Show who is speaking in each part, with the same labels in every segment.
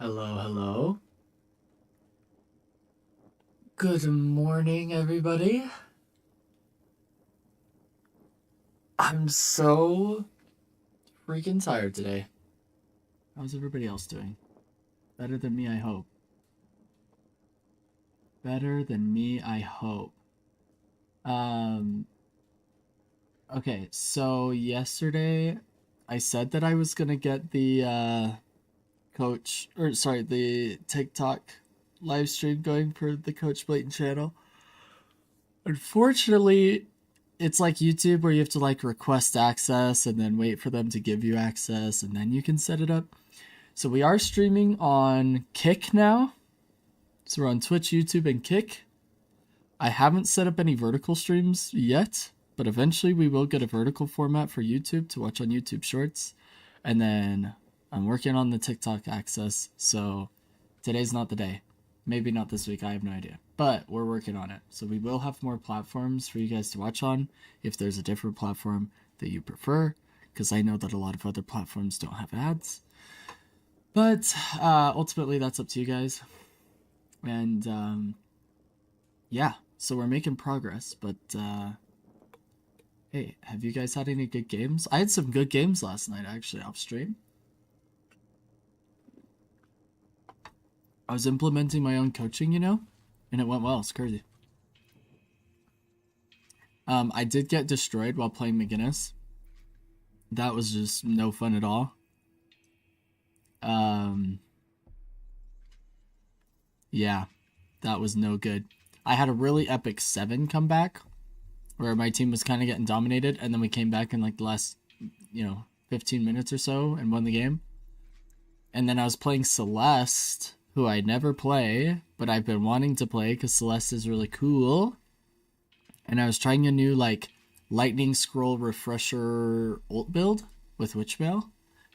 Speaker 1: Hello, hello. Good morning, everybody. I'm so freaking tired today. How's everybody else doing? Better than me, I hope. Better than me, I hope. Um, okay, so yesterday I said that I was gonna get the the TikTok live stream going for the Coach Blatant channel. Unfortunately, it's like YouTube where you have to like request access and then wait for them to give you access and then you can set it up. So we are streaming on Kick now. So we're on Twitch, YouTube, and Kick. I haven't set up any vertical streams yet, but eventually we will get a vertical format for YouTube to watch on YouTube Shorts. And then I'm working on the TikTok access, so today's not the day. Maybe not this week, I have no idea. But we're working on it. So we will have more platforms for you guys to watch on if there's a different platform that you prefer, because I know that a lot of other platforms don't have ads. But ultimately, that's up to you guys. And yeah, so we're making progress. But hey, have you guys had any good games? I had some good games last night, actually, off stream. I was implementing my own coaching, and it went well. It's crazy. I did get destroyed while playing McGinnis. That was just no fun at all. Yeah, that was no good. I had a really epic 7 comeback where my team was kind of getting dominated, and then we came back in like the last, 15 minutes or so and won the game. And then I was playing Celeste, who I never play, but I've been wanting to play because Celeste is really cool. And I was trying a new like lightning scroll refresher ult build with Witchmail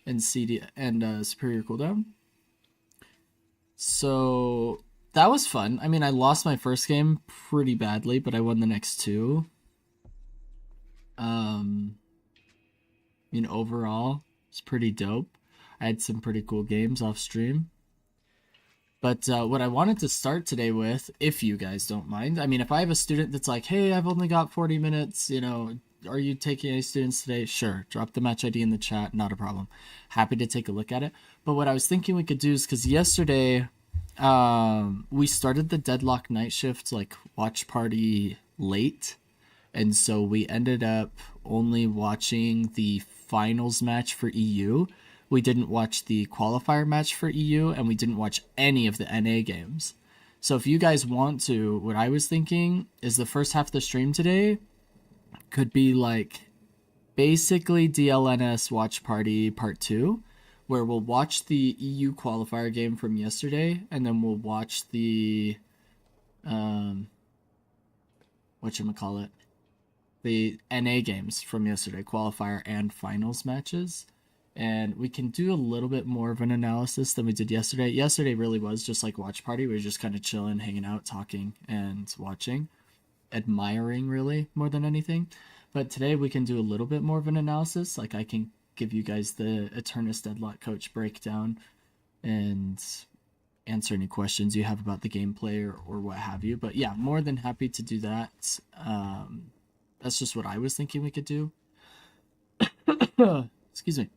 Speaker 1: and CD and superior cooldown. So that was fun. I mean, I lost my first game pretty badly, but I won the next 2. Overall, it's pretty dope. I had some pretty cool games off stream. But what I wanted to start today with, if you guys don't mind, I mean, if I have a student that's like, hey, I've only got 40 minutes, are you taking any students today? Sure, drop the match ID in the chat, not a problem. Happy to take a look at it. But what I was thinking we could do is, because yesterday we started the Deadlock night shift, like, watch party late. And so we ended up only watching the finals match for EU. We didn't watch the qualifier match for EU, and we didn't watch any of the NA games. So if you guys want to, what I was thinking is the first half of the stream today could be like basically DLNS Watch Party Part 2, where we'll watch the EU qualifier game from yesterday, and then we'll watch the whatchamacallit, the NA games from yesterday, qualifier and finals matches. And we can do a little bit more of an analysis than we did yesterday. Yesterday really was just like watch party. We were just kind of chilling, hanging out, talking, and watching. Admiring, really, more than anything. But today we can do a little bit more of an analysis. Like I can give you guys the Eternus Deadlock Coach breakdown and answer any questions you have about the gameplay or what have you. But yeah, more than happy to do that. That's just what I was thinking we could do. Excuse me.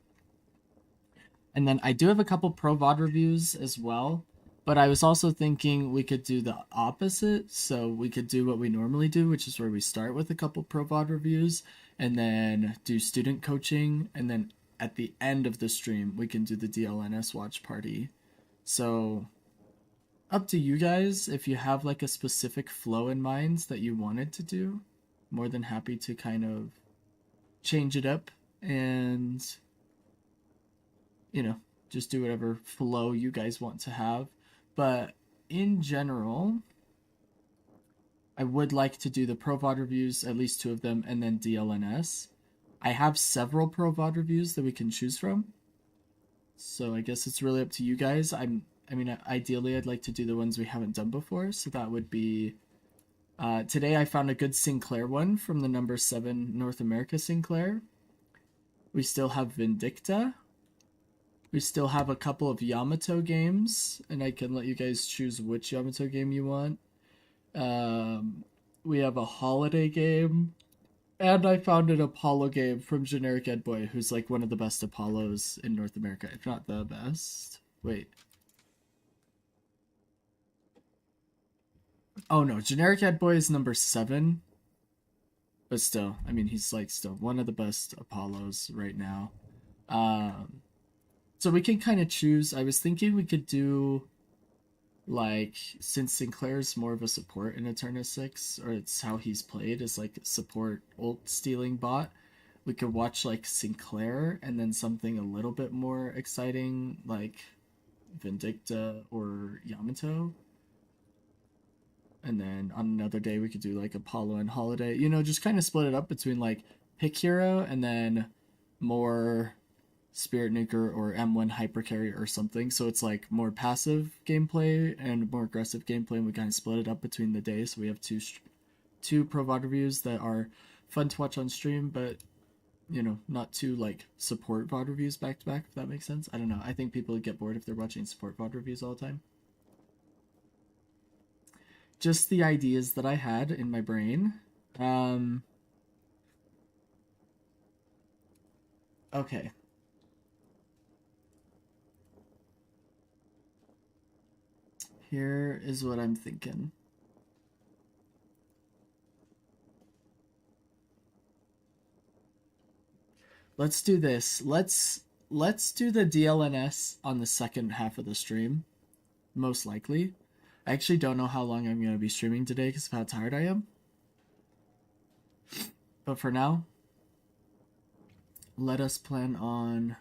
Speaker 1: And then I do have a couple Pro VOD reviews as well, but I was also thinking we could do the opposite. So we could do what we normally do, which is where we start with a couple Pro VOD reviews and then do student coaching. And then at the end of the stream, we can do the DLNS watch party. So up to you guys. If you have like a specific flow in mind that you wanted to do, more than happy to kind of change it up and just do whatever flow you guys want to have. But in general, I would like to do the Pro VOD reviews, at least 2 of them, and then DLNS. I have several Pro VOD reviews that we can choose from. So I guess it's really up to you guys. Ideally, I'd like to do the ones we haven't done before. So that would be... today I found a good Sinclair one from the number 7 North America Sinclair. We still have Vindicta. We still have a couple of Yamato games, and I can let you guys choose which Yamato game you want. Um, we have a holiday game, and I found an Apollo game from Generic Ed Boy, who's like one of the best Apollos in North America, if not the best. Wait. Oh no, Generic Ed Boy is number 7. But still, I mean, he's like still one of the best Apollos right now. Um, so we can kind of choose. I was thinking we could do like, since Sinclair's more of a support in Eternus 6, or it's how he's played as like support ult stealing bot, we could watch like Sinclair and then something a little bit more exciting like Vindicta or Yamato. And then on another day we could do like Apollo and Holiday. You know, just kind of split it up between like pick hero and then more Spirit Nuker or M1 Hypercarry or something. So it's like more passive gameplay and more aggressive gameplay, and we kind of split it up between the days. So we have two Pro VOD reviews that are fun to watch on stream, but you know, not two like support VOD reviews back to back, if that makes sense. I don't know. I think people would get bored if they're watching support VOD reviews all the time. Just the ideas that I had in my brain. Okay. Here is what I'm thinking. Let's do this. Let's do the DLNS on the second half of the stream, most likely. I actually don't know how long I'm going to be streaming today because of how tired I am. But for now, let us plan on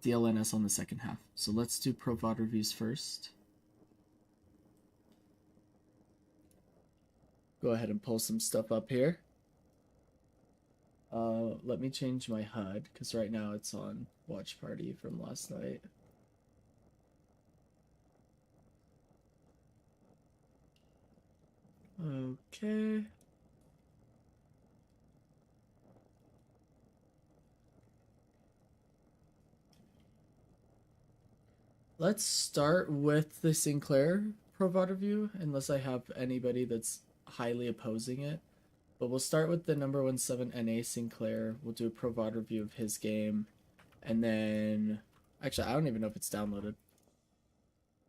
Speaker 1: DLNS on the second half. So let's do Pro VOD reviews first. Go ahead and pull some stuff up here. Let me change my HUD because right now it's on watch party from last night. Okay. Let's start with the Sinclair Pro VOD review, unless I have anybody that's highly opposing it. But we'll start with the number 17 NA Sinclair. We'll do a Pro VOD review of his game. And then... Actually, I don't even know if it's downloaded.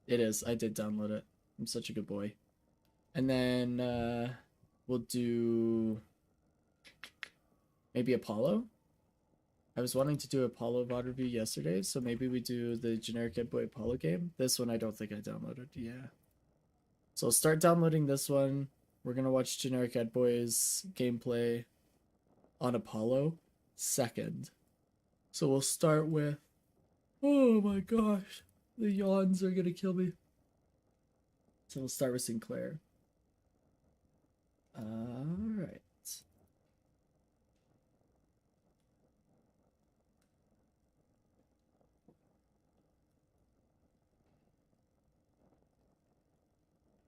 Speaker 1: It is. I did download it. I'm such a good boy. And then we'll do... maybe Apollo? I was wanting to do Apollo VOD review yesterday, so maybe we do the Generic Ed Boy Apollo game. This one I don't think I downloaded. Yeah. So I'll start downloading this one. We're going to watch Generic Ed Boy's gameplay on Apollo second. So we'll start with... Oh my gosh. The yawns are going to kill me. So we'll start with Sinclair. Alright.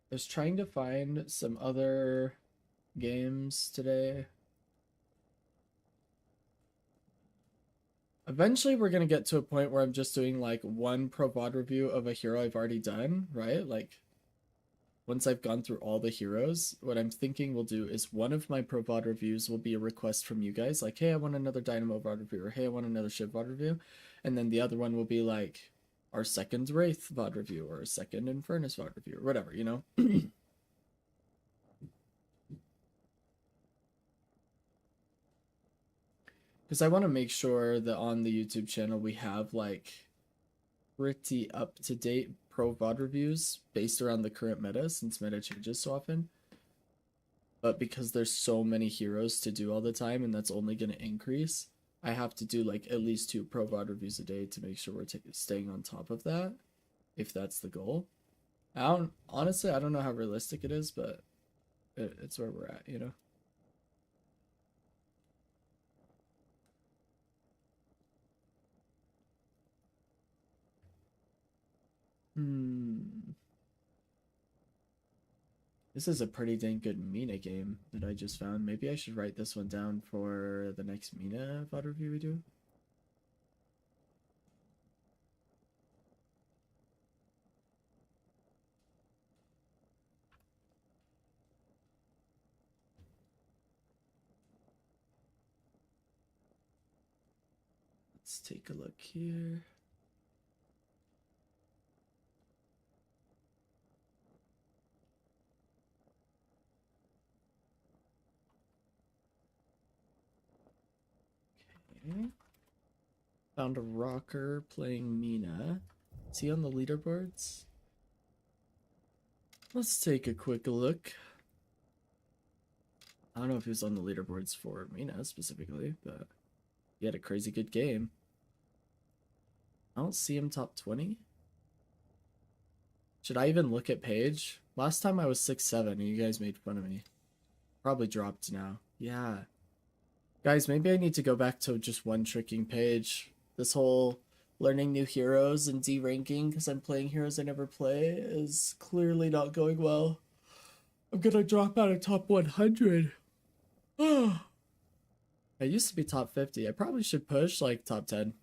Speaker 1: I was trying to find some other games today. Eventually we're going to get to a point where I'm just doing like one Pro VOD review of a hero I've already done, right? Like once I've gone through all the heroes, what I'm thinking we'll do is one of my Pro VOD reviews will be a request from you guys, like, hey, I want another Dynamo VOD review, or hey, I want another Shiv VOD review. And then the other one will be like our second Wraith VOD review, or a second Infernus VOD review, or whatever, you know? Because I want to make sure that on the YouTube channel we have like pretty up-to-date Pro VOD reviews based around the current meta, since meta changes so often. But because there's so many heroes to do all the time, and that's only going to increase, I have to do like at least 2 Pro VOD reviews a day to make sure we're staying on top of that, if that's the goal. Honestly, I don't know how realistic it is, but it's where we're at, you know? This is a pretty dang good Mina game that I just found. Maybe I should write this one down for the next Mina VOD review we do. Let's take a look here. Okay. Found a rocker playing Mina. Is he on the leaderboards? Let's take a quick look. I don't know if he was on the leaderboards for Mina specifically, but he had a crazy good game. I don't see him top 20. Should I even look at Paige? Last time I was 6'7" and you guys made fun of me. Probably dropped now. Yeah. Guys, maybe I need to go back to just one tricking Paige. This whole learning new heroes and D-ranking because I'm playing heroes I never play is clearly not going well. I'm gonna drop out of top 100. I used to be top 50. I probably should push like top 10.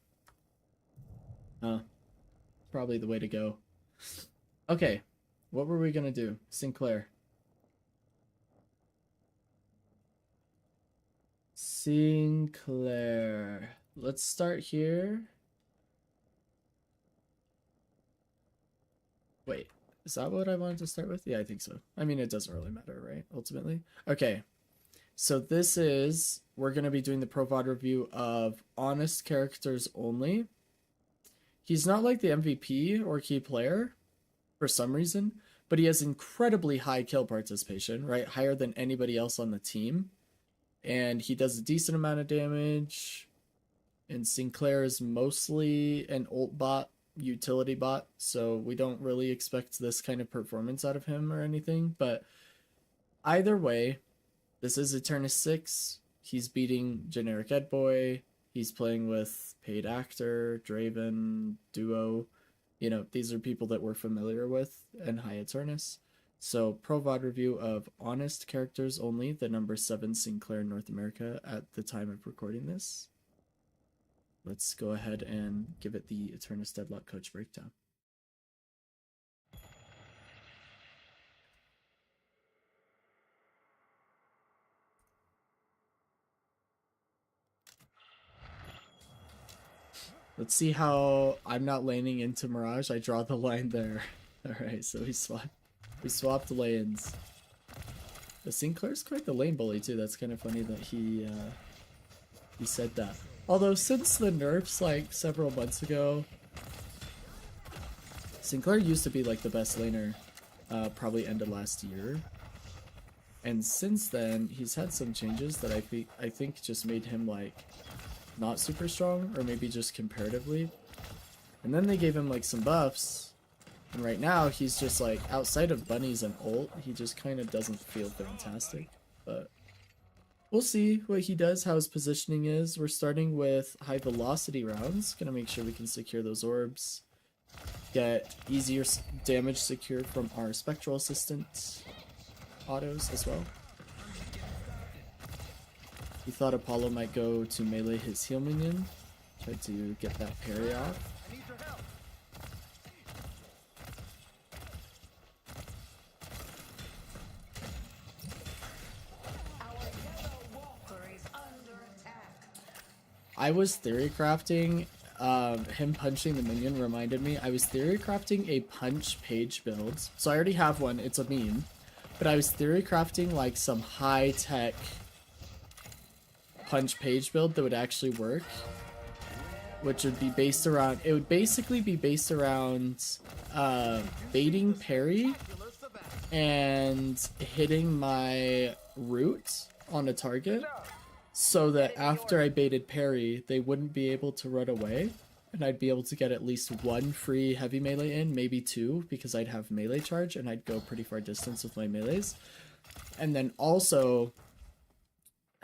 Speaker 1: Probably the way to go. Okay, what were we gonna do? Sinclair. Sinclair. Let's start here. Wait, is that what I wanted to start with? Yeah, I think so. I mean, it doesn't really matter, right? Ultimately. Okay. So this is, we're going to be doing the Pro VOD review of honest characters only. He's not like the MVP or key player for some reason, but he has incredibly high kill participation, right? Higher than anybody else on the team. And he does a decent amount of damage. And Sinclair is mostly an ult bot, utility bot, so we don't really expect this kind of performance out of him or anything. But either way, this is Eternus 6. He's beating generic Ed Boy. He's playing with paid actor, Draven, Duo. You know, these are people that we're familiar with and High Eternus. So, Pro VOD review of honest characters only, the number 7 Sinclair North America at the time of recording this. Let's go ahead and give it the Eternus Deadlock Coach breakdown. Let's see how I'm not laning into Mirage. I draw the line there. Alright, so we swapped lanes. The Sinclair's quite the lane bully too. That's kind of funny that he said that. Although since the nerfs like several months ago, Sinclair used to be like the best laner, probably ended last year. And since then, he's had some changes that I think just made him like not super strong, or maybe just comparatively. And then they gave him like some buffs, and right now he's just like, outside of bunnies and ult, he just kind of doesn't feel fantastic. But we'll see what he does, how his positioning is. We're starting with high velocity rounds, gonna make sure we can secure those orbs, get easier damage secured from our spectral assistant autos as well. He thought Apollo might go to melee his heal minion. Tried to get that parry off. I was theory crafting, him punching the minion reminded me, I was theory crafting a punch page build. So I already have one, it's a meme. But I was theory crafting like some high-tech punch page build that would actually work, which would be based around, it would basically be based around baiting parry and hitting my root on a target so that after I baited parry they wouldn't be able to run away, and I'd be able to get at least one free heavy melee in, maybe two, because I'd have melee charge and I'd go pretty far distance with my melees. And then also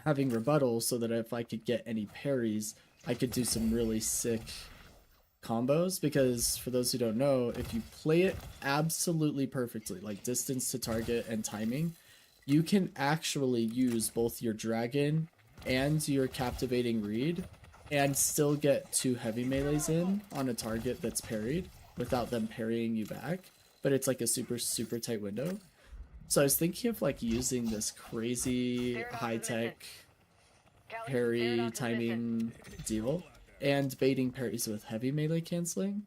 Speaker 1: having rebuttal so that if I could get any parries, I could do some really sick combos. Because for those who don't know, if you play it absolutely perfectly, like distance to target and timing, you can actually use both your dragon and your captivating read and still get two heavy melees in on a target that's parried without them parrying you back. But it's like a super tight window. So I was thinking of like using this crazy high-tech parry timing deal and baiting parries with heavy melee canceling.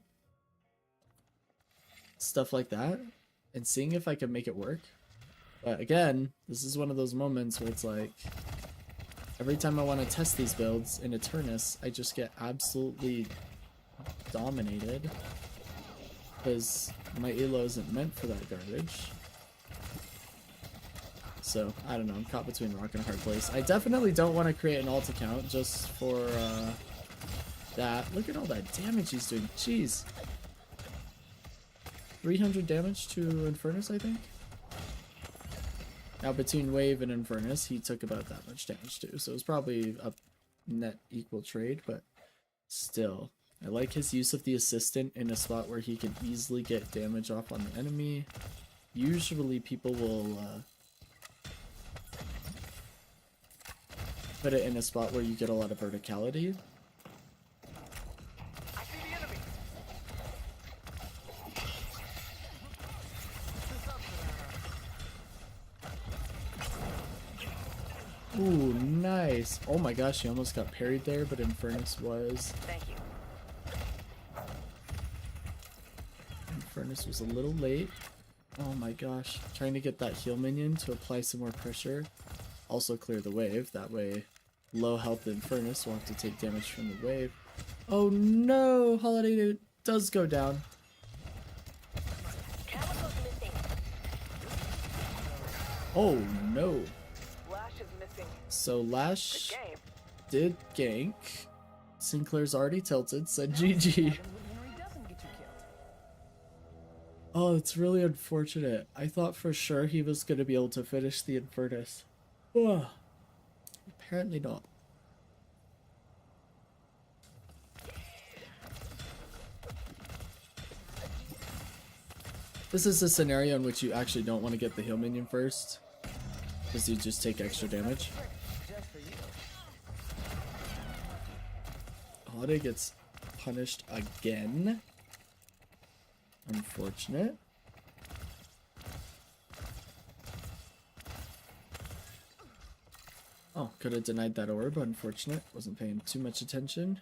Speaker 1: Stuff like that. And seeing if I can make it work. But again, this is one of those moments where it's like, every time I want to test these builds in Eternus, I just get absolutely dominated. Because my elo isn't meant for that garbage. So, I don't know, I'm caught between a rock and a hard place. I definitely don't want to create an alt account just for that. Look at all that damage he's doing. Jeez. 300 damage to Infernus, I think? Now, between Wave and Infernus, he took about that much damage too. So it was probably a net equal trade, but still. I like his use of the assistant in a spot where he can easily get damage off on the enemy. Usually people will put it in a spot where you get a lot of verticality.
Speaker 2: I see the enemy.
Speaker 1: Ooh, nice. Oh my gosh, he almost got parried there, but Infernus was.
Speaker 2: Thank you.
Speaker 1: Infernus was a little late. Oh my gosh. Trying to get that heal minion to apply some more pressure. Also clear the wave. That way, low health Infernus will have to take damage from the wave. Oh no! Holiday does go down. Oh no.
Speaker 2: Lash is missing.
Speaker 1: So Lash
Speaker 2: Good game.
Speaker 1: did gank. Sinclair's already tilted, said GG. Oh, it's really unfortunate. I thought for sure he was going to be able to finish the Infernus. Ugh. Apparently not. This is a scenario in which you actually don't want to get the heal minion first, because you just take extra damage. Holiday gets punished again. Unfortunate. Oh, could have denied that orb. Unfortunate. Wasn't paying too much attention.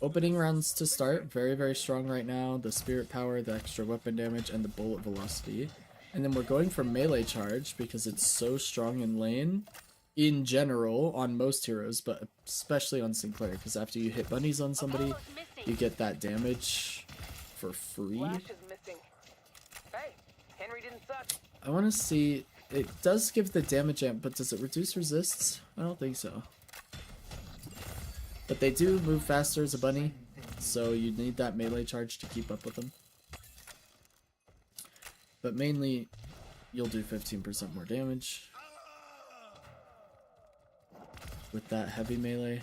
Speaker 1: Opening rounds to start. Very, very strong right now. The spirit power, the extra weapon damage, and the bullet velocity. And then we're going for melee charge because it's so strong in lane. In general, on most heroes, but especially on Sinclair. Because after you hit bunnies on somebody, you get that damage for free.
Speaker 2: Lash is missing. Hey, Henry didn't suck.
Speaker 1: I want to see. It does give the damage amp, but does it reduce resists? I don't think so. But they do move faster as a bunny, so you need that melee charge to keep up with them. But mainly, you'll do 15% more damage with that heavy melee.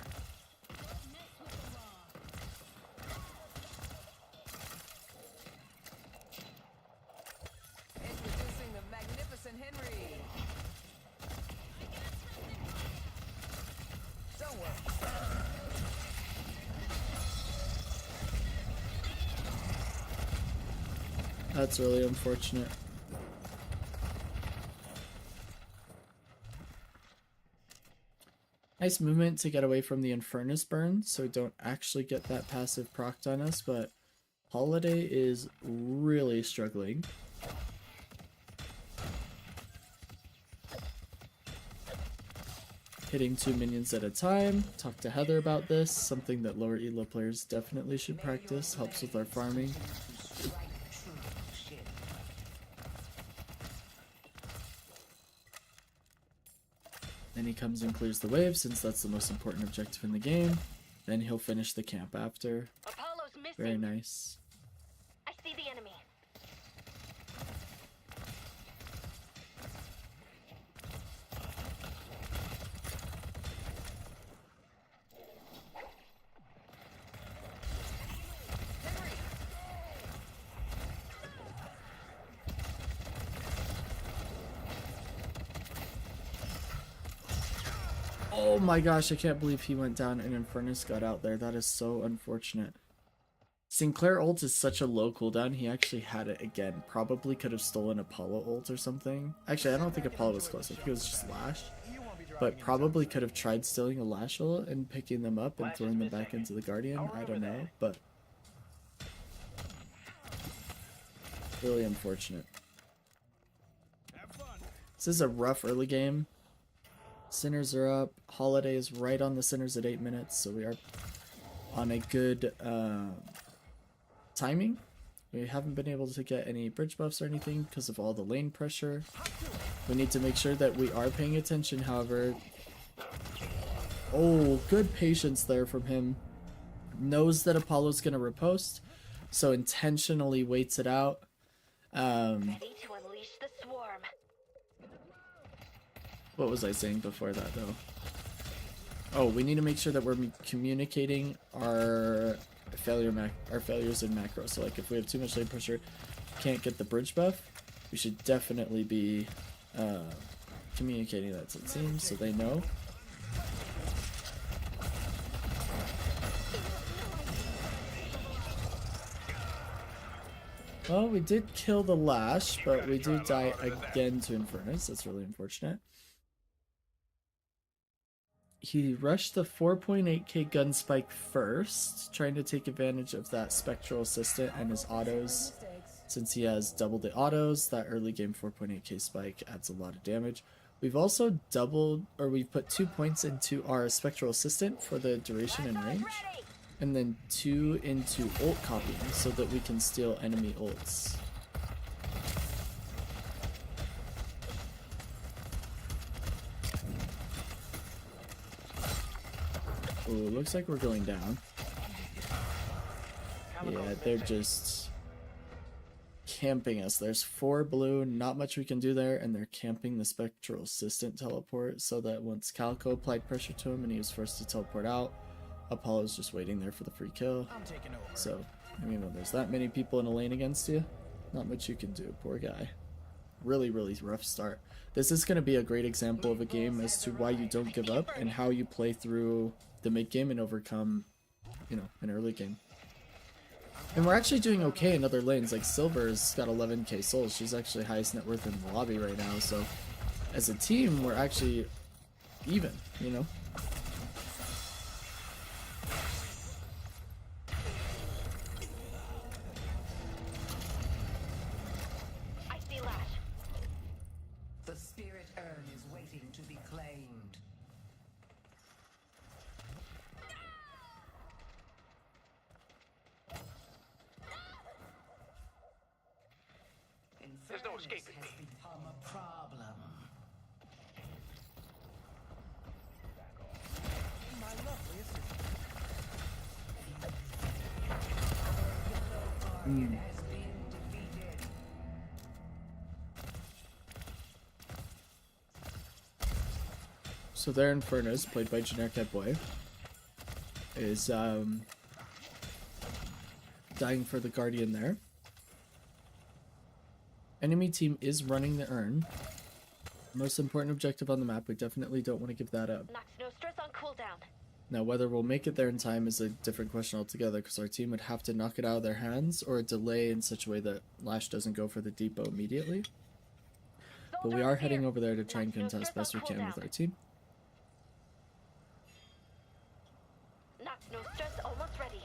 Speaker 2: Introducing the magnificent Henry. Don't worry.
Speaker 1: That's really unfortunate. Nice movement to get away from the Infernus burn, so we don't actually get that passive procced on us, but Holiday is really struggling. Hitting 2 minions at a time. Talk to Heather about this, something that lower elo players definitely should practice, helps with our farming. Then he comes and clears the wave, since that's the most important objective in the game. Then he'll finish the camp after.
Speaker 3: Apollo's missing.
Speaker 1: Very nice.
Speaker 3: I see the enemy.
Speaker 1: Oh my gosh, I can't believe he went down and Infernus got out there. That is so unfortunate. Sinclair ult is such a low cooldown, he actually had it again. Probably could have stolen Apollo ult or something. Actually, I don't think Apollo was close. I think it was just Lash. but probably could have tried stealing a Lashel and picking them up and throwing them back into the Guardian. I don't know, but really unfortunate. This is a rough early game. Sinners are up. Holiday is right on the Sinners at 8 minutes, so we are on a good timing. We haven't been able to get any bridge buffs or anything because of all the lane pressure. We need to make sure that we are paying attention, however. Oh, good patience there from him. Knows that Apollo's going to riposte, so intentionally waits it out.
Speaker 3: Ready to unleash the swarm.
Speaker 1: What was I saying before that, though? Oh, we need to make sure that we're communicating our failures in macro. So, like, if we have too much lane pressure, can't get the bridge buff, we should definitely be communicating that to the team so they know. Well, we did kill the Lash, but we do die again to Infernus. That's really unfortunate. He rushed the 4.8k gun spike first, trying to take advantage of that Spectral Assistant and his autos. Since he has double the autos, that early game 4.8k spike adds a lot of damage. We've also we've put 2 points into our Spectral Assistant for the duration and range, and then 2 into ult copying so that we can steal enemy ults. Ooh, looks like we're going down. Yeah, they're just camping us. There's 4 blue, not much we can do there, and they're camping the Spectral Assistant teleport so that once Calico applied pressure to him and he was forced to teleport out, Apollo's just waiting there for the free kill. So, I mean, when there's that many people in a lane against you, not much you can do. Poor guy. Really, really rough start. This is going to be a great example of a game as to why you don't give up and how you play through the mid game and overcome, you know, an early game. And we're actually doing okay in other lanes. Like Silver's got 11k souls. She's actually highest net worth in the lobby right now. So as a team, we're actually even, you know.
Speaker 3: I see Lash.
Speaker 4: The spirit urn is waiting to be claimed.
Speaker 2: There's no escaping
Speaker 4: Has
Speaker 2: me.
Speaker 4: become a problem. My lovely assistant. Our yellow guardian has been defeated.
Speaker 1: So their Infernus, played by Generic Head Boy, is dying for the Guardian there. Enemy team is running the urn. Most important objective on the map. We definitely don't want to give that up.
Speaker 3: Knocks no stress on cooldown.
Speaker 1: Now, whether we'll make it there in time is a different question altogether, because our team would have to knock it out of their hands or delay in such a way that Lash doesn't go for the depot immediately. But we are heading over there to try and contest best we can with our team.
Speaker 3: Knocks no stress, almost ready.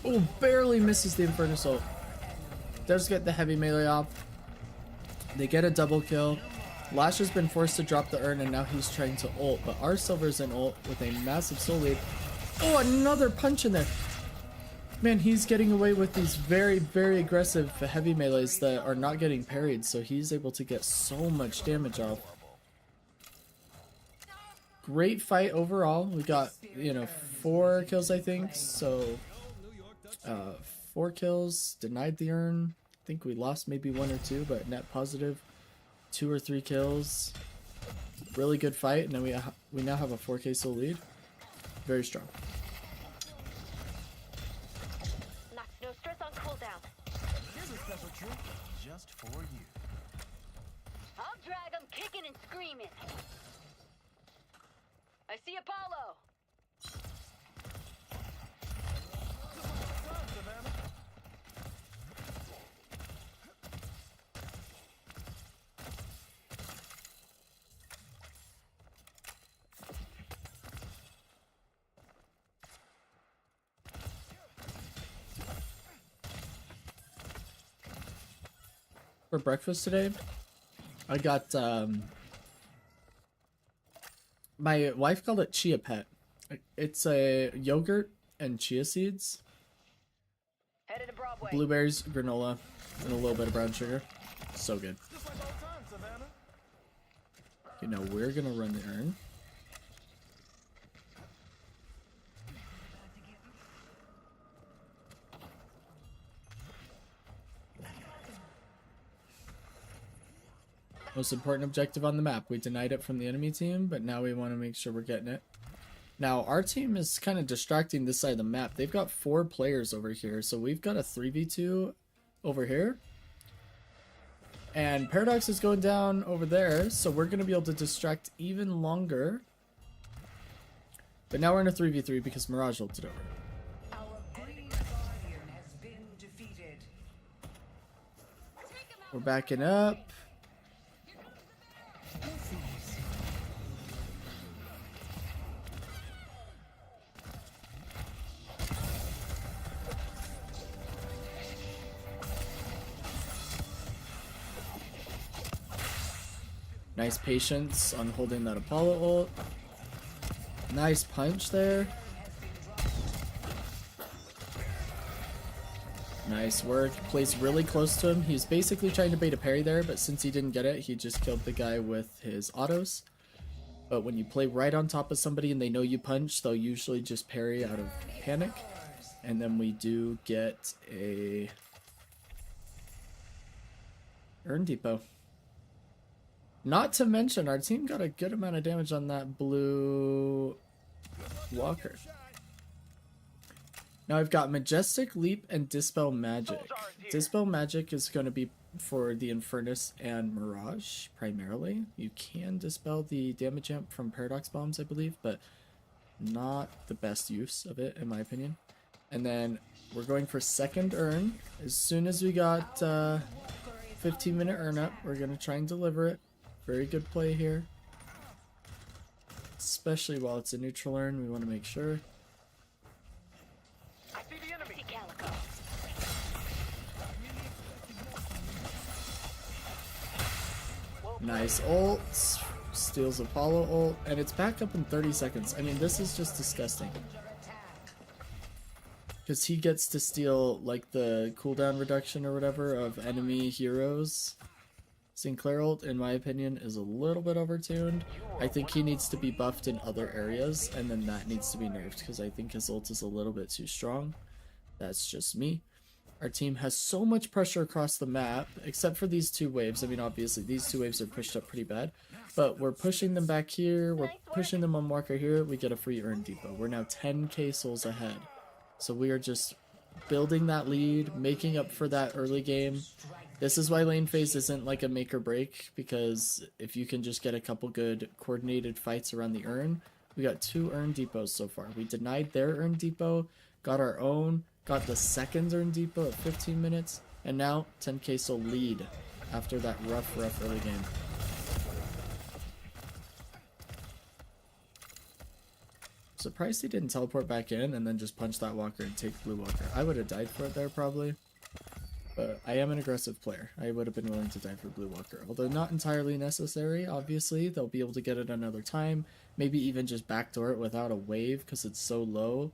Speaker 1: Oh, barely misses the Infernus ult. Does get the heavy melee off. They get a double kill. Lash has been forced to drop the urn and now he's trying to ult, but our Silver's in ult with a massive soul lead. Oh, another punch in there. Man, he's getting away with these very, very aggressive heavy melees that are not getting parried, so he's able to get so much damage off. Great fight overall. We got, you know, 4 kills, I think, so 4 kills, denied the urn. I think we lost maybe 1 or 2, but net positive 2 or 3 kills. Really good fight, and then we now have a 4k soul lead. Very strong.
Speaker 3: Knocks no stress on cooldown.
Speaker 5: Here's a special treat just for you.
Speaker 3: I'll drag them kicking and screaming. I see Apollo.
Speaker 1: for breakfast today. I got my wife called it Chia Pet. It's a yogurt and chia seeds,
Speaker 2: Headed to Broadway.
Speaker 1: blueberries, granola, and a little bit of brown sugar. So good.
Speaker 5: Just like old times, Savannah.
Speaker 1: Okay, now we're gonna run the urn. Most important objective on the map. We denied it from the enemy team, but now we want to make sure we're getting it. Now, our team is kind of distracting this side of the map. They've got 4 players over here, so we've got a 3v2 over here. And Paradox is going down over there, so we're going to be able to distract even longer. But now we're in a 3v3 because Mirage ulted over.
Speaker 4: Our green guardian has been defeated.
Speaker 1: We're backing up. Nice patience on holding that Apollo ult. Nice punch there. Nice work. Plays really close to him. He's basically trying to bait a parry there, but since he didn't get it, he just killed the guy with his autos. But when you play right on top of somebody and they know you punch, they'll usually just parry out of panic. And then we do get a Urn Depot. Not to mention, our team got a good amount of damage on that blue walker. Now I've got Majestic Leap and Dispel Magic. Dispel Magic is going to be for the Infernus and Mirage, primarily. You can dispel the damage amp from Paradox Bombs, I believe, but not the best use of it, in my opinion. And then we're going for second urn. As soon as we got 15-minute urn up, we're going to try and deliver it. Very good play here. Especially while it's a neutral urn, we want to make sure.
Speaker 2: I see the enemy.
Speaker 3: Calico.
Speaker 1: Nice ult. Steals Apollo ult. And it's back up in 30 seconds. I mean, this is just disgusting. Because he gets to steal, like, the cooldown reduction or whatever of enemy heroes. Sinclair ult, in my opinion, is a little bit overtuned. I think he needs to be buffed in other areas, and then that needs to be nerfed, because I think his ult is a little bit too strong. That's just me. Our team has so much pressure across the map, except for these 2 waves. I mean, obviously, these 2 waves are pushed up pretty bad. But we're pushing them back here, we're pushing them on Walker here, we get a free Urn Depot. We're now 10k souls ahead. So we are just building that lead, making up for that early game. This is why lane phase isn't like a make or break, because if you can just get a couple good coordinated fights around the urn. We got 2 Urn Depots so far. We denied their Urn Depot, got our own, got the second Urn Depot at 15 minutes, and now 10k soul lead after that rough early game. Surprised he didn't teleport back in and then just punch that walker and take blue walker. I would have died for it there probably. But I am an aggressive player. I would have been willing to die for blue walker. Although not entirely necessary, obviously. They'll be able to get it another time. Maybe even just backdoor it without a wave because it's so low.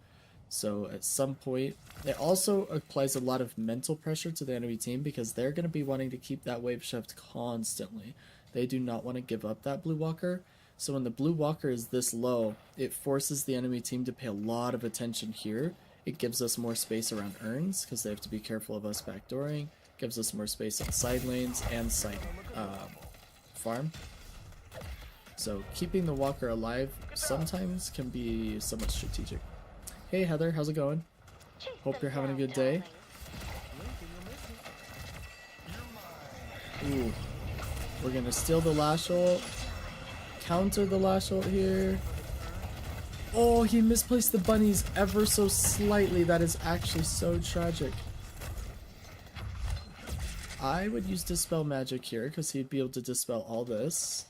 Speaker 1: So at some point, it also applies a lot of mental pressure to the enemy team because they're going to be wanting to keep that wave shift constantly. They do not want to give up that blue walker. So when the blue walker is this low, it forces the enemy team to pay a lot of attention here. It gives us more space around urns because they have to be careful of us backdooring. Gives us more space on side lanes and side farm. So keeping the walker alive sometimes can be somewhat strategic. Hey Heather, how's it going? Hope you're having a good day. Ooh, we're gonna steal the lash ult. Counter the lash ult here. Oh, he misplaced the bunnies ever so slightly. That is actually so tragic. I would use Dispel Magic here because he'd be able to dispel all this.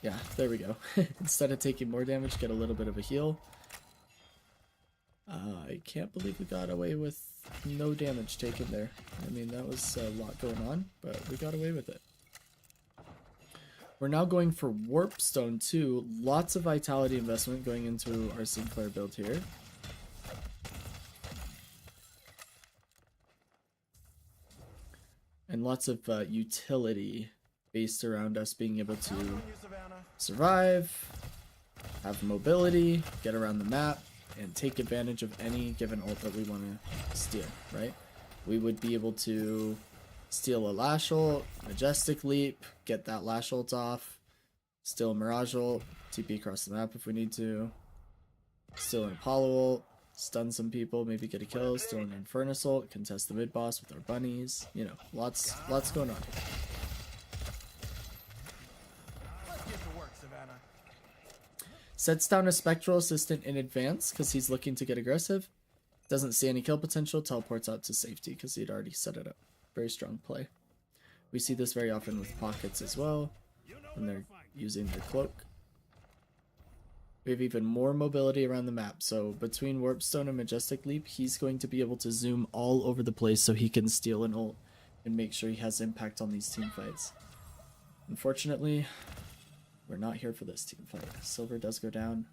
Speaker 1: Yeah, there we go. Instead of taking more damage, get a little bit of a heal. I can't believe we got away with no damage taken there. I mean, that was a lot going on, but we got away with it. We're now going for Warpstone 2. Lots of vitality investment going into our Sinclair build here. And lots of utility based around us being able to survive, have mobility, get around the map, and take advantage of any given ult that we want to steal, right? We would be able to steal a Lash ult, Majestic Leap, get that Lash ult off, steal a Mirage ult, TP across the map if we need to, steal an Apollo ult, stun some people, maybe get a kill, steal an Infernus ult, contest the mid boss with our bunnies, you know, lots going on here.
Speaker 5: Let's get to work, Savannah.
Speaker 1: Sets down a Spectral Assistant in advance because he's looking to get aggressive. Doesn't see any kill potential, teleports out to safety because he'd already set it up. Very strong play. We see this very often with pockets as well when they're using their cloak. We have even more mobility around the map, so between Warpstone and Majestic Leap, he's going to be able to zoom all over the place so he can steal an ult and make sure he has impact on these team fights. Unfortunately, we're not here for this team fight. Silver does go down.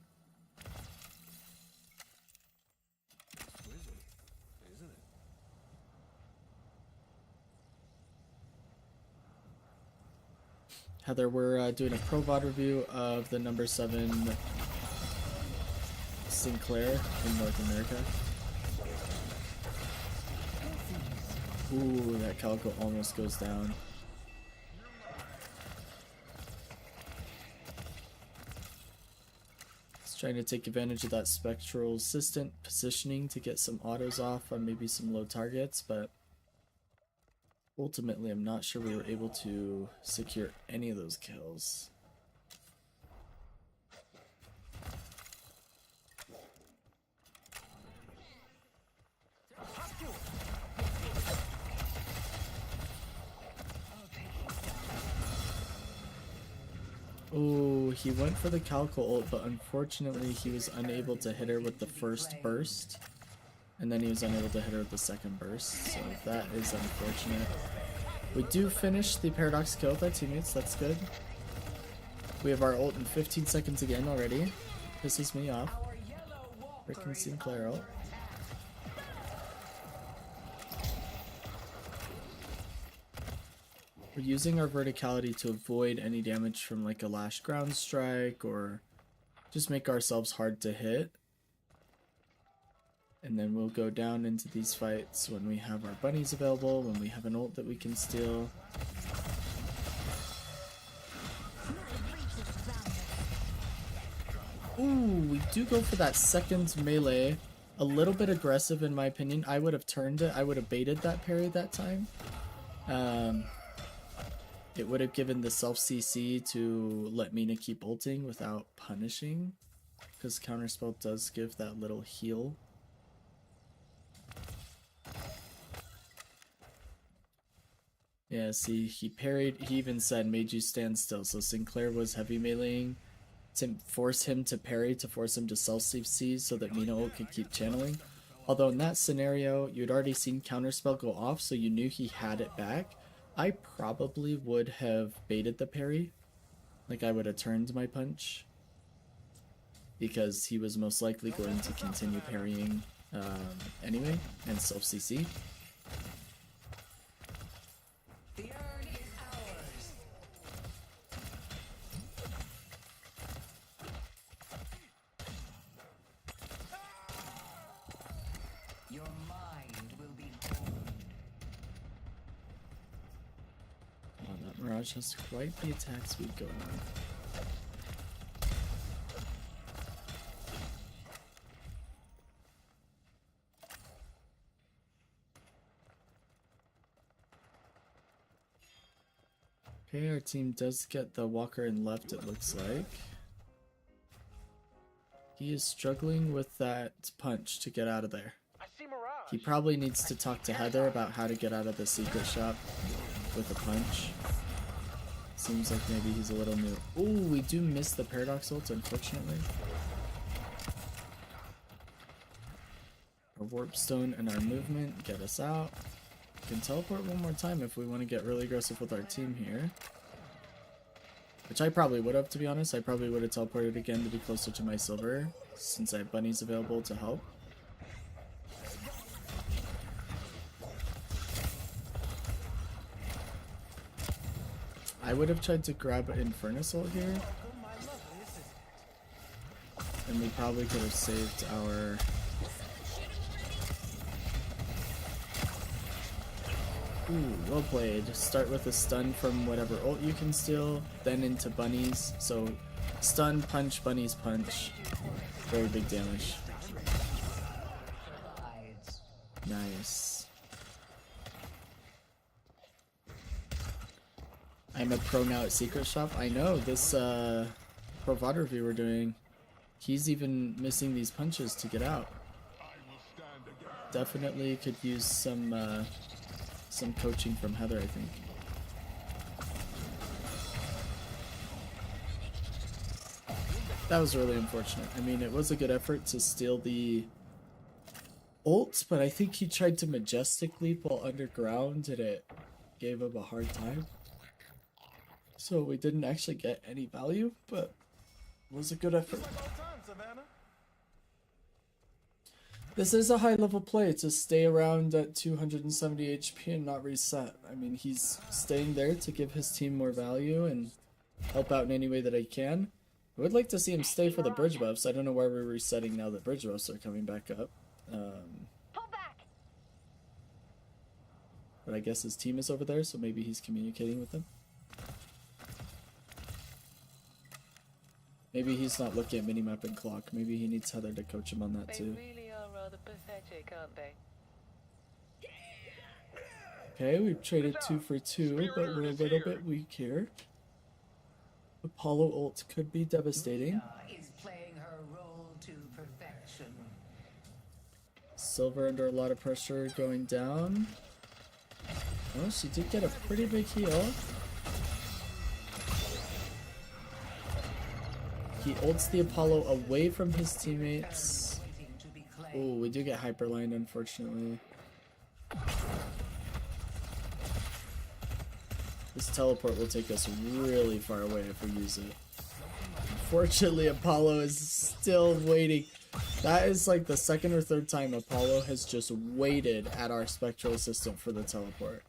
Speaker 1: Heather, we're doing a pro VOD review of the number 7 Sinclair in North America. Ooh, that Calico almost goes down. He's trying to take advantage of that Spectral Assistant positioning to get some autos off on maybe some low targets, but ultimately I'm not sure we were able to secure any of those kills. Oh, he went for the Calico ult, but unfortunately he was unable to hit her with the first burst. And then he was unable to hit her with the second burst, so that is unfortunate. We do finish the Paradox kill with our teammates, that's good. We have our ult in 15 seconds again already. Pisses me off. Frickin' Sinclair ult. We're using our verticality to avoid any damage from like a Lash ground strike or just make ourselves hard to hit. And then we'll go down into these fights when we have our bunnies available, when we have an ult that we can steal. Ooh, we do go for that second melee. A little bit aggressive in my opinion. I would have turned it. I would have baited that parry that time. It would have given the self CC to let Mina keep ulting without punishing. Because Counterspell does give that little heal. Yeah, see, he parried, he even said, made you stand still. So Sinclair was heavy meleeing to force him to parry, to force him to self-CC so that Mina ult could keep channeling. Although in that scenario, you'd already seen Counterspell go off, so you knew he had it back. I probably would have baited the parry. Like, I would have turned my punch. Because he was most likely going to continue parrying anyway, and self-CC.
Speaker 4: The urn is ours. Your mind will be born.
Speaker 1: Oh, that Mirage has quite the attack speed going on. Okay, our team does get the walker in left, it looks like. He is struggling with that punch to get out of there.
Speaker 2: I see Mirage.
Speaker 1: He probably needs to talk to Heather about how to get out of the secret shop with a punch. Seems like maybe he's a little new. Ooh, we do miss the Paradox ult, unfortunately. Our warp stone and our movement get us out. We can teleport one more time if we want to get really aggressive with our team here. Which I probably would have, to be honest. I probably would have teleported again to be closer to my silver, since I have bunnies available to help. I would have tried to grab an Infernus ult here. And we probably could have saved our... Ooh, well played. Start with a stun from whatever ult you can steal, then into bunnies. So, stun, punch, bunnies, punch. Very big damage. Nice. I'm a pro now at Secret Shop. I know, this pro VOD review we're doing, he's even missing these punches to get out. Definitely could use some coaching from Heather, I think. That was really unfortunate. I mean, it was a good effort to steal the ult, but I think he tried to majestic leap while underground and it gave him a hard time. So we didn't actually get any value, but it was a good effort. This is a high level play to stay around at 270 HP and not reset. I mean, he's staying there to give his team more value and help out in any way that I can. I would like to see him stay for the bridge buffs. I don't know why we're resetting now that bridge buffs are coming back up.
Speaker 3: Pull back.
Speaker 1: But I guess his team is over there, so maybe he's communicating with them. Maybe he's not looking at minimap and clock. Maybe he needs Heather to coach him on that too.
Speaker 2: They really are rather pathetic, aren't they?
Speaker 1: Okay, we've traded 2 for 2, but we're a little bit weak here. Apollo ult could be devastating.
Speaker 4: Is playing her role to perfection.
Speaker 1: Silver under a lot of pressure going down. Oh, she did get a pretty big heal. He ults the Apollo away from his teammates. Oh, we do get hyperlined, unfortunately. This teleport will take us really far away if we use it. Unfortunately, Apollo is still waiting. That is like the second or third time Apollo has just waited at our spectral assistant for the teleport.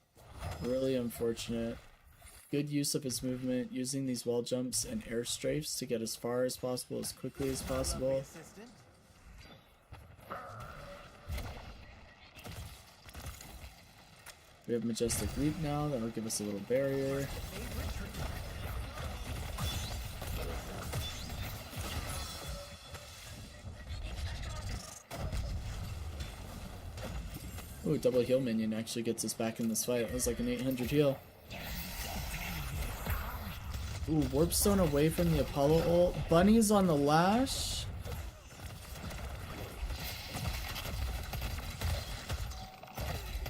Speaker 1: Really unfortunate. Good use of his movement, using these wall jumps and air strafes to get as far as possible, as quickly as possible. We have Majestic Leap now, that'll give us a little barrier. Ooh, double heal minion actually gets us back in this fight. It was like an 800 heal. Ooh, warp stone away from the Apollo ult. Bunny's on the lash.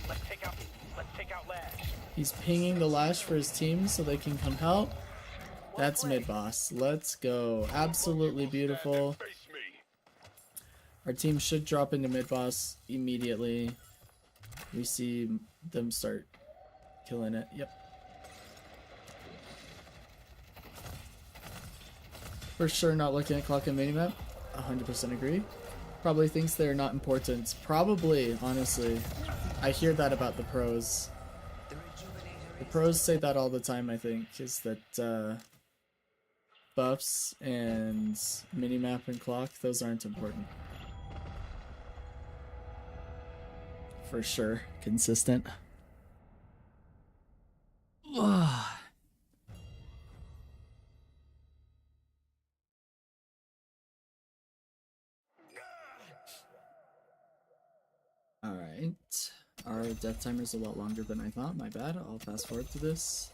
Speaker 2: Let's take out Lash.
Speaker 1: He's pinging the lash for his team so they can come help. That's mid boss. Let's go. Absolutely beautiful. Our team should drop into mid boss immediately. We see them start killing it. Yep. For sure not looking at clock and minimap. 100% agree. Probably thinks they're not important. Probably, honestly. I hear that about the pros. The pros say that all the time, I think, is that buffs and minimap and clock, those aren't important. For sure. Consistent. Ugh. Alright. Our death timer is a lot longer than I thought. My bad. I'll fast forward to this.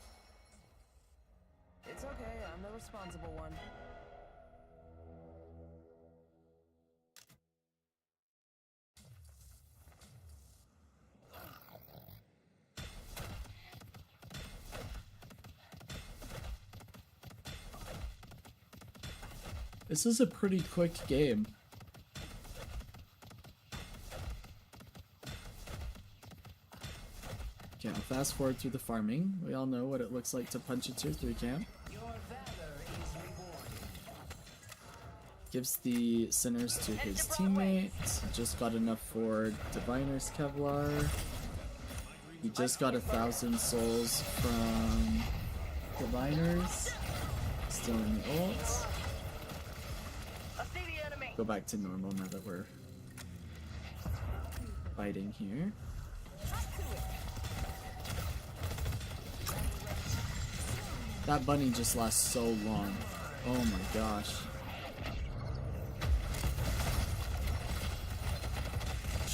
Speaker 2: It's okay, I'm the responsible one.
Speaker 1: This is a pretty quick game. Okay, I'll fast forward through the farming. We all know what it looks like to punch a tier 3 camp.
Speaker 4: Your valor is rewarded.
Speaker 1: Gives the sinners to his teammate. Just got enough for Diviner's Kevlar. He just got 1,000 souls from Diviners. Still in the ult.
Speaker 2: I see the enemy.
Speaker 1: Go back to normal now that we're fighting here. That bunny just lasts so long. Oh my gosh.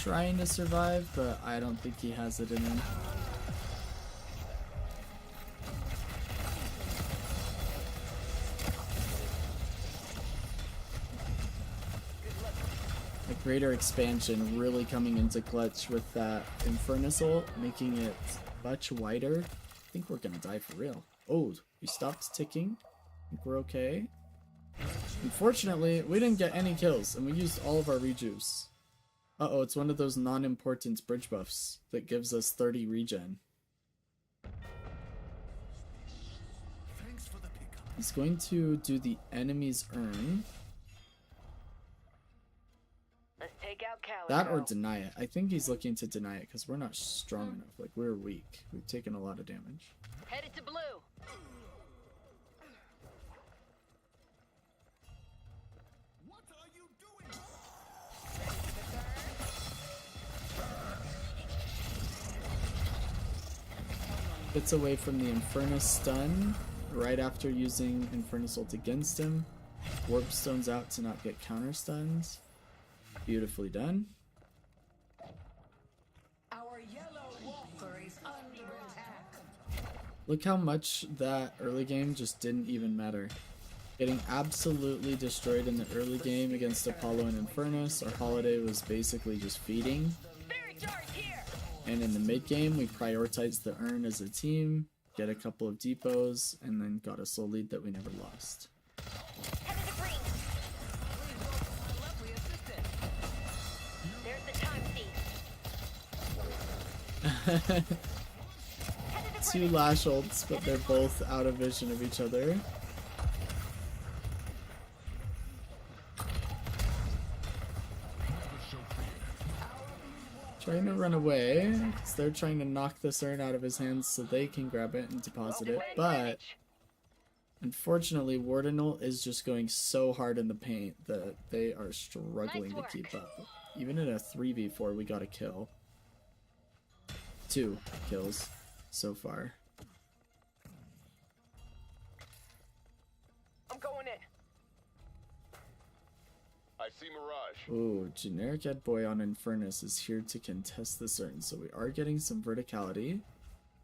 Speaker 1: Trying to survive, but I don't think he has it in him. A greater expansion really coming into clutch with that Infernus ult, making it much wider. I think we're gonna die for real. Oh, we stopped ticking. I think we're okay. Unfortunately, we didn't get any kills, and we used all of our rejuice. Uh-oh, it's one of those non-important bridge buffs that gives us 30 regen.
Speaker 5: Thanks for the pickup.
Speaker 1: He's going to do the enemy's urn.
Speaker 2: Let's take out Calico.
Speaker 1: That or deny it. I think he's looking to deny it because we're not strong enough. Like, we're weak. We've taken a lot of damage.
Speaker 3: Headed to blue.
Speaker 5: What are you doing?
Speaker 1: Gets away from the Infernus stun right after using Infernus ult against him. Warp stones out to not get counter stuns. Beautifully done.
Speaker 4: Our yellow walker is under attack.
Speaker 1: Look how much that early game just didn't even matter. Getting absolutely destroyed in the early game against Apollo and Infernus. Our holiday was basically just feeding.
Speaker 3: Spirit charge here.
Speaker 1: And in the mid game, we prioritized the urn as a team, get a couple of depots, and then got a soul lead that we never lost.
Speaker 3: Headed to green.
Speaker 2: Lovely assistant.
Speaker 3: There's the time thief. Headed to
Speaker 1: Two
Speaker 3: green.
Speaker 1: lash ults, but they're both out of vision of each other. Trying to run away, because they're trying to knock this urn out of his hands so they can grab it and deposit it, but unfortunately Wardenal is just going so hard in the paint that they are struggling to keep up. Even in a 3v4 we got a kill. 2 kills so far.
Speaker 2: I'm going in.
Speaker 6: I see Mirage.
Speaker 1: Ooh, generic Ed Boy on Infernus is here to contest this urn, so we are getting some verticality.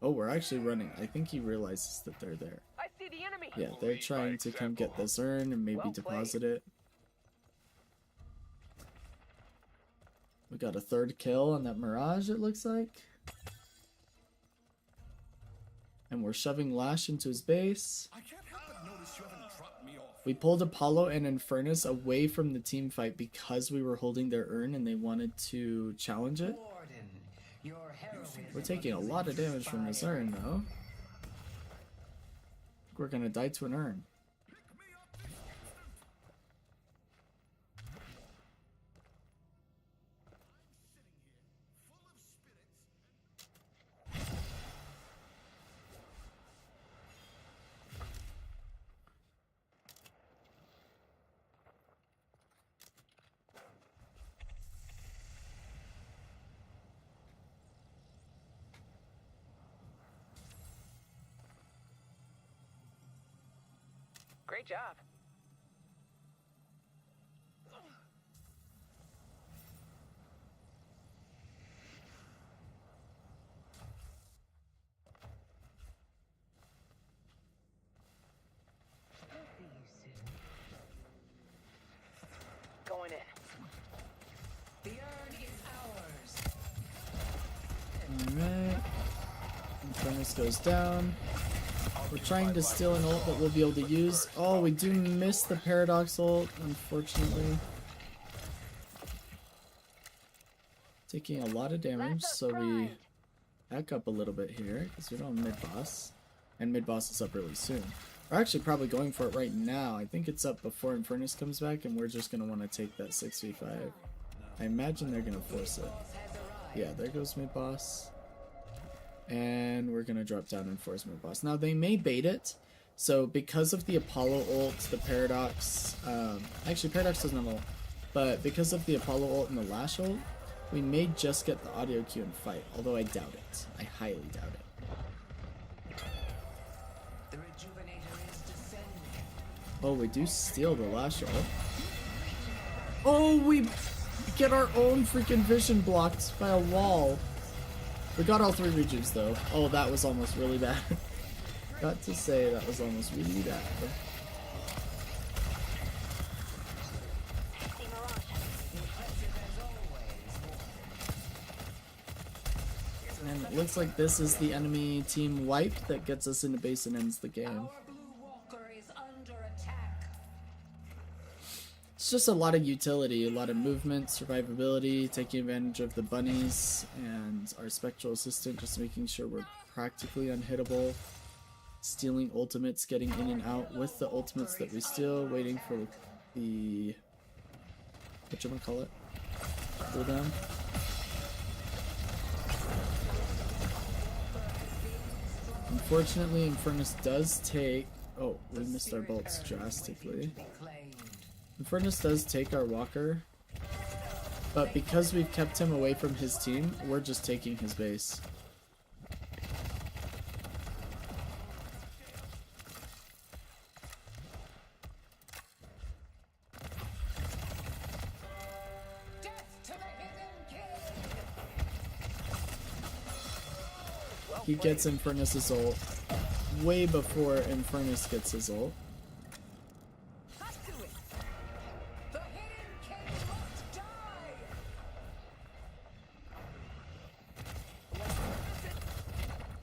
Speaker 1: Oh, we're actually running. I think he realizes that they're there.
Speaker 2: I see the enemy.
Speaker 1: Yeah, they're trying to come get this urn and maybe
Speaker 2: Well
Speaker 1: deposit it. We got a 3rd kill on that Mirage, it looks like. And we're shoving Lash into his base.
Speaker 5: I can't help but notice you haven't dropped me off.
Speaker 1: We pulled Apollo and Infernus away from the team fight because we were holding their urn and they wanted to challenge it.
Speaker 4: Warden, your heroism
Speaker 1: We're taking a lot of damage from this urn, though. We're gonna die to an urn.
Speaker 2: Great job. Going in.
Speaker 4: The urn is ours.
Speaker 1: Alright. Infernus goes down. We're trying to steal an ult that we'll be able to use. Oh, we do miss the Paradox ult, unfortunately. Taking a lot of damage, so we back up a little bit here because we don't have mid-boss. And mid-boss is up really soon. We're actually probably going for it right now. I think it's up before Eternus comes back, and we're just going to want to take that 6v5. I imagine they're going to force it. Yeah, there goes mid-boss. And we're going to drop down and force mid-boss. Now, they may bait it. So, because of the Apollo ult, the Paradox... actually, Paradox doesn't have ult. But because of the Apollo ult and the Lash ult, we may just get the audio cue and fight. Although I doubt it. I highly doubt it. Oh, we do steal the Lash ult. Oh, we get our own freaking vision blocked by a wall. We got all 3 rejuves though. Oh, that was almost really bad. Got to say, that was almost really bad. And it looks like this is the enemy team wipe that gets us into base and ends the game. It's just a lot of utility, a lot of movement, survivability, taking advantage of the bunnies, and our Spectral Assistant just making sure we're practically unhittable. Stealing ultimates, getting in and out with the ultimates that we steal, waiting for the... whatchamacallit? Cooldown. Unfortunately, Eternus does take... oh, we missed our bolts drastically. Eternus does take our walker, but because we've kept him away from his team, we're just taking his base. He gets Eternus' ult way before Eternus gets his ult.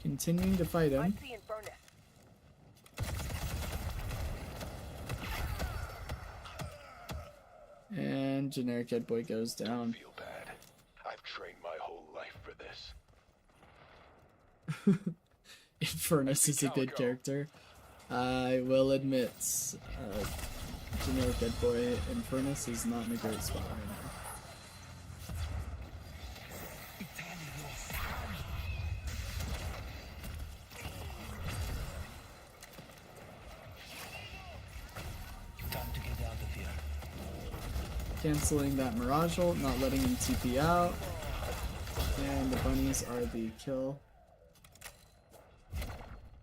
Speaker 1: Continuing to fight him. And generic head boy goes down.
Speaker 5: Feel bad. I've trained my whole life for this.
Speaker 1: Eternus is a good character. I will admit, generic head boy Eternus is not in a great spot right now. Canceling that Mirage ult, not letting him TP out. And the bunnies are the kill.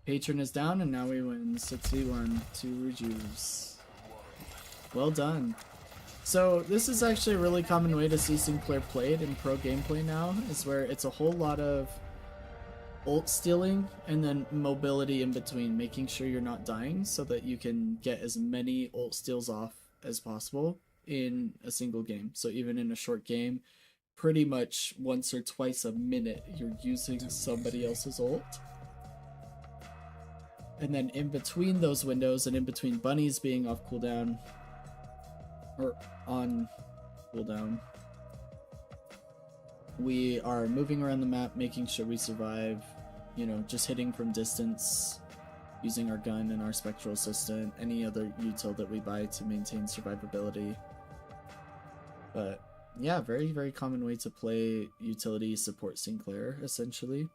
Speaker 1: Patron is down, and now we win 6v1, 2 rejuves. Well done. So this is actually a really common way to see Sinclair played in pro gameplay now, is where it's a whole lot of ult stealing and then mobility in between, making sure you're not dying so that you can get as many ult steals off as possible in a single game. So even in a short game, pretty much once or twice a minute, you're using somebody else's ult. And then in between those windows and in between bunnies being off cooldown, or on cooldown, we are moving around the map, making sure we survive, you know, just hitting from distance, using our gun and our Spectral Assistant, any other util that we buy to maintain survivability. But yeah, very, very common way to play utility support Sinclair, essentially.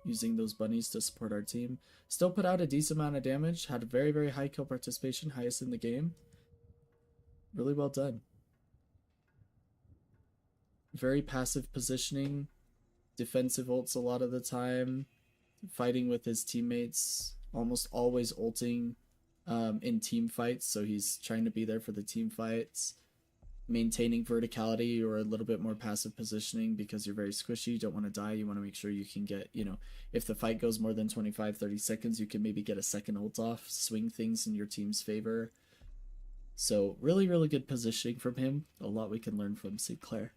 Speaker 1: Using those bunnies to support our team. Still put out a decent amount of damage, had a very, very high kill participation, highest in the game. Really well done. Very passive positioning, defensive ults a lot of the time, fighting with his teammates, almost always ulting in team fights, so he's trying to be there for the team fights. Maintaining verticality or a little bit more passive positioning because you're very squishy, you don't want to die, you want to make sure you can get, you know, if the fight goes more than 25-30 seconds, you can maybe get a second ult off, swing things in your team's favor. So really, really good positioning from him. A lot we can learn from Sinclair.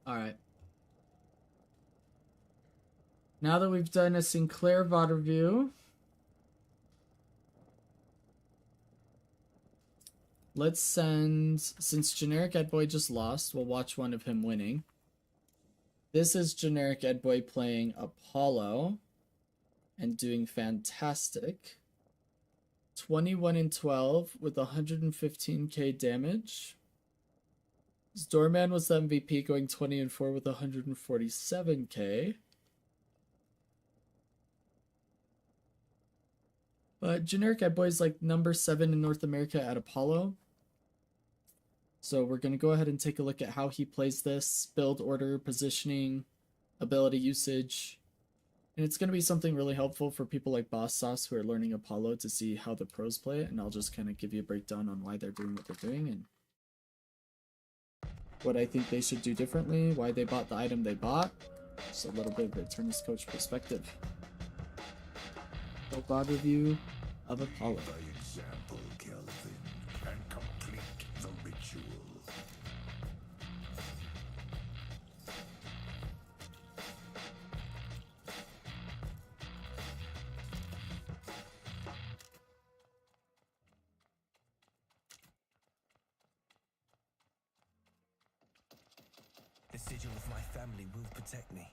Speaker 1: Alright. Now that we've done a Sinclair VOD review, Let's send, since generic Ed Boy just lost, we'll watch one of him winning. This is generic Ed Boy playing Apollo and doing fantastic. 21 and 12 with 115k damage. Doorman was the MVP, going 20 and 4 with 147k. But generic Ed Boy is like number 7 in North America at Apollo. So we're going to go ahead and take a look at how he plays this, build order, positioning, ability usage. And it's going to be something really helpful for people like Boss Sauce who are learning Apollo to see how the pros play it. And I'll just kind of give you a breakdown on why they're doing what they're doing and what I think they should do differently, why they bought the item they bought. Just a little bit of Eternus Coach perspective. So VOD review of Apollo.
Speaker 5: By example, Kelvin, and complete the ritual.
Speaker 6: The sigil of my family will protect me.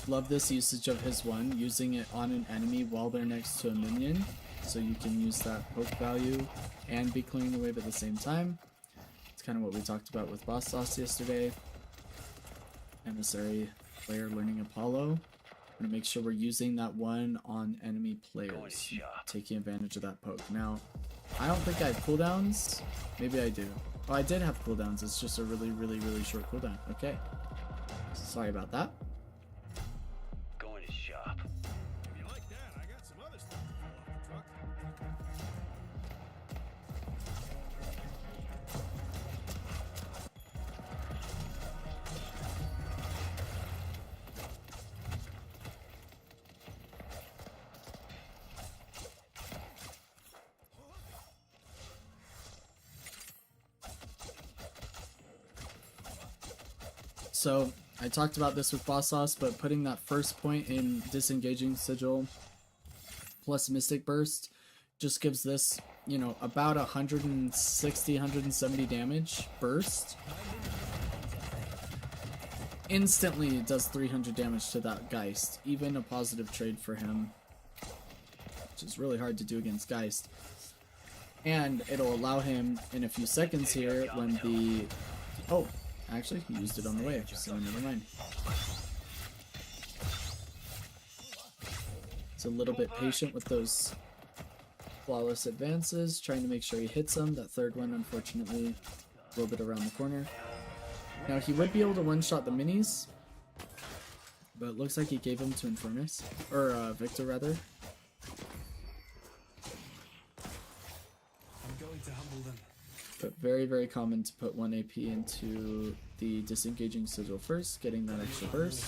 Speaker 1: Love this usage of his one, using it on an enemy while they're next to a minion. So you can use that poke value and be clearing the wave at the same time. It's kind of what we talked about with Boss Sauce yesterday. Emissary player learning Apollo. We're gonna make sure we're using that one on enemy players, taking advantage of that poke. Now, I don't think I have cooldowns. Maybe I do. Oh, I did have cooldowns. It's just a really, really, really short cooldown. Okay. Sorry about that.
Speaker 6: Going to shop.
Speaker 7: If you like that, I got some other stuff to fill off the truck.
Speaker 1: So I talked about this with Boss Sauce, but putting that first point in disengaging sigil plus Mystic Burst just gives this, you know, about 160, 170 damage burst. Instantly it does 300 damage to that Geist, even a positive trade for him, which is really hard to do against Geist. And it'll allow him in a few seconds here when the... Oh, actually, he used it on the wave, so never mind. It's a little bit patient with those flawless advances, trying to make sure he hits them. That third one, unfortunately, a little bit around the corner. Now, he would be able to one-shot the minis, but it looks like he gave them to Infernus, or Victor, rather.
Speaker 6: I'm going to humble them.
Speaker 1: But very, very common to put 1 AP into the disengaging sigil first, getting that extra burst.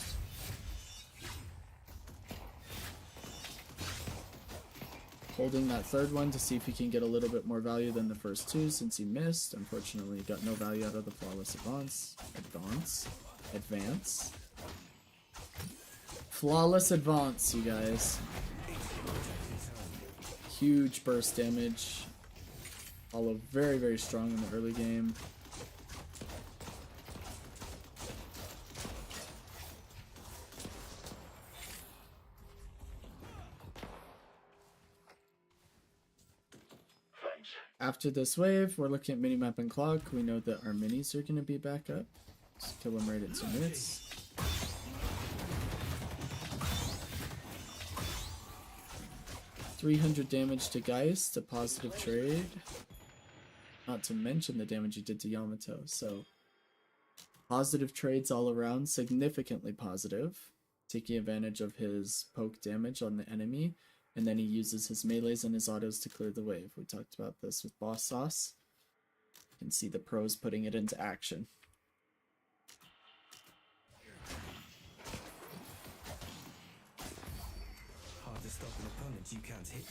Speaker 1: Holding that third one to see if he can get a little bit more value than the first two, since he missed. Unfortunately, got no value out of the flawless advance. Flawless advance, you guys. Huge burst damage. Apollo very, very strong in the early game.
Speaker 5: Thanks.
Speaker 1: After this wave, we're looking at minimap and clock. We know that our minis are going to be back up. Just kill them right in 2 minutes. $300 damage to Geist, a positive trade. Not to mention the damage he did to Yamato, so positive trades all around, significantly positive, taking advantage of his poke damage on the enemy, and then he uses his melees and his autos to clear the wave. We talked about this with Boss Sauce. You can see the pros putting it into action.
Speaker 6: Hard to stop an opponent you can't hit.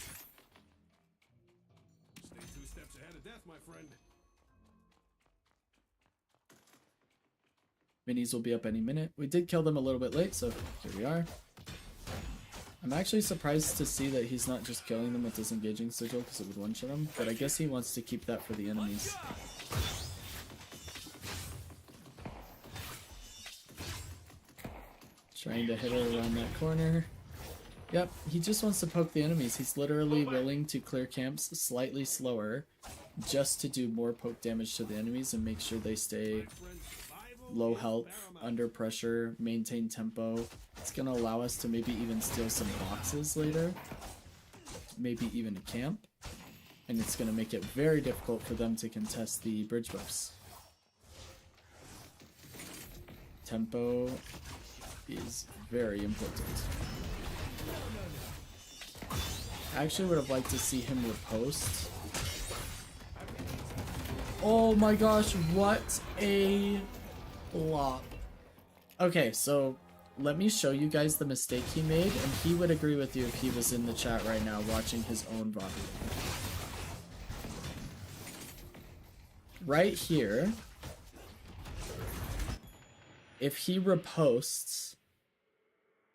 Speaker 7: Stay 2 steps ahead of death, my friend.
Speaker 1: Minis will be up any minute. We did kill them a little bit late, so here we are. I'm actually surprised to see that he's not just killing them with disengaging sigil because it would one-shot him, but I guess he wants to keep that for the enemies. Trying to hit her around that corner. Yep, he just wants to poke the enemies. He's literally willing to clear camps slightly slower just to do more poke damage to the enemies and make sure they stay low health, under pressure, maintain tempo. It's going to allow us to maybe even steal some boxes later. Maybe even a camp. And it's going to make it very difficult for them to contest the bridge buffs. Tempo is very important. I actually would have liked to see him riposte. Oh my gosh, what a flop. Okay, so let me show you guys the mistake he made, and he would agree with you if he was in the chat right now watching his own VOD. Right here, if he riposts,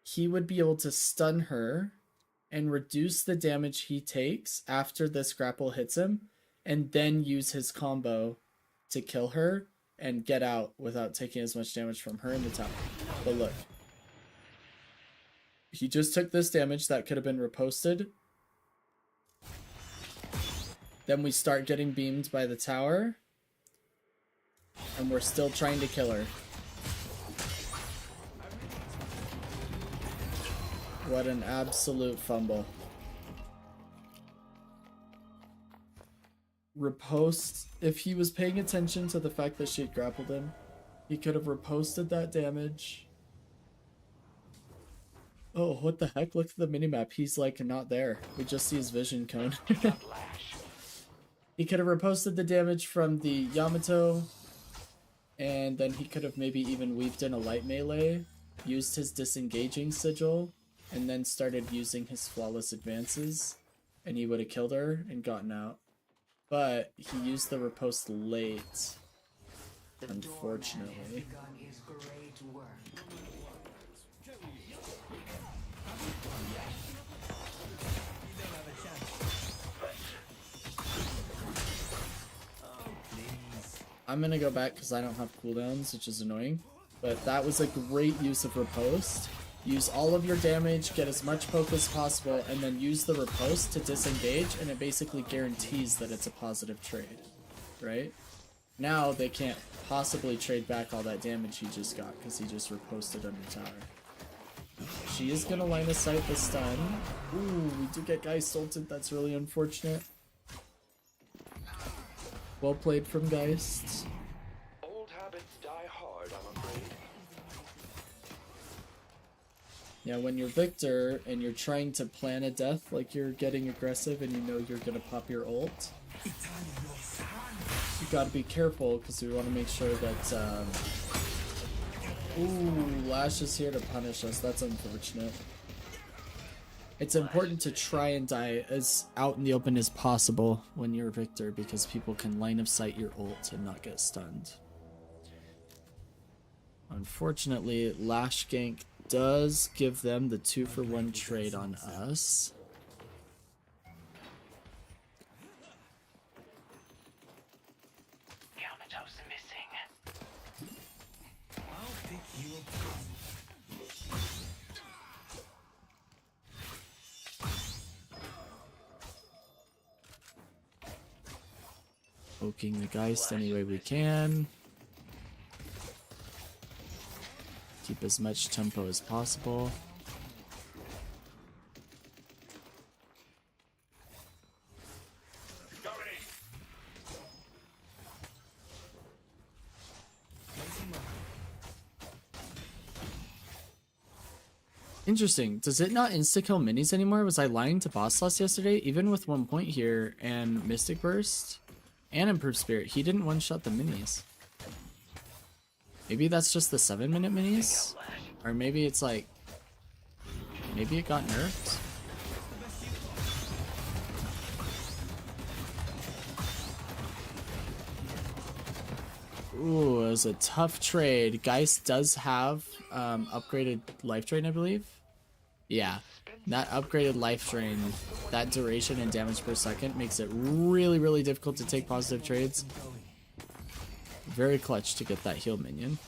Speaker 1: he would be able to stun her and reduce the damage he takes after this grapple hits him, and then use his combo to kill her and get out without taking as much damage from her in the tower. But look. He just took this damage that could have been riposted. Then we start getting beamed by the tower. And we're still trying to kill her. What an absolute fumble. Riposte. If he was paying attention to the fact that she had grappled him, he could have riposted that damage. Oh, what the heck? Look at the minimap. He's like not there. We just see his vision cone. He could have riposted the damage from the Yamato, and then he could have maybe even weaved in a light melee, used his disengaging sigil, and then started using his flawless advances, and he would have killed her and gotten out. But he used the riposte late, unfortunately. I'm gonna go back because I don't have cooldowns, which is annoying. But that was a great use of riposte. Use all of your damage, get as much poke as possible, and then use the riposte to disengage, and it basically guarantees that it's a positive trade, right? Now they can't possibly trade back all that damage he just got because he just riposted under tower. She is gonna line of sight the stun. Ooh, we do get Geist ulted. That's really unfortunate. Well played from Geist.
Speaker 5: Old habits die hard, I'm afraid.
Speaker 1: Yeah, when you're Victor and you're trying to plan a death, like you're getting aggressive and you know you're gonna pop your ult, you gotta be careful because we want to make sure that, ooh, Lash is here to punish us. That's unfortunate. It's important to try and die as out in the open as possible when you're Victor because people can line of sight your ult and not get stunned. Unfortunately, Lash gank does give them the 2-for-1 trade on us.
Speaker 2: Yamato's missing.
Speaker 6: I'll pick you apart.
Speaker 1: Poking the Geist any way we can. Keep as much tempo as possible. Interesting. Does it not insta-kill minis anymore? Was I lying to Boss Loss yesterday? Even with 1 point here and Mystic Burst and Improved Spirit, he didn't one-shot the minis. Maybe that's just the 7-minute minis? Or maybe it's like... maybe it got nerfed? Ooh, it was a tough trade. Geist does have upgraded life drain, I believe. Yeah, that upgraded life drain, that duration and damage per second makes it really, really difficult to take positive trades. Very clutch to get that heal minion.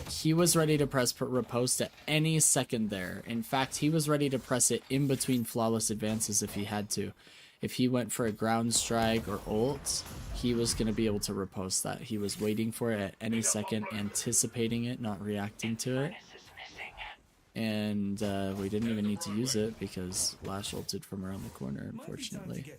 Speaker 1: He was ready to press riposte at any second there. In fact, he was ready to press it in between flawless advances if he had to. If he went for a ground strike or ult, he was going to be able to riposte that. He was waiting for it at any second, anticipating it, not reacting to it. And we didn't even need to use it because Lash ulted from around the corner, unfortunately.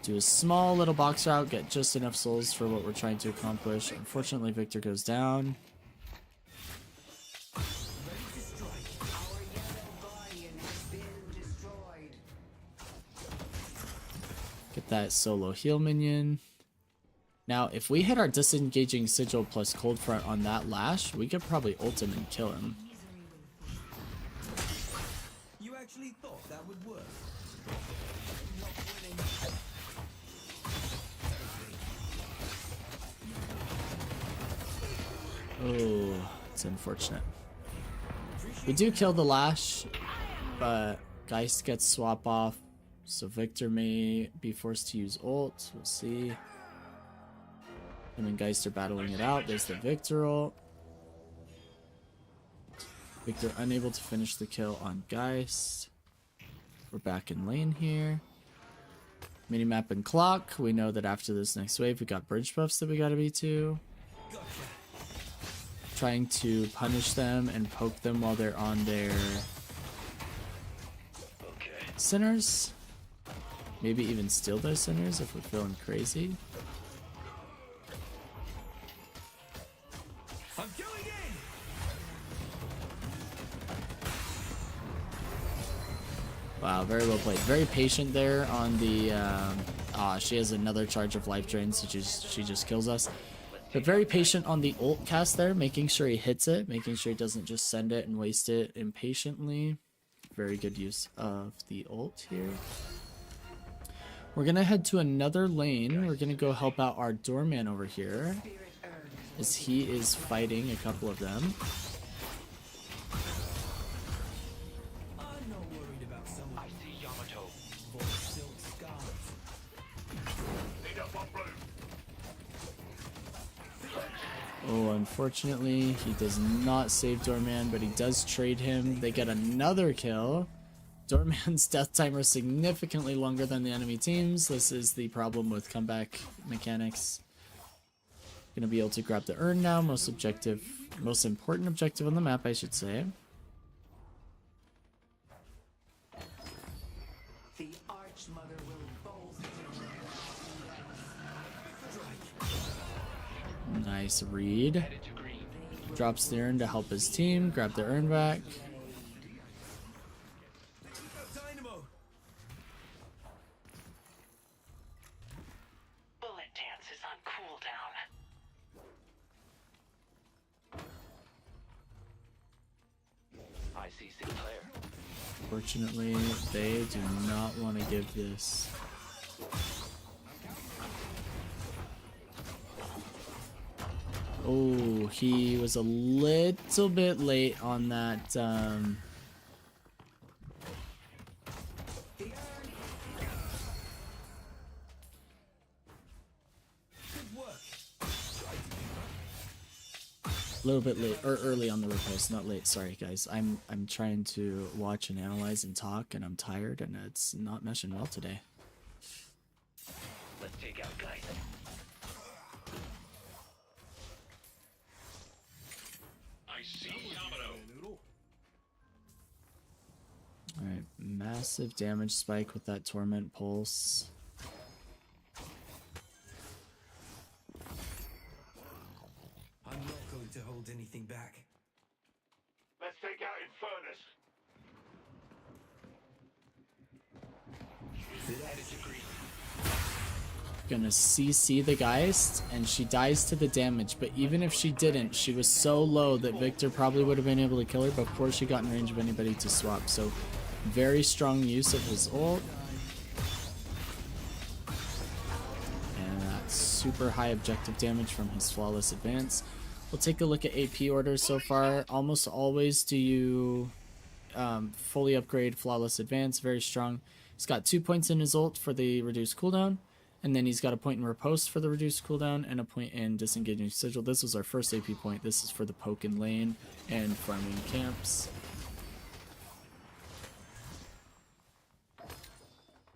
Speaker 1: Do a small little box route, get just enough souls for what we're trying to accomplish. Unfortunately, Victor goes down. Get that solo heal minion. Now, if we hit our disengaging sigil plus cold front on that Lash, we could probably ult him and kill him.
Speaker 6: You actually thought that would work?
Speaker 1: Oh, it's unfortunate. We do kill the Lash, but Geist gets swap off, so Victor may be forced to use ult. We'll see. Him and Geist are battling it out. There's the Victor ult. Victor unable to finish the kill on Geist. We're back in lane here. Minimap and clock. We know that after this next wave, we got bridge buffs that we gotta be to. Trying to punish them and poke them while they're on their sinners. Maybe even steal their sinners if we're feeling crazy.
Speaker 6: I'm going in.
Speaker 1: Wow, very well played. Very patient there on the... she has another charge of life drain, so she just kills us. But very patient on the ult cast there, making sure he hits it, making sure he doesn't just send it and waste it impatiently. Very good use of the ult here. We're going to head to another lane. We're going to go help out our doorman over here, as he is fighting a couple of them.
Speaker 6: I'm not worried about someone. I see Yamato. For silk scarves.
Speaker 1: Oh, unfortunately, he does not save Doorman, but he does trade him. They get another kill. Doorman's death timer is significantly longer than the enemy team's. This is the problem with comeback mechanics. Gonna be able to grab the urn now. Most important objective on the map, I should say.
Speaker 4: The Archmother will both.
Speaker 1: Nice read. Drops the urn to help his team. Grab the urn back.
Speaker 6: Dynamo.
Speaker 2: Bullet dance is on cooldown. I see Sinclair.
Speaker 1: Fortunately, they do not want to give this. Oh, he was a little bit late on that. A little bit late, or early on the riposte, not late. Sorry, guys. I'm trying to watch and analyze and talk, and I'm tired, and it's not meshing well today.
Speaker 2: Let's take out guys. I see Yamato.
Speaker 1: Alright, massive damage spike with that Torment Pulse.
Speaker 6: I'm not going to hold anything back.
Speaker 5: Let's take out Eternus.
Speaker 6: That is agreed.
Speaker 1: gonna CC the Geist, and she dies to the damage. But even if she didn't, she was so low that Victor probably would have been able to kill her before she got in range of anybody to swap. So very strong use of his ult. And that's super high objective damage from his Flawless Advance. We'll take a look at AP orders so far. Almost always do you fully upgrade Flawless Advance, very strong. He's got 2 points in his ult for the reduced cooldown, and then he's got a point in riposte for the reduced cooldown, and a point in disengaging sigil. This was our first AP point. This is for the poke in lane and farming camps.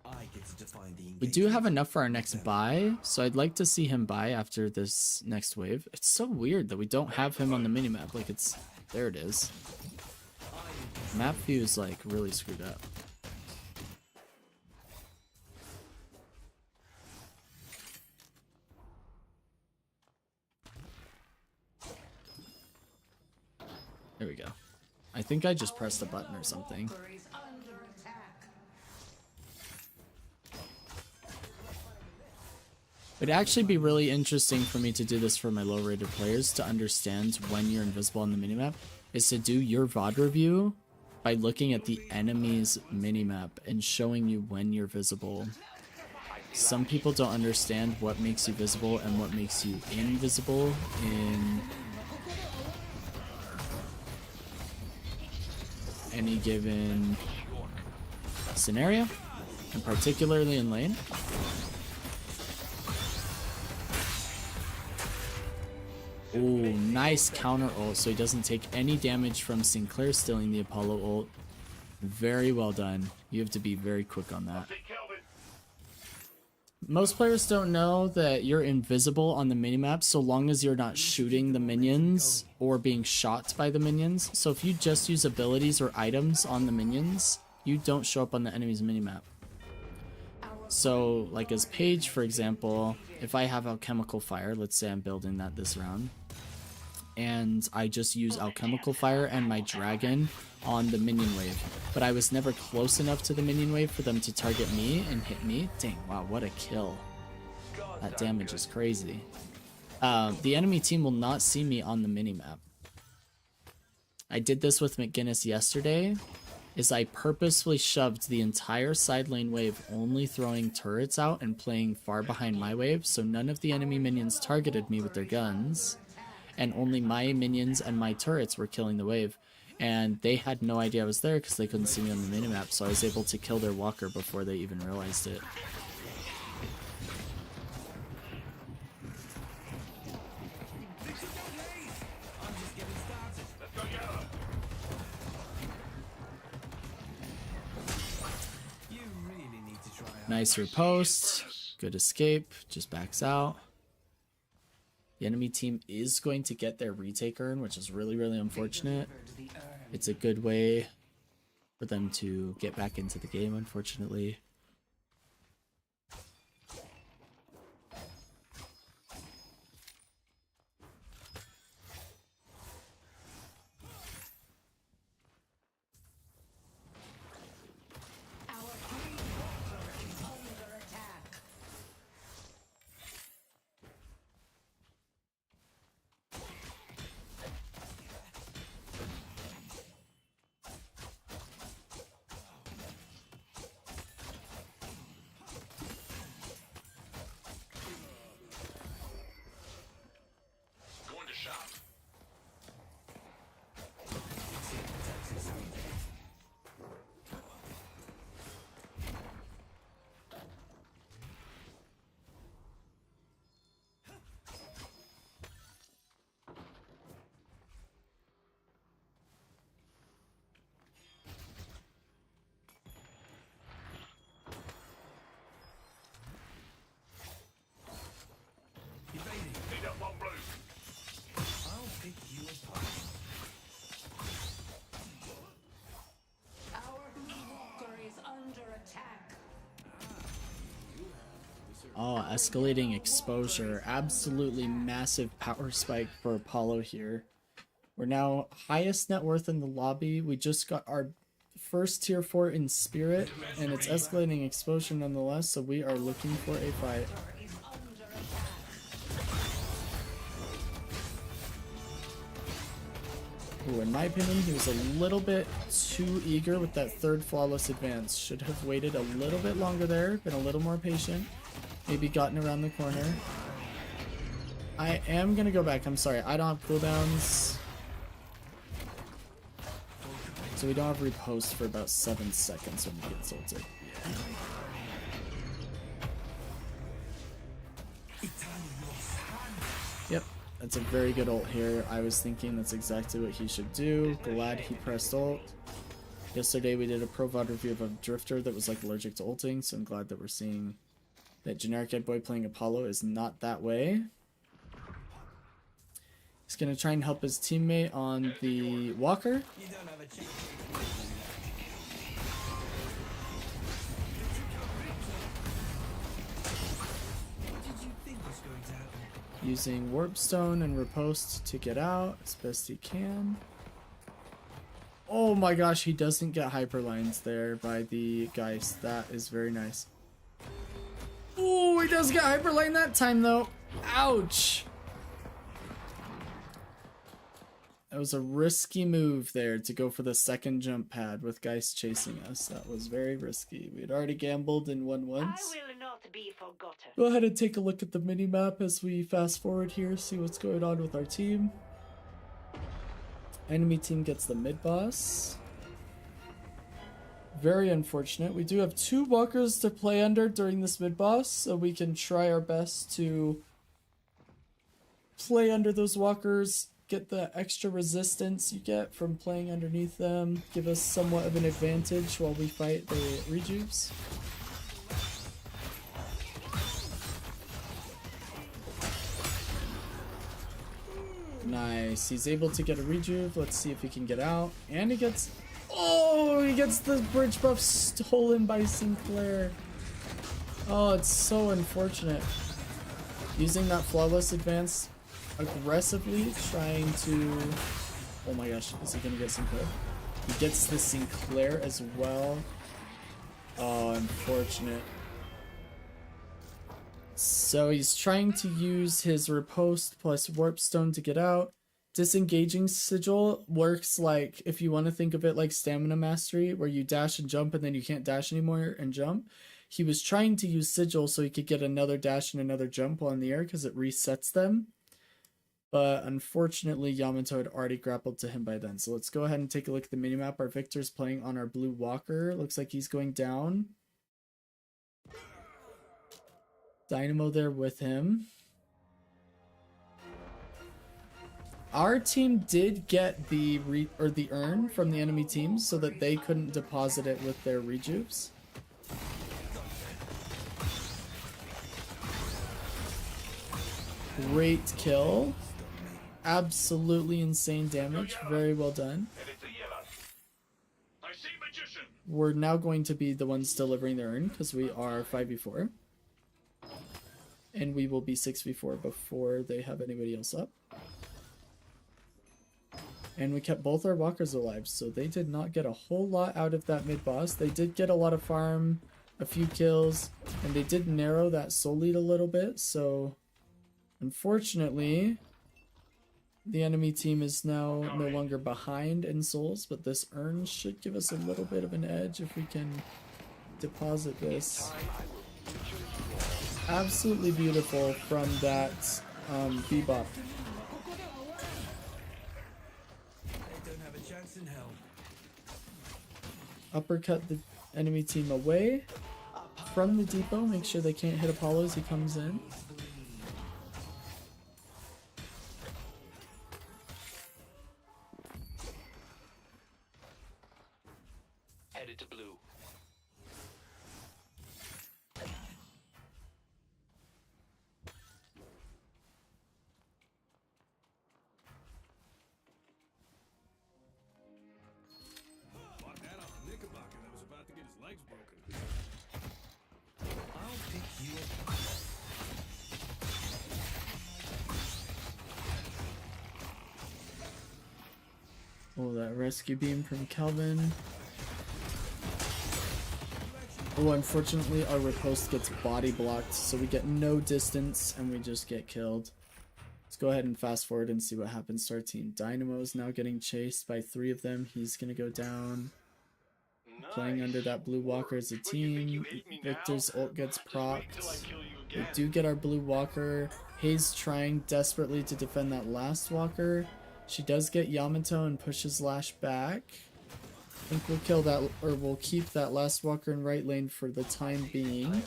Speaker 6: I get to define the
Speaker 1: We do have enough for our next buy, so I'd like to see him buy after this next wave. It's so weird that we don't have him on the minimap. Like, it's... there it is. Map view is, like, really screwed up. There we go. I think I just pressed a button or something.
Speaker 4: Walker is under attack.
Speaker 1: It'd actually be really interesting for me to do this for my low rated players, to understand when you're invisible on the minimap, is to do your VOD review by looking at the enemy's minimap and showing you when you're visible. Some people don't understand what makes you visible and what makes you invisible in any given scenario, and particularly in lane. Ooh, nice counter ult, so he doesn't take any damage from Sinclair stealing the Apollo ult. Very well done. You have to be very quick on that. Most players don't know that you're invisible on the minimap so long as you're not shooting the minions or being shot by the minions. So if you just use abilities or items on the minions, you don't show up on the enemy's minimap. So, like as Paige, for example, if I have Alchemical Fire, let's say I'm building that this round, and I just use Alchemical Fire and my Dragon on the minion wave, but I was never close enough to the minion wave for them to target me and hit me. Dang, wow, what a kill. That damage is crazy. The enemy team will not see me on the minimap. I did this with McGinnis yesterday, is I purposefully shoved the entire side lane wave, only throwing turrets out and playing far behind my wave, so none of the enemy minions targeted me with their guns, and only my minions and my turrets were killing the wave. And they had no idea I was there because they couldn't see me on the minimap, so I was able to kill their walker before they even realized it. Nice riposte, good escape, just backs out. The enemy team is going to get their retake urn, which is really, really unfortunate. It's a good way for them to get back into the game, unfortunately. Oh, escalating exposure. Absolutely massive power spike for Apollo here. We're now highest net worth in the lobby. We just got our first tier 4 in spirit, and it's escalating exposure nonetheless, so we are looking for a fight. Ooh, in my opinion, he was a little bit too eager with that third flawless advance. Should have waited a little bit longer there, been a little more patient. Maybe gotten around the corner. I am gonna go back. I'm sorry, I don't have cooldowns. So we don't have repost for about 7 seconds when we get ulted. Yep, that's a very good ult here. I was thinking that's exactly what he should do. Glad he pressed ult. Yesterday we did a pro VOD review of a drifter that was like allergic to ulting, so I'm glad that we're seeing that generic Ed Boy playing Apollo is not that way. He's gonna try and help his teammate on the Walker. Using Warp Stone and Riposte to get out as best he can. Oh my gosh, he doesn't get hyperlines there by the Geist. That is very nice. Oh, he does get hyperline that time though. Ouch. That was a risky move there to go for the second jump pad with Geist chasing us. That was very risky. We had already gambled and won once.
Speaker 3: I will not be forgotten.
Speaker 1: Go ahead and take a look at the mini-map as we fast forward here, see what's going on with our team. Enemy team gets the mid-boss. Very unfortunate. We do have 2 walkers to play under during this mid-boss, so we can try our best to play under those walkers, get the extra resistance you get from playing underneath them, give us somewhat of an advantage while we fight the rejuves. Nice. He's able to get a rejuve. Let's see if he can get out. And he gets... Oh, he gets the bridge buff stolen by Sinclair. Oh, it's so unfortunate. Using that flawless advance aggressively, trying to... Oh my gosh, is he gonna get Sinclair? He gets the Sinclair as well. Oh, unfortunate. So he's trying to use his riposte plus warp stone to get out. Disengaging sigil works like, if you want to think of it like stamina mastery, where you dash and jump and then you can't dash anymore and jump. He was trying to use sigil so he could get another dash and another jump while in the air because it resets them. But unfortunately, Yamato had already grappled to him by then. So let's go ahead and take a look at the minimap. Our Victor's playing on our blue walker. Looks like he's going down. Dynamo there with him. Our team did get the urn from the enemy team so that they couldn't deposit it with their rejuves. Great kill. Absolutely insane damage. Very well done. We're now going to be the ones delivering the urn because we are 5v4. And we will be 6v4 before they have anybody else up. And we kept both our walkers alive, so they did not get a whole lot out of that mid-boss. They did get a lot of farm, a few kills, and they did narrow that soul lead a little bit, so unfortunately the enemy team is now no longer behind in souls, but this urn should give us a little bit of an edge if we can deposit this. Absolutely beautiful from that bebop. Uppercut the enemy team away from the depot. Make sure they can't hit Apollo as he comes in.
Speaker 6: Headed to blue.
Speaker 7: Bought that off a Knickerbocker that was about to get his legs broken.
Speaker 6: I'll pick you up.
Speaker 1: Oh, that rescue beam from Kelvin. Oh, unfortunately our riposte gets body blocked, so we get no distance and we just get killed. Let's go ahead and fast forward and see what happens to our team. Dynamo is now getting chased by 3 of them. He's going to go down. Playing under that blue walker as a team. Victor's ult gets procced. We do get our blue walker. Hayes trying desperately to defend that last walker. She does get Yamato and pushes Lash back. I think we'll kill that, or we'll keep that last walker in right lane for the time being.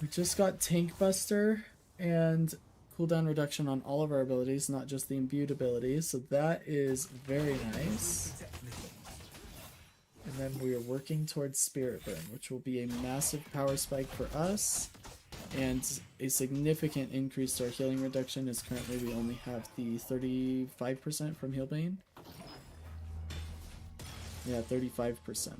Speaker 1: We just got Tank Buster and cooldown reduction on all of our abilities, not just the imbued abilities, so that is very nice. And then we are working towards Spirit Burn, which will be a massive power spike for us, and a significant increase to our healing reduction, as currently we only have the 35% from Healbane. Yeah, 35%.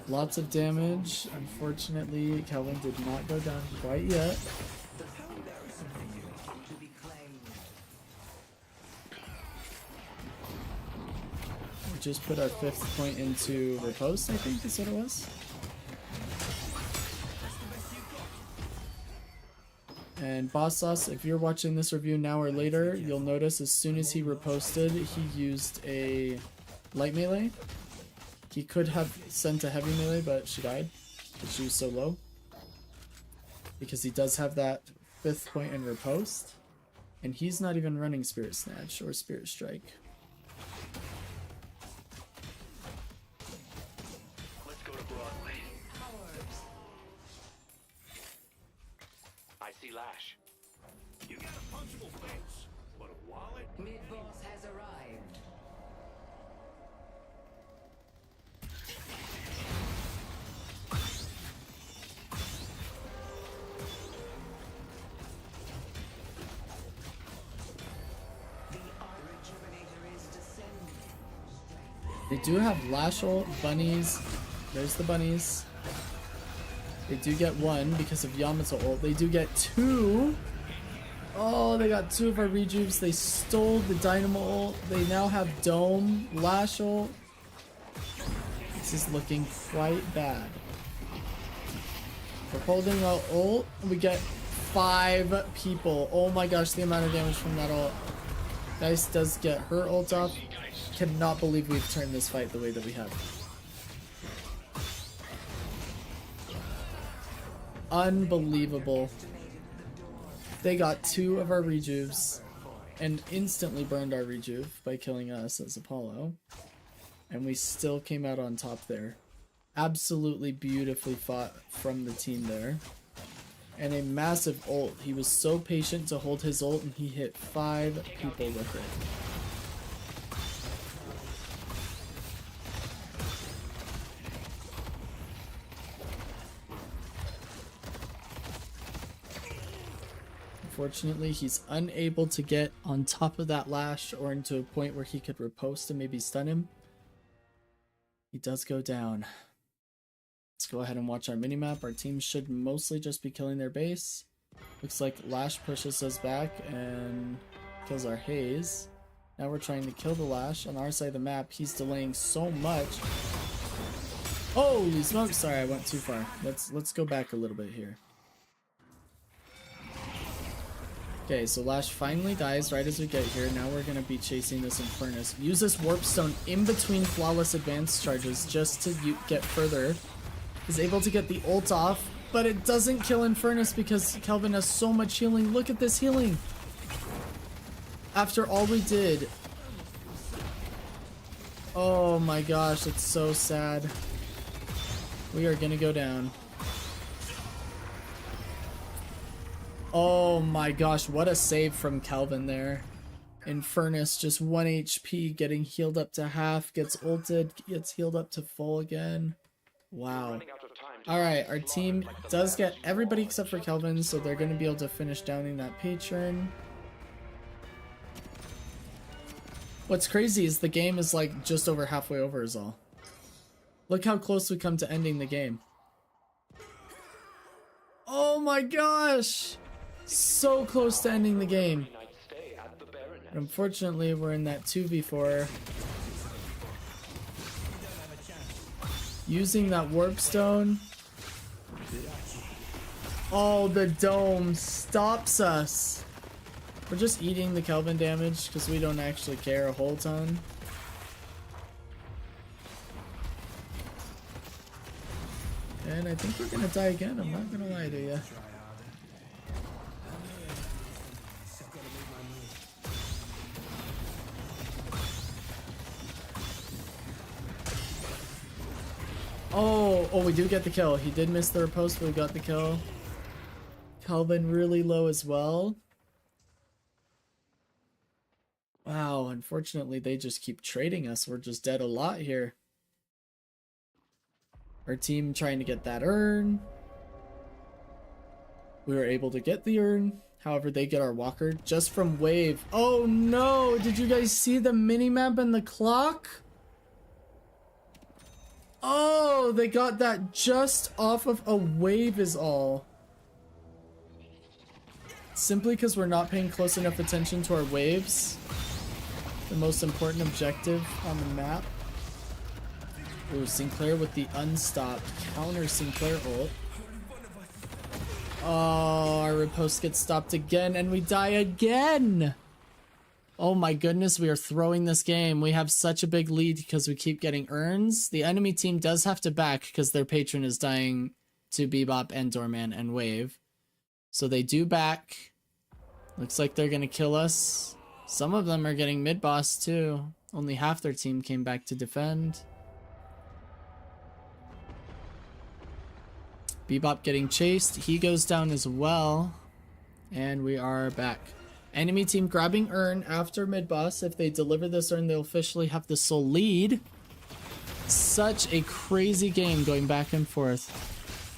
Speaker 1: Lots of damage. Unfortunately, Kelvin did not go down quite yet. We just put our 5th point into riposte, I think is what it was. And Boss Sauce, if you're watching this review now or later, you'll notice as soon as he riposted, he used a light melee. He could have sent a heavy melee, but she died because she was so low. Because he does have that 5th point in riposte. And he's not even running Spirit Snatch or Spirit Strike.
Speaker 8: Let's go to Broadway. I see Lash.
Speaker 5: You got a punchable face, but a wallet?
Speaker 4: Mid-boss has arrived.
Speaker 1: They do have Lash ult, bunnies. There's the bunnies. They do get 1 because of Yamato ult. They do get 2. Oh, they got 2 of our rejuves. They stole the Dynamo ult. They now have Dome, Lash ult. This is looking quite bad. We're holding our ult. We get 5 people. Oh my gosh, the amount of damage from that ult. Dice does get her ult off. Cannot believe we've turned this fight the way that we have. Unbelievable. They got 2 of our rejuves and instantly burned our rejuve by killing us as Apollo. And we still came out on top there. Absolutely beautifully fought from the team there. And a massive ult. He was so patient to hold his ult and he hit 5 people with it. Unfortunately, he's unable to get on top of that Lash or into a point where he could riposte and maybe stun him. He does go down. Let's go ahead and watch our minimap. Our team should mostly just be killing their base. Looks like Lash pushes us back and kills our Haze. Now we're trying to kill the Lash. On our side of the map, he's delaying so much. Holy smoke! Sorry, I went too far. Let's go back a little bit here. Okay, so Lash finally dies right as we get here. Now we're going to be chasing this Infernus. Use this Warp Stone in between flawless advance charges just to get further. Is able to get the ult off, but it doesn't kill Infernus because Kelvin has so much healing. Look at this healing. After all we did. Oh my gosh, it's so sad. We are going to go down. Oh my gosh, what a save from Calvin there. Infernus just 1 HP, getting healed up to half, gets ulted, gets healed up to full again. Wow.
Speaker 8: Running out of time. time to
Speaker 1: Alright, our team does get everybody except for Kelvin, so they're going to be able to finish downing that patron. What's crazy is the game is like just over halfway over is all. Look how close we come to ending the game. Oh my gosh! So close to ending the game.
Speaker 8: night stay at the Baroness.
Speaker 1: Unfortunately, we're in that 2v4. Using that warp stone. Oh, the dome stops us. We're just eating the Kelvin damage because we don't actually care a whole ton. And I think we're gonna die again, I'm not gonna lie to you. Oh, we do get the kill. He did miss the riposte, but we got the kill. Kelvin really low as well. Wow, unfortunately they just keep trading us. We're just dead a lot here. Our team trying to get that urn. We were able to get the urn. However, they get our walker just from wave. Oh no! Did you guys see the minimap and the clock? Oh, they got that just off of a wave is all. Simply because we're not paying close enough attention to our waves. The most important objective on the map. Ooh, Sinclair with the unstopped counter Sinclair ult. Oh, our riposte gets stopped again and we die again. Oh my goodness, we are throwing this game. We have such a big lead because we keep getting urns. The enemy team does have to back because their patron is dying to Bebop and Doorman and Wave. So they do back. Looks like they're gonna kill us. Some of them are getting mid-boss too. Only half their team came back to defend. Bebop getting chased. He goes down as well. And we are back. Enemy team grabbing urn after mid-boss. If they deliver this urn, they'll officially have the sole lead. Such a crazy game going back and forth.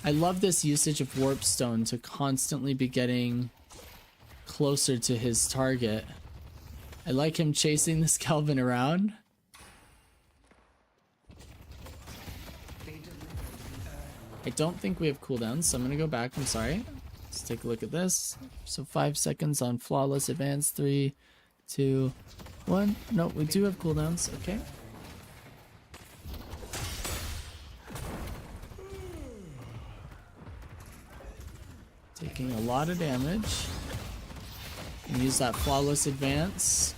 Speaker 1: I love this usage of Warp Stone to constantly be getting closer to his target. I like him chasing this Kelvin around. I don't think we have cooldowns, so I'm gonna go back. I'm sorry. Let's take a look at this. So 5 seconds on flawless advance. 3, 2, 1. No, we do have cooldowns. Okay. Taking a lot of damage. And use that flawless advance.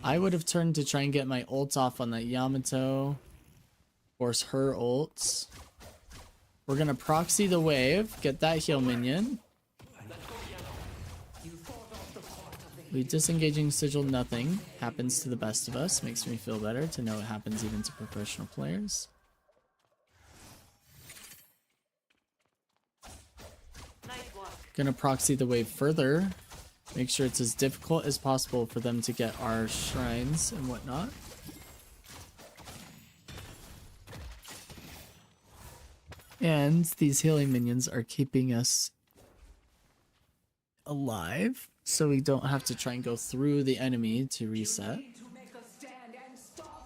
Speaker 1: I would have turned to try and get my ult off on that Yamato. Force her ults. We're gonna proxy the wave, get that heal minion. We disengaging sigil, nothing. Happens to the best of us. Makes me feel better to know it happens even to professional players. Gonna proxy the wave further. Make sure it's as difficult as possible for them to get our shrines and whatnot. And these healing minions are keeping us alive, so we don't have to try and go through the enemy to reset.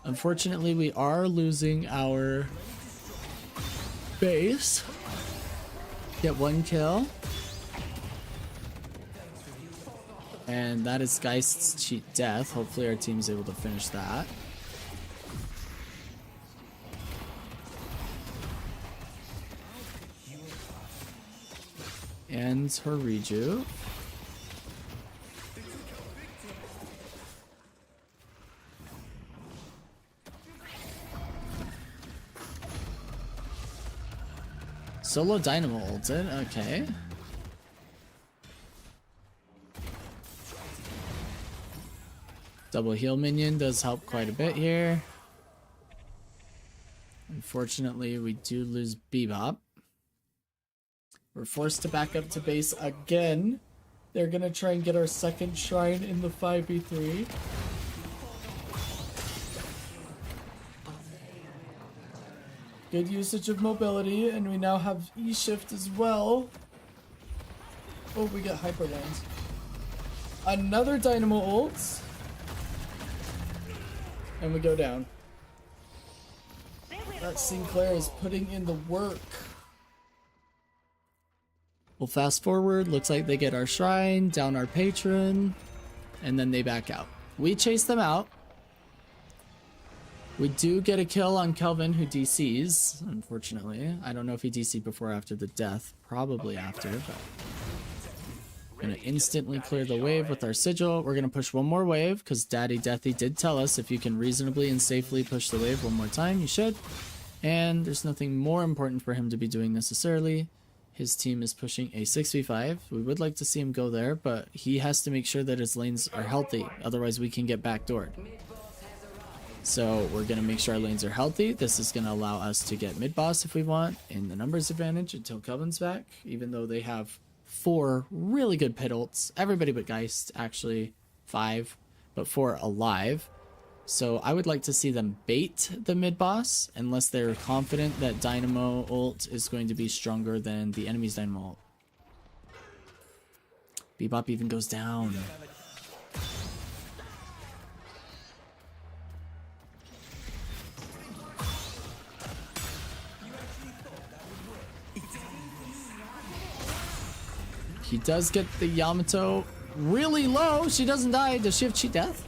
Speaker 1: Unfortunately, we are losing our base. Get 1 kill. And that is Geist's cheat death. Hopefully our team's able to finish that. And her rejuve. Solo Dynamo ulted, okay. Double heal minion does help quite a bit here. Unfortunately, we do lose Bebop. We're forced to back up to base again. They're gonna try and get our second shrine in the 5v3. Good usage of mobility, and we now have E-shift as well. Oh, we get hyperlands. Another dynamo ult. And we go down. That Sinclair is putting in the work. We'll fast forward. Looks like they get our shrine, down our patron, and then they back out. We chase them out. We do get a kill on Kelvin, who DCs, unfortunately. I don't know if he DC'd before or after the death. Probably after, but... Gonna instantly clear the wave with our sigil. We're gonna push one more wave, because Daddy Deathy did tell us if you can reasonably and safely push the wave one more time, you should. And there's nothing more important for him to be doing necessarily. His team is pushing a 6v5. We would like to see him go there, but he has to make sure that his lanes are healthy. Otherwise, we can get backdoored. So we're going to make sure our lanes are healthy. This is going to allow us to get mid-boss if we want in the numbers advantage until Kelvin's back, even though they have 4 really good pit ults. Everybody but Geist, actually 5, but 4 alive. So I would like to see them bait the mid-boss unless they're confident that Dynamo ult is going to be stronger than the enemy's Dynamo ult. Bebop even goes down. He does get the Yamato really low. She doesn't die. Does she have cheat death?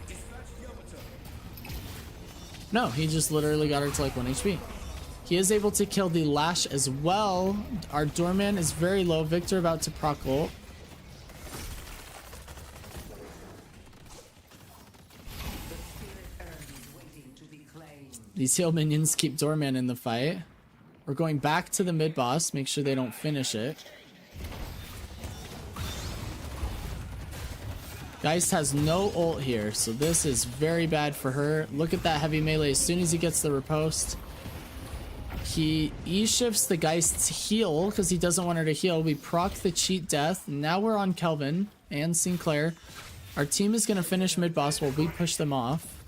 Speaker 1: No, he just literally got her to like 1 HP. He is able to kill the Lash as well. Our Doorman is very low. Victor about to proc ult. These heal minions keep Doorman in the fight. We're going back to the mid boss. Make sure they don't finish it. Geist has no ult here, so this is very bad for her. Look at that heavy melee. As soon as he gets the riposte, he E-shifts the Geist's heal because he doesn't want her to heal. We proc the cheat death. Now we're on Kelvin and Sinclair. Our team is going to finish mid-boss while we push them off.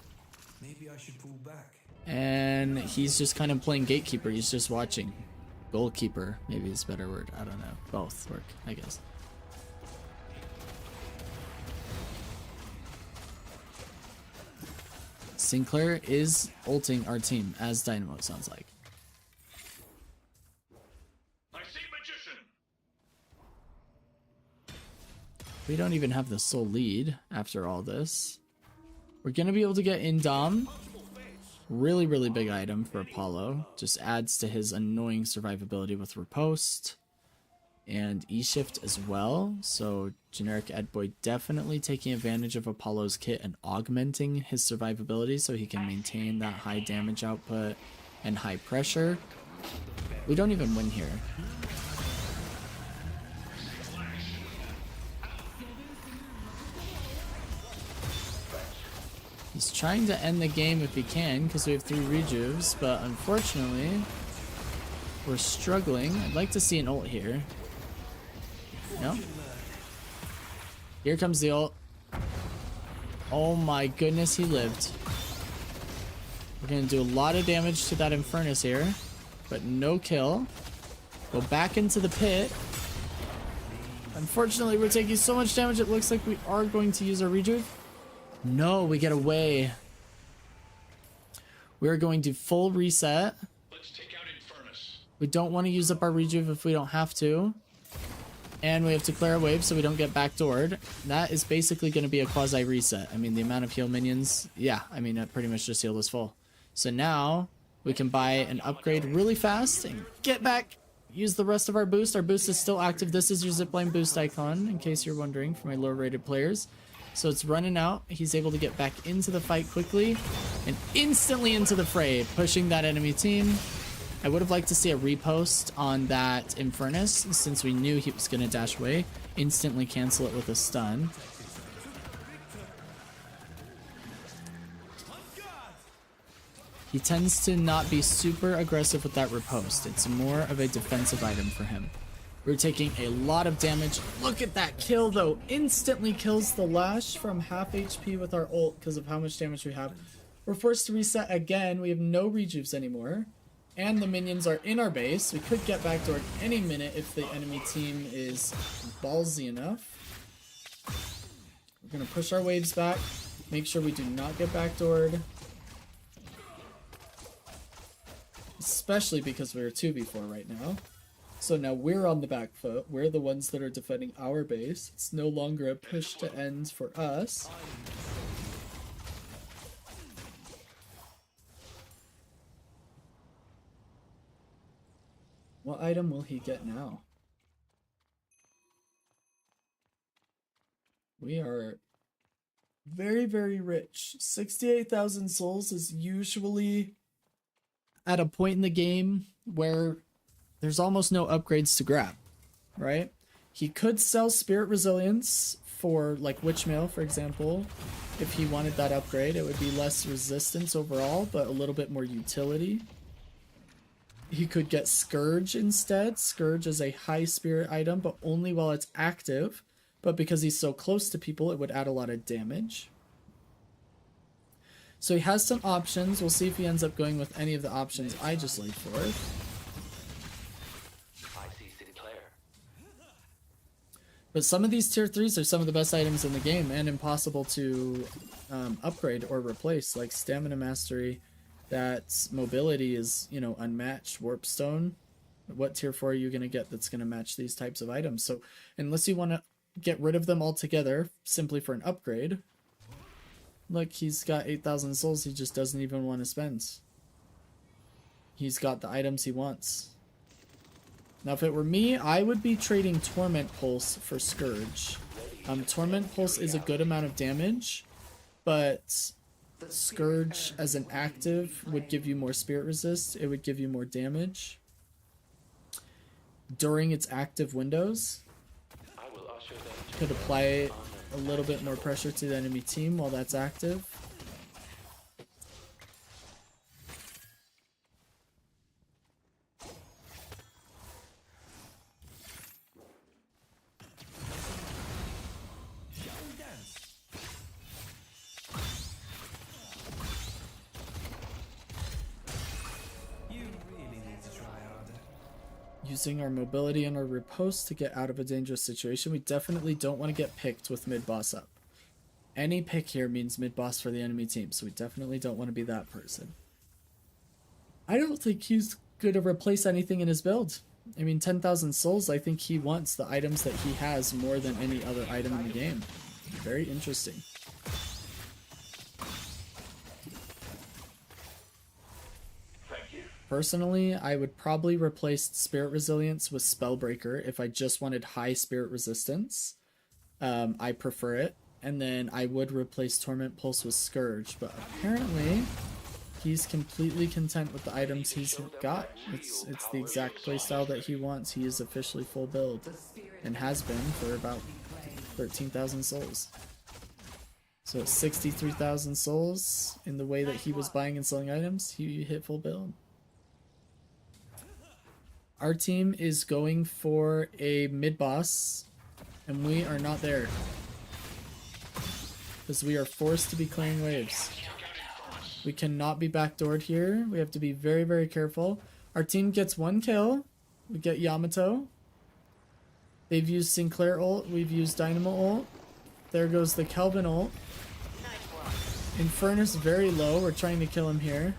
Speaker 6: Maybe I should pull back.
Speaker 1: And he's just kind of playing gatekeeper. He's just watching. Goalkeeper, maybe is a better word. I don't know. Both work, I guess. Sinclair is ulting our team as Dynamo, it sounds like.
Speaker 8: I see magician.
Speaker 1: We don't even have the soul lead after all this. We're going to be able to get Indom. Really, really big item for Apollo. Just adds to his annoying survivability with riposte. And E-shift as well. So generic Edboy definitely taking advantage of Apollo's kit and augmenting his survivability so he can maintain that high damage output and high pressure. We don't even win here. He's trying to end the game if he can because we have 3 rejuves, but unfortunately we're struggling. I'd like to see an ult here. No? Here comes the ult. Oh my goodness, he lived. We're gonna do a lot of damage to that Infernus here, but no kill. Go back into the pit. Unfortunately, we're taking so much damage, it looks like we are going to use our rejuve. No, we get away. We're going to full reset.
Speaker 8: Let's take out Infernus.
Speaker 1: We don't want to use up our rejuve if we don't have to. And we have to clear a wave so we don't get backdoored. That is basically going to be a quasi reset. I mean, the amount of heal minions, yeah, I mean, it pretty much just healed us full. So now we can buy an upgrade really fast and get back, use the rest of our boost. Our boost is still active. This is your zipline boost icon, in case you're wondering, for my lower rated players. So it's running out. He's able to get back into the fight quickly and instantly into the fray, pushing that enemy team. I would have liked to see a repost on that Infernus, since we knew he was going to dash away. Instantly cancel it with a stun. He tends to not be super aggressive with that riposte. It's more of a defensive item for him. We're taking a lot of damage. Look at that kill, though. Instantly kills the Lash from half HP with our ult because of how much damage we have. We're forced to reset again. We have no rejuves anymore. and the minions are in our base. We could get backdoored any minute if the enemy team is ballsy enough. We're going to push our waves back, make sure we do not get backdoored. Especially because we're 2v4 right now. So now we're on the back foot. We're the ones that are defending our base. It's no longer a push to end for us. What item will he get now? We are very, very rich. 68,000 souls is usually at a point in the game where there's almost no upgrades to grab, right? He could sell Spirit Resilience for like Witchmail, for example. If he wanted that upgrade, it would be less resistance overall, but a little bit more utility. He could get Scourge instead. Scourge is a high spirit item, but only while it's active. But because he's so close to people, it would add a lot of damage. So he has some options. We'll see if he ends up going with any of the options I just laid forth.
Speaker 2: I see Sinclair.
Speaker 1: But some of these tier 3s are some of the best items in the game and impossible to upgrade or replace, like Stamina Mastery. That mobility is, you know, unmatched. Warp Stone. What tier 4 are you going to get that's going to match these types of items? So unless you want to get rid of them altogether simply for an upgrade. Look, he's got 8,000 souls he just doesn't even want to spend. He's got the items he wants. Now if it were me, I would be trading Torment Pulse for Scourge. Torment Pulse is a good amount of damage, but Scourge as an active would give you more spirit resist. It would give you more damage during its active windows. Could apply a little bit more pressure to the enemy team while that's active. Using our mobility and our riposte to get out of a dangerous situation. We definitely don't want to get picked with mid-boss up. Any pick here means mid-boss for the enemy team, so we definitely don't want to be that person. I don't think he's going to replace anything in his build. I mean, 10,000 souls, I think he wants the items that he has more than any other item in the game. Very interesting. Personally, I would probably replace Spirit Resilience with Spellbreaker if I just wanted high Spirit Resistance. I prefer it. And then I would replace Torment Pulse with Scourge. But apparently, he's completely content with the items he's got. It's the exact playstyle that he wants. He is officially full build. And has been for about 13,000 souls. So 63,000 souls in the way that he was buying and selling items. He hit full build. Our team is going for a mid-boss, and we are not there. Because we are forced to be clearing waves. We cannot be backdoored here. We have to be very, very careful. Our team gets 1 kill. We get Yamato. They've used Sinclair ult. We've used Dynamo ult. There goes the Kelvin ult. Infernus very low. We're trying to kill him here.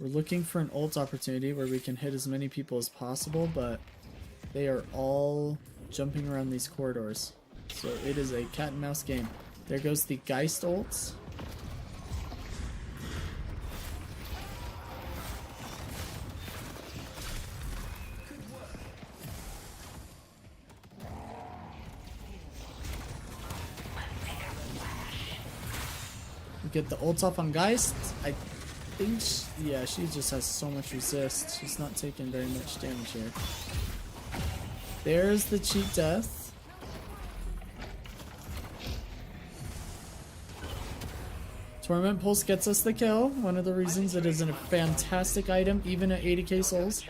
Speaker 1: We're looking for an ult opportunity where we can hit as many people as possible, but they are all jumping around these corridors. So it is a cat and mouse game. There goes the Geist ults. We get the ult off on Geist. I think yeah, she just has so much resist. She's not taking very much damage here. There's the cheat death. Torment Pulse gets us the kill. One of the reasons it is a fantastic item, even at 80k souls.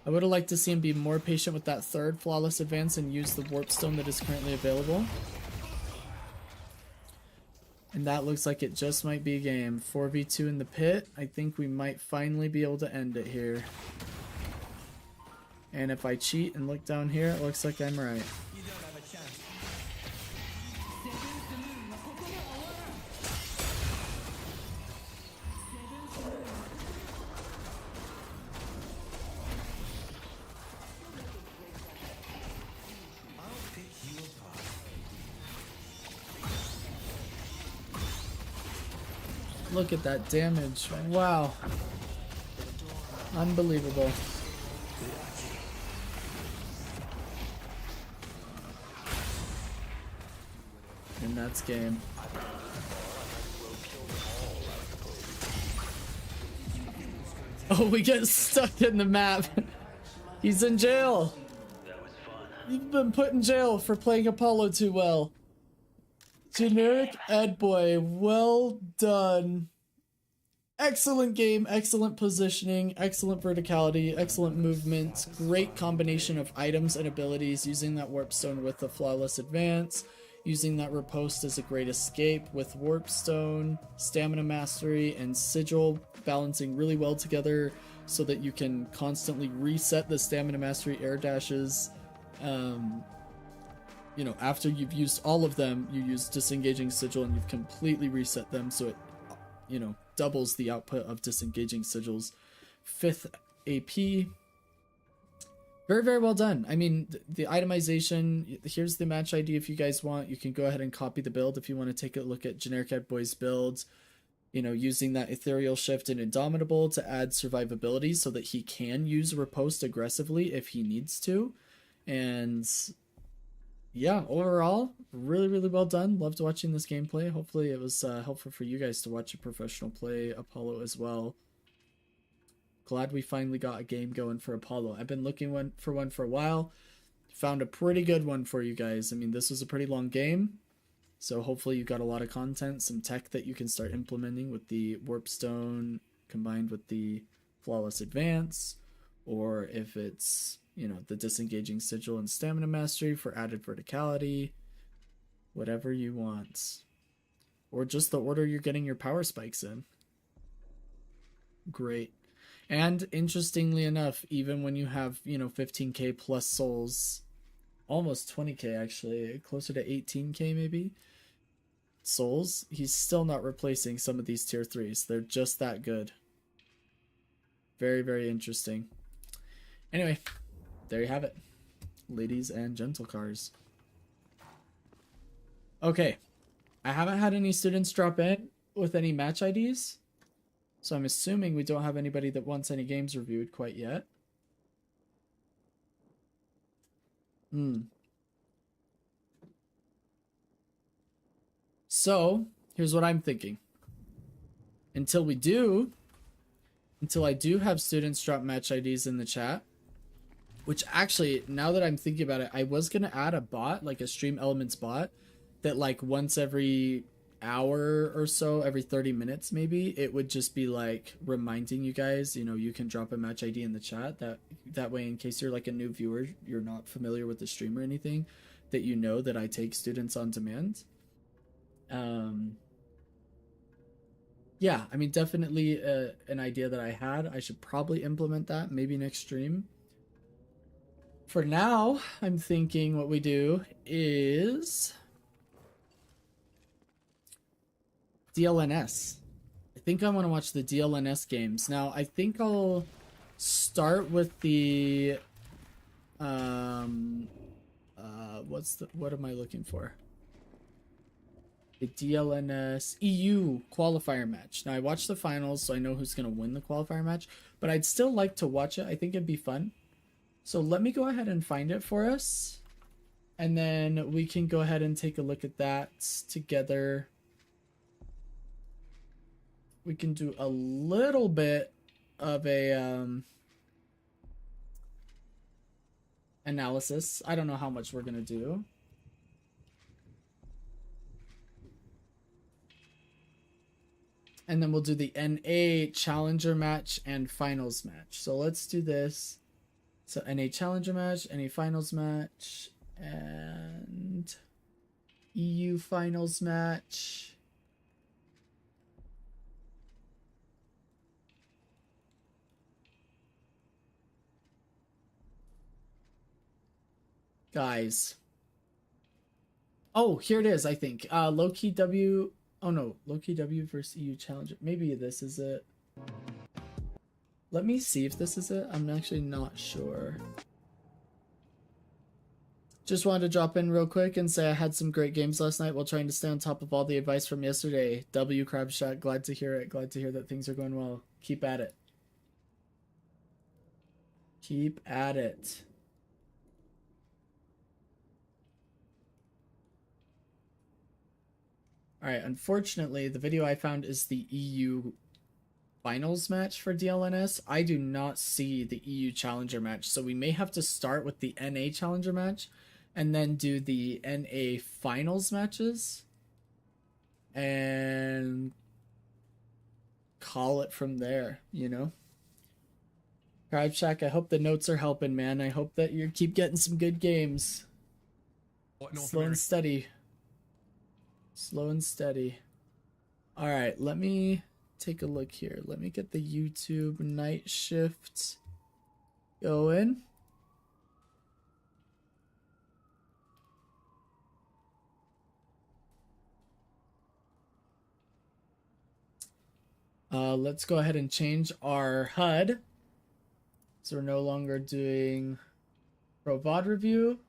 Speaker 1: I would have liked to see him be more patient with that third flawless advance and use the warp stone that is currently available. And that looks like it just might be a game. 4v2 in the pit. I think we might finally be able to end it here. And if I cheat and look down here, it looks like I'm right.
Speaker 6: You don't have a chance. I'll pick you apart.
Speaker 1: Look at that damage. Wow. Unbelievable. And that's game. Oh, we get stuck in the map. He's in jail. You've been put in jail for playing Apollo too well. Generic Ed Boy, well done. Excellent game, excellent positioning, excellent verticality, excellent movement, great combination of items and abilities, using that warp stone with the flawless advance, using that riposte as a great escape with warp stone, stamina mastery, and sigil balancing really well together so that you can constantly reset the stamina mastery air dashes. You know, after you've used all of them, you use disengaging sigil and you've completely reset them, so it, you know, doubles the output of disengaging sigils. 5th AP. Very, very well done. I mean, the itemization, here's the match ID if you guys want. You can go ahead and copy the build if you want to take a look at Generic Ed Boy's builds. You know, using that Ethereal Shift and Indomitable to add survivability so that he can use Riposte aggressively if he needs to. And yeah, overall, really, really well done. Loved watching this gameplay. Hopefully it was helpful for you guys to watch a professional play Apollo as well. Glad we finally got a game going for Apollo. I've been looking for one for a while. Found a pretty good one for you guys. I mean, this was a pretty long game. So hopefully you got a lot of content, some tech that you can start implementing with the Warp Stone combined with the Flawless Advance. Or if it's, you know, the Disengaging Sigil and Stamina Mastery for added verticality. Whatever you want. Or just the order you're getting your power spikes in. Great. And interestingly enough, even when you have, you know, 15k plus souls, almost 20k actually, closer to 18k maybe, souls, he's still not replacing some of these tier 3s. They're just that good. Very, very interesting. Anyway, there you have it. Ladies and gentle cars. Okay. I haven't had any students drop in with any match IDs. So I'm assuming we don't have anybody that wants any games reviewed quite yet. So, here's what I'm thinking. Until I do have students drop match IDs in the chat, which actually, now that I'm thinking about it, I was going to add a bot, like a Stream Elements bot, that like once every hour or so, every 30 minutes maybe, it would just be like reminding you guys, you know, you can drop a match ID in the chat. That way, in case you're like a new viewer, you're not familiar with the stream or anything, that you know that I take students on demand. Yeah, I mean, definitely an idea that I had. I should probably implement that maybe next stream. For now, I'm thinking what we do is DLNS. I think I want to watch the DLNS games. Now, I think I'll start with the what am I looking for? The DLNS EU qualifier match. Now, I watched the finals, so I know who's going to win the qualifier match, but I'd still like to watch it. I think it'd be fun. So let me go ahead and find it for us, and then we can go ahead and take a look at that together. We can do a little bit of a analysis. I don't know how much we're going to do. And then we'll do the NA Challenger match and Finals match. So let's do this. So NA Challenger match, NA Finals match, and EU Finals match. Guys. Oh, here it is, I think. Low-key W... Oh no, Low-key W versus EU Challenger. Maybe this is it. Let me see if this is it. I'm actually not sure. Just wanted to drop in real quick and say I had some great games last night while trying to stay on top of all the advice from yesterday. W Crab Shot, glad to hear it. Glad to hear that things are going well. Keep at it. Keep at it. Alright, unfortunately, the video I found is the EU Finals match for DLNS. I do not see the EU Challenger match, so we may have to start with the NA Challenger match and then do the NA Finals matches and call it from there, you know? Crab Shack, I hope the notes are helping, man. I hope that you keep getting some good games. Slow and steady. Slow and steady. Alright, let me take a look here. Let me get the YouTube night shift going. Let's go ahead and change our HUD. So we're no longer doing Pro VOD review.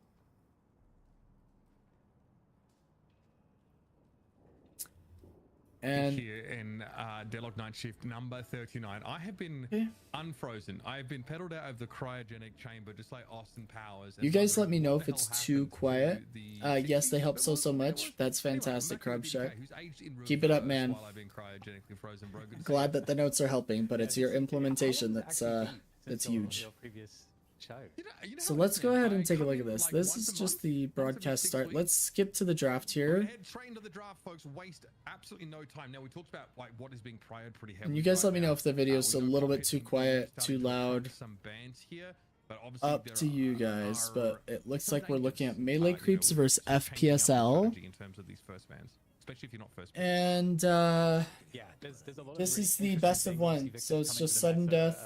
Speaker 1: And
Speaker 9: here in Deadlock Night Shift number 39. I have been unfrozen. I have been pedaled out of the cryogenic chamber just like Austin Powers.
Speaker 1: You guys let me know if it's too quiet. Yes, they help so much. That's fantastic, Crab Shack. Keep it up, man. Glad that the notes are helping, but it's your implementation that's huge. So let's go ahead and take a look at this. This is just the broadcast start. Let's skip to the draft here. And you guys let me know if the video is a little bit too quiet, too loud. Up to you guys, but it looks like we're looking at melee creeps versus FPSL. Especially if you're not first. And this is the best of one, so it's just sudden death.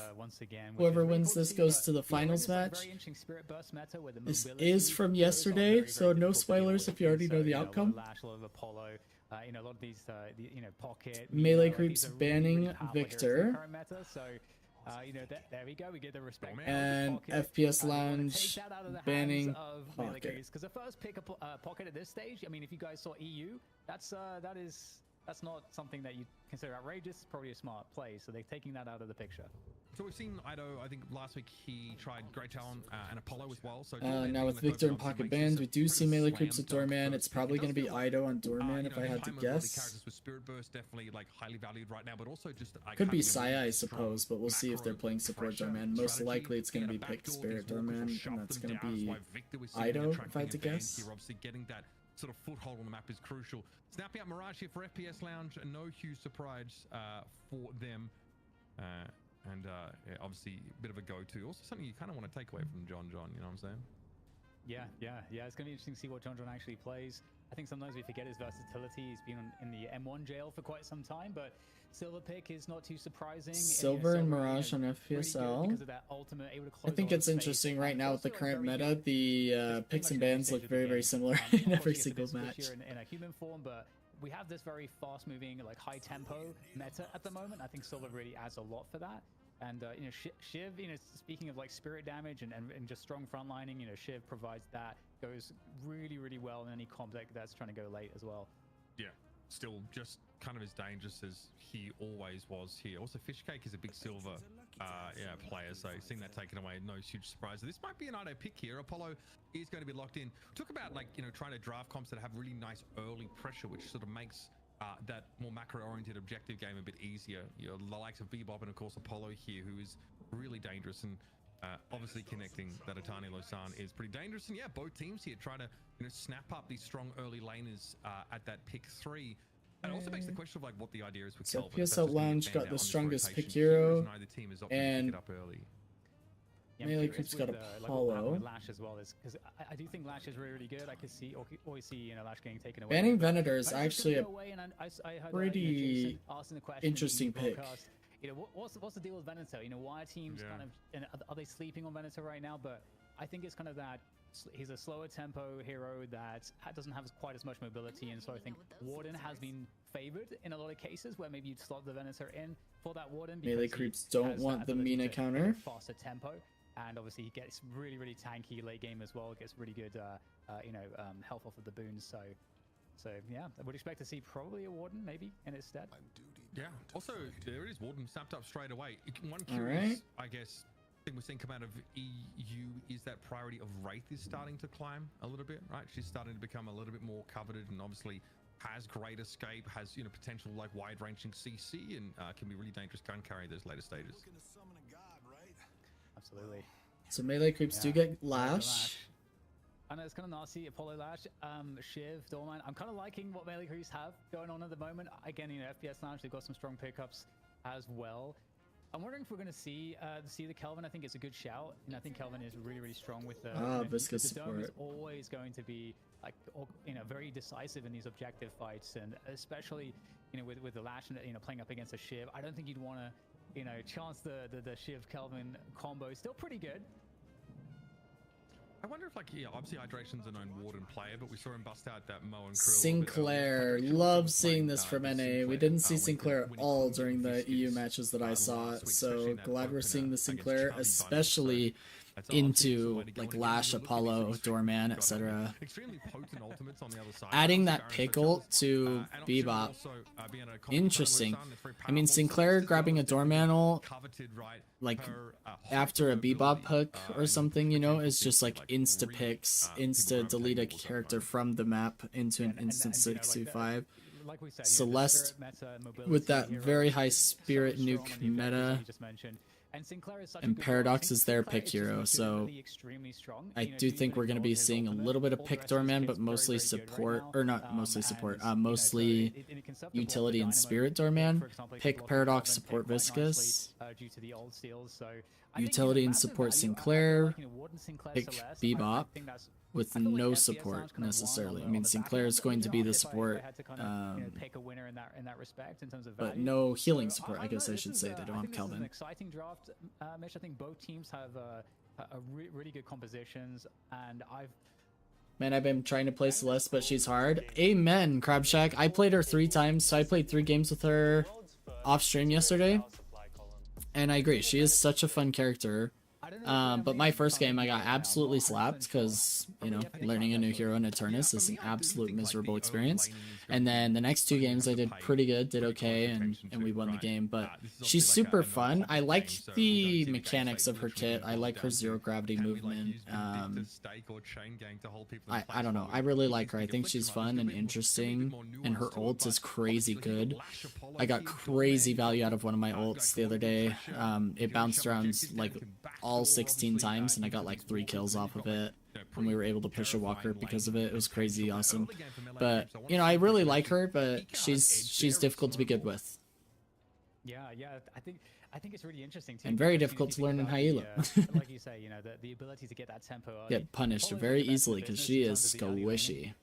Speaker 1: Whoever wins this goes to the finals match. This is from yesterday, so no spoilers if you already know the outcome. Melee creeps banning Victor. There we go. We get the respect. And FPS Lounge banning Pocket.
Speaker 10: Because the first pick a Pocket at this stage, I mean, if you guys saw EU, that's not something that you consider outrageous. Probably a smart play. So they're taking that out of the picture.
Speaker 9: So we've seen Ido. I think last week he tried Great Talon and Apollo as well. So
Speaker 1: now with Victor and Pocket banned, we do see melee creeps with Doorman. It's probably going to be Ido on Doorman if I had to guess.
Speaker 9: Spirit Burst definitely like highly valued right now, but also just
Speaker 1: could be Saya, I suppose, but we'll see if they're playing support Doorman. Most likely it's going to be pick Spirit Doorman, and that's going to be Ido if I had to guess.
Speaker 9: Obviously getting that sort of foothold on the map is crucial. Snapping out Mirage here for FPS Lounge, and no huge surprise for them. Yeah, obviously a bit of a go-to. Also something you kind of want to take away from John, you know what I'm saying?
Speaker 10: Yeah. It's going to be interesting to see what John actually plays. I think sometimes we forget his versatility. He's been in the M1 jail for quite some time, but Silver pick is not too surprising.
Speaker 1: Silver and Mirage on FPSL. I think it's interesting right now with the current meta. The picks and bans look very, very similar in every single match.
Speaker 10: In a human form, but we have this very fast-moving, like high-tempo meta at the moment. I think Silver really adds a lot for that. And Shiv, speaking of like spirit damage and just strong frontlining, Shiv provides that, goes really, really well in any comp deck that's trying to go late as well.
Speaker 9: Yeah, still just kind of as dangerous as he always was here. Also, Fishcake is a big Silver player, so seeing that taken away, no huge surprise. This might be an IDO pick here. Apollo is going to be locked in. Talk about trying to draft comps that have really nice early pressure, which sort of makes that more macro-oriented objective game a bit easier. The likes of Bebop and of course Apollo here, who is really dangerous, and obviously connecting that Etani Losan is pretty dangerous. And yeah, both teams here try to snap up these strong early laners at that pick 3. It also makes the question of like what the idea is with
Speaker 1: so PSL Lounge got the strongest pick hero, and
Speaker 10: Yeah, I'm
Speaker 1: Melee
Speaker 10: curious
Speaker 1: Creep's got
Speaker 10: with, like, what will happen
Speaker 1: Apollo.
Speaker 10: with Lash as well, because I do think Lash is really, really good. I could see, always see, you know, Lash getting taken away.
Speaker 1: Banning
Speaker 10: But
Speaker 1: Venator is
Speaker 10: Venator's
Speaker 1: actually
Speaker 10: gonna
Speaker 1: a
Speaker 10: go away, and I heard,
Speaker 1: pretty
Speaker 10: Jason asking the question
Speaker 1: interesting
Speaker 10: in the
Speaker 1: pick.
Speaker 10: broadcast, you know, what's the deal with Venator? You know, why are teams kind of, and are they sleeping on Venator right now? But I think it's kind of that he's a slower tempo hero that doesn't have quite as much mobility, and so I think Warden has been favored in a lot of cases where maybe you'd slot the Venator in for that Warden.
Speaker 1: Melee
Speaker 10: Because he
Speaker 1: creeps don't
Speaker 10: has
Speaker 1: want
Speaker 10: that
Speaker 1: the
Speaker 10: ability
Speaker 1: Mina
Speaker 10: to
Speaker 1: counter.
Speaker 10: hit a faster tempo, and obviously he gets really, really tanky late game as well. Gets really good, health off of the boons. So yeah, I would expect to see probably a Warden maybe in its stead.
Speaker 9: Yeah. Also, there it is. Warden snapped up straight away. One
Speaker 1: All
Speaker 9: curious,
Speaker 1: right.
Speaker 9: I guess, thing we're seeing come out of EU is that priority of Wraith is starting to climb a little bit, right? She's starting to become a little bit more coveted, and obviously has great escape, has, you know, potential like wide-ranging CC, and can be really dangerous gun carry those later stages.
Speaker 10: Absolutely.
Speaker 1: So melee creeps do get Lash.
Speaker 10: I know it's kind of nasty. Apollo Lash, Shiv, Doorman. I'm kind of liking what melee creeps have going on at the moment. Again, you know, FPS Lounge, they've got some strong pickups as well. I'm wondering if we're going to see the Kelvin. I think it's a good shout, and I think Kelvin is really, really strong with the
Speaker 1: Viscous
Speaker 10: the dome is
Speaker 1: support.
Speaker 10: always going to be like, you know, very decisive in these objective fights, and especially, you know, with the Lash, you know, playing up against a Shiv. I don't think you'd want to, you know, chance the Shiv Kelvin combo. Still pretty good.
Speaker 9: I wonder if, like, yeah, obviously Hydration's a known Warden player, but we saw him bust out that Moe and Krill.
Speaker 1: Sinclair, love seeing this from NA. We didn't see Sinclair at all during the EU matches that I saw, so glad we're seeing the Sinclair, especially into like Lash, Apollo, Doorman, etc.
Speaker 9: Extremely potent ultimates on the other side.
Speaker 1: Adding that pickle to Bebop, interesting. I mean, Sinclair grabbing a Doorman ult, like after a Bebop hook or something, you know, is just like insta picks, insta delete a character from the map into an instant 625.
Speaker 10: Like we said,
Speaker 1: Celeste
Speaker 10: mobility
Speaker 1: with that
Speaker 10: hero
Speaker 1: very
Speaker 10: is
Speaker 1: high
Speaker 10: so
Speaker 1: spirit
Speaker 10: strong
Speaker 1: nuke
Speaker 10: on the objectives
Speaker 1: meta.
Speaker 10: that you just mentioned. And Sinclair is such a
Speaker 1: And
Speaker 10: good
Speaker 1: Paradox
Speaker 10: one.
Speaker 1: is their
Speaker 10: Sinclair
Speaker 1: pick
Speaker 10: is just
Speaker 1: hero, so
Speaker 10: legitimately extremely strong.
Speaker 1: I
Speaker 10: You know,
Speaker 1: do
Speaker 10: to
Speaker 1: think
Speaker 10: even
Speaker 1: we're going to
Speaker 10: ignore
Speaker 1: be
Speaker 10: his
Speaker 1: seeing a
Speaker 10: ultimate,
Speaker 1: little bit of
Speaker 10: all the
Speaker 1: pick
Speaker 10: rest of his
Speaker 1: Doorman,
Speaker 10: kit's
Speaker 1: but
Speaker 10: very,
Speaker 1: mostly
Speaker 10: very good right
Speaker 1: support,
Speaker 10: now.
Speaker 1: or not mostly
Speaker 10: And,
Speaker 1: support,
Speaker 10: you know, so
Speaker 1: mostly
Speaker 10: it can set up
Speaker 1: utility
Speaker 10: the
Speaker 1: and
Speaker 10: Dynamo
Speaker 1: spirit
Speaker 10: pick,
Speaker 1: Doorman.
Speaker 10: for example, you
Speaker 1: Pick
Speaker 10: can block
Speaker 1: Paradox,
Speaker 10: Kelvin
Speaker 1: support
Speaker 10: pick quite
Speaker 1: Viscous.
Speaker 10: nicely, due to the old steals. So I think,
Speaker 1: Utility
Speaker 10: you know,
Speaker 1: and
Speaker 10: massive
Speaker 1: support
Speaker 10: value. I
Speaker 1: Sinclair.
Speaker 10: like, you know, Warden, Sinclair,
Speaker 1: Pick
Speaker 10: Celeste.
Speaker 1: Bebop
Speaker 10: I think that's
Speaker 1: with
Speaker 10: I feel like
Speaker 1: no
Speaker 10: FPS
Speaker 1: support
Speaker 10: Lounge kind of won
Speaker 1: necessarily. I
Speaker 10: on
Speaker 1: mean,
Speaker 10: the
Speaker 1: Sinclair
Speaker 10: back
Speaker 1: is
Speaker 10: end,
Speaker 1: going
Speaker 10: you
Speaker 1: to
Speaker 10: know,
Speaker 1: be the
Speaker 10: if I
Speaker 1: support,
Speaker 10: had to kind of, you know, pick a winner in that respect in terms of value.
Speaker 1: but no healing
Speaker 10: So,
Speaker 1: support, I
Speaker 10: don't
Speaker 1: guess
Speaker 10: know,
Speaker 1: I
Speaker 10: this
Speaker 1: should
Speaker 10: is,
Speaker 1: say. They don't
Speaker 10: I
Speaker 1: have
Speaker 10: think this is an
Speaker 1: Kelvin.
Speaker 10: exciting draft, Mitch. I think both teams have really good compositions, and
Speaker 1: Man, I've been trying to play Celeste, but she's hard. Amen, Crab Shack. I played her 3 times, so I played 3 games with her off stream yesterday. And I agree, she is such a fun character. But my first game, I got absolutely slapped because, you know, learning a new hero in Eternus is an absolute miserable experience. And then the next 2 games, I did pretty good, did okay, and we won the game. But she's super fun. I like the mechanics of her kit. I like her zero gravity movement. I don't know. I really like her. I think she's fun and interesting, and her ult is crazy good. I got crazy value out of one of my ults the other day. It bounced around like all 16 times, and I got like 3 kills off of it, and we were able to push a walker because of it. It was crazy awesome. But you know, I really like her, but she's difficult to be good with.
Speaker 10: Yeah, I think it's really interesting too.
Speaker 1: And very
Speaker 10: because,
Speaker 1: difficult
Speaker 10: you know,
Speaker 1: to
Speaker 10: if you
Speaker 1: learn
Speaker 10: think
Speaker 1: in
Speaker 10: about
Speaker 1: Hyela.
Speaker 10: like you say, you know, the ability to get that tempo early.
Speaker 1: Get punished
Speaker 10: Apollo's
Speaker 1: very
Speaker 10: the best in the
Speaker 1: easily because
Speaker 10: business
Speaker 1: she
Speaker 10: in
Speaker 1: is
Speaker 10: terms of the early
Speaker 1: squishy.
Speaker 10: laning.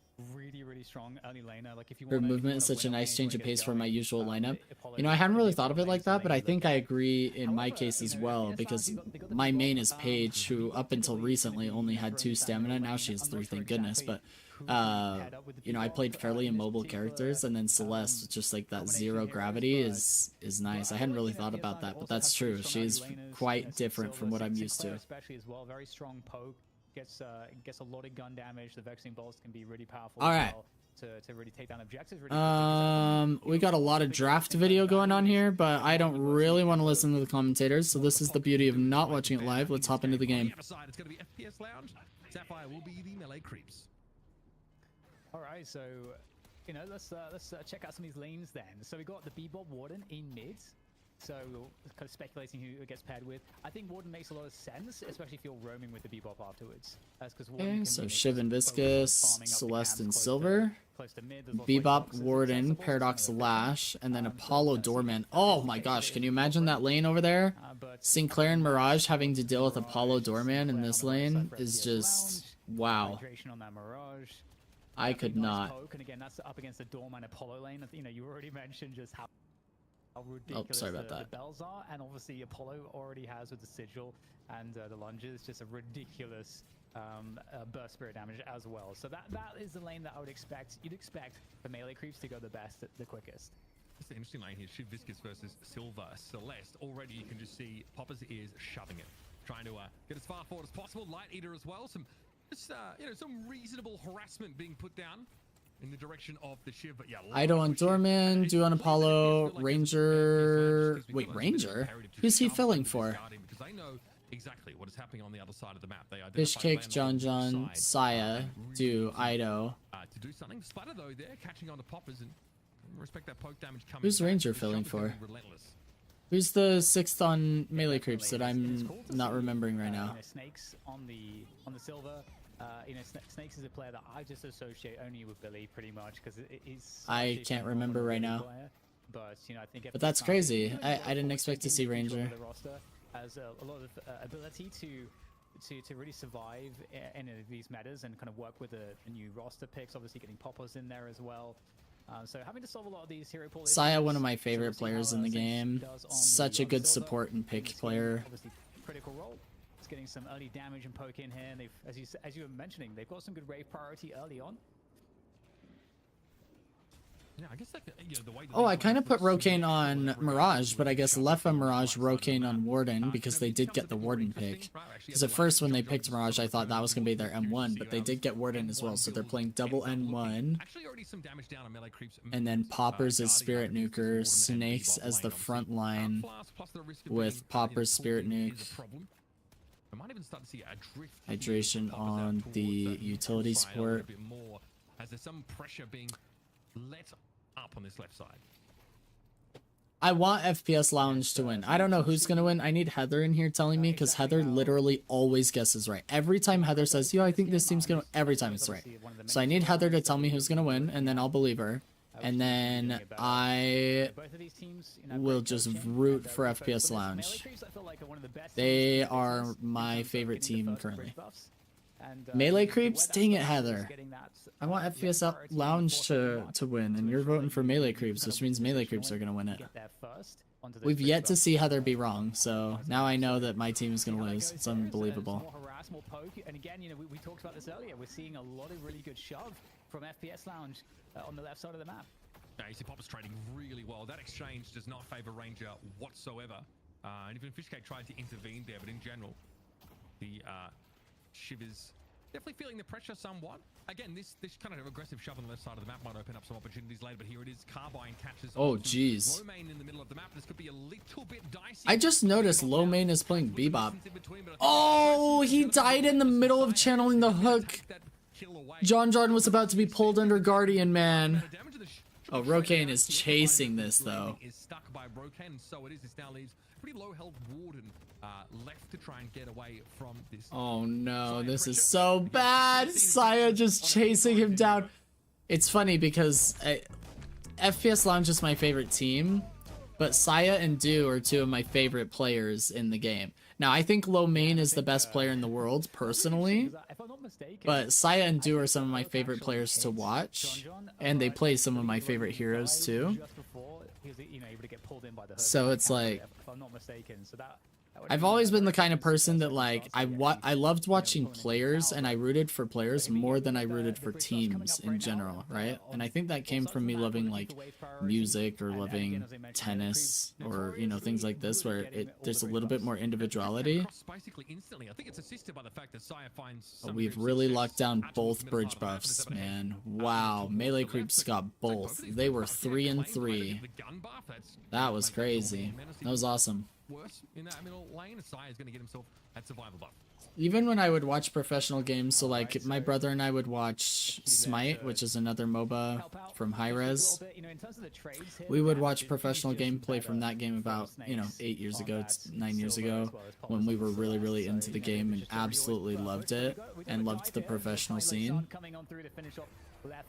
Speaker 10: Really strong early laner. Like if you
Speaker 1: Her
Speaker 10: wanna,
Speaker 1: movement is
Speaker 10: wanna
Speaker 1: such a
Speaker 10: win
Speaker 1: nice
Speaker 10: lane,
Speaker 1: change
Speaker 10: you
Speaker 1: of
Speaker 10: wanna
Speaker 1: pace
Speaker 10: get
Speaker 1: from my
Speaker 10: going,
Speaker 1: usual lineup.
Speaker 10: Apollo
Speaker 1: You know, I hadn't really
Speaker 10: is
Speaker 1: thought of it like that, but I think I agree in my
Speaker 10: However,
Speaker 1: case
Speaker 10: you
Speaker 1: as
Speaker 10: know,
Speaker 1: well,
Speaker 10: FPS
Speaker 1: because
Speaker 10: Lounge, they got the
Speaker 1: my
Speaker 10: big
Speaker 1: main
Speaker 10: boss,
Speaker 1: is Paige, who up until recently only had 2 stamina. Now she has 3, thank goodness. But you know, I played fairly immobile characters, and then Celeste with just like that zero gravity is nice. I hadn't really thought about that, but that's true. She's quite different from what I'm used to.
Speaker 10: Especially as well, very strong poke, gets a lot of gun damage. The vexing bolts can be really powerful.
Speaker 1: All
Speaker 10: as
Speaker 1: right.
Speaker 10: well to really take down objectives. Really
Speaker 1: We got a lot of draft video going on here, but I don't really want to listen to the commentators, so this is the beauty of not watching it live. Let's hop into the game.
Speaker 9: It's going to be FPS Lounge. Sapphire will be the melee creeps.
Speaker 10: All right, so you know, let's check out some of these lanes then. So we got the Bebop Warden in mid. So kind of speculating who it gets paired with. I think Warden makes a lot of sense, especially if you're roaming with the Bebop afterwards.
Speaker 1: Okay, so Shiv and Viscous, Celeste and Silver, Bebop, Warden, Paradox Lash, and then Apollo Doorman. Oh my gosh, can you imagine that lane over there? Sinclair and Mirage having to deal with Apollo Doorman in this lane is just wow.
Speaker 10: Hydration on that Mirage.
Speaker 1: I could
Speaker 10: Nice
Speaker 1: not.
Speaker 10: poke, and again, that's up against the Doorman Apollo lane. You know, you already mentioned just how ridiculous
Speaker 1: sorry about
Speaker 10: the
Speaker 1: that.
Speaker 10: bells are, and obviously Apollo already has with the sigil and the lunges just a ridiculous burst spirit damage as well. So that is the lane that I would expect. You'd expect the melee creeps to go the best, the quickest.
Speaker 9: It's an interesting lane here. Shiv Viscous versus Silver Celeste. Already you can just see Popper's ears shoving it, trying to get as far forward as possible. Light Eater as well. Some just you know, some reasonable harassment being put down in the direction of the Shiv. But yeah,
Speaker 1: Ido on Doorman, Do on Apollo, Ranger. Wait, Ranger? Who's he filling for?
Speaker 9: Because they know exactly what is happening on the other side of the map. They
Speaker 1: Fishcake, John, Saya, Do, Ido.
Speaker 9: To do something. Splatter though, they're catching on to Poppers and respect that poke damage coming.
Speaker 1: Who's
Speaker 9: back.
Speaker 1: Ranger
Speaker 9: The
Speaker 1: filling
Speaker 9: shot is gonna
Speaker 1: for?
Speaker 9: be relentless.
Speaker 1: Who's the 6th on melee creeps that I'm not remembering right now?
Speaker 10: You know, Snakes on the Silver. You know, Snakes is a player that I just associate only with Billy pretty much because he's.
Speaker 1: I can't remember right now.
Speaker 10: Player. But you know, I think.
Speaker 1: But that's crazy. I didn't expect to see Ranger.
Speaker 10: The roster has a lot of ability to really survive in these metas and kind of work with the new roster picks. Obviously, getting Poppers in there as well. So having to solve a lot of these hero pool
Speaker 1: Saya,
Speaker 10: issues.
Speaker 1: one of my favorite players in the game. Such a good support and pick player.
Speaker 10: Obviously, critical role. It's getting some early damage and poke in here. And they've, as you were mentioning, they've got some good rave priority early on.
Speaker 9: Yeah, I guess like, you know, the way that
Speaker 1: Oh,
Speaker 9: they
Speaker 1: I kind of
Speaker 9: play
Speaker 1: put Rokane on Mirage, but I guess Lefa Mirage, Rokane on Warden because they did get the Warden pick. Because at first when they picked Mirage, I thought that was going to be their M1, but they did get Warden as well, so they're playing double N1.
Speaker 9: Actually already some damage down on melee creeps.
Speaker 1: And then Poppers as Spirit Nuker, Snakes as the front line with Poppers Spirit Nuke.
Speaker 9: I might even start to see a drift
Speaker 1: Hydration on the utility support.
Speaker 9: As there's some pressure being let up on this left side.
Speaker 1: I want FPS Lounge to win. I don't know who's going to win. I need Heather in here telling me because Heather literally always guesses right. Every time Heather says, yo, I think this team's going to... Every time it's right. So I need Heather to tell me who's going to win, and then I'll believe her. And then I will just root for FPS Lounge. They are my favorite team currently. Melee creeps? Dang it, Heather. I want FPS Lounge to win, and you're voting for melee creeps, which means melee creeps are going to win it. We've yet to see Heather be wrong, so now I know that my team is going to lose. It's unbelievable.
Speaker 10: And again, you know, we talked about this earlier. We're seeing a lot of really good shove from FPS Lounge on the left side of the map.
Speaker 9: Yeah, you see Popper's trading really well. That exchange does not favor Ranger whatsoever. And even Fishcake tried to intervene there, but in general, the Shiv is definitely feeling the pressure somewhat. Again, this kind of aggressive shove on the left side of the map might open up some opportunities later, but here it is. Carbine catches.
Speaker 1: Oh, jeez.
Speaker 9: Low main in the middle of the map. This could be a little bit dicey.
Speaker 1: I just noticed Low Main is playing Bebop. Oh, he died in the middle of channeling the hook. John was about to be pulled under Guardian, man. Oh, Rokane is chasing this, though.
Speaker 9: Is stuck by Rokane, and so it is. This now leaves pretty low health Warden left to try and get away from this.
Speaker 1: Oh no, this is so bad. Saya just chasing him down. It's funny because FPS Lounge is my favorite team, but Saya and Do are two of my favorite players in the game. Now, I think Low Main is the best player in the world, personally, but Saya and Do are some of my favorite players to watch, and they play some of my favorite heroes, too. So it's like, I've always been the kind of person that, like, I loved watching players, and I rooted for players more than I rooted for teams in general, right? And I think that came from me loving, like, music or loving tennis or, you know, things like this where there's a little bit more individuality. But we've really locked down both bridge buffs, man. Wow, melee creeps got both. They were 3 and 3. That was crazy. That was awesome.
Speaker 9: Worse in that middle lane, Sai is going to get himself that survival buff.
Speaker 1: Even when I would watch professional games, so like my brother and I would watch Smite, which is another MOBA from Hi-Rez. We would watch professional gameplay from that game about, 8 years ago, 9 years ago, when we were really, really into the game and absolutely loved it and loved the professional scene.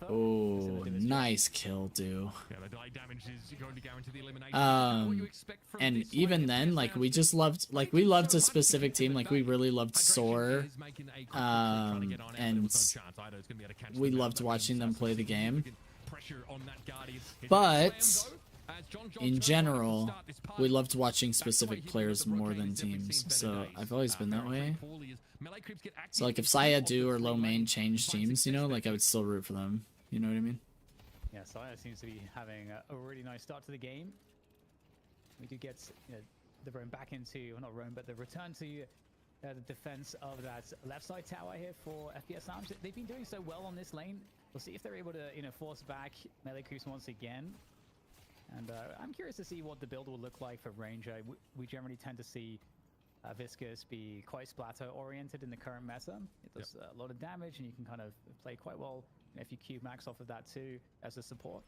Speaker 1: Oh, nice kill, dude.
Speaker 9: Yeah, the delay damage is going to guarantee the elimination. What you expect from
Speaker 1: And
Speaker 9: this
Speaker 1: even
Speaker 9: way,
Speaker 1: then,
Speaker 9: FPS
Speaker 1: like, we
Speaker 9: Lounge,
Speaker 1: just loved, like, we loved a specific team. Like, we really loved
Speaker 9: Hydration
Speaker 1: Soar.
Speaker 9: is making a quick trying to get on it, but there
Speaker 1: And
Speaker 9: was no chance. Ido's gonna be able to catch
Speaker 1: we
Speaker 9: them out.
Speaker 1: loved
Speaker 9: That
Speaker 1: watching
Speaker 9: means,
Speaker 1: them play the game.
Speaker 9: significant pressure on that Guardian. It's
Speaker 1: But
Speaker 9: slam, though, as John John's
Speaker 1: in
Speaker 9: gonna
Speaker 1: general,
Speaker 9: start this part.
Speaker 1: we loved watching
Speaker 9: That's the way
Speaker 1: specific
Speaker 9: he looked
Speaker 1: players
Speaker 9: at the
Speaker 1: more
Speaker 9: Brocade.
Speaker 1: than
Speaker 9: He's definitely
Speaker 1: teams.
Speaker 9: seen better
Speaker 1: So
Speaker 9: days.
Speaker 1: I've always been that
Speaker 9: Very
Speaker 1: way.
Speaker 9: poorly as Melee creeps get active
Speaker 1: So like if
Speaker 9: in two
Speaker 1: Saya
Speaker 9: of the
Speaker 1: do or
Speaker 9: three
Speaker 1: low main
Speaker 9: lanes.
Speaker 1: change
Speaker 9: Find
Speaker 1: teams, you know,
Speaker 9: success
Speaker 1: like I would still root for them. You know what I mean?
Speaker 10: Yeah, Saya seems to be having a really nice start to the game. We do get the roam back into, well, not roam, but the return to the defense of that left side tower here for FPS Lounge. They've been doing so well on this lane. We'll see if they're able to, force back melee creeps once again. And I'm curious to see what the build will look like for Ranger. We generally tend to see Viscous be quite splatter oriented in the current meta. It does a lot of damage, and you can kind of play quite well if you cube max off of that too as a support.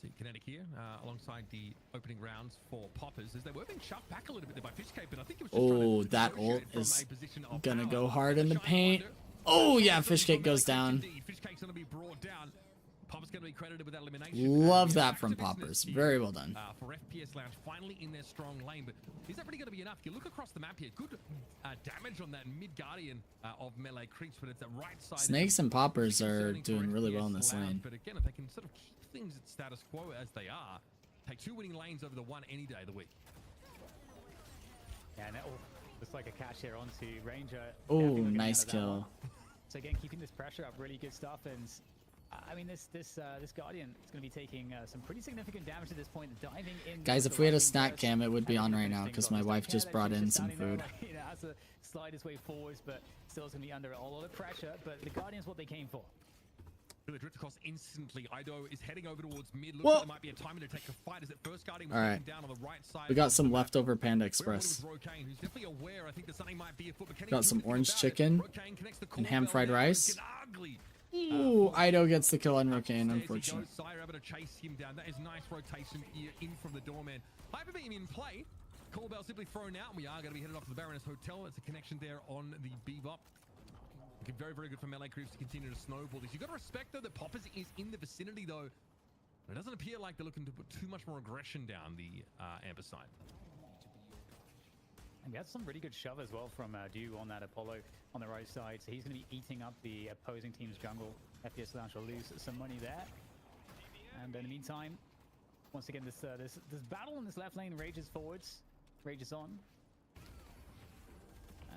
Speaker 9: See Kinetic here, alongside the opening rounds for Poppers, as they were being shoved back a little bit there by Fishcape, but I think it was just
Speaker 1: Oh,
Speaker 9: trying to
Speaker 1: that ult
Speaker 9: negotiate from
Speaker 1: is
Speaker 9: a position of
Speaker 1: gonna
Speaker 9: power.
Speaker 1: go hard in the
Speaker 9: Shining
Speaker 1: paint.
Speaker 9: Wonder.
Speaker 1: Oh yeah,
Speaker 9: Absolutely
Speaker 1: Fishcake
Speaker 9: from
Speaker 1: goes
Speaker 9: Melee
Speaker 1: down.
Speaker 9: Creeps indeed. Fishcake's gonna be brought down. Poppers gonna be credited with that elimination.
Speaker 1: Love
Speaker 9: And
Speaker 1: that
Speaker 9: back
Speaker 1: from
Speaker 9: to business
Speaker 1: Poppers.
Speaker 9: here,
Speaker 1: Very well done.
Speaker 9: For FPS Lounge, finally in their strong lane, but is that really going to be enough? You look across the map here, good damage on that mid guardian of melee creeps, but it's the right side.
Speaker 1: Snakes and Poppers are
Speaker 9: Concerning for
Speaker 1: doing really well in
Speaker 9: FPS
Speaker 1: this
Speaker 9: Lounge,
Speaker 1: lane.
Speaker 9: But again, if they can sort of keep things at status quo as they are, take 2 winning lanes over the one any day of the week.
Speaker 10: Yeah, and looks like a catch here onto Ranger. Yeah, I
Speaker 1: Oh,
Speaker 10: think we're gonna be
Speaker 1: nice
Speaker 10: out of that one.
Speaker 1: kill.
Speaker 10: So again, keeping this pressure up, really good stuff. And I mean, this Guardian is going to be taking some pretty significant damage at this point. Diving in.
Speaker 1: Guys,
Speaker 10: with
Speaker 1: if
Speaker 10: the
Speaker 1: we had a
Speaker 10: lightning
Speaker 1: snack
Speaker 10: burst,
Speaker 1: cam, it would be
Speaker 10: and
Speaker 1: on
Speaker 10: the
Speaker 1: right
Speaker 10: finish
Speaker 1: now
Speaker 10: things
Speaker 1: because
Speaker 10: off.
Speaker 1: my
Speaker 10: Just
Speaker 1: wife
Speaker 10: don't
Speaker 1: just
Speaker 10: care that
Speaker 1: brought
Speaker 10: he's
Speaker 1: in
Speaker 10: just
Speaker 1: some
Speaker 10: standing there,
Speaker 1: food.
Speaker 10: like, has to slide his way forwards, but still is going to be under a lot of pressure. But the Guardian's what they came for.
Speaker 9: The drift across instantly. Ido is heading over towards mid. Looks
Speaker 1: Whoa.
Speaker 9: like there might be a timing to take a fight as it first Guardian was
Speaker 1: All right.
Speaker 9: taken down on the right side.
Speaker 1: We got
Speaker 9: of
Speaker 1: some
Speaker 9: the map.
Speaker 1: leftover Panda
Speaker 9: We're
Speaker 1: Express.
Speaker 9: with Rocane, who's definitely aware. I think that something might be afoot, but can he
Speaker 1: Got
Speaker 9: do
Speaker 1: some
Speaker 9: anything
Speaker 1: orange
Speaker 9: about it?
Speaker 1: chicken
Speaker 9: Rocane connects the
Speaker 1: and
Speaker 9: core
Speaker 1: ham
Speaker 9: bell
Speaker 1: fried
Speaker 9: now.
Speaker 1: rice.
Speaker 9: It's getting ugly.
Speaker 1: Ooh, Ido gets the kill on Rocane,
Speaker 9: Upstairs he
Speaker 1: unfortunately.
Speaker 9: goes. Sire able to chase him down. That is nice rotation here in from the doorman. Hyperbeam in play. Call bell simply thrown out. We are going to be headed off to the Baroness Hotel. It's a connection there on the Bebop. Looking very, very good for melee creeps to continue to snowball this. You've got to respect, though, that Poppers is in the vicinity, though. It doesn't appear like they're looking to put too much more aggression down the Amber side.
Speaker 10: And we had some really good shove as well from Dew on that Apollo on the right side. So he's going to be eating up the opposing team's jungle. FPS Lounge will lose some money there. And in the meantime, once again, this battle in this left lane rages forwards, rages on.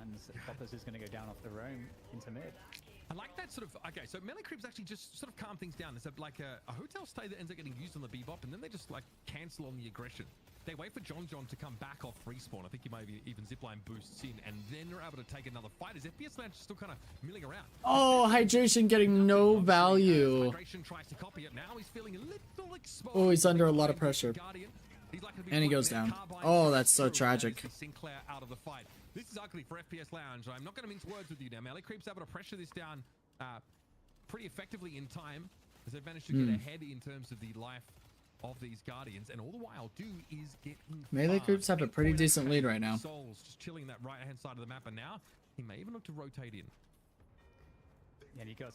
Speaker 10: And Poppers is going to go down off the roam into mid.
Speaker 9: I like that sort of, okay, so melee creeps actually just sort of calm things down. There's like a hotel stay that ends up getting used on the Bebop, and then they just like cancel on the aggression. They wait for John to come back off respawn. I think he maybe even zipline boosts in, and then they're able to take another fight. As FPS Lounge is still kind of milling around.
Speaker 1: Oh, Hydration getting no value.
Speaker 9: Hydration tries to copy it. Now he's feeling a little exposed.
Speaker 1: Oh, he's under a lot of pressure.
Speaker 9: Guardian. He's likely to be
Speaker 1: And he
Speaker 9: putting
Speaker 1: goes
Speaker 9: their
Speaker 1: down.
Speaker 9: carbine
Speaker 1: Oh, that's so
Speaker 9: through, and
Speaker 1: tragic.
Speaker 9: that is Sinclair out of the fight. This is ugly for FPS Lounge. I'm not going to mince words with you now. Melee Creep's able to pressure this down pretty effectively in time, as they've managed to get ahead in terms of the life of these Guardians, and all the while Do is getting
Speaker 1: Melee
Speaker 9: far.
Speaker 1: Creeps have a pretty
Speaker 9: 8.8
Speaker 1: decent lead right now.
Speaker 9: Souls just chilling that right hand side of the map, and now he may even look to rotate in.
Speaker 10: And you got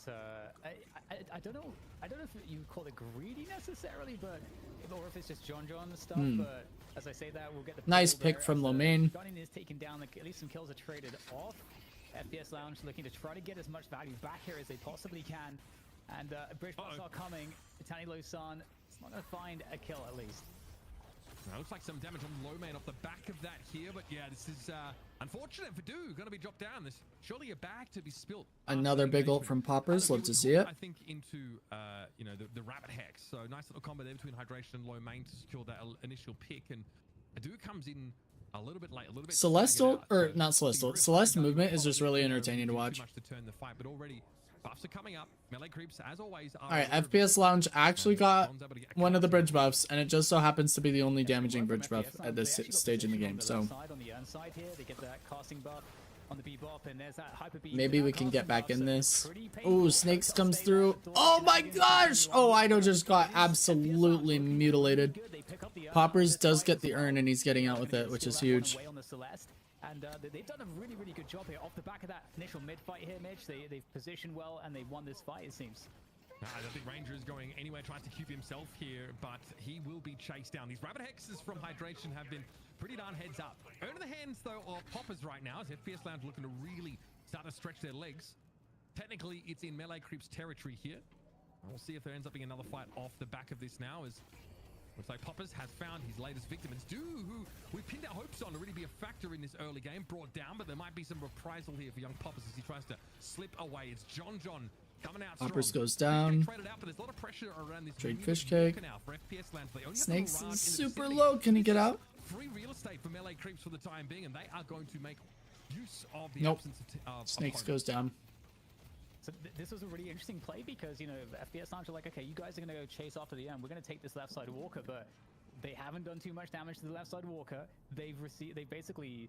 Speaker 10: I don't know if you would call it greedy necessarily, but or if it's just John stuff. But as I say that, we'll get the
Speaker 1: Nice
Speaker 10: pull
Speaker 1: pick
Speaker 10: there
Speaker 1: from
Speaker 10: as the
Speaker 1: Lomain.
Speaker 10: Guardian is taken down. At least some kills are traded off. FPS Lounge looking to try to get as much value back here as they possibly can. And Bridge bots are coming. Tani Lo-san, it's not going to find a kill at least.
Speaker 9: Now, looks like some damage on Low-Man off the back of that here, but yeah, this is unfortunate for Do. Going to be dropped down. There's surely a bag to be spilt.
Speaker 1: Another big ult from Poppers. Love to see it.
Speaker 9: I think into you know, the rabbit hex. So nice little combo there between Hydration and Low-Man to secure that initial pick, and Do comes in a little bit late, a little bit
Speaker 1: Celestial,
Speaker 9: staggered out,
Speaker 1: or
Speaker 9: so
Speaker 1: not Celestial,
Speaker 9: really
Speaker 1: Celeste
Speaker 9: hard to
Speaker 1: movement
Speaker 9: go.
Speaker 1: is just really entertaining to watch.
Speaker 9: Too much to turn the fight, but already buffs are coming up. Melee creeps, as always.
Speaker 1: Alright, FPS Lounge actually got one of the bridge buffs, and it just so happens to be the only damaging bridge buff at this stage in the game, so
Speaker 10: On the side here, they get that casting buff on the Bebop, and there's that hyper beam.
Speaker 1: maybe we can get back in this. Oh, Snakes comes through. Oh my gosh! Oh, Ido just got absolutely mutilated. Poppers does get the urn, and he's getting out with it, which is huge.
Speaker 10: And they've done a really, really good job here. Off the back of that initial mid-fight here, Mitch, they've positioned well and they've won this fight, it seems.
Speaker 9: I don't think Ranger is going anywhere, tries to cube himself here, but he will be chased down. These Rabbit Hexes from Hydration have been pretty darn heads up. Over the hands, though, of Poppers right now, as FPS Lounge looking to really start to stretch their legs. Technically, it's in Melee Creep's territory here. And we'll see if there ends up being another fight off the back of this now, as looks like Poppers has found his latest victim. It's Do, who we pinned our hopes on to really be a factor in this early game, brought down, but there might be some reprisal here for young Poppers as he tries to slip away. It's John coming out
Speaker 1: Poppers
Speaker 9: strong.
Speaker 1: goes down.
Speaker 9: Out, but there's a lot of pressure around this
Speaker 1: Trade fish cake.
Speaker 9: now for FPS Lounge. They only have
Speaker 1: Snakes
Speaker 9: Mirage
Speaker 1: is
Speaker 9: in the
Speaker 1: super
Speaker 9: vicinity.
Speaker 1: low. Can he get out?
Speaker 9: Free real estate for Melee Creeps for the time being, and they are going to make use of the
Speaker 1: Nope.
Speaker 9: absence of
Speaker 1: Snakes
Speaker 9: opponents.
Speaker 1: goes down.
Speaker 10: So this was a really interesting play because, you know, FPS Lounge are like, okay, you guys are going to go chase after the end. We're going to take this left side walker, but they haven't done too much damage to the left side walker. They've basically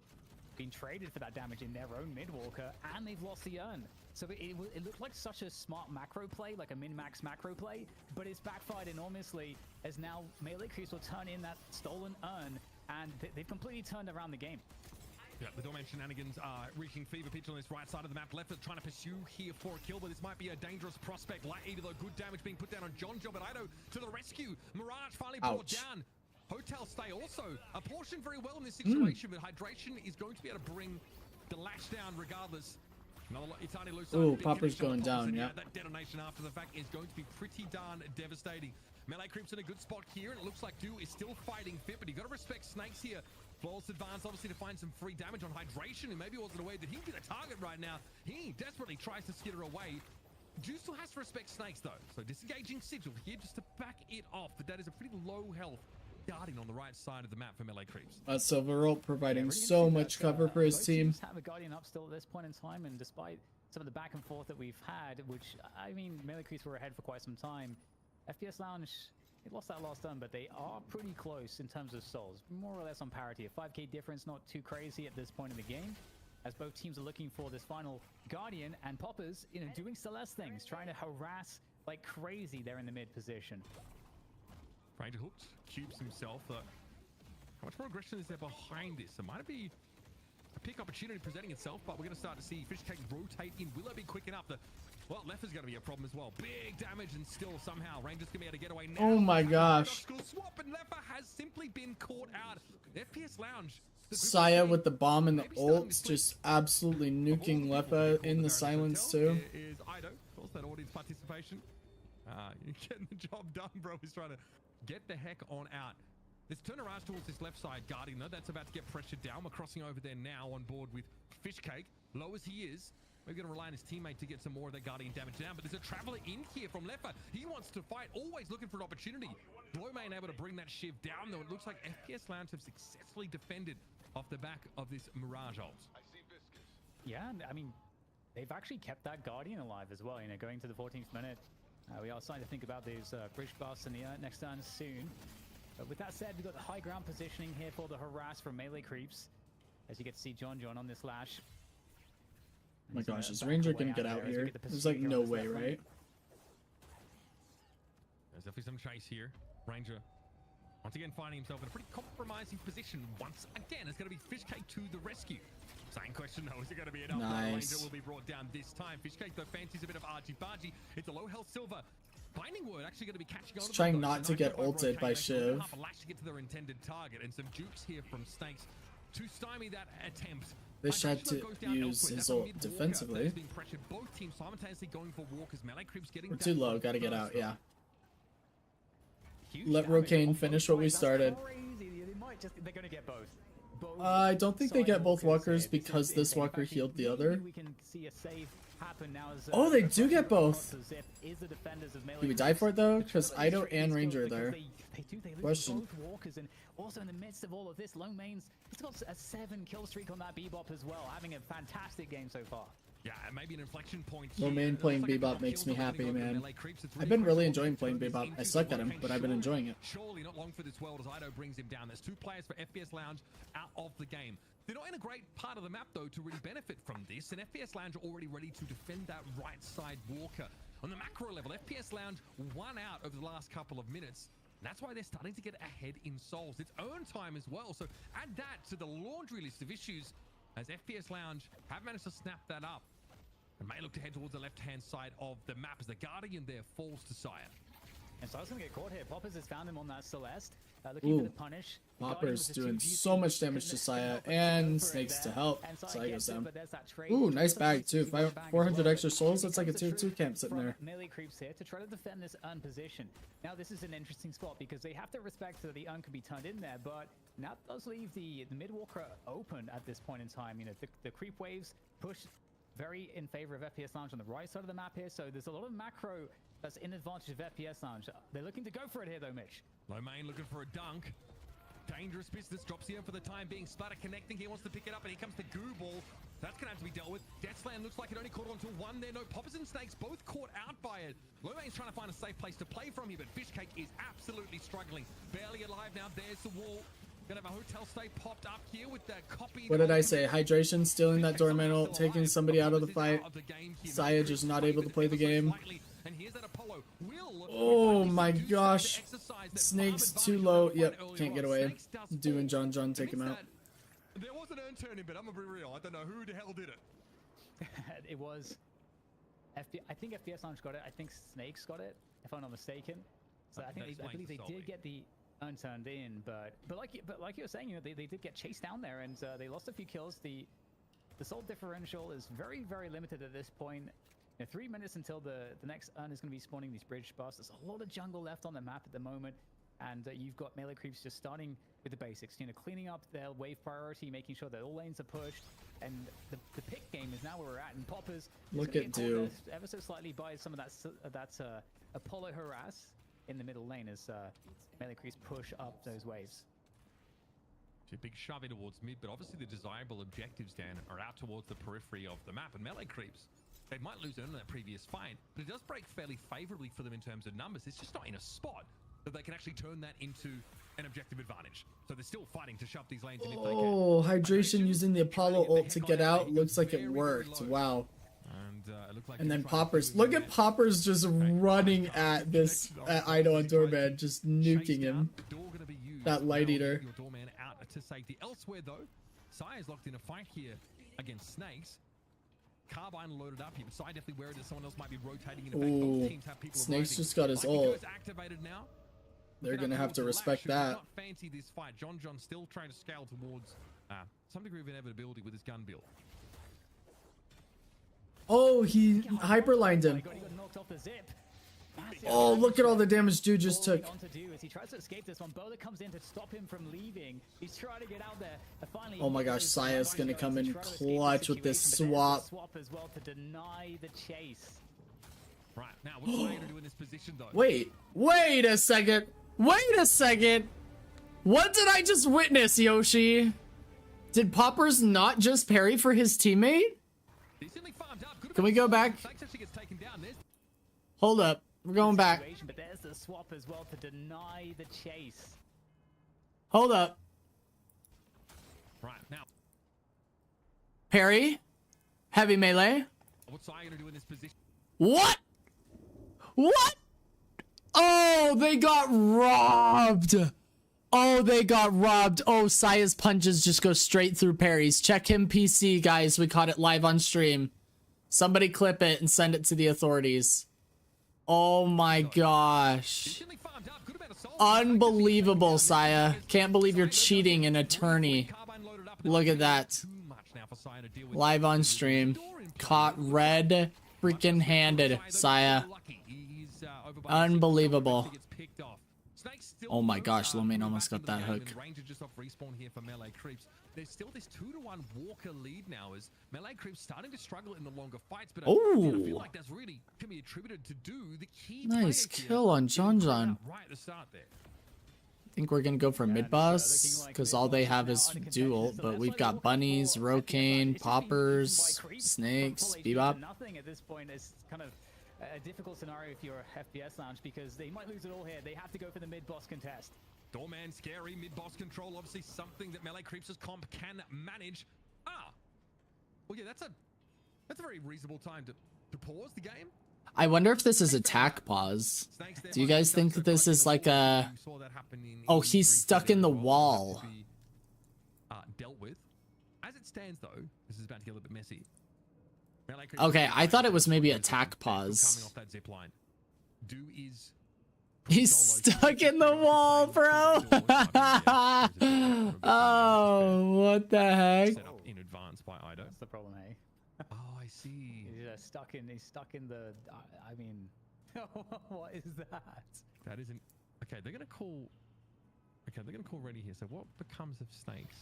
Speaker 10: been traded for that damage in their own mid walker, and they've lost the urn. So it looked like such a smart macro play, like a min-max macro play, but it's backfired enormously as now Melee Creeps will turn in that stolen urn, and they've completely turned around the game.
Speaker 9: Yeah, the Doorman shenanigans are reaching fever pitch on this right side of the map. Left trying to pursue here for a kill, but this might be a dangerous prospect. Light Eater, though, good damage being put down on John, but Ido to the rescue. Mirage finally brought down. Hotel Stay also apportioned very well in this situation, but Hydration is going to be able to bring the latch down regardless.
Speaker 1: Oh, Popper's going down, yeah.
Speaker 9: That detonation after the fact is going to be pretty darn devastating. Melee Creeps in a good spot here, and it looks like Do is still fighting fit, but you got to respect Snakes here. Flawless advance, obviously, to find some free damage on Hydration, and maybe wasn't aware that he'd be the target right now. He desperately tries to skitter away. Do still has to respect Snakes, though. So disengaging Sigil here just to back it off, but that is a pretty low health Guardian on the right side of the map for Melee Creeps.
Speaker 1: Silver Rope providing so much cover for his team.
Speaker 10: Have a Guardian up still at this point in time, and despite some of the back and forth that we've had, which, I mean, Melee Creeps were ahead for quite some time, FPS Lounge, they lost that last turn, but they are pretty close in terms of souls, more or less on parity. A 5k difference, not too crazy at this point in the game, as both teams are looking for this final Guardian, and Poppers, you know, doing Celeste things, trying to harass like crazy there in the mid position.
Speaker 9: Ranger hooked, cubes himself. How much more aggression is there behind this? It might be a pick opportunity presenting itself, but we're going to start to see Fishcake rotate in. Will it be quick enough? Well, left is going to be a problem as well. Big damage, and still somehow Rangers going to be able to get away now.
Speaker 1: Oh my gosh.
Speaker 9: Swap, and Leffa has simply been caught out. FPS Lounge.
Speaker 1: Saya with the bomb and the ults, just absolutely nuking Leffa in the silence too.
Speaker 9: Is Ido, of course, that audience participation. You're getting the job done, bro. He's trying to get the heck on out. Let's turn around towards this left side Guardian, though. That's about to get pressured down. We're crossing over there now on board with Fishcake. Low as he is, we're going to rely on his teammate to get some more of that Guardian damage down. But there's a Traveler in here from Leffa. He wants to fight, always looking for an opportunity. Blowman able to bring that Shiv down, though. It looks like FPS Lounge have successfully defended off the back of this Mirage ult.
Speaker 10: Yeah, I mean, they've actually kept that Guardian alive as well, you know, going to the 14th minute. We are starting to think about these bridge buffs in the next turn soon. But with that said, we've got the high ground positioning here for the harass from Melee Creeps. As you get to see John on this lash.
Speaker 1: Oh my gosh, is Ranger gonna get out here? There's like no way, right?
Speaker 9: There's definitely some chase here. Ranger, once again, finding himself in a pretty compromising position. Once again, it's going to be Fishcake to the rescue. Same question though, is it going to be enough?
Speaker 1: Nice.
Speaker 9: Ranger will be brought down this time. Fishcake though fancies a bit of argy-bargy. It's a low health Silver. Binding Word actually going to be catching on.
Speaker 1: He's trying not to get ulted by Shiv.
Speaker 9: A lash to get to their intended target, and some jukes here from Snakes to stymie that attempt.
Speaker 1: Fish had to use his ult defensively.
Speaker 9: Both teams simultaneously going for walkers. Melee Creeps getting
Speaker 1: We're too low, gotta get out, yeah.
Speaker 10: Huge
Speaker 1: Let
Speaker 10: damage
Speaker 1: Rocane
Speaker 10: on
Speaker 1: finish
Speaker 10: both
Speaker 1: what we
Speaker 10: sides. That's
Speaker 1: started.
Speaker 10: Crazy. They're going to get both.
Speaker 1: I don't think they get both walkers
Speaker 10: It's
Speaker 1: because this
Speaker 10: insane.
Speaker 1: walker
Speaker 10: Actually,
Speaker 1: healed the
Speaker 10: maybe
Speaker 1: other.
Speaker 10: We can see a save happen now as,
Speaker 1: Oh, they do get both.
Speaker 10: Zip is the defenders of Melee
Speaker 1: Do we die
Speaker 10: Creeps.
Speaker 1: for it though?
Speaker 10: The
Speaker 1: Because
Speaker 10: trouble is
Speaker 1: Ido and
Speaker 10: Creeps
Speaker 1: Ranger are
Speaker 10: because
Speaker 1: there.
Speaker 10: They lose
Speaker 1: Question.
Speaker 10: both walkers, and also in the midst of all of this, Lone Main's he's got a 7 kill streak on that Bebop as well, having a fantastic game so far.
Speaker 9: Yeah, maybe an inflection point.
Speaker 1: Lone Main playing Bebop makes me happy, man. I've been really enjoying playing Bebop. I suck at him, but I've been enjoying it.
Speaker 9: Surely not long for this world as Ido brings him down. There's 2 players for FPS Lounge out of the game. They're not in a great part of the map, though, to really benefit from this, and FPS Lounge are already ready to defend that right side walker. On the macro level, FPS Lounge won out over the last couple of minutes. That's why they're starting to get ahead in souls. It's own time as well, so add that to the laundry list of issues, as FPS Lounge have managed to snap that up and may look to head towards the left-hand side of the map as the Guardian there falls to Sire.
Speaker 10: And so I was going to get caught here. Poppers has found him on that Celeste. Looking for the punish. The Guardian
Speaker 1: Popper's
Speaker 10: with the
Speaker 1: doing
Speaker 10: 2
Speaker 1: so much damage to Saya, and Snakes to help. Saya goes down. Ooh, nice bag too. 400 extra souls. That's like a tier 2 camp sitting there.
Speaker 10: Melee creeps here to try to defend this urn position. Now this is an interesting spot because they have to respect that the urn can be turned in there, but that does leave the mid-walker open at this point in time. You know, the creep waves push very in favor of FPS Lounge on the right side of the map here, so there's a lot of macro that's in advantage of FPS Lounge. They're looking to go for it here though, Mitch.
Speaker 9: Lomain looking for a dunk. Dangerous business, drops here for the time being. Splatter connecting, he wants to pick it up, and here comes the goo ball. That's gonna have to be dealt with. Deathsland looks like it only caught onto one there. No, Poppers and Snakes both caught out by it. Lomain's trying to find a safe place to play from here, but Fishcake is absolutely struggling. Barely alive now, there's the wall. Gonna have a hotel stay popped up here with the copy.
Speaker 1: What did I say? Hydration, stealing that doorman ult, taking somebody out of the fight. Saya just not able to play the game.
Speaker 9: And here's that Apollo.
Speaker 1: Oh my gosh. Snakes too low. Yep, can't get away. Doing John take him out.
Speaker 9: There was an urn turning, but I'm gonna be real. I don't know who the hell did it.
Speaker 10: It was I think FPS Lounge got it. I think Snakes got it, if I'm not mistaken. So I believe they did get the urn turned in, but like you were saying, you know, they did get chased down there, and they lost a few kills. The soul differential is very, very limited at this point. You know, 3 minutes until the next urn is going to be spawning these bridge spots. There's a lot of jungle left on the map at the moment, and you've got melee creeps just starting with the basics. You know, cleaning up their wave priority, making sure that all lanes are pushed, and the pick game is now where we're at. And Poppers
Speaker 1: look at Do
Speaker 10: ever so slightly by some of that Apollo harass in the middle lane as melee creeps push up those waves.
Speaker 9: A big shove in towards mid, but obviously the desirable objectives, Dan, are out towards the periphery of the map, and melee creeps, they might lose in that previous fight, but it does break fairly favorably for them in terms of numbers. It's just not in a spot that they can actually turn that into an objective advantage. So they're still fighting to shove these lanes in if they can.
Speaker 1: Oh, Hydration using the Apollo ult to get out. Looks like it worked. Wow. And then Poppers. Look at Poppers just running at this Idol and Doorman, just nuking him. That Light Eater.
Speaker 9: Your Doorman out to safety. Elsewhere though, Sire's locked in a fight here against Snakes. Carbine loaded up here, but Sire definitely where it is. Someone else might be rotating in the back. Both teams have people
Speaker 1: Snakes
Speaker 9: arriving.
Speaker 1: just got his ult.
Speaker 9: Activated now.
Speaker 1: They're gonna have to respect that.
Speaker 9: Not fancy this fight. John still trying to scale towards some degree of inevitability with his gun build.
Speaker 1: Oh, he hyperlined him. Oh, look at all the damage Dude just took.
Speaker 10: He tries to escape this one. Bola comes in to stop him from leaving. He's trying to get out there. Finally,
Speaker 1: oh my gosh, Saya's gonna come in clutch with this swap.
Speaker 10: Swap as well to deny the chase.
Speaker 9: Right, now what's Saya gonna do in this position though?
Speaker 1: Wait a second. Wait a second. What did I just witness, Yoshi? Did Poppers not just parry for his teammate? Can we go back? Hold up. We're going back.
Speaker 10: But there's the swap as well to deny the chase.
Speaker 1: Hold up.
Speaker 9: Right, now.
Speaker 1: Parry. Heavy melee.
Speaker 9: What's Saya gonna do in this position?
Speaker 1: What? What? Oh, they got robbed. Oh, they got robbed. Oh, Saya's punches just go straight through parries. Check him PC, guys. We caught it live on stream. Somebody clip it and send it to the authorities. Oh my gosh. Unbelievable, Saya. Can't believe you're cheating an attorney. Look at that. Live on stream. Caught red freaking handed, Saya. Unbelievable. Oh my gosh, Lomain almost got that hook.
Speaker 9: There's still this 2-1 Walker lead now as melee creeps starting to struggle in the longer fights, but
Speaker 1: oh,
Speaker 9: I feel like that's really can be attributed to the key
Speaker 1: nice kill on John.
Speaker 9: Right at the start there.
Speaker 1: I think we're gonna go for mid boss because all they have is dual, but we've got bunnies, Rocane, Poppers, Snakes, Bebop.
Speaker 10: Nothing at this point is kind of a difficult scenario if you're FPS Lounge because they might lose it all here. They have to go for the mid boss contest.
Speaker 9: Doorman scary, mid-boss control, obviously something that Melee Creeps' comp can manage. Well, yeah, that's a very reasonable time to pause the game.
Speaker 1: I wonder if this is attack pause. Do you guys think that this is like a... Oh, he's stuck in the wall.
Speaker 9: Dealt with. As it stands, though, this is about to get a little bit messy. Melee creeps
Speaker 1: Okay, I thought it was maybe
Speaker 9: coming
Speaker 1: attack
Speaker 9: off
Speaker 1: pause.
Speaker 9: that zip line. Is
Speaker 1: He's stuck in the wall, bro. Oh, what the heck?
Speaker 9: Set up in advance by Ido.
Speaker 10: That's the problem, hey?
Speaker 9: Oh, I see.
Speaker 10: He's stuck in the. I mean, what is that?
Speaker 9: That isn't okay. They're gonna call. Okay, they're gonna call ready here. So what becomes of snakes?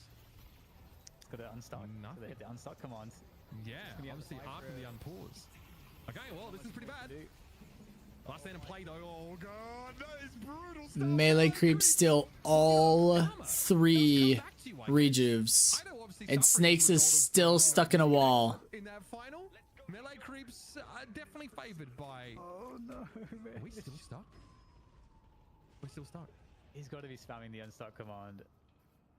Speaker 10: It's got to unstuck.
Speaker 9: Nothing.
Speaker 10: They hit the unstuck command.
Speaker 9: Yeah,
Speaker 10: gonna be
Speaker 9: obviously
Speaker 10: unstuck
Speaker 9: after
Speaker 10: for-
Speaker 9: the unpause. Okay, well this is pretty bad. Last stand in play though. Oh god, that is brutal stuff.
Speaker 1: Melee creeps steal all 3 rejuves.
Speaker 9: Ido obviously
Speaker 1: And
Speaker 9: suffering
Speaker 1: Snakes
Speaker 9: as a
Speaker 1: is
Speaker 9: result of,
Speaker 1: still stuck in a wall.
Speaker 9: In that final, melee creeps are definitely favored by.
Speaker 10: Oh no!
Speaker 9: Are we still stuck? We're still stuck.
Speaker 10: He's got to be spamming the unstuck command.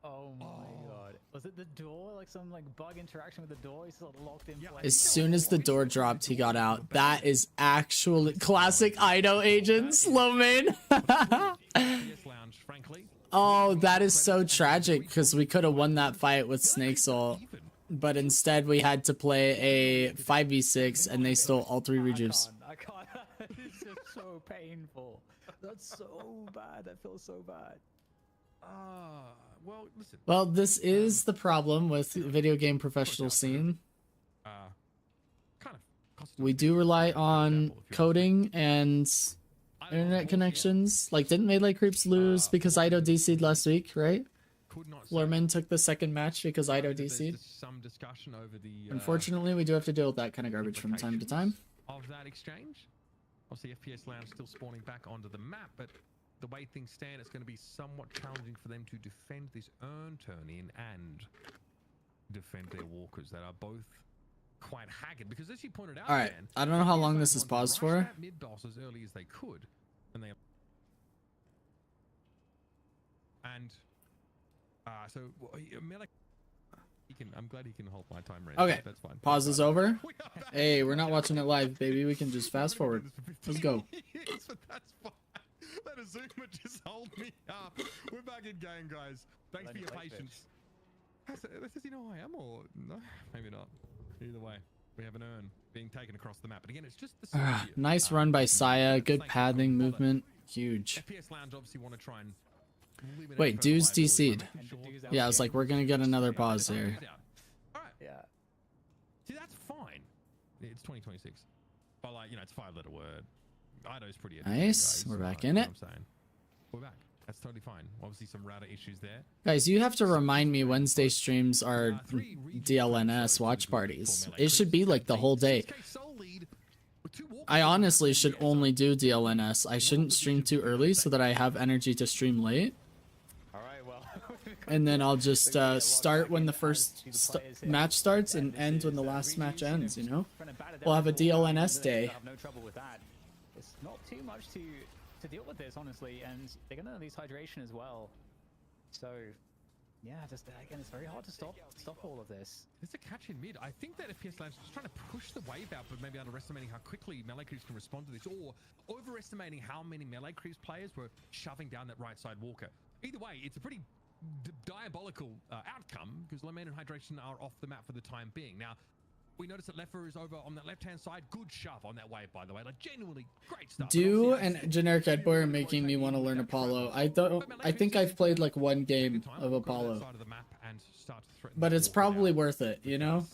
Speaker 10: Oh my god! Was it the door? Like some bug interaction with the door? He's sort of locked in place.
Speaker 1: As soon as the door dropped, he got out. That is actually classic Ido agents, low main.
Speaker 9: PS Lounge, frankly.
Speaker 1: Oh, that is so tragic because we could have won that fight with Snake's ult. But instead we had to play a 5v6 and they stole all 3 rejuves.
Speaker 10: I can't. It's just so painful. That's so bad. That feels so bad.
Speaker 9: Well, listen.
Speaker 1: Well, this is the problem with the video game professional scene.
Speaker 9: Kind of
Speaker 1: We do rely on coding and internet connections. Like, didn't Melee Creeps lose because Ido DC'd last week, right? Florman took the second match because Ido DC'd.
Speaker 9: Some discussion over the
Speaker 1: Unfortunately, we do have to deal with that kind of garbage from time to time.
Speaker 9: of that exchange. Obviously, FPS Lounge still spawning back onto the map, but the way things stand, it's going to be somewhat challenging for them to defend this urn turn in and defend their walkers that are both quite haggard. Because as you pointed out,
Speaker 1: All right,
Speaker 9: Dan,
Speaker 1: I don't know how long this
Speaker 9: FPS
Speaker 1: is
Speaker 9: wanted to
Speaker 1: paused
Speaker 9: rush
Speaker 1: for.
Speaker 9: that mid boss as early as they could, and they so Melee. I'm glad he can hold my time range.
Speaker 1: Okay,
Speaker 9: That's fine.
Speaker 1: pause is over. Hey, we're not watching it live, baby. We can just fast forward. Let's go.
Speaker 9: Yes, but that's fine. Let Azuma just hold me up. We're back in game, guys. Thanks for your patience. Does he know who I am or no? Maybe not. Either way, we have an urn being taken across the map. But again, it's just the
Speaker 1: Nice run by Saya. Good pathing movement. Huge.
Speaker 9: FPS Lounge obviously want to try and eliminate
Speaker 1: Wait,
Speaker 9: further
Speaker 1: Dude's
Speaker 9: liability.
Speaker 1: DC'd.
Speaker 9: I'm making sure-
Speaker 1: Yeah, I was like, we're gonna get another pause here.
Speaker 9: All right.
Speaker 10: Yeah.
Speaker 9: See, that's fine. It's 2026. But like, it's 5-letter word. Ido's pretty advanced,
Speaker 1: Nice.
Speaker 9: guys,
Speaker 1: We're
Speaker 9: so,
Speaker 1: back
Speaker 9: you
Speaker 1: in
Speaker 9: know
Speaker 1: it.
Speaker 9: what I'm saying? We're back. That's totally fine. Obviously some router issues there.
Speaker 1: Guys, you have to remind me Wednesday streams are DLNS watch parties. It should be like the whole day. I honestly should only do DLNS. I shouldn't stream too early so that I have energy to stream late.
Speaker 10: All right. Well.
Speaker 1: And then I'll just start when the first match starts and end when the last match ends, you know? We'll have a DLNS day.
Speaker 10: Have no trouble with that. It's not too much to deal with this, honestly, and they're gonna release hydration as well. So, yeah, just again, it's very hard to stop all of this.
Speaker 9: There's a catch in mid. I think that FPS Lounge is just trying to push the wave out, but maybe underestimating how quickly Melee Creeps can respond to this, or overestimating how many Melee Creeps players were shoving down that right side walker. Either way, it's a pretty diabolical outcome because low main and hydration are off the map for the time being. Now, we notice that Leffer is over on that left-hand side. Good shove on that wave, by the way. Like, genuinely great stuff.
Speaker 1: Do and generic Edboy are making me want to learn Apollo. I think I've played like one game of Apollo, but it's probably worth it, you know?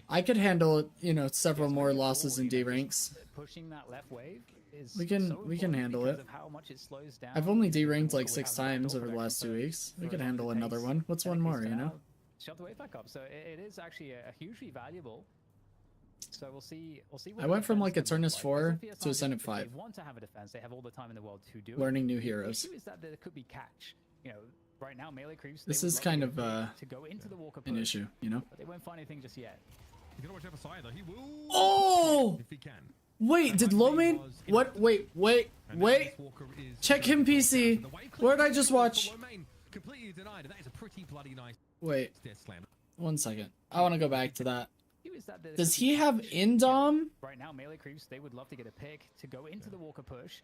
Speaker 1: I could handle, several more losses in D ranks.
Speaker 10: Pushing that left wave is
Speaker 1: We can handle it.
Speaker 10: because of how much it slows down.
Speaker 1: I've only D ranked like 6 times over the last 2 weeks. We could handle another one. What's one more, you know?
Speaker 10: Shove the wave back up, so it is actually a hugely valuable. So we'll see. What
Speaker 1: I went from
Speaker 10: defense
Speaker 1: like
Speaker 10: can look
Speaker 1: Eternus
Speaker 10: like.
Speaker 1: 4
Speaker 10: Because
Speaker 1: to
Speaker 10: FPS
Speaker 1: Ascendant
Speaker 10: if
Speaker 1: 5.
Speaker 10: They want to have a defense. They have all the time in the world to do it.
Speaker 1: Learning new
Speaker 10: The
Speaker 1: heroes.
Speaker 10: issue is that there could be catch. Right now melee creeps.
Speaker 1: This
Speaker 10: they would
Speaker 1: is
Speaker 10: love
Speaker 1: kind
Speaker 10: to
Speaker 1: of
Speaker 10: get to go into the walker
Speaker 1: an
Speaker 10: push,
Speaker 1: issue, you know?
Speaker 10: but they won't find anything just yet.
Speaker 9: You gotta watch out for Saya, though. He will.
Speaker 1: Oh!
Speaker 9: If he can.
Speaker 1: Wait, did Lomain? What? Wait. Check him PC. What did I just watch?
Speaker 9: Completely denied, and that is a pretty bloody nice
Speaker 1: Wait,
Speaker 9: death slam.
Speaker 1: 1 second. I want to go back to that.
Speaker 10: Issue is that there
Speaker 1: Does
Speaker 10: could be
Speaker 1: he have
Speaker 10: catch.
Speaker 1: Indom?
Speaker 10: Right now melee creeps, they would love to get a pick to go into the walker push,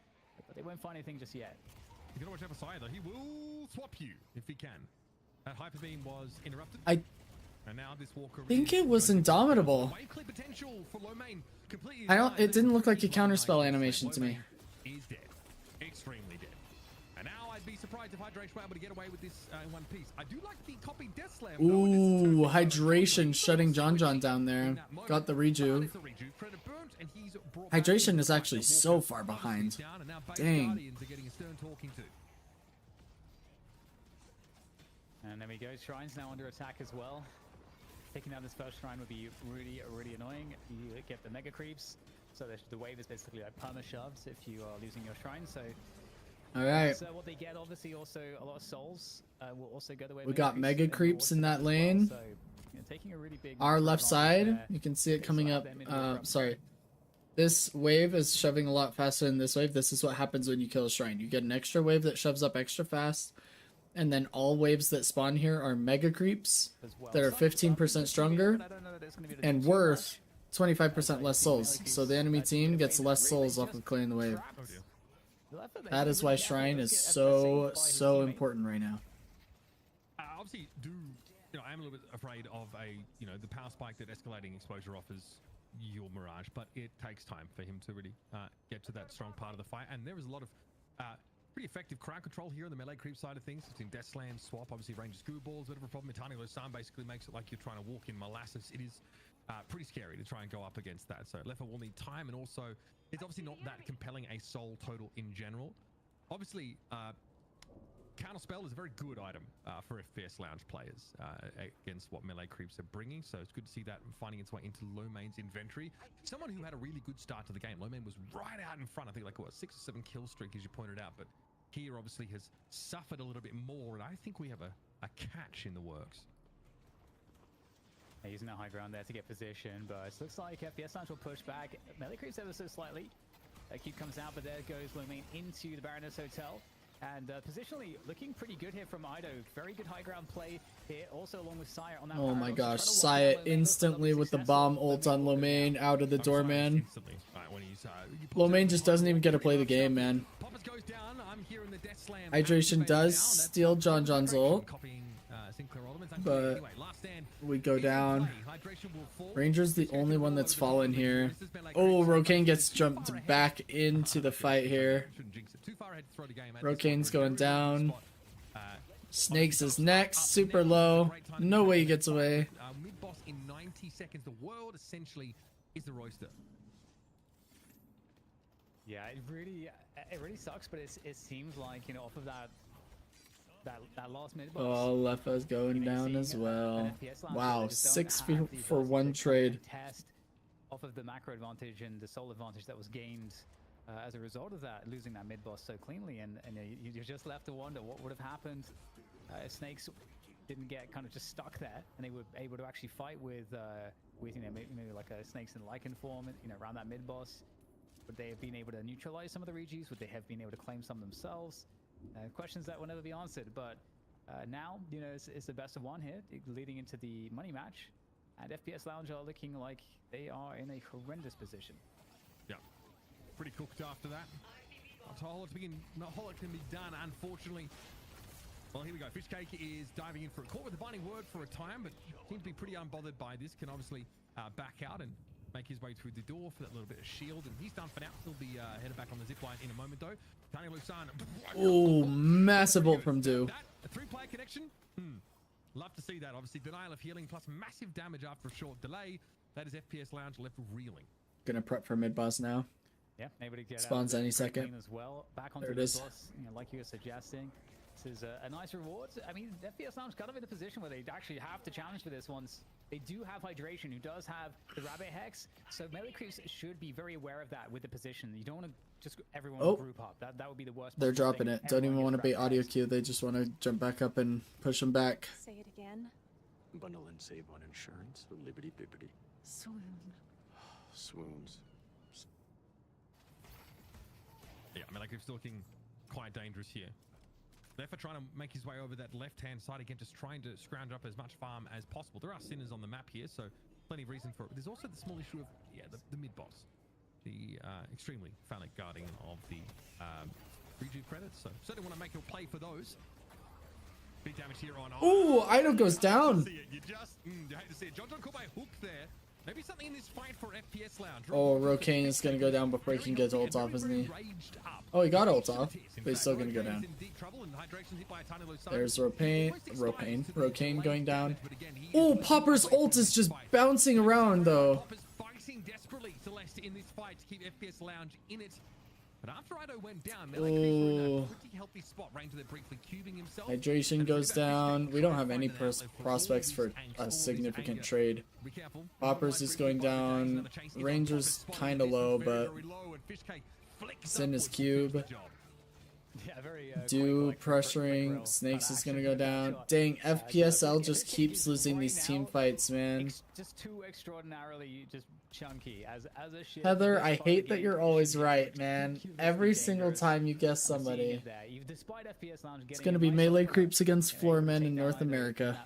Speaker 10: but they won't find anything just yet.
Speaker 9: You gotta watch out for Saya, though. He will swap you if he can. That hyper beam was interrupted. And now this walker
Speaker 1: I think it was Indomitable.
Speaker 9: wave clip potential for Lomain completely.
Speaker 1: I don't. It didn't look like a counterspell animation to me.
Speaker 9: Is dead, extremely dead. And now I'd be surprised if Hydration were able to get away with this in one piece. I do like the copy Death Slam.
Speaker 1: Ooh, Hydration shutting John down there. Got the rejuve. Hydration is actually so far behind. Dang.
Speaker 10: And there we go. Shrine's now under attack as well. Taking down this first shrine would be really annoying. You get the mega creeps, so the wave is basically like perma shoves if you are losing your shrine. So,
Speaker 1: all right.
Speaker 10: So what they get, obviously, also a lot of souls will also go the way.
Speaker 1: We got mega creeps in that lane.
Speaker 10: So, taking a really big.
Speaker 1: Our left side, you can see it coming up. Sorry. This wave is shoving a lot faster than this wave. This is what happens when you kill a shrine. You get an extra wave that shoves up extra fast. And then all waves that spawn here are mega creeps that are 15% stronger and worth 25% less souls. So the enemy team gets less souls off of clearing the wave. That is why Shrine is so important right now.
Speaker 9: Obviously, I am a little bit afraid of the power spike that escalating exposure offers your Mirage, but it takes time for him to really get to that strong part of the fight. And there is a lot of pretty effective crowd control here on the melee creep side of things. Between Death Slam, swap, obviously range goo balls, bit of a problem. Eternus Deadlock basically makes it like you're trying to walk in molasses. It is pretty scary to try and go up against that. So Leffa will need time, and also it's obviously not that compelling a soul total in general. Obviously, Counterspell is a very good item for FPS Lounge players against what melee creeps are bringing. So it's good to see that finding its way into Lomain's inventory. Someone who had a really good start to the game. Lomain was right out in front. I think like what, 6 or 7 kill streak, as you pointed out. But here obviously has suffered a little bit more, and I think we have a catch in the works.
Speaker 10: Using the high ground there to get position, but it looks like FPS Lounge will push back. Melee creeps ever so slightly. Cube comes out, but there goes Lomain into the Baroness Hotel. And positionally looking pretty good here from Ido. Very good high ground play here, also along with Saya on that.
Speaker 1: Oh my gosh, Saya instantly with the bomb ult on Lomain out of the door, man. Lomain just doesn't even get to play the game, man. Hydration does steal John's ult, but we go down. Ranger's the only one that's fallen here. Oh, Rokane gets jumped back into the fight here. Rokane's going down. Snakes is next, super low. No way he gets away.
Speaker 9: Mid-boss in 90 seconds. The world essentially is the Royster.
Speaker 10: Yeah, it really sucks, but it seems like, off of that last mid boss.
Speaker 1: Oh, Leffa's going down as well. Wow, 6 for 1 trade.
Speaker 10: Test off of the macro advantage and the soul advantage that was gained as a result of that, losing that mid boss so cleanly, and you're just left to wonder what would have happened if Snakes didn't get kind of just stuck there, and they were able to actually fight with maybe like a Snakes in Lycan form, around that mid boss. Would they have been able to neutralize some of the Regis? Would they have been able to claim some themselves? Questions that will never be answered, but now, it's the best of 1 here, leading into the money match, and FPS Lounge are looking like they are in a horrendous position.
Speaker 9: Yeah, pretty cooked after that. Not a whole lot can be done, unfortunately. Well, here we go. Fishcake is diving in for a caught with the binding word for a time, but seems to be pretty unbothered by this. Can obviously back out and make his way through the door for that little bit of shield, and he's done for now. He'll be headed back on the zipline in a moment, though.
Speaker 1: Oh, massive ult from Do.
Speaker 9: A 3-player connection? Love to see that. Obviously, denial of healing plus massive damage after a short delay. That is FPS Lounge left reeling.
Speaker 1: Gonna prep for mid boss now.
Speaker 10: Yeah, able to get
Speaker 1: spawns any second.
Speaker 10: As well. Back onto
Speaker 1: there it
Speaker 10: the
Speaker 1: is.
Speaker 10: boss, like you were suggesting. This is a nice reward. I mean, FPS Lounge kind of in a position where they actually have to challenge for this once. They do have Hydration, who does have the Rabbit Hex, so melee creeps should be very aware of that with the position. You don't want to just everyone group up. That would be the worst.
Speaker 1: They're dropping it. Don't even want to bait audio cue. They just want to jump back up and push them back.
Speaker 3: Say it again.
Speaker 11: Bundle and save on insurance. Liberty bibbity.
Speaker 3: Swoon.
Speaker 11: Swoons.
Speaker 9: Yeah, melee creeps looking quite dangerous here. Leffa trying to make his way over that left-hand side again, just trying to scrounge up as much farm as possible. There are sinners on the map here, so plenty of reason for it. There's also the small issue of, the mid-boss. The extremely phallic guarding of the rejuve credits, so certainly want to make your play for those. Big damage damage here on.
Speaker 1: Ooh, Idol goes down.
Speaker 9: You just hate to see it. John caught by hook there. Maybe something in this fight for FPS Lounge.
Speaker 1: Oh, Rokane is gonna go down before he can get ult off, isn't he? Oh, he got ult off, but he's still gonna go down. There's Rokane going down. Oh, Popper's ult is just bouncing around though.
Speaker 9: Fighting desperately, Celeste, in this fight to keep FPS Lounge in it. But after Ido went down,
Speaker 1: Oh.
Speaker 9: in a pretty healthy spot. Ranger there briefly cubing himself.
Speaker 1: Hydration goes down. We don't have any prospects for a significant trade. Poppers is going down. Ranger's kind of low, but Sin is cube.
Speaker 10: Yeah, very,
Speaker 1: Do pressuring. Snakes is gonna go down. Dang, FPSL just keeps losing these team fights, man.
Speaker 10: Just too extraordinarily just chunky. As a shit.
Speaker 1: Heather, I hate that you're always right, man. Every single time you guess somebody. It's gonna be melee creeps against floormen in North America.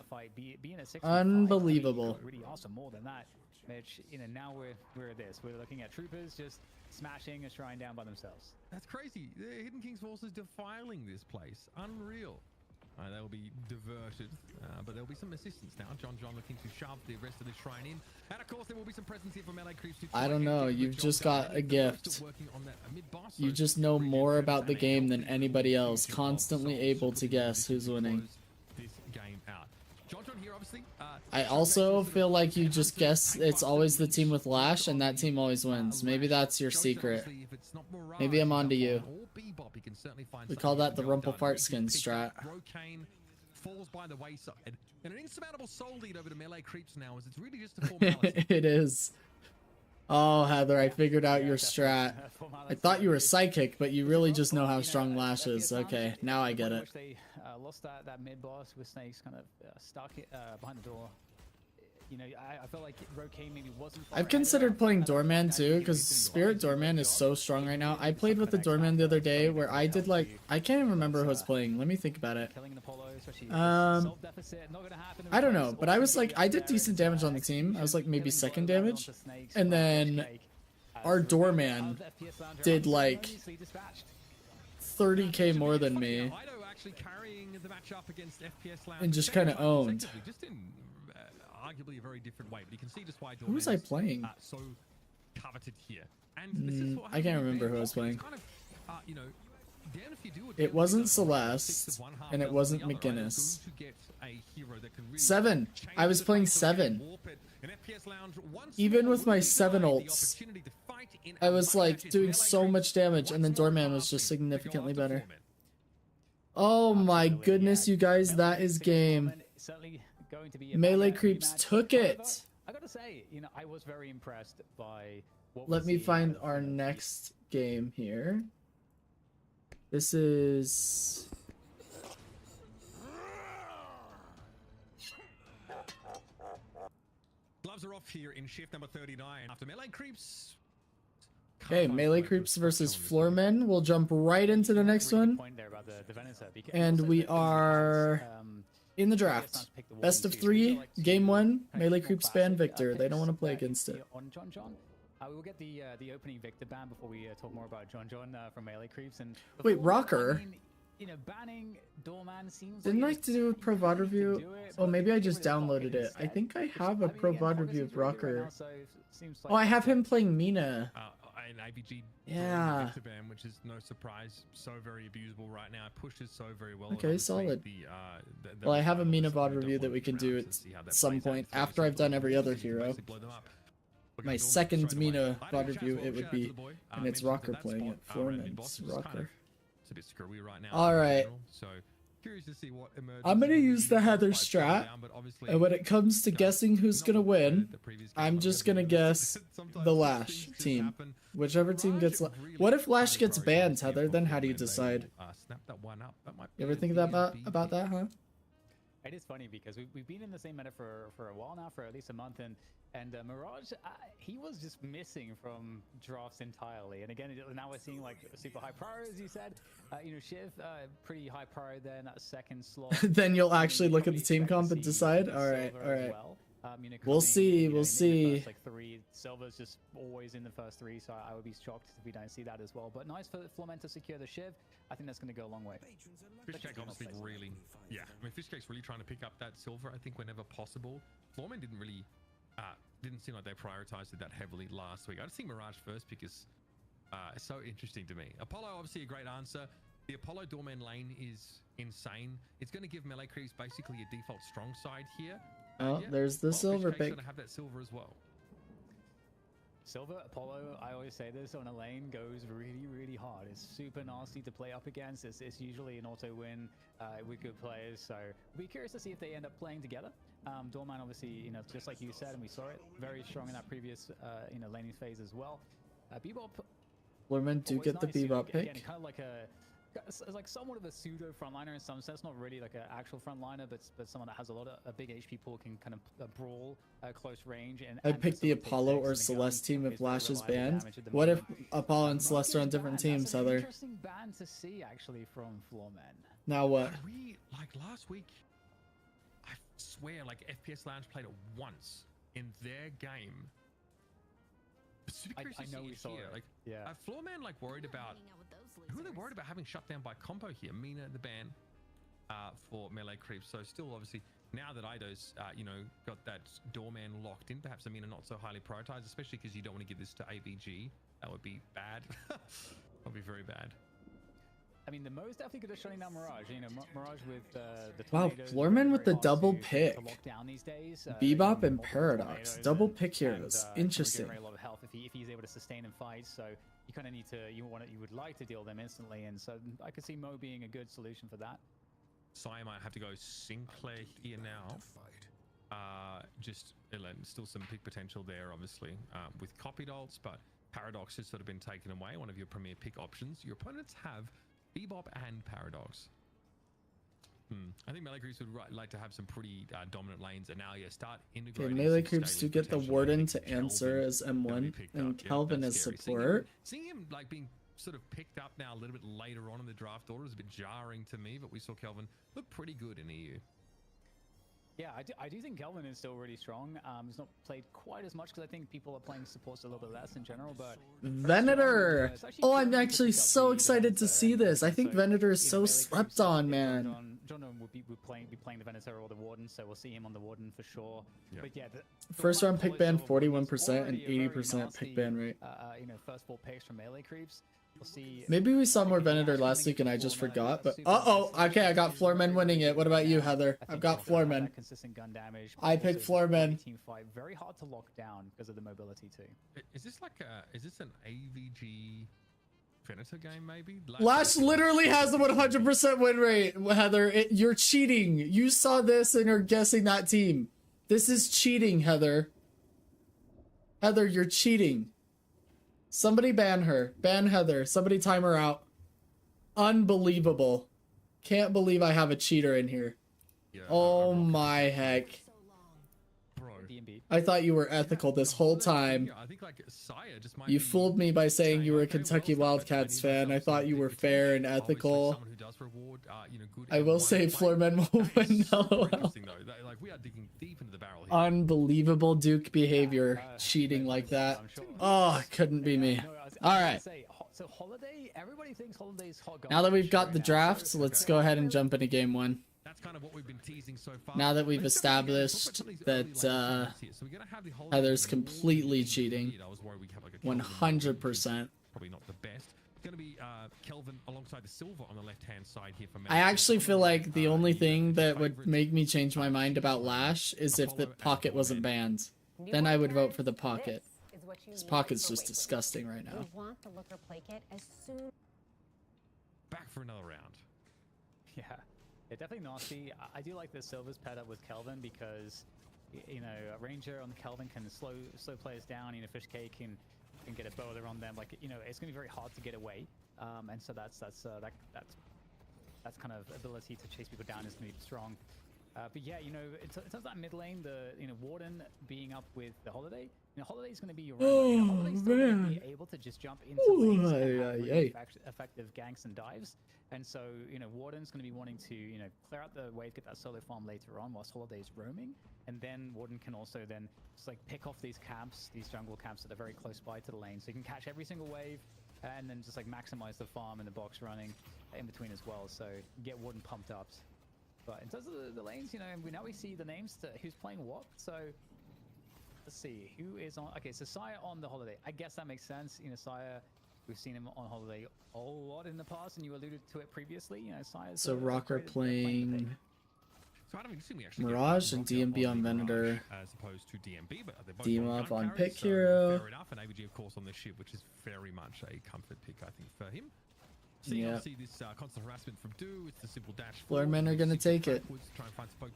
Speaker 1: Unbelievable.
Speaker 10: Really awesome. More than that, Mitch. You know, now we're this. We're looking at troopers just smashing a shrine down by themselves.
Speaker 9: That's crazy. The Hidden King's forces defiling this place. Unreal. They will be diverted, but there will be some assistance now. John looking to shove the rest of the shrine in. And of course, there will be some presence here for melee creeps.
Speaker 1: I don't know. You've just got a gift. You just know more about the game than anybody else. Constantly able to guess who's winning.
Speaker 9: This game out. John here, obviously.
Speaker 1: I also feel like you just guess it's always the team with Lash, and that team always wins. Maybe that's your secret. Maybe I'm onto you. We call that the Rumple Fart Skin strat.
Speaker 9: Rokane falls by the wayside. And an insurmountable soul lead over to melee creeps now, as it's really just a formality.
Speaker 1: It is. Oh, Heather, I figured out your strat. I thought you were psychic, but you really just know how strong Lash is. Okay, now I get it.
Speaker 10: They lost that mid boss with Snakes kind of stuck behind the door. You know, I felt like Rokane maybe wasn't.
Speaker 1: I've considered playing Doorman too, because Spirit Doorman is so strong right now. I played with the Doorman the other day where I did like, I can't even remember who was playing. Let me think about it. I don't know, but I was like, I did decent damage on the team. I was like maybe second damage. And then our Doorman did like 30k more than me. And just kind of owned.
Speaker 9: Arguably a very different way, but you can see just why
Speaker 1: Who was I playing?
Speaker 9: So coveted here. And this is what
Speaker 1: I can't remember who I was playing.
Speaker 9: Kind of, you know, damn if you do
Speaker 1: it wasn't Celeste, and it wasn't McGinnis. 7. I was playing 7. Even with my 7 ults, I was like doing so much damage, and then Doorman was just significantly better. Oh my goodness, you guys, that is game. Melee creeps took it.
Speaker 10: I gotta say, you know, I was very impressed by what
Speaker 1: Let me find our next game here. This is
Speaker 9: gloves are off here in shift number 39 after melee creeps.
Speaker 1: Okay, melee creeps versus floormen. We'll jump right into the next one. And we are in the draft. Best of 3, game 1, melee creeps ban Victor. They don't want to play against it.
Speaker 10: We will get the opening Victor ban before we talk more about John from melee creeps. And
Speaker 1: wait, Rocker?
Speaker 10: You know, banning Doorman seems
Speaker 1: Didn't I do a Pro VOD review? Oh, maybe I just downloaded it. I think I have a Pro VOD review of Rocker. Oh, I have him playing Mina.
Speaker 9: An IVG
Speaker 1: yeah,
Speaker 9: ban, which is no surprise, so very abusable right now. Pushes so very well.
Speaker 1: Okay, solid. Well, I have a Mina VOD review that we can do at some point after I've done every other hero. My second Mina VOD review, it would be, and it's Rocker playing it. Foreman's Rocker.
Speaker 9: It's a bit screwy right now.
Speaker 1: All right.
Speaker 9: So curious to see what emerges.
Speaker 1: I'm gonna use the Heather strat, and when it comes to guessing who's gonna win, I'm just gonna guess the Lash team. Whichever team gets. What if Lash gets banned, Heather? Then how do you decide? You ever think about that, huh?
Speaker 10: It is funny because we've been in the same meta for a while now, for at least a month, and Mirage, he was just missing from drafts entirely. And again, now we're seeing like super high prior, as you said. You know, Shiv, pretty high prior there in that second slot.
Speaker 1: Then you'll actually look at the team comp and decide. All right, all right.
Speaker 10: Well. You know,
Speaker 1: We'll
Speaker 10: coming,
Speaker 1: see,
Speaker 10: you know,
Speaker 1: we'll
Speaker 10: in
Speaker 1: see.
Speaker 10: The first, like 3, Silver's just always in the first 3, so I would be shocked if we don't see that as well. But nice for Florman to secure the Shiv. I think that's going to go a long way.
Speaker 9: Fishcake obviously really, yeah. I mean, Fishcake's really trying to pick up that silver, I think, whenever possible. Florman didn't really, didn't seem like they prioritized it that heavily last week. I just think Mirage first pick is so interesting to me. Apollo, obviously a great answer. The Apollo Doorman lane is insane. It's going to give melee creeps basically a default strong side here.
Speaker 1: Oh,
Speaker 9: Yeah.
Speaker 1: there's the silver
Speaker 9: Fishcake's
Speaker 1: pick.
Speaker 9: going to have that silver as well.
Speaker 10: Silver, Apollo, I always say this, on a lane goes really, really hard. It's super nasty to play up against. It's usually an auto win with good players, so we'll be curious to see if they end up playing together. Doorman, obviously, you know, just like you said, and we saw it, very strong in that previous, you know, laning phase as well. Bebop,
Speaker 1: Florman do
Speaker 10: always
Speaker 1: get the
Speaker 10: nice, you know,
Speaker 1: Bebop pick.
Speaker 10: again, kind of like it's like somewhat of a pseudo frontliner in some sense, not really like an actual frontliner, but someone that has a big HP pool, can kind of brawl close range. And
Speaker 1: I'd pick the
Speaker 10: facilitate
Speaker 1: Apollo
Speaker 10: picks
Speaker 1: or
Speaker 10: in the
Speaker 1: Celeste
Speaker 10: gun.
Speaker 1: team if
Speaker 10: Is very
Speaker 1: Lash is
Speaker 10: reliable
Speaker 1: banned.
Speaker 10: damage at the
Speaker 1: What if
Speaker 10: moment.
Speaker 1: Apollo and Celeste are on different
Speaker 10: Marcus
Speaker 1: teams,
Speaker 10: ban, that's an
Speaker 1: Heather?
Speaker 10: interesting ban to see actually from Floorman.
Speaker 1: Now what?
Speaker 9: We, like last week, I swear, like FPS Lounge played it once in their game.
Speaker 10: I know we saw it.
Speaker 9: Like,
Speaker 10: yeah.
Speaker 9: Floorman like worried about who are they worried about having shut down by combo here? Mina the ban for melee creeps. So still obviously now that Ido's you know, got that Doorman locked in, perhaps Amina not so highly prioritized, especially because you don't want to give this to AVG. That would be bad. That would be very bad.
Speaker 10: I mean, the Mo's definitely good at shutting down Mirage. You know, Mirage with the
Speaker 1: Wow,
Speaker 10: tornadoes,
Speaker 1: Floorman
Speaker 10: very,
Speaker 1: with
Speaker 10: very
Speaker 1: the
Speaker 10: hard
Speaker 1: double
Speaker 10: to
Speaker 1: pick.
Speaker 10: lock down these days.
Speaker 1: Bebop
Speaker 10: You know,
Speaker 1: and
Speaker 10: multiple
Speaker 1: Paradox.
Speaker 10: tornadoes
Speaker 1: Double
Speaker 10: and-
Speaker 1: pick heroes.
Speaker 10: and,
Speaker 1: Interesting.
Speaker 10: regenerate a lot of health if he's able to sustain and fight. So you kind of need to, you would like to deal them instantly, and so I could see Mo being a good solution for that.
Speaker 9: So I might have to go Sinclair here now. Just still some pick potential there, obviously, with copied ults, but Paradox has sort of been taken away, one of your premier pick options. Your opponents have Bebop and Paradox. I think melee creeps would like to have some pretty dominant lanes, and now start integrating.
Speaker 1: Melee
Speaker 9: some
Speaker 1: creeps
Speaker 9: scaling
Speaker 1: do get the
Speaker 9: potential. I
Speaker 1: Warden
Speaker 9: think
Speaker 1: to
Speaker 9: Kelvin
Speaker 1: answer as
Speaker 9: gonna be
Speaker 1: M1
Speaker 9: picked
Speaker 1: and
Speaker 9: up. Yeah,
Speaker 1: Kelvin as
Speaker 9: that's scary.
Speaker 1: support.
Speaker 9: Seeing him like being sort of picked up now a little bit later on in the draft order is a bit jarring to me, but we saw Kelvin look pretty good in EU.
Speaker 10: Yeah, I do think Kelvin is still really strong. He's not played quite as much because I think people are playing supports a little bit less in general, but
Speaker 1: Venator! Oh, I'm actually so excited to see this. I think Venator is so slept on, man.
Speaker 10: John would be playing the Venator or the Warden, so we'll see him on the Warden for sure.
Speaker 9: Yep.
Speaker 10: But yeah,
Speaker 1: First round pick ban,
Speaker 10: Apollo
Speaker 1: 41% and
Speaker 10: already a very
Speaker 1: 80%
Speaker 10: nasty,
Speaker 1: pick ban rate.
Speaker 10: You know, first 4 picks from melee creeps. We'll see.
Speaker 1: Maybe we saw more Venator last week and I just forgot, but okay, I got Floorman winning it. What about you, Heather? I've got Floorman.
Speaker 10: Consistent gun damage.
Speaker 1: I picked Floorman.
Speaker 10: Team fight, very hard to lock down because of the mobility too.
Speaker 9: Is this like is this an AVG Venator game maybe?
Speaker 1: Lash literally has the 100% win rate, Heather. You're cheating. You saw this and are guessing that team. This is cheating, Heather. Heather, you're cheating. Somebody ban her. Ban Heather. Somebody time her out. Unbelievable. Can't believe I have a cheater in here.
Speaker 9: Yeah,
Speaker 1: Oh my heck.
Speaker 9: bro.
Speaker 1: I thought you were ethical this whole time.
Speaker 9: I think like Saya just might
Speaker 1: You
Speaker 9: be
Speaker 1: fooled me by saying you were a
Speaker 9: okay, well,
Speaker 1: Kentucky
Speaker 9: stuff like
Speaker 1: Wildcats
Speaker 9: that.
Speaker 1: fan. I thought you were fair and
Speaker 9: Obviously,
Speaker 1: ethical.
Speaker 9: someone who does reward, you know, good
Speaker 1: I will
Speaker 9: M1
Speaker 1: say
Speaker 9: play.
Speaker 1: Floorman will
Speaker 9: That
Speaker 1: win.
Speaker 9: is super
Speaker 1: LOL.
Speaker 9: interesting, though. Like we are digging deep into the barrel here.
Speaker 1: Unbelievable Duke behavior. Cheating like that. Oh, it couldn't be me. All right.
Speaker 10: So Holiday, everybody thinks Holiday's hot.
Speaker 1: Now that we've got
Speaker 10: garbage
Speaker 1: the
Speaker 10: right now,
Speaker 1: draft,
Speaker 10: so-
Speaker 1: let's go ahead and jump into game one.
Speaker 9: That's kind of what we've been teasing so far.
Speaker 1: Now that we've
Speaker 9: Let's go ahead and talk
Speaker 1: established
Speaker 9: about some of these
Speaker 1: that,
Speaker 9: early lane trends here. So we're gonna have the Holiday
Speaker 1: Heather's
Speaker 9: win.
Speaker 1: completely cheating.
Speaker 9: I was worried we'd have like a
Speaker 1: 100%.
Speaker 9: probably not the best. It's going to be Kelvin alongside the silver on the left-hand side here for.
Speaker 1: I actually feel like the only thing that would make me change my mind about Lash is if the Pocket wasn't banned. Then I would vote for the Pocket. This Pocket's just disgusting right now.
Speaker 3: want the looker play kit as soon.
Speaker 9: Back for another round.
Speaker 10: Yeah, definitely nasty. I do like the Silver's paired up with Kelvin because, you know, a Ranger on Kelvin can slow players down. You know, Fishcake can get a bowler on them. Like, you know, it's gonna be very hard to get away. And so that's kind of ability to chase people down is gonna be strong. But yeah, you know, in terms of that mid lane, the Warden being up with the Holiday, Holiday's going to be your Holiday's still going to be able to just jump into lanes and have really effective ganks and dives. And so, Warden's going to be wanting to, clear out the wave, get that solo farm later on whilst Holiday's roaming. And then Warden can also then just like pick off these camps, these jungle camps that are very close by to the lane. So you can catch every single wave and then just like maximize the farm and the box running in between as well. So get Warden pumped up. But in terms of the lanes, we see the names to who's playing what. So let's see who is on. Okay, so Sire on the Holiday. I guess that makes sense. Sire, we've seen him on Holiday a lot in the past, and you alluded to it previously. Sire's
Speaker 1: So Rocker playing
Speaker 9: So Adam, we actually
Speaker 1: Mirage and DMB on Venator.
Speaker 9: As opposed to DMB, but they're both
Speaker 1: Demov on
Speaker 9: carries,
Speaker 1: Pick
Speaker 9: so
Speaker 1: Hero.
Speaker 9: Fair enough, and AVG of course on this ship, which is very much a comfort pick, I think, for him. So you see this constant harassment from Do. It's the simple dash.
Speaker 1: Floormen are gonna take it.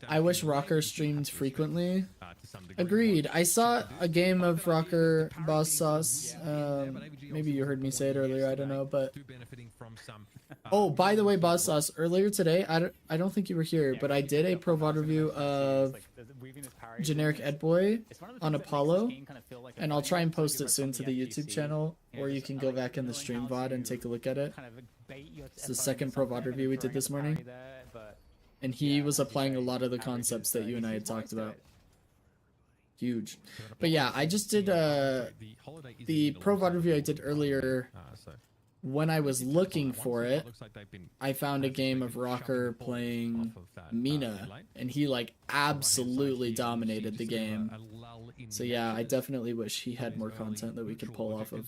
Speaker 1: I wish Rocker streamed frequently. Agreed. I saw a game of Rocker Boss Sauce. Maybe you heard me say it earlier. I don't know, but oh, by the way, Boss Sauce. Earlier today, I don't think you were here, but I did a pro VOD review of generic Edboy on Apollo, and I'll try and post it soon to the YouTube channel, or you can go back in the stream VOD and take a look at it. It's the second pro VOD review we did this morning, and he was applying a lot of the concepts that you and I had talked about. Huge. But yeah, I just did the pro VOD review I did earlier. When I was looking for it, I found a game of Rocker playing Mina, and he like absolutely dominated the game. So yeah, I definitely wish he had more content that we could pull off of.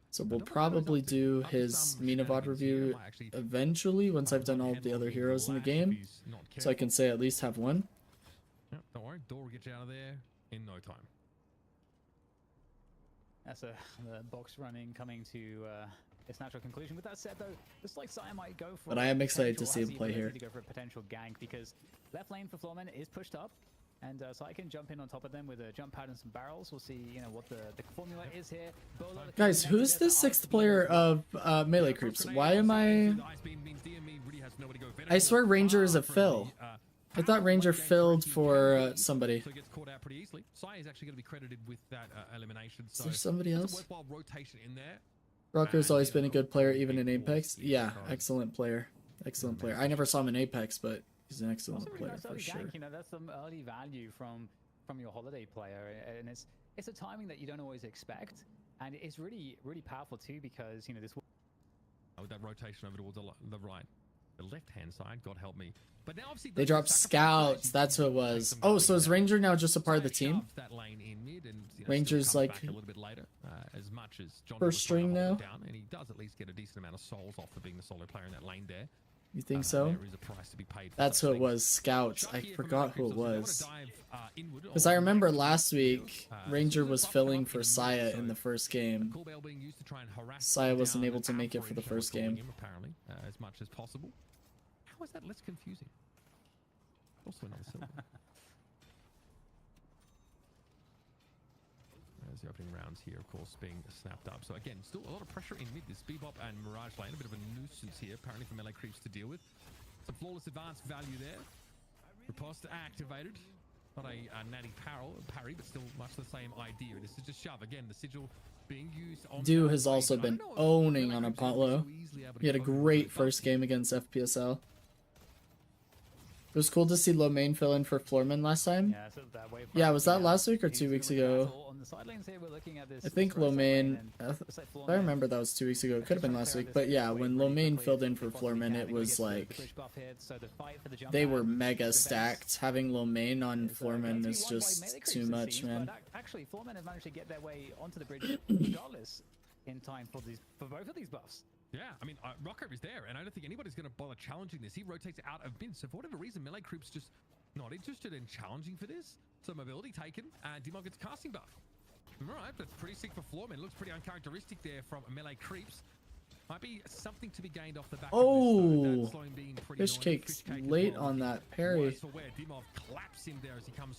Speaker 1: So we'll probably do his Mina VOD review eventually once I've done all of the other heroes in the game, so I can say at least have one.
Speaker 9: Don't worry, Door will get you out of there in no time.
Speaker 10: That's the box running coming to its natural conclusion. With that said, though, looks like Sire might go for.
Speaker 1: But I am excited to see him play here.
Speaker 10: To go for a potential gank because left lane for Floormen is pushed up, and Sire can jump in on top of them with a jump pad and some barrels. We'll see, what the formula is here.
Speaker 1: Guys, who's the 6th player of Melee Creeps? Why am I swear Ranger is a fill. I thought Ranger filled for somebody.
Speaker 9: So it gets caught out pretty easily. Sai is actually going to be credited with that elimination.
Speaker 1: Is there somebody else?
Speaker 9: Worthwhile rotation in there.
Speaker 1: Rocker's always been a good player, even in Apex. Yeah, excellent player. Excellent player. I never saw him in Apex, but he's an excellent player for sure.
Speaker 10: That's some early value from your Holiday player, and it's a timing that you don't always expect, and it's really powerful too because this.
Speaker 9: With that rotation over towards the right, the left-hand side. God help me. But now obviously
Speaker 1: they dropped scouts. That's what it was. Oh, so is Ranger now just a part of the team? Ranger's like
Speaker 9: a little bit later, as much as John
Speaker 1: first string now.
Speaker 9: Down, and he does at least get a decent amount of souls off for being the solo player in that lane there.
Speaker 1: You think so?
Speaker 9: There is a price to be paid for
Speaker 1: that's who it was. Scouts. I forgot who it was. Because I remember last week Ranger was filling for Saya in the first game. Saya wasn't able to make it for the first game.
Speaker 9: Apparently, as much as possible. How is that less confusing? Also another silver. There's the opening rounds here, of course, being snapped up. So again, still a lot of pressure in mid. This Bebop and Mirage lane, a bit of a nuisance here, apparently for melee creeps to deal with. Some flawless advanced value there. Riposte activated. Not a natty parry, but still much the same idea. This is just shove. Again, the sigil being used on...
Speaker 1: Du has also been owning on Apollo. He had a great first game against FPSL. It was cool to see Lomain fill in for Floormen last time. Yeah, was that last week or 2 weeks ago? I think Lomain, if I remember that was 2 weeks ago. It could have been last week. But yeah, when Lomain filled in for Floormen, it was like they were mega stacked. Having Lomain on Floormen is just too much, man.
Speaker 10: Actually, Floormen have managed to get their way onto the bridge regardless in time for both of these buffs.
Speaker 9: Yeah, I mean, Rocker is there, and I don't think anybody's going to bother challenging this. He rotates out of mid, so for whatever reason, melee creeps just not interested in challenging for this. So mobility taken, and Demog gets casting buff. All right, that's pretty sick for Floormen. Looks pretty uncharacteristic there from melee creeps. Might be something to be gained off the back
Speaker 1: of this, Fish Cake's late on that parry.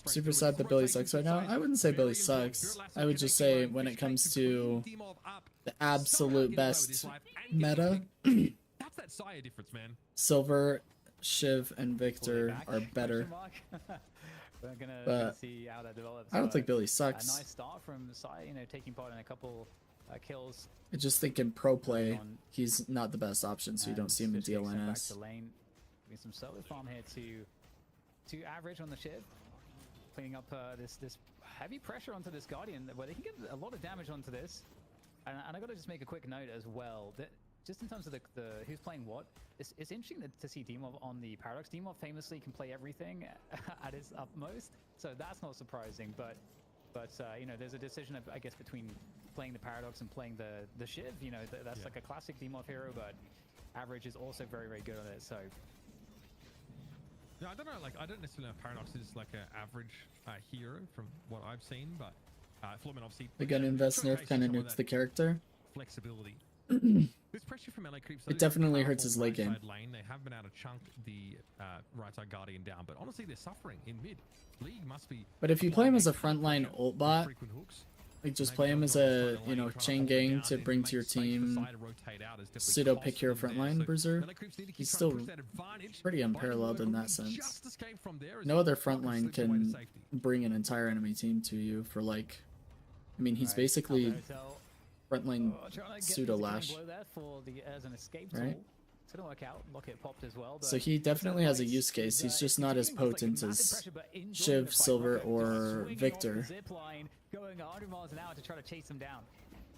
Speaker 1: Super sad that Billy sucks right now. I wouldn't say Billy sucks. I would just say when it comes to the absolute best meta,
Speaker 9: that's that Sire difference, man.
Speaker 1: Silver Shiv and Victor are better.
Speaker 10: We're gonna
Speaker 1: But
Speaker 10: see how that develops.
Speaker 1: I don't
Speaker 10: but
Speaker 1: think Billy
Speaker 10: a
Speaker 1: sucks.
Speaker 10: nice start from Sai, you know, taking part in a couple kills.
Speaker 1: I just think in pro play, he's not the best option, so you don't
Speaker 10: And
Speaker 1: see him in
Speaker 10: Fish Cake sent back
Speaker 1: DLNS.
Speaker 10: to lane. Doing some solo farm here to average on the Shiv, cleaning up this heavy pressure onto this Guardian, where they can get a lot of damage onto this. And I gotta just make a quick note as well that just in terms of the who's playing what, it's interesting to see Demov on the Paradox. Demov famously can play everything at his utmost, so that's not surprising. But you know, there's a decision of, I guess, between playing the Paradox and playing the Shiv. You know, that's like a classic Demov hero, but average is also very, very good on it. So
Speaker 9: Yeah, I don't know. Like, I don't necessarily know if Paradox is like an average hero from what I've seen, but Florman obviously.
Speaker 1: The gun invest nerf kind of nukes the character.
Speaker 9: Flexibility. This pressure from LA Creeps.
Speaker 1: It definitely hurts his late game.
Speaker 9: Lane. They have been able to chunk the right side Guardian down, but honestly, they're suffering in mid. League must be.
Speaker 1: But if you play him as a frontline ult bot,
Speaker 9: frequent hooks.
Speaker 1: like just play him as a, you know, chain gang to bring to your team, pseudo pick your frontline bruiser, he's still pretty unparalleled in that sense. No other frontline can bring an entire enemy team to you for like, I mean, he's basically frontline pseudo lash, right? So he definitely has a use case. He's just not as potent as Shiv, Silver, or Victor.
Speaker 10: Going 100 miles an hour to try to chase them down.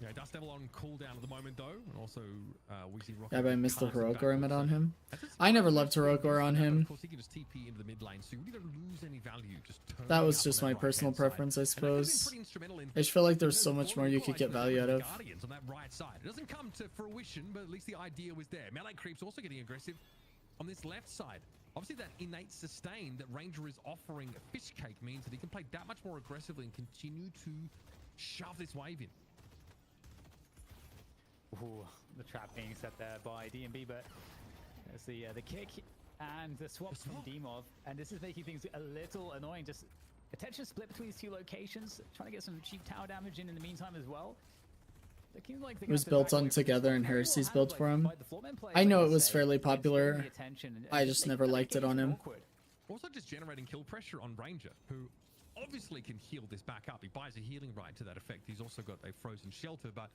Speaker 9: Yeah, Dust Devil on cooldown at the moment though, and also Wheezy Rocket.
Speaker 1: Yeah, but I missed the heroic aura mid on him. I never loved heroic aura on him.
Speaker 9: Of course, he can just TP into the mid lane, so you really don't lose any value. Just
Speaker 1: that was just my personal preference, I suppose. I just feel like there's so much more you could get value out of.
Speaker 9: Guardians on that right side. It doesn't come to fruition, but at least the idea was there. Melee Creeps also getting aggressive on this left side. Obviously, that innate sustain that Ranger is offering Fish Cake means that he can play that much more aggressively and continue to shove this wave in.
Speaker 10: Ooh, the trap being set there by DMB, but there's the kick and the swap from Demov, and this is making things a little annoying. Just attention split between these two locations, trying to get some cheap tower damage in the meantime as well. Like
Speaker 1: it was built on Together and Heresy's built for him. I know it was fairly popular. I just never liked it on him.
Speaker 9: Also just generating kill pressure on Ranger, who obviously can heal this back up. He buys a healing right to that effect. He's also got a frozen shelter, but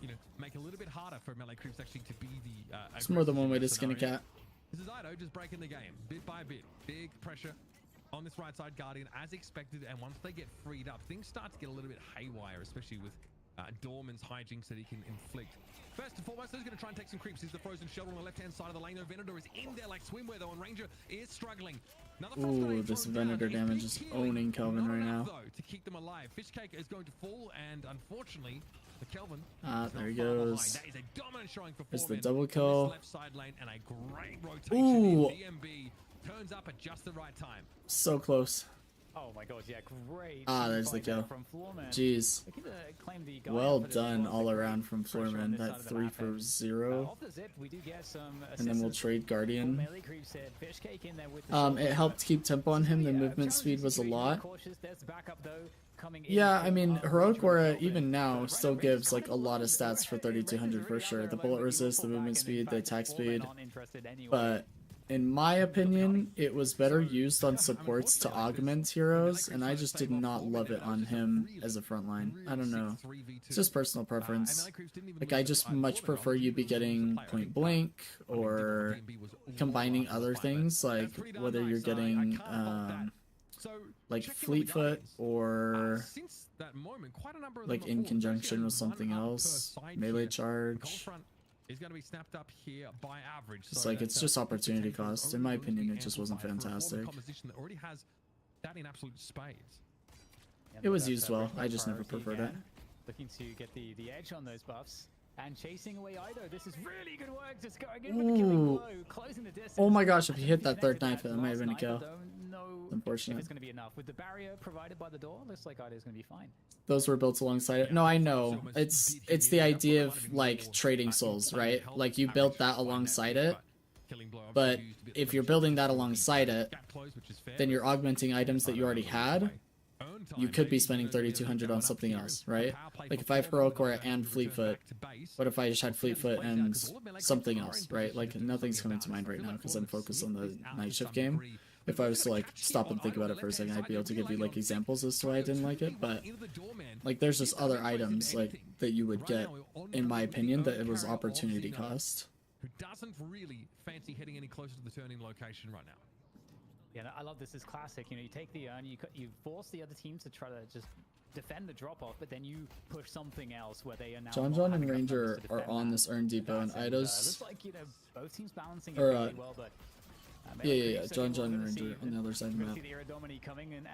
Speaker 9: you know, make it a little bit harder for Melee Creeps actually to be the
Speaker 1: it's more than one way to skin a cat.
Speaker 9: This is Ido just breaking the game bit by bit. Big pressure on this right side Guardian as expected, and once they get freed up, things start to get a little bit haywire, especially with Dorman's hijinks that he can inflict. First and foremost, he's going to try and take some creeps. He's the frozen shelter on the left-hand side of the lane. No, Venator is in there like swimwear though, and Ranger is struggling.
Speaker 1: Ooh, this Venator damage is owning Kelvin right now.
Speaker 9: Though, to keep them alive. Fishcake is going to fall, and unfortunately, the Kelvin.
Speaker 1: There he goes.
Speaker 9: That is a dominant showing for
Speaker 1: There's the double kill.
Speaker 9: Left side lane, and a great rotation.
Speaker 1: Ooh.
Speaker 9: DMB turns up at just the right time.
Speaker 1: So close.
Speaker 10: Oh my god, yeah, great.
Speaker 1: There's the kill. Jeez. Well done all around from Floorman. That 3 for 0. And then we'll trade Guardian. It helped keep tempo on him. The movement speed was a lot. Yeah, I mean, Heroic Aura, even now, still gives like a lot of stats for 3200 for sure. The bullet resist, the movement speed, the attack speed. But in my opinion, it was better used on supports to augment heroes, and I just did not love it on him as a frontline. I don't know. It's just personal preference. Like, I just much prefer you be getting point blank or combining other things, like whether you're getting like Fleetfoot or like in conjunction with something else, melee charge.
Speaker 9: Is going to be snapped up here by average.
Speaker 1: It's like, it's just opportunity cost. In my opinion, it just wasn't fantastic.
Speaker 9: That already has that in absolute spades.
Speaker 1: It was used well. I just never preferred it.
Speaker 10: Looking to get the edge on those buffs and chasing away Ido. This is really good work. Just going in with the killing blow, closing the distance.
Speaker 1: Oh my gosh! If you hit that third knife, that might have been a kill. Unfortunate.
Speaker 10: If it's going to be enough with the barrier provided by the door, looks like Ido's going to be fine.
Speaker 1: Those were built alongside it. No, I know. It's the idea of like trading souls, right? Like you built that alongside it. But if you're building that alongside it, then you're augmenting items that you already had. you could be spending 3,200 on something else, right? Like if I have Heroic Aura and Fleetfoot, what if I just had Fleetfoot and something else, right? Like nothing's coming to mind right now because I'm focused on the night shift game. If I was to like stop and think about it for a second, I'd be able to give you like examples as to why I didn't like it. But like there's just other items like that you would get, in my opinion, that it was opportunity cost.
Speaker 9: Who doesn't really fancy heading any closer to the turn-in location right now?
Speaker 10: Yeah, I love this. Is classic. You know, you take the urn, you force the other team to try to just defend the drop-off, but then you push something else where they are now.
Speaker 1: John and Ranger are on this urn depot, and Ida's.
Speaker 10: Looks like, you know, both teams balancing it really well, but.
Speaker 1: Yeah. John and Ranger on the other side of the map.
Speaker 10: Coming in,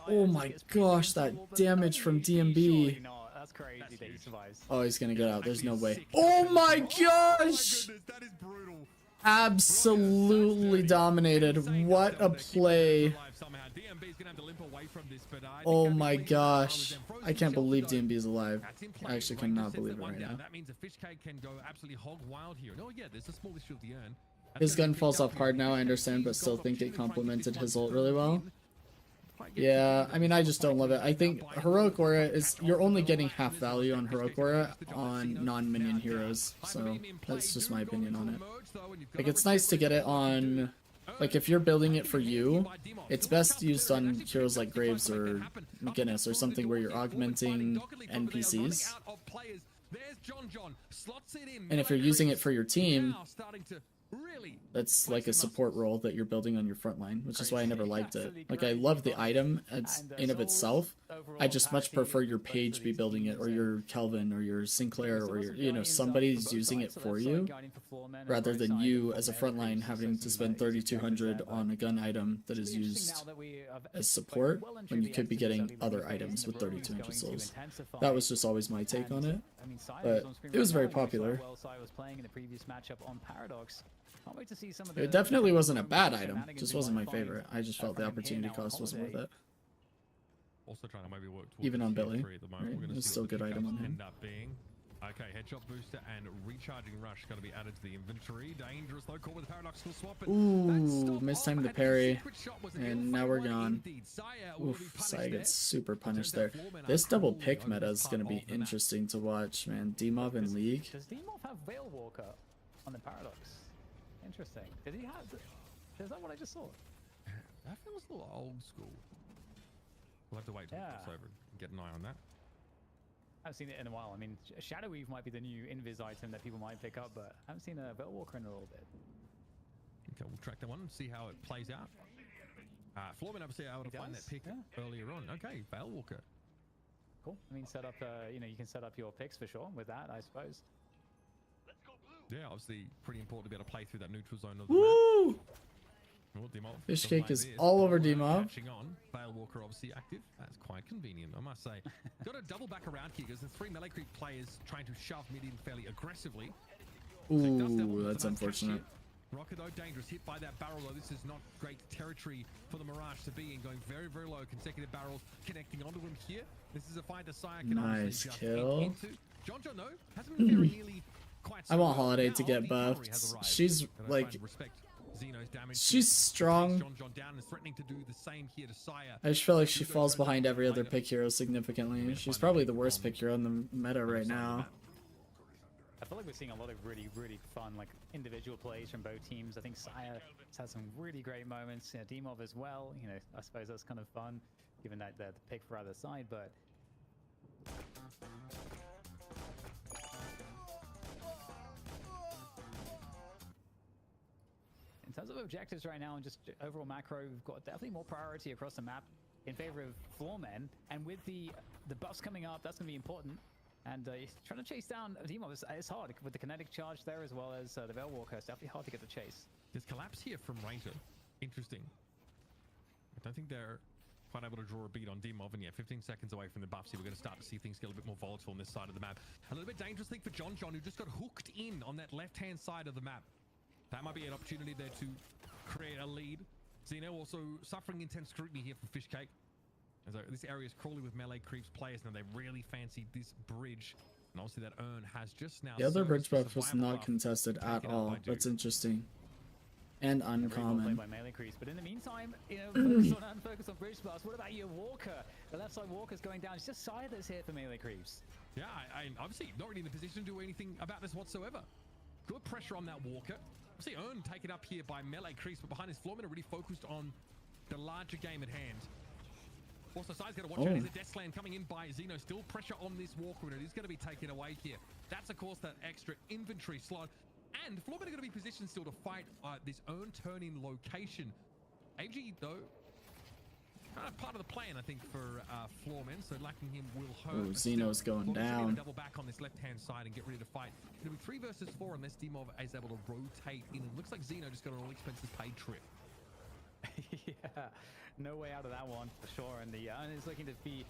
Speaker 1: oh my gosh, that damage from DMB.
Speaker 10: That's crazy that he survives.
Speaker 1: Oh, he's gonna get out. There's no way. Oh my gosh!
Speaker 9: That is brutal.
Speaker 1: Absolutely dominated. What a play. Oh my gosh. I can't believe DMB is alive. I actually cannot believe it right now.
Speaker 9: That means a fish cake can go absolutely hog wild here. No, yeah, there's a small issue of the urn.
Speaker 1: His gun falls off hard now, I understand, but still think it complemented his ult really well. Yeah, I mean, I just don't love it. I think Heroic Aura is, you're only getting half value on Heroic Aura on non-minion heroes, so that's just my opinion on it. Like, it's nice to get it on, like, if you're building it for you, it's best used on heroes like Graves or McGinnis or something where you're augmenting NPCs. And if you're using it for your team, that's like a support role that you're building on your front line, which is why I never liked it. Like, I love the item as in of itself. I just much prefer your Page be building it, or your Kelvin, or your Sinclair, or your, you know, somebody's using it for you, rather than you as a front line having to spend 3,200 on a gun item that is used as support when you could be getting other items with 3,200 souls. That was just always my take on it, but it was very popular. It definitely wasn't a bad item, just wasn't my favorite. I just felt the opportunity cost wasn't worth it.
Speaker 9: Also trying to maybe work
Speaker 1: even on Billy,
Speaker 9: at the moment.
Speaker 1: right? It's still a good item on him.
Speaker 9: End up being. Okay, headshot booster and recharging rush going to be added to the inventory. Dangerous though, caught with paradox will swap it.
Speaker 1: Ooh, mistimed the parry, and now we're gone. Oof, Saya gets super punished there. This double pick meta is going to be interesting to watch, man. Demov in League.
Speaker 10: Does Demov have Veil Walker on the paradox? Interesting. Did he have? Is that what I just saw?
Speaker 9: That feels a little old school. We'll have to wait till it goes over and get an eye on that.
Speaker 10: I haven't seen it in a while. I mean, Shadow Weave might be the new invis item that people might pick up, but I haven't seen a Veil Walker in a little bit.
Speaker 9: Okay, we'll track that one and see how it plays out. Floorman obviously able to find that pick earlier on. Okay, Veil Walker.
Speaker 10: Cool. I mean, set up. You know, you can set up your picks for sure with that, I suppose.
Speaker 9: Yeah, obviously pretty important to be able to play through that neutral zone of the
Speaker 1: Woo!
Speaker 9: map.
Speaker 1: Fish cake is all over Demov.
Speaker 9: Veil Walker obviously active. That's quite convenient, I must say. Got to double back around here because the three melee creep players trying to shove mid in fairly aggressively.
Speaker 1: Ooh, that's unfortunate.
Speaker 9: Rocket though dangerous, hit by that barrel though. This is not great territory for the Mirage to be in, going very, very low. Consecutive barrels connecting onto him here. This is a fight that Saya can
Speaker 1: nice kill.
Speaker 9: John though hasn't been very nearly quite so
Speaker 1: I want Holiday to get buffed. She's like, she's strong. I just feel like she falls behind every other pick hero significantly. She's probably the worst pick hero in the meta right now.
Speaker 10: I feel like we're seeing a lot of really, really fun, like, individual plays from both teams. I think Saya has had some really great moments. You know, Demov as well. You know, I suppose that's kind of fun, given that they're the pick for either side, but... In terms of objectives right now and just overall macro, we've got definitely more priority across the map in favor of floormen. And with the buffs coming up, that's going to be important. And trying to chase down Demov is hard with the kinetic charge there, as well as the Veil Walker. It's definitely hard to get the chase.
Speaker 9: There's collapse here from Ranger. Interesting. I don't think they're quite able to draw a beat on Demov, and yeah, 15 seconds away from the buffs here, we're going to start to see things get a little bit more volatile on this side of the map. A little bit dangerous thing for John, who just got hooked in on that left-hand side of the map. That might be an opportunity there to create a lead. Zeno also suffering intense scrutiny here from Fishcake. And so this area is crawling with melee creeps players. Now they really fancied this bridge. And obviously that urn has just now...
Speaker 1: The other bridge buff was not contested at all. That's interesting. And
Speaker 10: Really well played
Speaker 1: uncommon.
Speaker 10: by melee creeps, but in the meantime, you know, focus on bridge blast. What about your Walker? The left side Walker's going down. It's just Silas here for melee creeps.
Speaker 9: Yeah, I obviously not really in the position to do anything about this whatsoever. Good pressure on that Walker. Obviously, Earn taken up here by melee creeps, but behind his Floorman are really focused on the larger game at hand. Also, Sai's got to watch out. There's a Death Slam coming in by Xeno. Still pressure on this Walker, and it is going to be taken away here. That's, of course, that extra inventory slot. And Floorman are going to be positioned still to fight this Earn turn-in location. AG, though, kind of part of the plan, I think, for Floorman. So lacking him will hurt.
Speaker 1: Oh, Xeno's going down.
Speaker 9: Double back on this left-hand side and get ready to fight. It'll be 3 versus 4 unless Dimov is able to rotate in. And looks like Xeno just got an all-expenses paid trip.
Speaker 10: Yeah, no way out of that one for sure. And the Earn is looking to be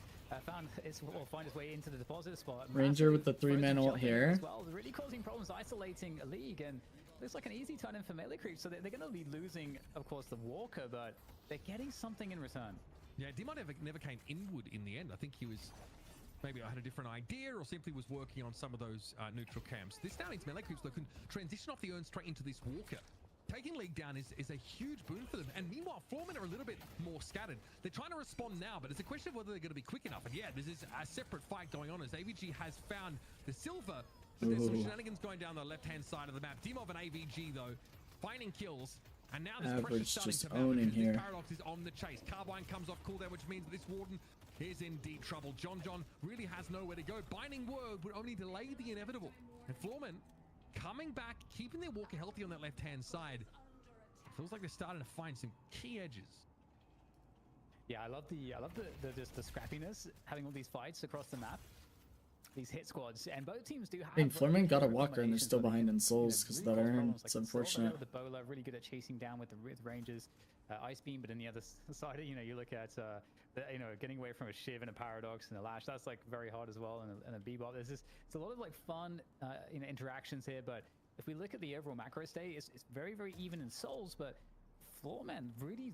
Speaker 10: find his way into the deposit spot.
Speaker 1: Ranger with the 3-man ult here.
Speaker 10: As well, really causing problems, isolating a league, and looks like an easy turn in for melee creeps. So they're going to be losing, of course, the Walker, but they're getting something in return.
Speaker 9: Yeah, Dimov never came inward in the end. I think he was maybe I had a different idea or simply was working on some of those neutral camps. This now means melee creeps that can transition off the Earn straight into this Walker. Taking league down is a huge boon for them. And meanwhile, Floorman are a little bit more scattered. They're trying to respond now, but it's a question of whether they're going to be quick enough. And yeah, this is a separate fight going on as AVG has found the silver. But there's some shenanigans going down the left-hand side of the map. Dimov and AVG, though, finding kills. And now this pressure starting
Speaker 1: just
Speaker 9: to mount
Speaker 1: owning
Speaker 9: because
Speaker 1: here.
Speaker 9: this Paradox is on the chase. Carbine comes off cooldown, which means that this Warden is in deep trouble. John really has nowhere to go. Binding Word would only delay the inevitable. And Floorman coming back, keeping their Walker healthy on that left-hand side. Feels like they're starting to find some key edges.
Speaker 10: Yeah, I love just the scrappiness, having all these fights across the map, these hit squads, and both teams do have.
Speaker 1: I think Floorman got a Walker and they're still behind in souls because of that Earn. It's unfortunate.
Speaker 10: The Bowler really good at chasing down with Rangers, Ice Beam, but on the other side, you look at getting away from a Shiv and a Paradox and a Lash. That's like very hard as well, and a Bebop. It's a lot of like fun interactions here, but. If we look at the overall macro state, it's very, very even in souls, but Floorman really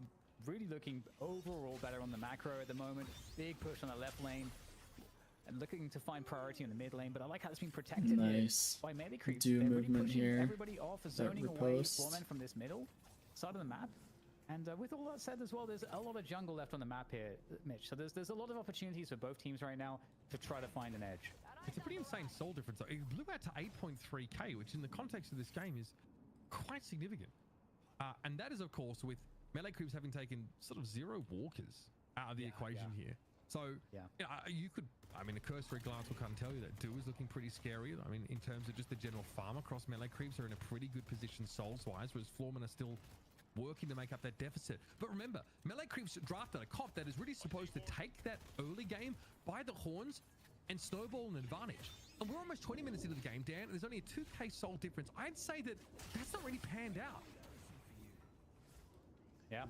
Speaker 10: looking overall better on the macro at the moment. Big push on the left lane and looking to find priority in the mid lane, but I like how it's been protected
Speaker 1: nice.
Speaker 10: By melee creeps.
Speaker 1: Do
Speaker 10: They're
Speaker 1: movement
Speaker 10: really
Speaker 1: here.
Speaker 10: Everybody off, zoning away Floorman from this middle side of the map. And with all that said as well, there's a lot of jungle left on the map here, Mitch. So there's a lot of opportunities for both teams right now to try to find an edge.
Speaker 9: It's a pretty insane soul difference. It blew out to 8.3k, which in the context of this game is quite significant. And that is, of course, with melee creeps having taken sort of 0 walkers out of the equation here. So, you could, I mean, a cursory glance will kind of tell you that Do is looking pretty scary. I mean, in terms of just the general farm across melee creeps are in a pretty good position souls-wise, whereas Floorman are still working to make up that deficit. But remember, melee creeps drafted a comp that is really supposed to take that early game by the horns and snowball an advantage. And we're almost 20 minutes into the game, Dan, and there's only a 2k soul difference. I'd say that that's not really panned out.
Speaker 10: Yeah,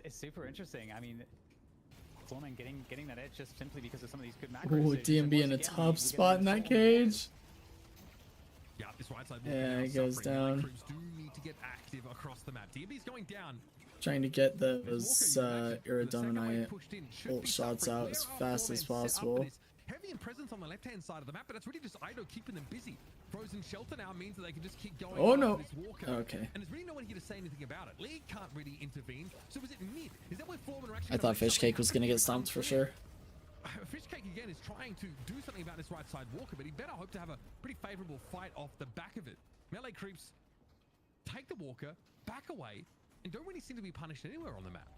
Speaker 10: it's super interesting. I mean, Floorman getting that edge just simply because of some of these good macro
Speaker 1: Ooh,
Speaker 10: decisions.
Speaker 1: DMB in a top spot in that cage.
Speaker 9: Yeah, this right side.
Speaker 1: Yeah, he goes down.
Speaker 9: Creeps do need to get active across the map. DMB's going down.
Speaker 1: Trying to get those Iridominite ult shots out as fast as possible.
Speaker 9: Heavy in presence on the left-hand side of the map, but it's really just Ido keeping them busy. Frozen Shelter now means that they can just keep going.
Speaker 1: Oh no!
Speaker 9: This Walker.
Speaker 1: Okay.
Speaker 9: And there's really no one here to say anything about it. League can't really intervene. So is it mid? Is that where Floorman are actually?
Speaker 1: I thought Fishcake was gonna get stomped for sure.
Speaker 9: Fishcake again is trying to do something about this right side Walker, but he better hope to have a pretty favorable fight off the back of it. Melee creeps take the Walker, back away, and don't really seem to be punished anywhere on the map.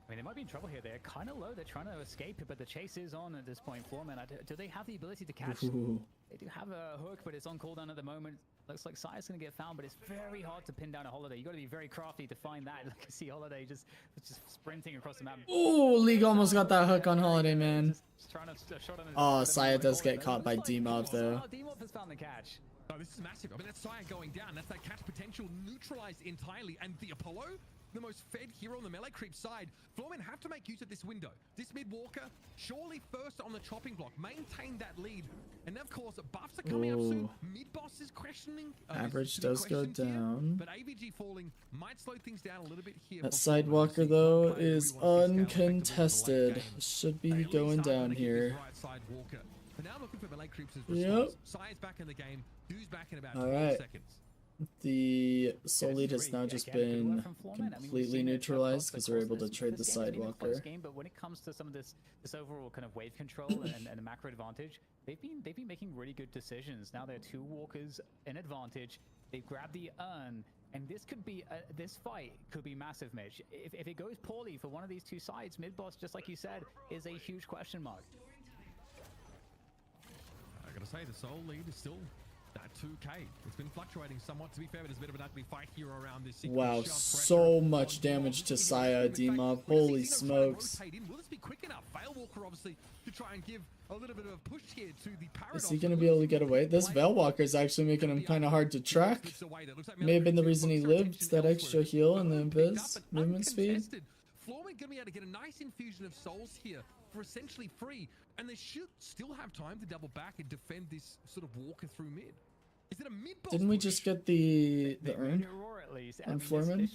Speaker 10: I mean, they might be in trouble here. They're kind of low. They're trying to escape it, but the chase is on at this point. Floorman, do they have the ability to catch?
Speaker 1: Ooh.
Speaker 10: They do have a hook, but it's on cooldown at the moment. Looks like Si's going to get found, but it's very hard to pin down a Holiday. You got to be very crafty to find that. Like I see Holiday just sprinting across the map.
Speaker 1: Oh, League almost got that hook on Holiday, man.
Speaker 10: Just trying to shot on his
Speaker 1: Oh, Saya does get caught by Dimov though.
Speaker 10: Oh, Dimov has found the catch.
Speaker 9: Oh, this is massive. I mean, that's Saya going down. That's that catch potential neutralized entirely. And the Apollo, the most fed hero on the melee creep side, Floorman have to make use of this window. This mid Walker, surely first on the chopping block, maintain that lead. And of course, buffs are coming up soon. Mid boss is questioning.
Speaker 1: Average does go down.
Speaker 9: But AVG falling might slow things down a little bit here.
Speaker 1: That Sidewalker though is uncontested. Should be going down here.
Speaker 9: Right side Walker. But now looking for melee creeps as
Speaker 1: Yep.
Speaker 9: Si's back in the game. Du's back in about
Speaker 1: All
Speaker 9: 12
Speaker 1: right.
Speaker 9: seconds.
Speaker 1: The soul lead has
Speaker 10: Really,
Speaker 1: now just
Speaker 10: again, good work
Speaker 1: been
Speaker 10: from Floorman. I mean, we've
Speaker 1: completely
Speaker 10: seen it
Speaker 1: neutralized
Speaker 10: across
Speaker 1: because
Speaker 10: the
Speaker 1: they're
Speaker 10: course
Speaker 1: able
Speaker 10: of
Speaker 1: to
Speaker 10: this
Speaker 1: trade the
Speaker 10: game. It's been a close
Speaker 1: sidewalker.
Speaker 10: game, but when it comes to some of this overall kind of wave control and the macro advantage, they've been making really good decisions. Now they're 2 walkers in advantage. They've grabbed the urn, and this could be this fight could be massive, Mitch. If it goes poorly for one of these 2 sides, mid boss, just like you said, is a huge question mark.
Speaker 9: I gotta say, the soul lead is still that 2k. It's been fluctuating somewhat, to be fair, but there's a bit of an ugly fight here around this.
Speaker 1: Wow, so much damage to Saya Dimov. Holy smokes.
Speaker 9: Will this be quick enough? Veilwalker, obviously, to try and give a little bit of a push here to the Paradox.
Speaker 1: Is he going to be able to get away? This Veilwalker is actually making him kind of hard to track. May have been the reason he lived, that extra heal and the Invis movement speed.
Speaker 9: Floorman going to be able to get a nice infusion of souls here for essentially free, and they should still have time to double back and defend this sort of walker through mid. Is it a mid boss?
Speaker 1: Didn't we just get the urn on Floorman?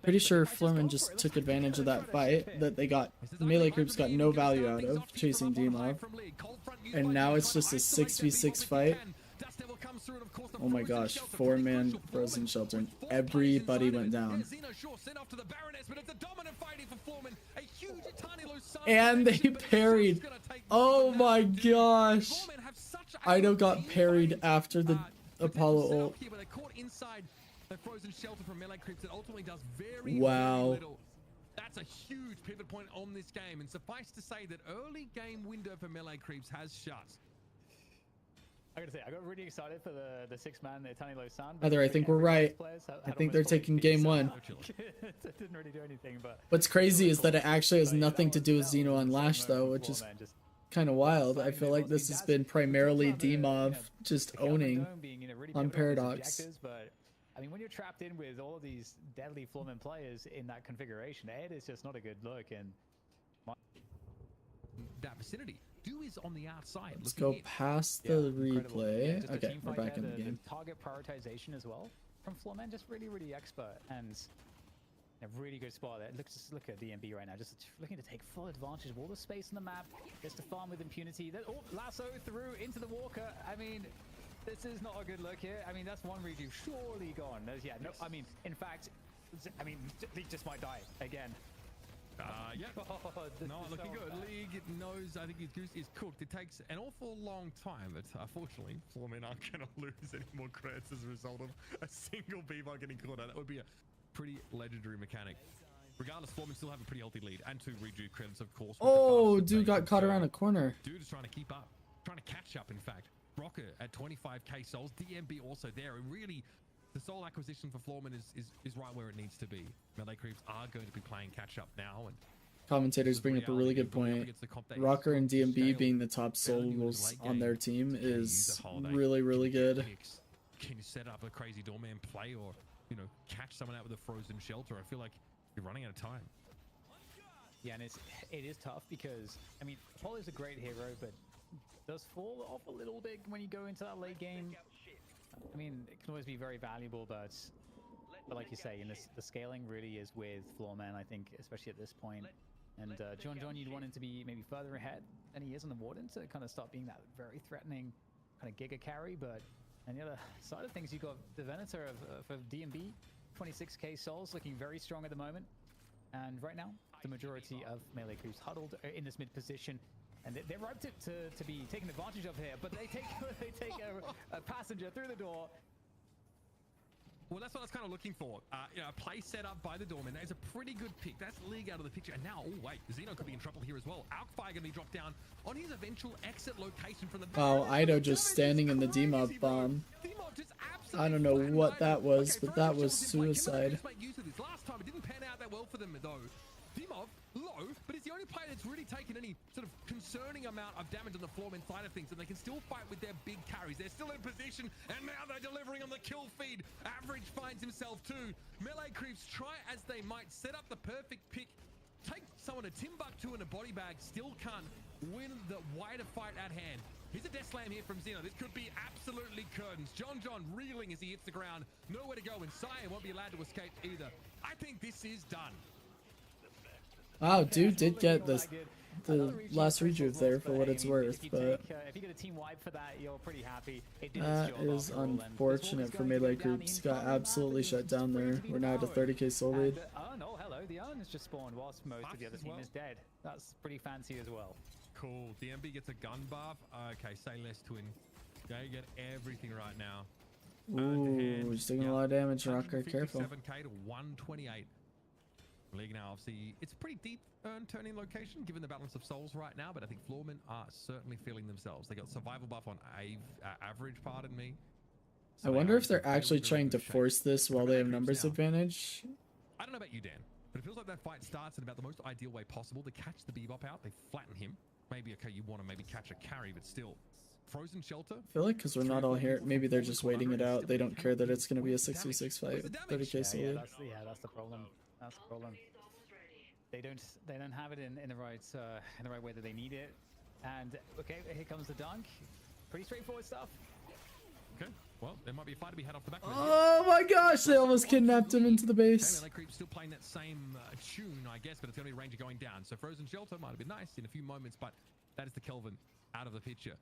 Speaker 1: Pretty sure Floorman just took advantage of that fight that they got. The melee groups got no value out of chasing Dimov, and now it's just a 6v6 fight. Oh my gosh, 4-man frozen shelter, and everybody went down. And they parried. Oh my gosh. Ido got parried after the Apollo ult. Wow.
Speaker 9: That's a huge pivot point on this game, and suffice to say that early game window for melee creeps has shut.
Speaker 10: I gotta say, I got really excited for the 6-man Eternus Deadlock.
Speaker 1: Heather, I think we're right. I think they're taking game 1.
Speaker 10: It didn't really do anything, but
Speaker 1: what's crazy is that it actually has nothing to do with Xeno Unlashed, though, which is kind of wild. I feel like this has been primarily Dimov just owning on Paradox.
Speaker 10: But I mean, when you're trapped in with all of these deadly Floorman players in that configuration, it is just not a good look. And
Speaker 9: that vicinity. Do is on the outside.
Speaker 1: Let's go past the replay. Okay, we're back in the game.
Speaker 10: Target prioritization as well from Floorman, just really expert and a really good spot there. Just look at DMB right now, just looking to take full advantage of all the space on the map. Gets to farm with impunity. Oh, lasso through into the walker. I mean, this is not a good look here. I mean, that's one redo surely gone. Yeah, no, I mean, in fact, I mean, he just might die again.
Speaker 9: Yeah. Not looking good. League knows, I think his goose is cooked. It takes an awful long time, but unfortunately, Floorman aren't going to lose any more credits as a result of a single Beaver getting caught out. That would be a pretty legendary mechanic. Regardless, Floorman still have a pretty healthy lead, and 2 redo credits, of course.
Speaker 1: Oh, dude got caught around a corner.
Speaker 9: Dude is trying to keep up, trying to catch up, in fact. Brocker at 25k souls, DMB also there, and really, the soul acquisition for Floorman is right where it needs to be. Melee creeps are going to be playing catch up now, and
Speaker 1: commentators bring up a really good point. Rocker and DMB being the top souls on their team is really good.
Speaker 9: Can you set up a crazy doorman play, or catch someone out with a frozen shelter? I feel like you're running out of time.
Speaker 10: Yeah, and it is tough because I mean, Apollo is a great hero, but does fall off a little bit when you go into that late game. I mean, it can always be very valuable, but like you say, the scaling really is with Floorman, I think, especially at this point. And John, you'd want him to be maybe further ahead than he is on the Warden to kind of start being that very threatening kind of giga carry. But on the other side of things, you got the Venator for DMB, 26k souls, looking very strong at the moment. And right now, the majority of melee creeps huddled in this mid position. And they're ripe to be taken advantage of here, but they take a passenger through the door.
Speaker 9: Well, that's what I was kind of looking for. A play set up by the Doorman. That is a pretty good pick. That's League out of the picture. And now, oh wait, Xeno could be in trouble here as well. Alkfire going to be dropped down on his eventual exit location from the...
Speaker 1: Oh, Ido just standing in the Dimov bomb. I don't know what that was, but that was suicide.
Speaker 9: Last time it didn't pan out that well for them though. Dimov, low, but it's the only player that's really taken any sort of concerning amount of damage on the Floorman side of things, and they can still fight with their big carries. They're still in position, and now they're delivering on the kill feed. Average finds himself too. Melee creeps try as they might set up the perfect pick. Take someone to Timbuktu in a body bag, still can't win the wider fight at hand. Here's a death slam here from Xeno. This could be absolutely curtains. John reeling as he hits the ground. Nowhere to go, and Saya won't be allowed to escape either. I think this is done.
Speaker 1: Wow, dude did get this the last rejuve there for what it's worth, but
Speaker 10: if you get a team wipe for that, you're pretty happy.
Speaker 1: that is unfortunate for melee groups. Got absolutely shut down there. We're now at a 30k soul lead.
Speaker 10: Oh, hello. The urn has just spawned whilst most of the other team is dead. That's pretty fancy as well.
Speaker 9: Cool. DMB gets a gun buff. Okay, say less twin. They get everything right now.
Speaker 1: Ooh, he's taking a lot of damage, Rocker. Careful.
Speaker 9: 7k to 128. League now, obviously, it's a pretty deep urn turning location given the balance of souls right now, but I think Floormen are certainly feeling themselves. They got survival buff on average, pardon me. So
Speaker 1: I wonder if they're actually trying to force this while they have numbers advantage.
Speaker 9: I don't know about you, Dan, but it feels like that fight starts in about the most ideal way possible. They catch the Bebop out, they flatten him. Maybe, okay, you want to maybe catch a carry, but still. Frozen shelter.
Speaker 1: I feel like because we're not all here, maybe they're just waiting it out. They don't care that it's going to be a 6v6 fight with 30k soul lead.
Speaker 10: That's the problem. That's the problem. They don't have it in the right way that they need it. And okay, here comes the dunk. Pretty straightforward stuff.
Speaker 9: Okay, well, there might be a fight to be had off the back.
Speaker 1: Oh my gosh, they almost kidnapped him into the base.
Speaker 9: Melee Creep still playing that same tune, I guess, but it's going to be Ranger going down. So Frozen Shelter might have been nice in a few moments, but that is the Kelvin out of the picture.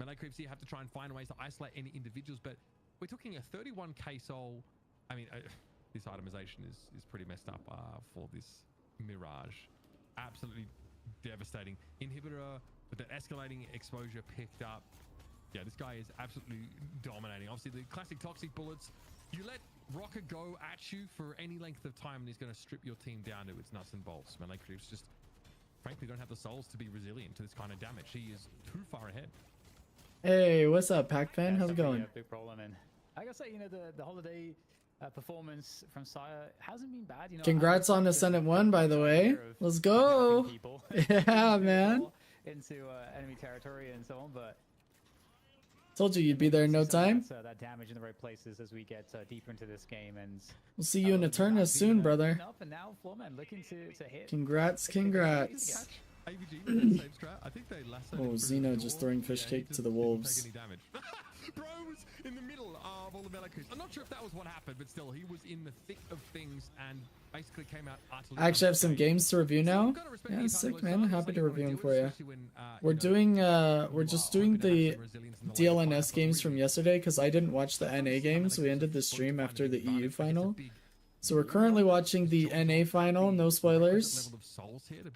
Speaker 9: Melee Creeps here have to try and find ways to isolate any individuals, but we're talking a 31k soul. I mean, this itemization is pretty messed up for this Mirage. Absolutely devastating. Inhibitor with that escalating exposure picked up. Yeah, this guy is absolutely dominating. Obviously, the classic toxic bullets. You let Rocker go at you for any length of time, and he's going to strip your team down to its nuts and bolts. Melee Creeps just, frankly, don't have the souls to be resilient to this kind of damage. He is too far ahead.
Speaker 1: Hey, what's up, Pac-Fan? How's it going?
Speaker 10: Big problem, and I gotta say, the holiday performance from Sire hasn't been bad.
Speaker 1: Congrats on Ascendant 1, by the way. Let's go. Yeah, man.
Speaker 10: Into enemy territory and so on, but
Speaker 1: told you you'd be there in no time.
Speaker 10: That damage in the right places as we get deeper into this game, and
Speaker 1: we'll see you in Eternus soon, brother.
Speaker 10: And now Floormen looking to hit.
Speaker 1: Congrats.
Speaker 9: AVG, same strat. I think they
Speaker 1: Oh, Xeno just throwing fish cake to the wolves.
Speaker 9: Bro was in the middle of all the Melee Creeps. I'm not sure if that was what happened, but still, he was in the thick of things and basically came out utterly.
Speaker 1: I actually have some games to review now. Yeah, sick, man. Happy to review them for you. We're doing, we're just doing the DLNS games from yesterday because I didn't watch the NA games. We ended the stream after the EU final. So we're currently watching the NA final, no spoilers.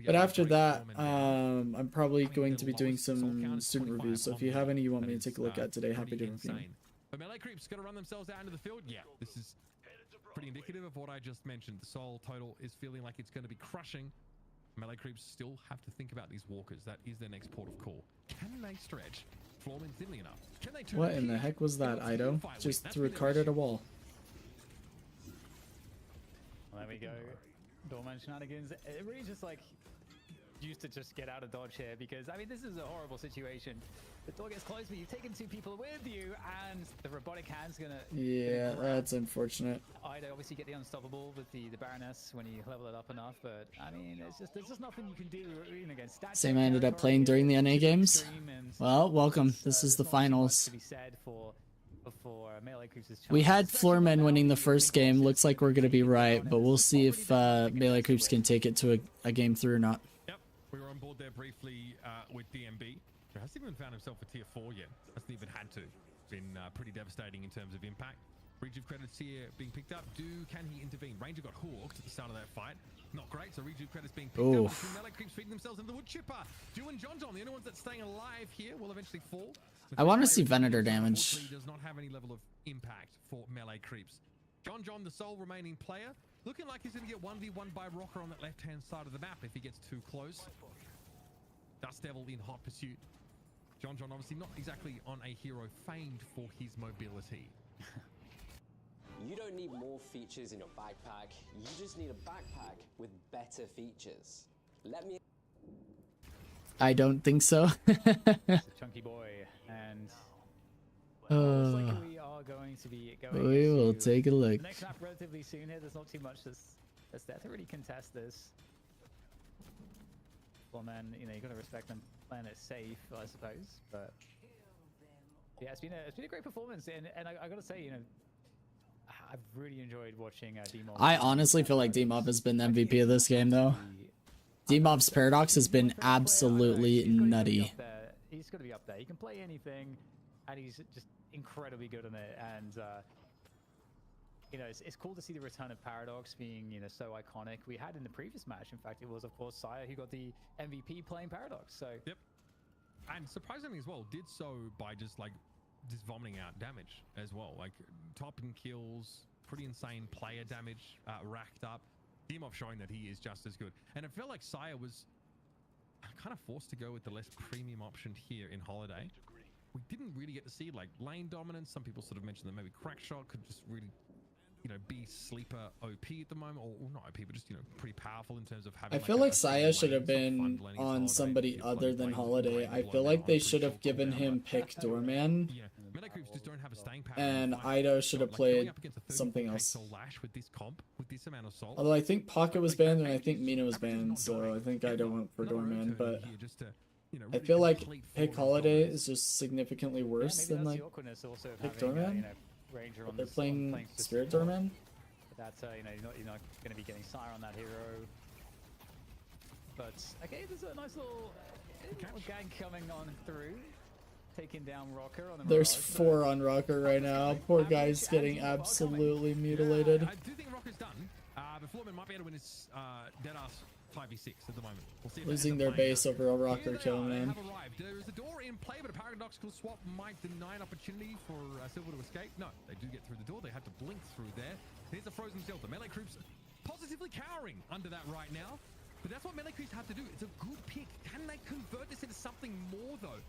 Speaker 1: But after that, I'm probably going to be doing some student reviews. So if you have any you want me to take a look at today, happy to review.
Speaker 9: But Melee Creeps going to run themselves out into the field. Yeah, this is pretty indicative of what I just mentioned. The soul total is feeling like it's going to be crushing. Melee Creeps still have to think about these walkers. That is their next port of call. Can they stretch Floormen thinly enough? Can they turn
Speaker 1: what in the heck was that, Ido? Just threw a card at a wall.
Speaker 10: Well, there we go. Doorman shenanigans. It really just like used to just get out of dodge here because I mean this is a horrible situation. The door gets closed, but you've taken two people with you, and the robotic hand's gonna.
Speaker 1: Yeah, that's unfortunate.
Speaker 10: I'd obviously get the unstoppable with the Baroness when you level it up enough, but I mean there's just nothing you can do against.
Speaker 1: Same I ended up playing during the NA games. Well, welcome. This is the finals. We had Floormen winning the first game. Looks like we're going to be right, but we'll see if Melee Creeps can take it to a game 3 or not.
Speaker 9: Yep, we were on board there briefly with DMB. He hasn't even found himself a tier 4 yet. Hasn't even had to. Been pretty devastating in terms of impact. Rejuve credits here being picked up. Can he intervene? Ranger got hooked at the start of that fight. Not great, so Rejuve credits being picked up. Melee Creeps feeding themselves into the wood chipper. And John, the only ones that's staying alive here, will eventually fall.
Speaker 1: I want to see Venator damage.
Speaker 9: Does not have any level of impact for Melee Creeps. John, the sole remaining player, looking like he's going to get 1v1 by Rocker on that left-hand side of the map if he gets too close. Dust Devil in hot pursuit. John obviously not exactly on a hero famed for his mobility.
Speaker 12: You don't need more features in your backpack. You just need a backpack with better features. Let me.
Speaker 1: I don't think so.
Speaker 10: Chunky boy, and well, like we are going to be going.
Speaker 1: We will take a look.
Speaker 10: The next map relatively soon here. There's not too much that's there to really contest this. Well, man, you got to respect them playing it safe, I suppose. But yeah, it's been a great performance, and I got to say, I've really enjoyed watching D-Mob.
Speaker 1: I honestly feel like D-Mob has been the MVP of this game, though. D-Mob's Paradox has been absolutely nutty.
Speaker 10: He's going to be up there. He can play anything, and he's just incredibly good on it. And you know, it's cool to see the return of Paradox being, you know, so iconic. We had in the previous match, in fact, it was of course Saya who got the MVP playing Paradox. So
Speaker 9: yep, and surprisingly as well, did so by just vomiting out damage as well, like top in kills, pretty insane player damage racked up. Dimov showing that he is just as good, and it felt like Saya was kind of forced to go with the less premium option here in Holiday. We didn't really get to see like lane dominance. Some people sort of mentioned that maybe Crackshot could just really, you know, be sleeper OP at the moment, or not OP, but just, you know, pretty powerful in terms of having.
Speaker 1: I feel like Saya should have been on somebody other than Holiday. I feel like they should have given him pick Doorman, and Ido should have played something else. Although I think Pocket was banned and I think Mina was banned, so I think Ido went for Doorman. But I feel like pick Holiday is just significantly worse than like pick Doorman. But they're playing Spirit Doorman.
Speaker 10: That's you know, you're not going to be getting Sire on that hero. But okay, there's a nice little gang coming on through, taking down Rocker on the.
Speaker 1: There's
Speaker 10: Mirage.
Speaker 1: 4 on Rocker right now. Poor guy's getting absolutely mutilated.
Speaker 9: I do think Rocker's done. But Florman might be able to win his deadass 5v6 at the moment. We'll see if
Speaker 1: Losing their base over a Rocker kill, man.
Speaker 9: There is a door in play, but a paradoxical swap might deny an opportunity for Silver to escape. No, they do get through the door. They have to blink through there. Here's a frozen shelter. Melee creeps positively cowering under that right now. But that's what melee creeps have to do. It's a good pick. Can they convert this into something more, though?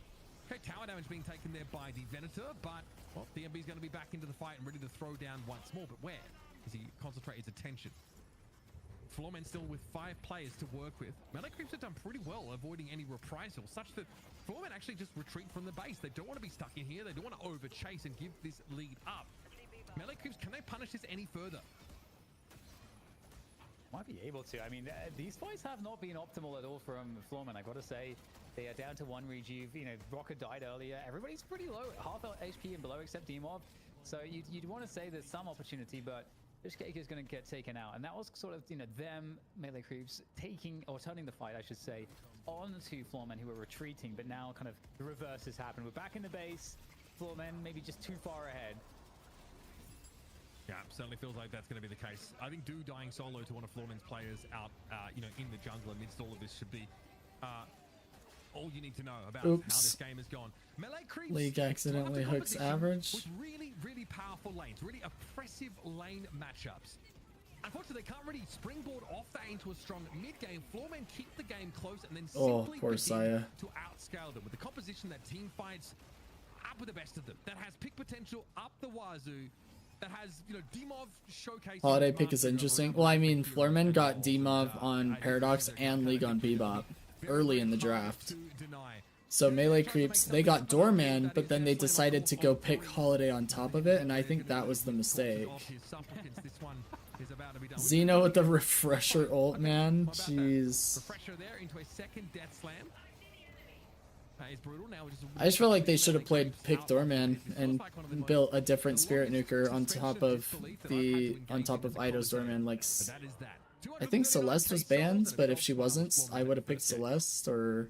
Speaker 9: Okay, tower damage being taken there by the Venator, but well, DMB is going to be back into the fight and ready to throw down once more. But where does he concentrate his attention? Florman still with 5 players to work with. Melee creeps have done pretty well avoiding any reprisal, such that Florman actually just retreat from the base. They don't want to be stuck in here. They don't want to over chase and give this lead up. Melee creeps, can they punish this any further?
Speaker 10: Might be able to. I mean, these fights have not been optimal at all from Florman. I got to say, they are down to 1 rejuve. You know, Rocker died earlier. Everybody's pretty low, half HP and below, except D-Mob. So you'd want to say there's some opportunity, but Fishcake is going to get taken out. And that was sort of, you know, them, melee creeps, taking, or turning the fight, I should say, onto Flormen, who were retreating. But now kind of the reverse has happened. We're back in the base. Flormen maybe just too far ahead.
Speaker 9: Yeah, certainly feels like that's going to be the case. I think Do dying solo to one of Florman's players out, you know, in the jungle amidst all of this should be all you need to know about how this game has gone. Melee creeps.
Speaker 1: League accidentally hooks average.
Speaker 9: With really, really powerful lanes, really oppressive lane matchups. Unfortunately, they can't really springboard off that into a strong mid-game. Florman keep the game close and then simply
Speaker 1: poor Saya.
Speaker 9: to outscale them with the composition that team fights up with the best of them. That has pick potential up the wazoo. That has, you know, D-Mov showcase.
Speaker 1: Holiday pick is interesting. Well, I mean, Florman got D-Mov on Paradox and League on Bebop early in the draft. So melee creeps, they got Doorman, but then they decided to go pick Holiday on top of it, and I think that was the mistake. Xeno with the refresher ult, man. Jeez. I just feel like they should have played pick Doorman and built a different Spirit Nuker on top of Ido's Doorman. Like, I think Celeste was banned, but if she wasn't, I would have picked Celeste or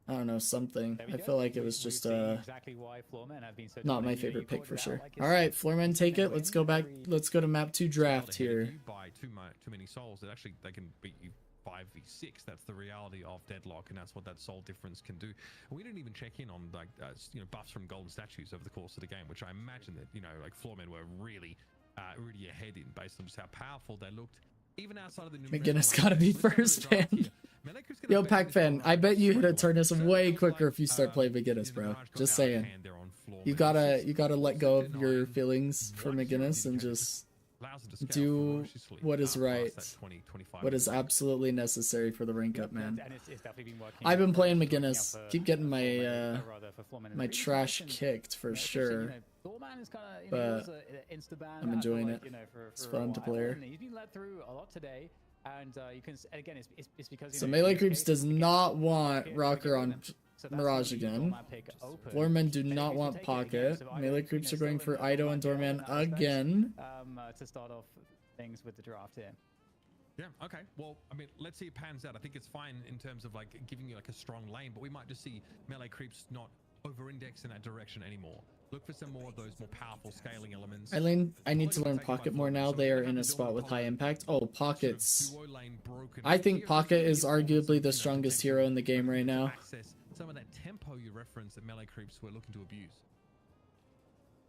Speaker 1: I don't know, something. I feel like it was just not my favorite pick for sure. All right, Florman, take it. Let's go back. Let's go to map 2 draft here.
Speaker 9: By too many souls, that actually they can beat you 5v6. That's the reality of Deadlock, and that's what that soul difference can do. And we didn't even check in on like you know, buffs from golden statues over the course of the game, which I imagine that, you know, like Flormen were really ahead in based on just how powerful they looked. Even outside of the
Speaker 1: McGinnis gotta be first, man. Yo, Pac fan, I bet you hit Eternus way quicker if you start playing McGinnis, bro. Just saying. You gotta let go of your feelings for McGinnis and just do what is right, what is absolutely necessary for the rank up, man. I've been playing McGinnis. Keep getting my my trash kicked for sure, but I'm enjoying it. It's fun to play her.
Speaker 10: He's been led through a lot today, and you can again, it's because
Speaker 1: so melee creeps does not want Rocker on Mirage again. Flormen do not want Pocket. Melee creeps are going for Ido and Doorman again.
Speaker 10: To start off things with the draft here.
Speaker 9: Yeah, okay. Well, I mean, let's see it pans out. I think it's fine in terms of like giving you like a strong lane, but we might just see melee creeps not over-index in that direction anymore. Look for some more of those more powerful scaling elements.
Speaker 1: I need to learn Pocket more now. They are in a spot with high impact. Oh, Pocket's... I think Pocket is arguably the strongest hero in the game right now.
Speaker 9: Some of that tempo you referenced that melee creeps were looking to abuse.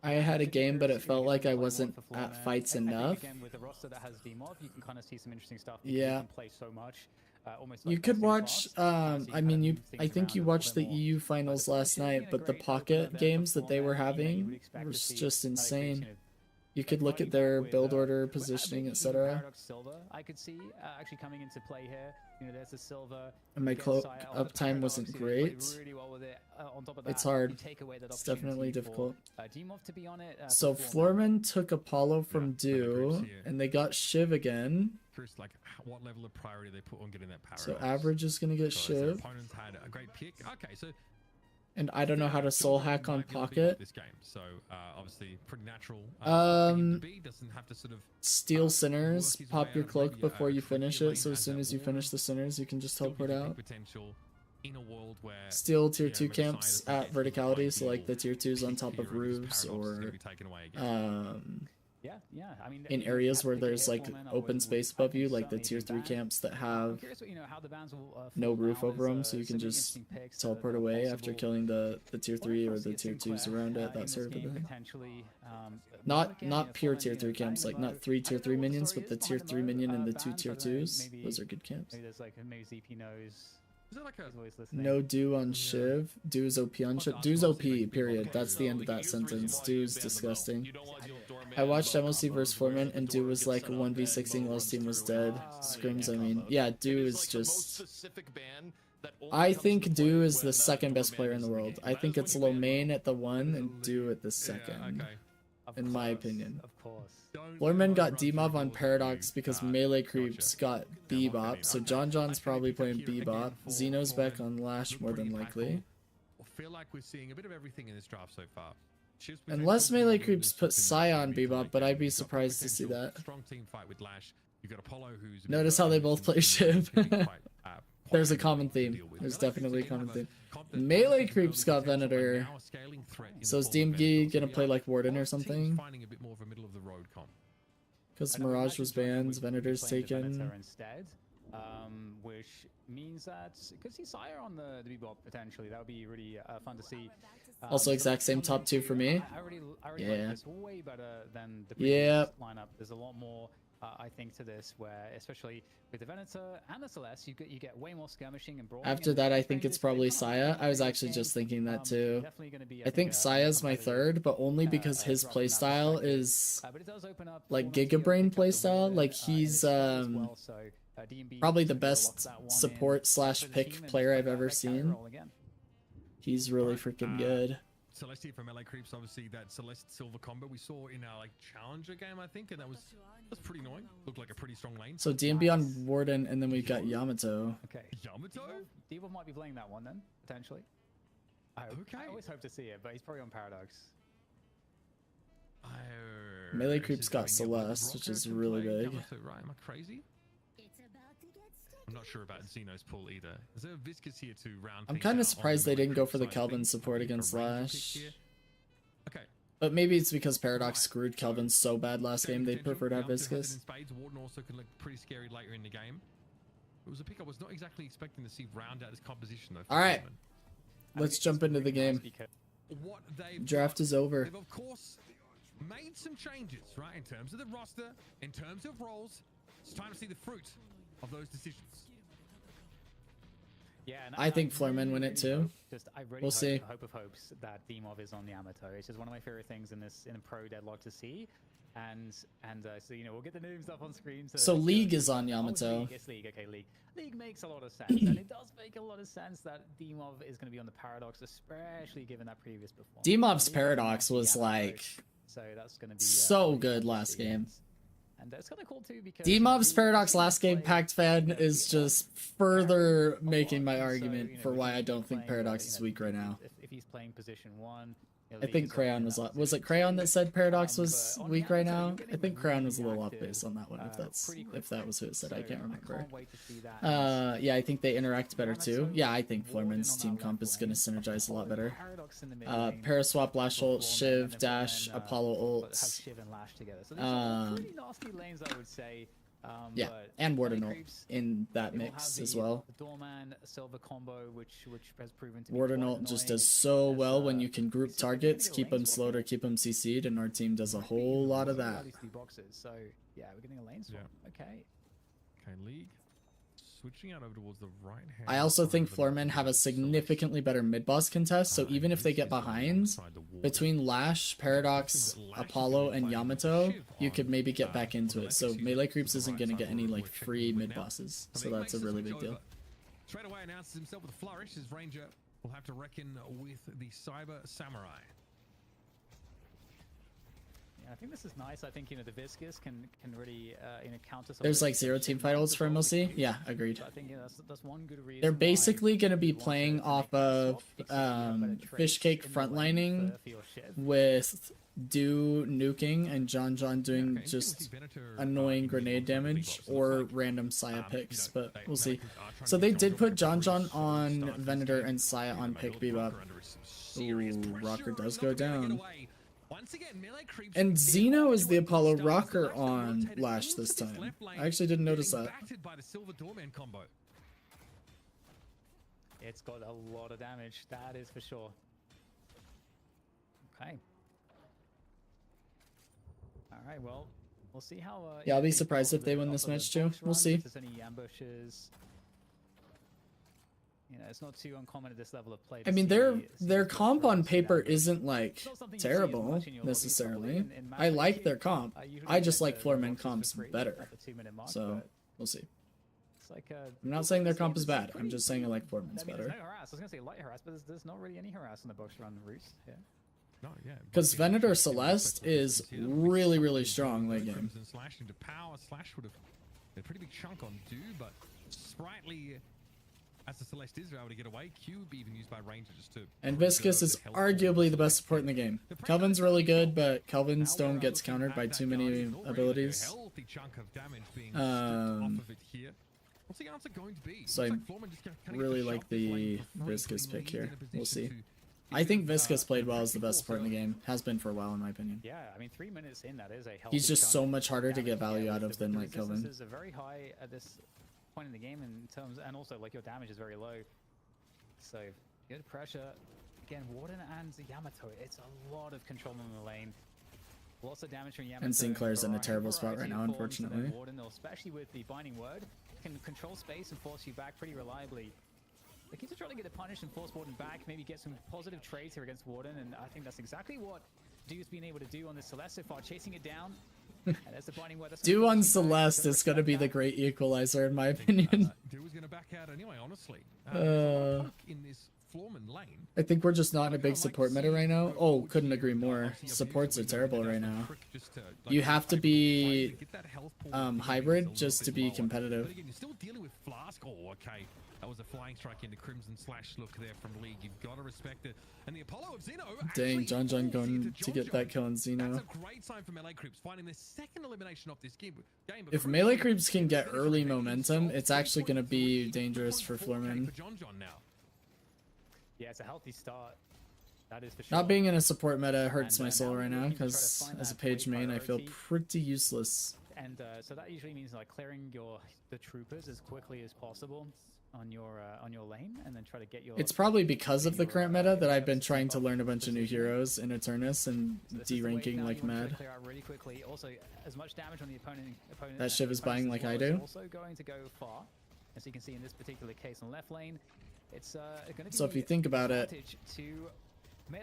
Speaker 10: I
Speaker 1: had a game, but it felt like I wasn't at fights enough.
Speaker 10: Again, with a roster that has DMOV, you can kind of see some interesting stuff.
Speaker 1: Yeah.
Speaker 10: You can play so much.
Speaker 1: You could watch, I mean, I think you watched the EU finals last night, but the Pocket games that they were having was just insane. You could look at their build order, positioning, etc.
Speaker 10: Paradox Silver, I could see actually coming into play here. You know, there's the Silver.
Speaker 1: And my cloak uptime wasn't great. It's hard. It's definitely difficult.
Speaker 10: to be on it,
Speaker 1: So Florman took Apollo from Dew, and they got Shiv again.
Speaker 9: Curious, like what level of priority they put on getting that Paradox.
Speaker 1: So average is gonna get Shiv.
Speaker 9: Opponents had a great pick. Okay, so.
Speaker 1: And I don't know how to soul hack on Pocket.
Speaker 9: This game, so obviously pretty natural. Doesn't have to sort of
Speaker 1: steal Sinners, pop your cloak before you finish it, so as soon as you finish the Sinners, you can just teleport out.
Speaker 9: In a world where
Speaker 1: steal tier 2 camps at verticality, so like the tier 2s on top of roofs, or
Speaker 10: I mean,
Speaker 1: in areas where there's like open space above you, like the tier 3 camps that have no roof over them, so you can just teleport away after killing the tier 3 or the tier 2s around it, that sort of thing. Not pure tier 3 camps, like not 3 tier 3 minions, but the tier 3 minion and the 2 tier 2s. Those are good camps. No Dew on Shiv. Dew is OP on Shiv. Dew's OP, period. That's the end of that sentence. Dew's disgusting. I watched MLC vs Foreman, and Dew was like 1v6ing while his team was dead. Scrims, I mean. Yeah, Dew is just... I think Dew is the second best player in the world. I think it's Lomain at the 1 and Dew at the 2nd. In my opinion. Florman got DMOV on Paradox because melee creeps got Bebop, so John's probably playing Bebop. Xeno's back on Lash more than likely.
Speaker 9: Feel like we're seeing a bit of everything in this draft so far.
Speaker 1: Unless melee creeps put Psy on Bebop, but I'd be surprised to see that.
Speaker 9: Strong team fight with Lash. You got Apollo who's
Speaker 1: notice how they both play Shiv. There's a common theme. There's definitely a common theme. Melee creeps got Venator. So is DMG gonna play like Warden or something? Because Mirage was banned, Venator's taken.
Speaker 10: Which means that could see Sire on the Bebop potentially. That would be really fun to see.
Speaker 1: Also exact same top 2 for me.
Speaker 10: I already like this way better than the previous lineup. There's a lot more. I think to this, where especially with the Venator and the Celeste, you get way more skirmishing and brawling.
Speaker 1: After that, I think it's probably Saya. I was actually just thinking that too. I think Saya's my third, but only because his playstyle is like Giga Brain playstyle. Like he's probably the best support / pick player I've ever seen. He's really freaking good.
Speaker 9: Celestia from LA Creeps, obviously that Celeste Silver combo we saw in our like challenger game, I think, and that was pretty annoying. Looked like a pretty strong lane.
Speaker 1: So DMB on Warden, and then we've got Yamato.
Speaker 10: Okay.
Speaker 9: Yamato?
Speaker 10: Devo might be playing that one then, potentially. I always hope to see it, but he's probably on Paradox.
Speaker 1: Melee Creeps got Celeste, which is really big.
Speaker 9: Right? Am I crazy? I'm not sure about Xeno's pull either. Is there a Viscous here to round?
Speaker 1: I'm kind of surprised they didn't go for the Kelvin support against Lash.
Speaker 9: Okay.
Speaker 1: But maybe it's because Paradox screwed Kelvin so bad last game they'd prefer to have Viscous.
Speaker 9: Warden also can look pretty scary later in the game. It was a pick I was not exactly expecting to see round out this composition though.
Speaker 1: Alright. Let's jump into the game. Draft is over.
Speaker 9: They've of course made some changes, right? In terms of the roster, in terms of roles. It's time to see the fruit of those decisions.
Speaker 10: Yeah, and
Speaker 1: I think Florman win it too. We'll see.
Speaker 10: Hope of hopes that Demov is on the Yamato. It's just one of my favorite things in a pro deadlock to see. And so you know we'll get the new stuff on screen.
Speaker 1: So League is on Yamato.
Speaker 10: It's League. Okay, League. League makes a lot of sense, and it does make a lot of sense that Demov is going to be on the Paradox, especially given that previous performance.
Speaker 1: Demov's Paradox was like
Speaker 10: so that's going to be
Speaker 1: so good last game.
Speaker 10: And it's kind of cool too because
Speaker 1: Demov's Paradox last game Pact Fan is just further making my argument for why I don't think Paradox is weak right now.
Speaker 10: If he's playing position 1, you know,
Speaker 1: I think
Speaker 10: leagues
Speaker 1: Crayon
Speaker 10: in
Speaker 1: was
Speaker 10: that
Speaker 1: was it
Speaker 10: position.
Speaker 1: Crayon that said Paradox
Speaker 10: But
Speaker 1: was
Speaker 10: on
Speaker 1: weak
Speaker 10: the
Speaker 1: right
Speaker 10: outside,
Speaker 1: now?
Speaker 10: you're
Speaker 1: I
Speaker 10: getting
Speaker 1: think Crayon was a
Speaker 10: really
Speaker 1: little off
Speaker 10: active,
Speaker 1: base on that one
Speaker 10: pretty
Speaker 1: if that was who it said. I
Speaker 10: So
Speaker 1: can't remember.
Speaker 10: can't wait to see that.
Speaker 1: Yeah, I think they interact better too.
Speaker 10: Yamato
Speaker 1: Yeah, I think
Speaker 10: Warden
Speaker 1: Florman's
Speaker 10: on
Speaker 1: team
Speaker 10: that
Speaker 1: comp
Speaker 10: left
Speaker 1: is gonna
Speaker 10: lane,
Speaker 1: synergize a lot
Speaker 10: Apollo
Speaker 1: better.
Speaker 10: Paradox in the mid lane,
Speaker 1: Paraswap, Lash ult,
Speaker 10: Florman,
Speaker 1: Shiv,
Speaker 10: and then
Speaker 1: Dash, Apollo
Speaker 10: but have
Speaker 1: ults.
Speaker 10: Shiv and Lash together. So these are pretty nasty lanes, I would say.
Speaker 1: Yeah,
Speaker 10: But
Speaker 1: and
Speaker 10: Melee
Speaker 1: Warden ult
Speaker 10: Creeps,
Speaker 1: in that
Speaker 10: they will
Speaker 1: mix
Speaker 10: have
Speaker 1: as
Speaker 10: the
Speaker 1: well.
Speaker 10: Doorman Silver combo, which has proven to be
Speaker 1: Warden
Speaker 10: quite
Speaker 1: ult just
Speaker 10: annoying.
Speaker 1: does so
Speaker 10: As,
Speaker 1: well when you can
Speaker 10: we
Speaker 1: group
Speaker 10: see if we can
Speaker 1: targets,
Speaker 10: get a
Speaker 1: keep
Speaker 10: lane
Speaker 1: them
Speaker 10: swap
Speaker 1: slowed or
Speaker 10: here.
Speaker 1: keep them CC'd, and our team does a whole lot of that.
Speaker 10: These two boxes. So yeah, we're getting a lane swap. Okay.
Speaker 9: Okay, League switching out over towards the right hand.
Speaker 1: I also
Speaker 9: side
Speaker 1: think
Speaker 9: of the
Speaker 1: Floormen
Speaker 9: map
Speaker 1: have a
Speaker 9: with Celeste.
Speaker 1: significantly better mid-boss contest, so
Speaker 9: And
Speaker 1: even if they
Speaker 9: this
Speaker 1: get
Speaker 9: is
Speaker 1: behind,
Speaker 9: alongside the Warden.
Speaker 1: between Lash, Paradox,
Speaker 9: That Lash is
Speaker 1: Apollo,
Speaker 9: gonna be
Speaker 1: and
Speaker 9: playing
Speaker 1: Yamato,
Speaker 9: Shiv
Speaker 1: you could
Speaker 9: on,
Speaker 1: maybe get back into
Speaker 9: on
Speaker 1: it.
Speaker 9: the
Speaker 1: So
Speaker 9: left,
Speaker 1: Melee
Speaker 9: excuse me,
Speaker 1: Creeps
Speaker 9: on the
Speaker 1: isn't
Speaker 9: right
Speaker 1: going to
Speaker 9: side,
Speaker 1: get any
Speaker 9: we're
Speaker 1: like
Speaker 9: checking
Speaker 1: free
Speaker 9: the win now.
Speaker 1: mid-bosses,
Speaker 9: So
Speaker 1: so
Speaker 9: the
Speaker 1: that's a
Speaker 9: makes the
Speaker 1: really
Speaker 9: switch
Speaker 1: big deal.
Speaker 9: over. Straight away announces himself with a flourish. His Ranger will have to reckon with the Cyber Samurai.
Speaker 10: Yeah, I think this is nice. I think, you know, the Viscous can really counter some
Speaker 1: There's
Speaker 10: of the
Speaker 1: like 0 team fight ults for MLC? Yeah, agreed.
Speaker 10: So I think that's one good reason.
Speaker 1: They're
Speaker 10: why
Speaker 1: basically going to be
Speaker 10: you want
Speaker 1: playing
Speaker 10: to
Speaker 1: off
Speaker 10: make that
Speaker 1: of
Speaker 10: swap, because you have better traits
Speaker 1: Fishcake
Speaker 10: in the lane
Speaker 1: frontlining
Speaker 10: for your Shiv.
Speaker 1: with Do nuking and John doing
Speaker 9: Okay,
Speaker 1: just
Speaker 9: see Venator,
Speaker 1: annoying
Speaker 9: in the
Speaker 1: grenade
Speaker 9: middle of the
Speaker 1: damage
Speaker 9: box. Looks
Speaker 1: or
Speaker 9: like,
Speaker 1: random Saya
Speaker 9: you
Speaker 1: picks,
Speaker 9: know,
Speaker 1: but
Speaker 9: they-
Speaker 1: we'll see.
Speaker 9: Melee Creeps are trying
Speaker 1: So
Speaker 9: to
Speaker 1: they
Speaker 9: get
Speaker 1: did
Speaker 9: John
Speaker 1: put
Speaker 9: John
Speaker 1: John
Speaker 9: for a solid
Speaker 1: on
Speaker 9: start to this
Speaker 1: Venator
Speaker 9: game.
Speaker 1: and Saya on
Speaker 9: Yeah,
Speaker 1: pick
Speaker 9: but
Speaker 1: Bebop.
Speaker 9: Rocker under some serious
Speaker 1: Ooh,
Speaker 9: pressure
Speaker 1: Rocker
Speaker 9: and
Speaker 1: does
Speaker 9: not
Speaker 1: go
Speaker 9: gonna get
Speaker 1: down.
Speaker 9: away. Once again, Melee Creeps
Speaker 1: And
Speaker 9: being
Speaker 1: Zeno is the
Speaker 9: hard to
Speaker 1: Apollo
Speaker 9: understand.
Speaker 1: Rocker
Speaker 9: Lash that
Speaker 1: on
Speaker 9: rotated
Speaker 1: Lash
Speaker 9: into
Speaker 1: this
Speaker 9: this
Speaker 1: time.
Speaker 9: left lane,
Speaker 1: I actually didn't notice
Speaker 9: getting
Speaker 1: that.
Speaker 9: battered by the Silver Doorman combo.
Speaker 10: It's got a lot of damage, that is for sure. Okay. All right, well, we'll see how.
Speaker 1: Yeah, I'll be
Speaker 10: things
Speaker 1: surprised
Speaker 10: go
Speaker 1: if they
Speaker 10: for
Speaker 1: win
Speaker 10: the-
Speaker 1: this
Speaker 10: for the
Speaker 1: match too.
Speaker 10: box
Speaker 1: We'll
Speaker 10: runs,
Speaker 1: see.
Speaker 10: If there's any ambushes. You know, it's not too uncommon at this level of play.
Speaker 1: I mean, their comp on paper isn't like terrible necessarily. I like their comp. I just like Floorman comps better. So we'll see.
Speaker 10: It's like
Speaker 1: I'm not saying their comp is bad. I'm just saying I like Floorman's
Speaker 10: I mean,
Speaker 1: better.
Speaker 10: there's no harass. I was gonna say light harass, but there's not really any harass on the box run routes here.
Speaker 9: No, yeah.
Speaker 1: Because Venator Celeste is really, really strong late game.
Speaker 9: Crimson Slash into power. Slash would have a pretty big chunk on Do, but Sprightly, as the Celeste is able to get away, Cube even used by Ranger just to.
Speaker 1: And Viscous is arguably the best support in the game. Kelvin's really good, but Kelvin's don't gets countered by too many abilities. So I really like the Viscous pick here. We'll see. I think Viscous played well as the best support in the game. Has been for a while, in my opinion.
Speaker 10: Yeah, I mean, 3 minutes in, that is a healthy
Speaker 1: He's just
Speaker 10: chunk
Speaker 1: so much harder to get
Speaker 10: damage.
Speaker 1: value
Speaker 10: Yeah,
Speaker 1: out
Speaker 10: with
Speaker 1: of
Speaker 10: the-
Speaker 1: than
Speaker 10: the
Speaker 1: like Kelvin.
Speaker 10: resistances are very high at this point in the game in terms, and also like your damage is very low. So good pressure. Again, Warden and Yamato. It's a lot of control on the lane. Lots of damage from Yamato.
Speaker 1: And Sinclair's in a terrible spot
Speaker 10: variety
Speaker 1: right
Speaker 10: of
Speaker 1: now,
Speaker 10: forms, and then
Speaker 1: unfortunately.
Speaker 10: Warden, especially with the Binding Word, can control space and force you back pretty reliably. The keeps are trying to get a punish and force Warden back, maybe get some positive trades here against Warden, and I think that's exactly what Du's been able to do on this Celeste so far, chasing it down. And there's the Binding Word.
Speaker 1: Do on Celeste is going to be the great equalizer, in my opinion.
Speaker 9: Do was going to back out anyway, honestly. In this Floorman lane.
Speaker 1: I think we're just not in a big support meta right now. Oh, couldn't agree more. Supports are terrible right now. You have to be hybrid just to be competitive.
Speaker 9: But again, you're still dealing with Flask. Oh, okay. That was a flying strike into Crimson Slash look there from League. You've got to respect it. And the Apollo of Zeno.
Speaker 1: Dang, John going to get that kill on Zeno.
Speaker 9: That's a great sign for Melee Creeps, finding their second elimination of this game.
Speaker 1: If Melee Creeps can get early momentum, it's actually going to be dangerous for Floorman.
Speaker 10: Yeah, it's a healthy start. That is for sure.
Speaker 1: Not being in a support meta hurts my soul right now, because as a page main, I feel pretty useless.
Speaker 10: And so that usually means like clearing the troopers as quickly as possible on your lane, and then try to get your.
Speaker 1: It's probably because of the current meta that I've been trying to learn a bunch of new heroes in Eternus and de-ranking like mad.
Speaker 10: Clear out really quickly. Also, as much damage on the opponent
Speaker 1: That Shiv is buying like I do.
Speaker 10: Also going to go far, as you can see in this particular case on left lane. It's going to be
Speaker 1: So if you think about it,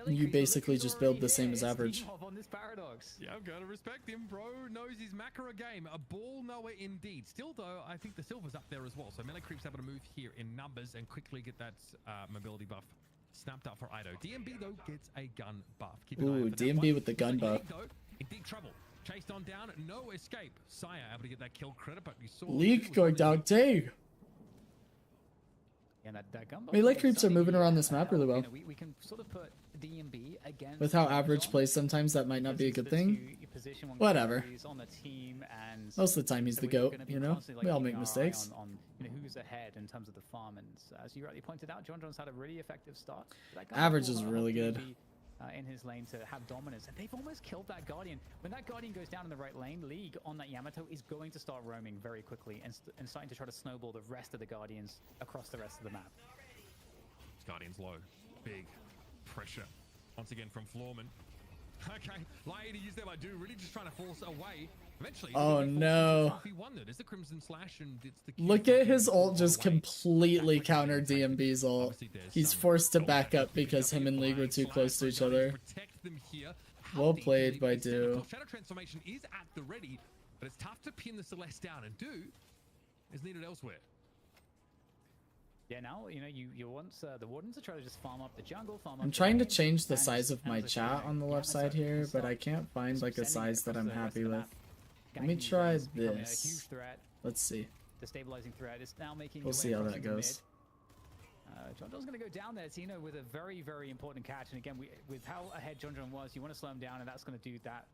Speaker 1: you basically just build the same as average.
Speaker 10: On this Paradox.
Speaker 9: Yeah, I've got to respect him, bro. Knows his macro game. A ball knower indeed. Still, though, I think the Silver's up there as well. So Melee Creeps able to move here in numbers and quickly get that mobility buff snapped up for Ido. DMB, though, gets a gun buff. Keep an eye
Speaker 1: Ooh,
Speaker 9: out for that
Speaker 1: DMB
Speaker 9: one.
Speaker 1: with the gun buff.
Speaker 9: League, though, in big trouble. Chased on down, no escape. Saya able to get that kill credit, but we saw
Speaker 1: League going down too.
Speaker 10: And that gun
Speaker 1: Melee creeps are moving around this map really well.
Speaker 10: We can sort of put DMB against
Speaker 1: With how average plays, sometimes that might not be a good thing. Whatever.
Speaker 10: On the team, and
Speaker 1: Most of the time he's the GOAT, you know? We all make mistakes.
Speaker 10: On who's ahead in terms of the farm, and as you rightly pointed out, John John's had a really effective start.
Speaker 1: Average is really good.
Speaker 10: In his lane to have dominance, and they've almost killed that Guardian. When that Guardian goes down in the right lane, League on that Yamato is going to start roaming very quickly and starting to try to snowball the rest of the Guardians across the rest of the map.
Speaker 9: Guardian's low. Big pressure. Once again from Florman. Okay, Lai to use them, I do. Really just trying to force away. Eventually,
Speaker 1: oh no.
Speaker 9: It's the Crimson Slash and it's the
Speaker 1: Look at his ult just completely counter DMB's ult. He's forced to back up because him and League were too close to each other. Well played by Do.
Speaker 9: Shadow Transformation is at the ready, but it's tough to pin the Celeste down, and Do is needed elsewhere.
Speaker 10: Yeah, now, you want the Wardens to try to just farm up the jungle,
Speaker 1: I'm trying to change the size of my chat on the left side here, but I can't find like a size that I'm happy with. Let me try this. Let's see.
Speaker 10: The stabilizing threat is now making.
Speaker 1: We'll see how that goes.
Speaker 10: John John's going to go down there, Tino, with a very, very important catch. And again, with how ahead John John was, you want to slow him down, and that's going to do that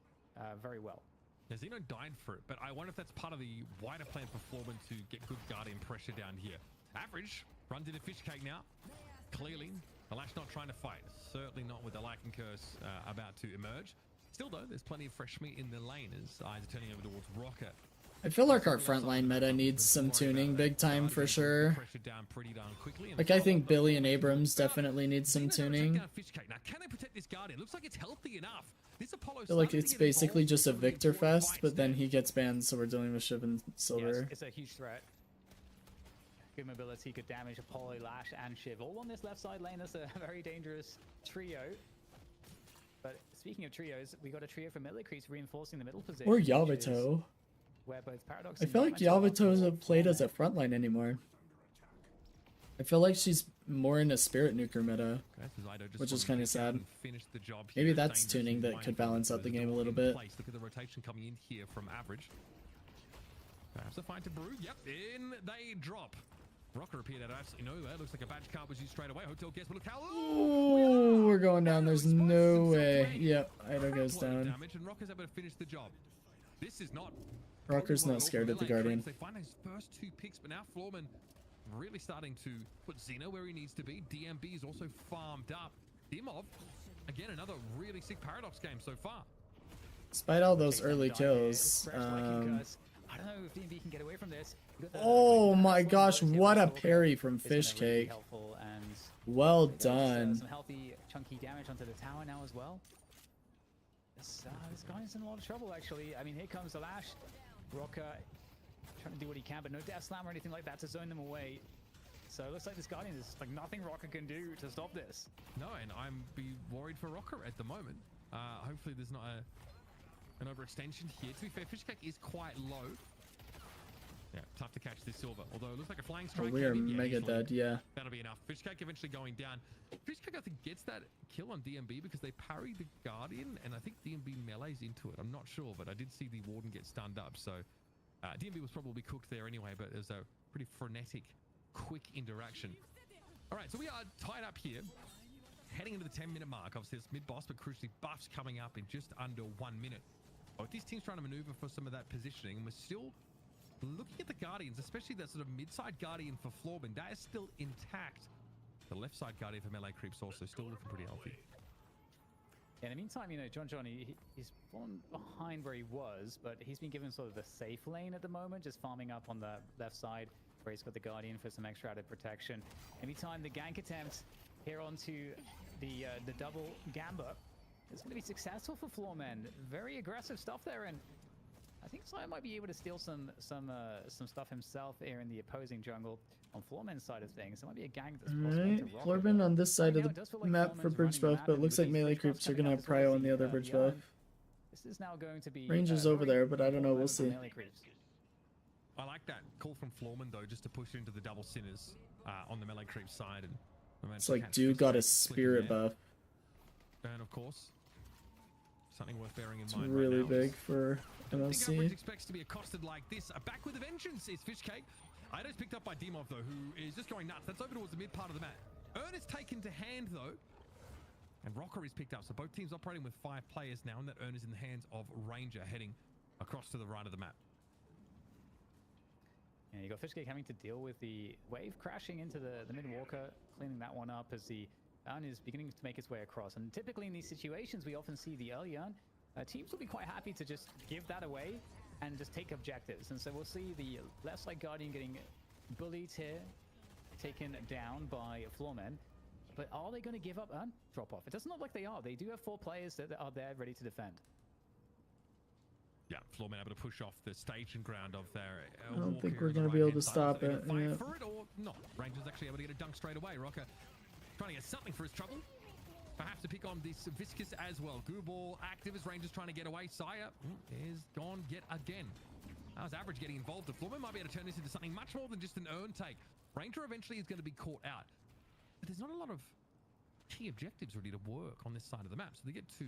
Speaker 10: very well.
Speaker 9: Yeah, Xeno died for it, but I wonder if that's part of the wider plan for Florman to get good Guardian pressure down here. Average runs into fish cake now. Clearly, the Lash not trying to fight. Certainly not with the Lycan Curse about to emerge. Still, though, there's plenty of fresh meat in the lane as eyes are turning over towards Rocket.
Speaker 1: I feel like our frontline meta needs some tuning big time for sure. Like, I think Billy and Abrams definitely need some tuning.
Speaker 9: Now, can they protect this Guardian? Looks like it's healthy enough. This Apollo
Speaker 1: I feel like it's basically just a Victor Fest, but then he gets banned, so we're dealing with Shiv and Silver.
Speaker 10: Yes, it's a huge threat. Good mobility, good damage, Apollo, Lash, and Shiv. All on this left side lane. That's a very dangerous trio. But speaking of trios, we got a trio from Melee Creeps reinforcing the middle position.
Speaker 1: Or Yamato.
Speaker 10: Where both Paradox
Speaker 1: I feel like Yamato isn't played as a frontline anymore. I feel like she's more in a Spirit Nuker meta, which is kind of sad. Maybe that's tuning that could balance out the game a little bit.
Speaker 9: Look at the rotation coming in here from Average. Perhaps a fight to brew. Yep, in they drop. Rocker appeared out of absolutely nowhere. Looks like a badge card was used straight away. Hotel guest, but look how.
Speaker 1: Ooh, we're going down. There's no way. Yep, Ido goes down.
Speaker 9: Damage, and Rocker's able to finish the job. This is not.
Speaker 1: Rocker's not scared of the Guardian.
Speaker 9: They find his first 2 picks, but now Florman really starting to put Xeno where he needs to be. DMB is also farmed up. Dimov, again, another really sick Paradox game so far.
Speaker 1: Despite all those early kills,
Speaker 10: I don't know if DMB can get away from this.
Speaker 1: Oh my gosh, what a parry from Fish Cake. Well done.
Speaker 10: Some healthy, chunky damage onto the tower now as well. This guy's in a lot of trouble, actually. I mean, here comes the Lash. Rocker trying to do what he can, but no Death Slam or anything like that to zone them away. So it looks like this Guardian is like nothing Rocker can do to stop this.
Speaker 9: No, and I'm worried for Rocker at the moment. Hopefully there's not an overextension here. To be fair, Fish Cake is quite low. Yeah, tough to catch this Silver. Although it looks like a flying strike.
Speaker 1: Oh, we are mega dead, yeah.
Speaker 9: That'll be enough. Fish Cake eventually going down. Fish Cake, I think, gets that kill on DMB because they parry the Guardian, and I think DMB melees into it. I'm not sure, but I did see the Warden get stunned up. So DMB was probably cooked there anyway, but it was a pretty frenetic, quick interaction. All right, so we are tied up here. Heading into the 10-minute mark. Obviously, it's mid-boss, but crucially, buffs coming up in just under 1 minute. But this team's trying to maneuver for some of that positioning, and we're still looking at the Guardians, especially that sort of mid-side Guardian for Florman. That is still intact. The left side Guardian for Melee Creeps also still looking pretty healthy.
Speaker 10: In the meantime, John, he's fallen behind where he was, but he's been given sort of the safe lane at the moment, just farming up on the left side, where he's got the Guardian for some extra added protection. Anytime the gank attempt here onto the double Gamba is going to be successful for Florman. Very aggressive stuff there, and I think Sion might be able to steal some stuff himself here in the opposing jungle on Florman's side of things. It might be a gang that's
Speaker 1: Alright, Florman on this side of the map for bridge buff, but it looks like Melee Creeps are going to have Prio on the other bridge buff.
Speaker 10: This is now going to be
Speaker 1: Range is over there, but I don't know, we'll see.
Speaker 9: I like that call from Florman, though, just to push into the double Sinners on the Melee Creeps side. And
Speaker 1: it's like Dude got a spirit buff.
Speaker 9: And of course, something worth bearing in
Speaker 1: it's
Speaker 9: mind.
Speaker 1: Really
Speaker 9: right now
Speaker 1: big for
Speaker 9: MLC.
Speaker 1: MLC.
Speaker 9: Expects to be accosted like this. Back with a vengeance is Fish Cake. Ido's picked up by Dimov, though, who is just going nuts. That's over towards the mid part of the map. Ern is taken to hand, though. And Rocker is picked up. So both teams operating with 5 players now. And that Ern is in the hands of Ranger heading across to the right of the map.
Speaker 10: Yeah, you got Fishcake having to deal with the wave crashing into the mid walker, cleaning that one up as the Urn is beginning to make its way across. And typically in these situations, we often see the early Urn. Teams will be quite happy to just give that away and just take objectives. And so we'll see the left side Guardian getting bullied here, taken down by Floormen. But are they going to give up Urn? Drop off. It doesn't look like they are. They do have 4 players that are there ready to defend.
Speaker 9: Yeah, Floormen able to push off the staging ground of their
Speaker 1: I don't think we're going to be able to stop it.
Speaker 9: Fight for it or not? Ranger's actually able to get a dunk straight away. Rocker trying to get something for his trouble. Perhaps to pick on this Viscous as well. Goo Ball active as Ranger's trying to get away. Saya is gone yet again. That was Average getting involved. The Floormen might be able to turn this into something much more than just an Urn take. Ranger eventually is going to be caught out. But there's not a lot of key objectives ready to work on this side of the map. So they get 2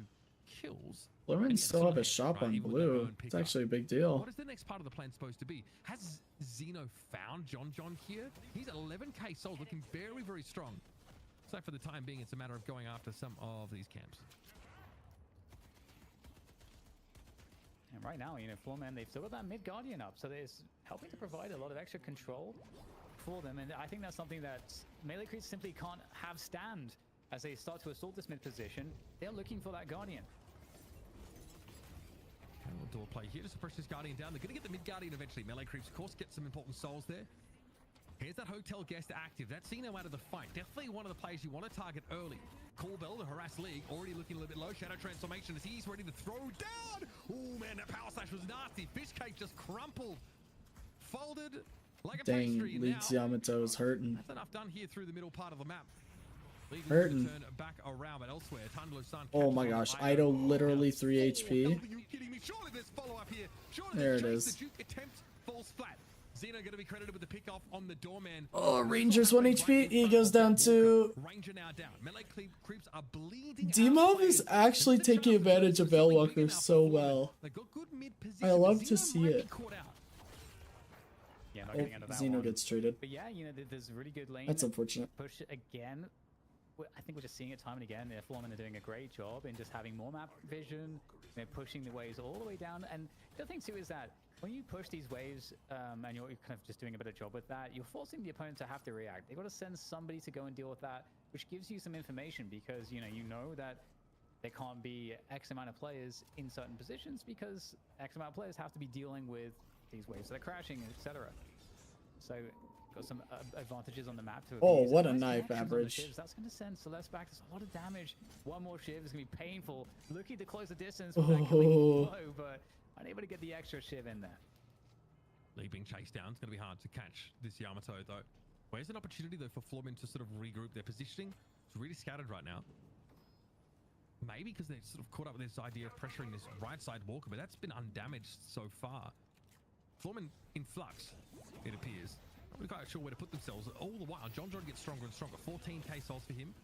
Speaker 9: kills.
Speaker 1: Floormen still have a shop on blue. It's actually a big deal.
Speaker 9: What is the next part of the plan supposed to be? Has Xeno found John here? He's at 11k souls, looking very, very strong. So for the time being, it's a matter of going after some of these camps.
Speaker 10: And right now, you know, Floormen, they've still got that mid Guardian up, so it's helping to provide a lot of extra control for them. And I think that's something that melee creeps simply can't have stand as they start to assault this mid position. They're looking for that Guardian.
Speaker 9: Okay, we'll door play here just to push this Guardian down. They're going to get the mid Guardian eventually. Melee creeps, of course, get some important souls there. Here's that Hotel Guest active. That's Xeno out of the fight. Definitely one of the players you want to target early. Coolbell, the Harass League, already looking a little bit low. Shadow Transformation as he's ready to throw down. Oh, man, that Power Slash was nasty. Fishcake just crumpled. Folded like a
Speaker 1: Dang,
Speaker 9: pastry.
Speaker 1: Leeds Yamato is hurting.
Speaker 9: That's enough done here through the middle part of the map. League
Speaker 1: Hurting.
Speaker 9: turn back around, but elsewhere, Tundlo-san
Speaker 1: Oh my gosh, Ido literally 3 HP.
Speaker 9: Are you kidding me? Surely there's follow-up here. Surely
Speaker 1: There it
Speaker 9: there's
Speaker 1: is.
Speaker 9: the Duke attempt falls flat. Xeno going to be credited with the pick off on the doorman.
Speaker 1: Oh, Ranger's 1 HP. He goes down to...
Speaker 9: Ranger now down. Melee creeps are bleeding.
Speaker 1: Demov is actually taking advantage of Veilwalker so well. I love to see it.
Speaker 10: Yeah, not
Speaker 1: Oh,
Speaker 10: getting out of that
Speaker 1: Xeno
Speaker 10: one.
Speaker 1: gets traded.
Speaker 10: But yeah, you know, there's a really good lane.
Speaker 1: That's unfortunate.
Speaker 10: Push again. I think we're just seeing it time and again. The Floormen are doing a great job in just having more map vision, you know, pushing the waves all the way down. And the other thing too is that when you push these waves and you're kind of just doing a better job with that, you're forcing the opponent to have to react. They've got to send somebody to go and deal with that, which gives you some information because you know that there can't be X amount of players in certain positions because X amount of players have to be dealing with these waves that are crashing, etc. So got some advantages on the map to
Speaker 1: Oh,
Speaker 10: abuse.
Speaker 1: what a
Speaker 10: Nice
Speaker 1: knife
Speaker 10: connections on the
Speaker 1: average.
Speaker 10: shivs. That's going to send Celeste back. There's a lot of damage. One more shiv is going to be painful. Looking to close the distance with that coming low, but unable to get the extra shiv in there.
Speaker 9: Lee being chased down. It's going to be hard to catch this Yamato, though. Where's an opportunity, though, for Floormen to sort of regroup their positioning? It's really scattered right now. Maybe because they're sort of caught up with this idea of pressuring this right side walker, but that's been undamaged so far. Floormen in flux, it appears. Not quite sure where to put themselves. All the while, John gets stronger and stronger. 14k souls for him.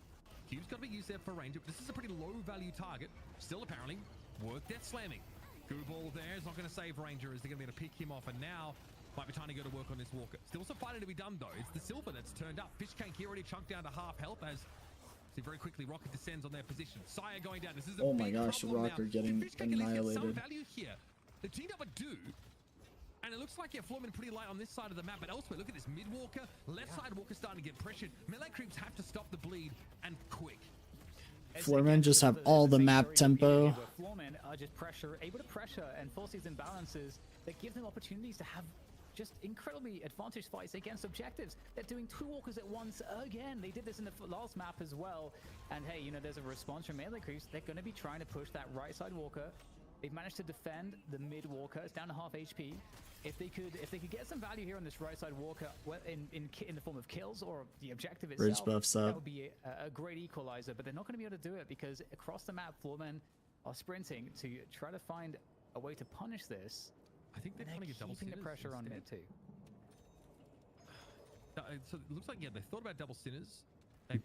Speaker 9: Cube's got to be used there for Ranger, but this is a pretty low value target. Still, apparently, worth death slamming. Good ball there is not going to save Ranger as they're going to be able to pick him off, and now might be time to go to work on this walker. Still some fighting to be done, though. It's the Silver that's turned up. Fishcake here already chunked down to half health as see very quickly Rocket descends on their position. Saya going down. This is a
Speaker 1: Oh my
Speaker 9: big
Speaker 1: gosh,
Speaker 9: problem
Speaker 1: Rocker
Speaker 9: now.
Speaker 1: getting
Speaker 9: Fishcake at least gets some
Speaker 1: annihilated.
Speaker 9: value here. They teamed up a do. And it looks like, yeah, Floormen pretty light on this side of the map, but elsewhere, look at this mid-walker. Left side walker starting to get pressured. Melee creeps have to stop the bleed, and quick.
Speaker 1: Floormen just have all the map tempo.
Speaker 10: Floormen are just able to pressure and force these imbalances that give them opportunities to have just incredibly advantaged fights against objectives. They're doing 2 walkers at once again. They did this in the last map as well. And hey, you know, there's a response from melee creeps. They're going to be trying to push that right side walker. They've managed to defend the mid walker. It's down to half HP. If they could get some value here on this right side walker, well, in the form of kills or the objective
Speaker 1: Bridge
Speaker 10: itself,
Speaker 1: buffs up.
Speaker 10: that would be a great equalizer. But they're not going to be able to do it because across the map, Floormen are sprinting to try to find a way to punish this.
Speaker 9: I think they're trying to get double
Speaker 10: keeping the
Speaker 9: sinners
Speaker 10: pressure on mid
Speaker 9: instead.
Speaker 10: too.
Speaker 9: So it looks like, yeah, they thought about double sinners.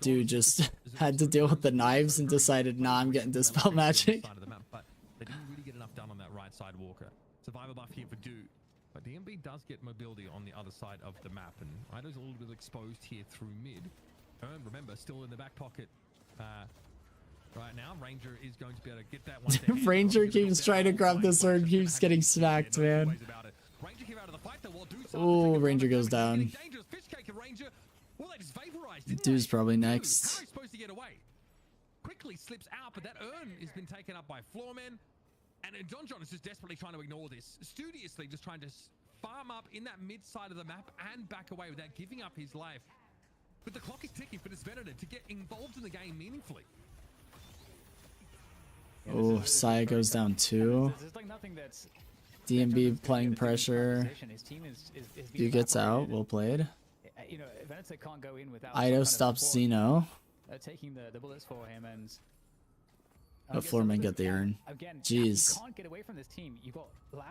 Speaker 1: Dude just had to deal with the knives and decided, nah, I'm getting dispel magic.
Speaker 9: But they didn't really get enough done on that right side walker. Survivor buff here for Do. But DMB does get mobility on the other side of the map, and Ido's a little bit exposed here through mid. Remember, still in the back pocket right now. Ranger is going to be able to get that one.
Speaker 1: Ranger keeps trying to grab this urn, keeps getting smacked, man. Oh, Ranger goes down. Dude's probably next.
Speaker 9: Quickly slips out, but that urn has been taken up by Floorman. And John is just desperately trying to ignore this. Studiously just trying to farm up in that mid side of the map and back away without giving up his life. But the clock is ticking for this Venator to get involved in the game meaningfully.
Speaker 1: Oh, Saya goes down too. DMB playing pressure. Dude gets out. Well played.
Speaker 10: You know, Venator can't go in without
Speaker 1: Ido stops Zeno.
Speaker 10: Taking the bullets for him, and
Speaker 1: but Floorman get the urn. Jeez.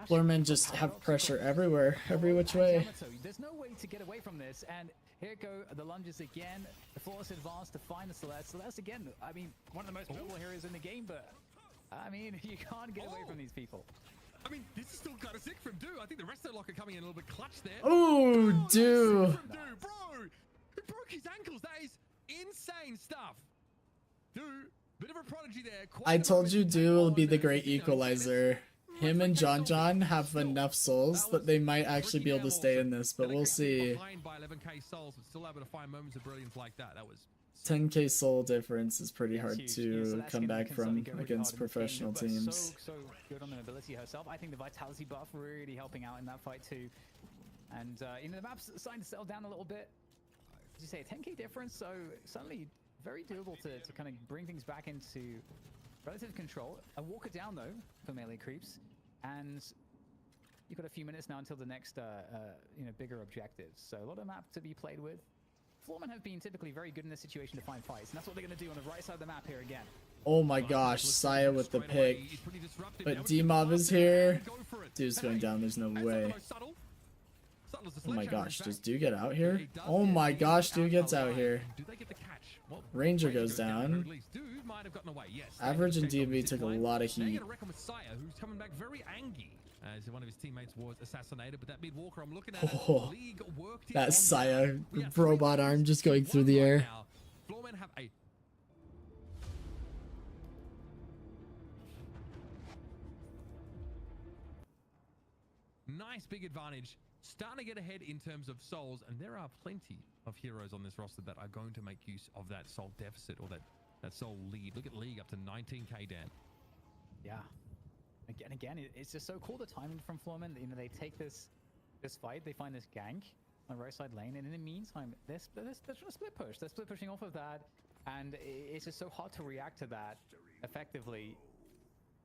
Speaker 1: Floorman just have pressure everywhere, every which way.
Speaker 10: There's no way to get away from this, and here go the lunges again. The flawless advance to find the Celeste. Celeste again, I mean, one of the most notable heroes in the game, but I mean, you can't get away from these people.
Speaker 9: I mean, this is still kind of sick from Do. I think the rest of the lock are coming in a little bit clutch there.
Speaker 1: Oh, Do.
Speaker 9: Bro, who broke his ankles? That is insane stuff. Do. Bit of a prodigy there.
Speaker 1: I told you Do will be the great equalizer. Him and John have enough souls that they might actually be able to stay in this, but we'll see.
Speaker 9: By 11k souls, but still able to find moments of brilliance like that. That was
Speaker 1: 10k soul difference is pretty hard to come back from against professional teams.
Speaker 10: So good on the mobility herself. I think the vitality buff really helping out in that fight too. And you know, the map's starting to settle down a little bit. As you say, 10k difference, so suddenly very doable to kind of bring things back into relative control. A walker down though for melee creeps, and you've got a few minutes now until the next you know, bigger objectives. So a lot of map to be played with. Floormen have been typically very good in this situation to find fights, and that's what they're going to do on the right side of the map here again.
Speaker 1: Oh my gosh, Saya with the pick. But D-Mob is here. Dude's going down, there's no way. Oh my gosh, does Dude get out here? Oh my gosh, Dude gets out here. Ranger goes down. Average and DMB took a lot of heat.
Speaker 9: As one of his teammates was assassinated, but that mid walker I'm looking at,
Speaker 1: oh, that Saya robot arm just going through the air.
Speaker 9: Floormen have a nice big advantage, starting to get ahead in terms of souls, and there are plenty of heroes on this roster that are going to make use of that soul deficit or that soul lead. Look at League up to 19k, Dan.
Speaker 10: Yeah. Again, it's just so cool, the timing from Floorman. You know, they take this fight, they find this gank on the right side lane, and in the meantime, they're trying to split push. They're split pushing off of that, and it's just so hard to react to that effectively.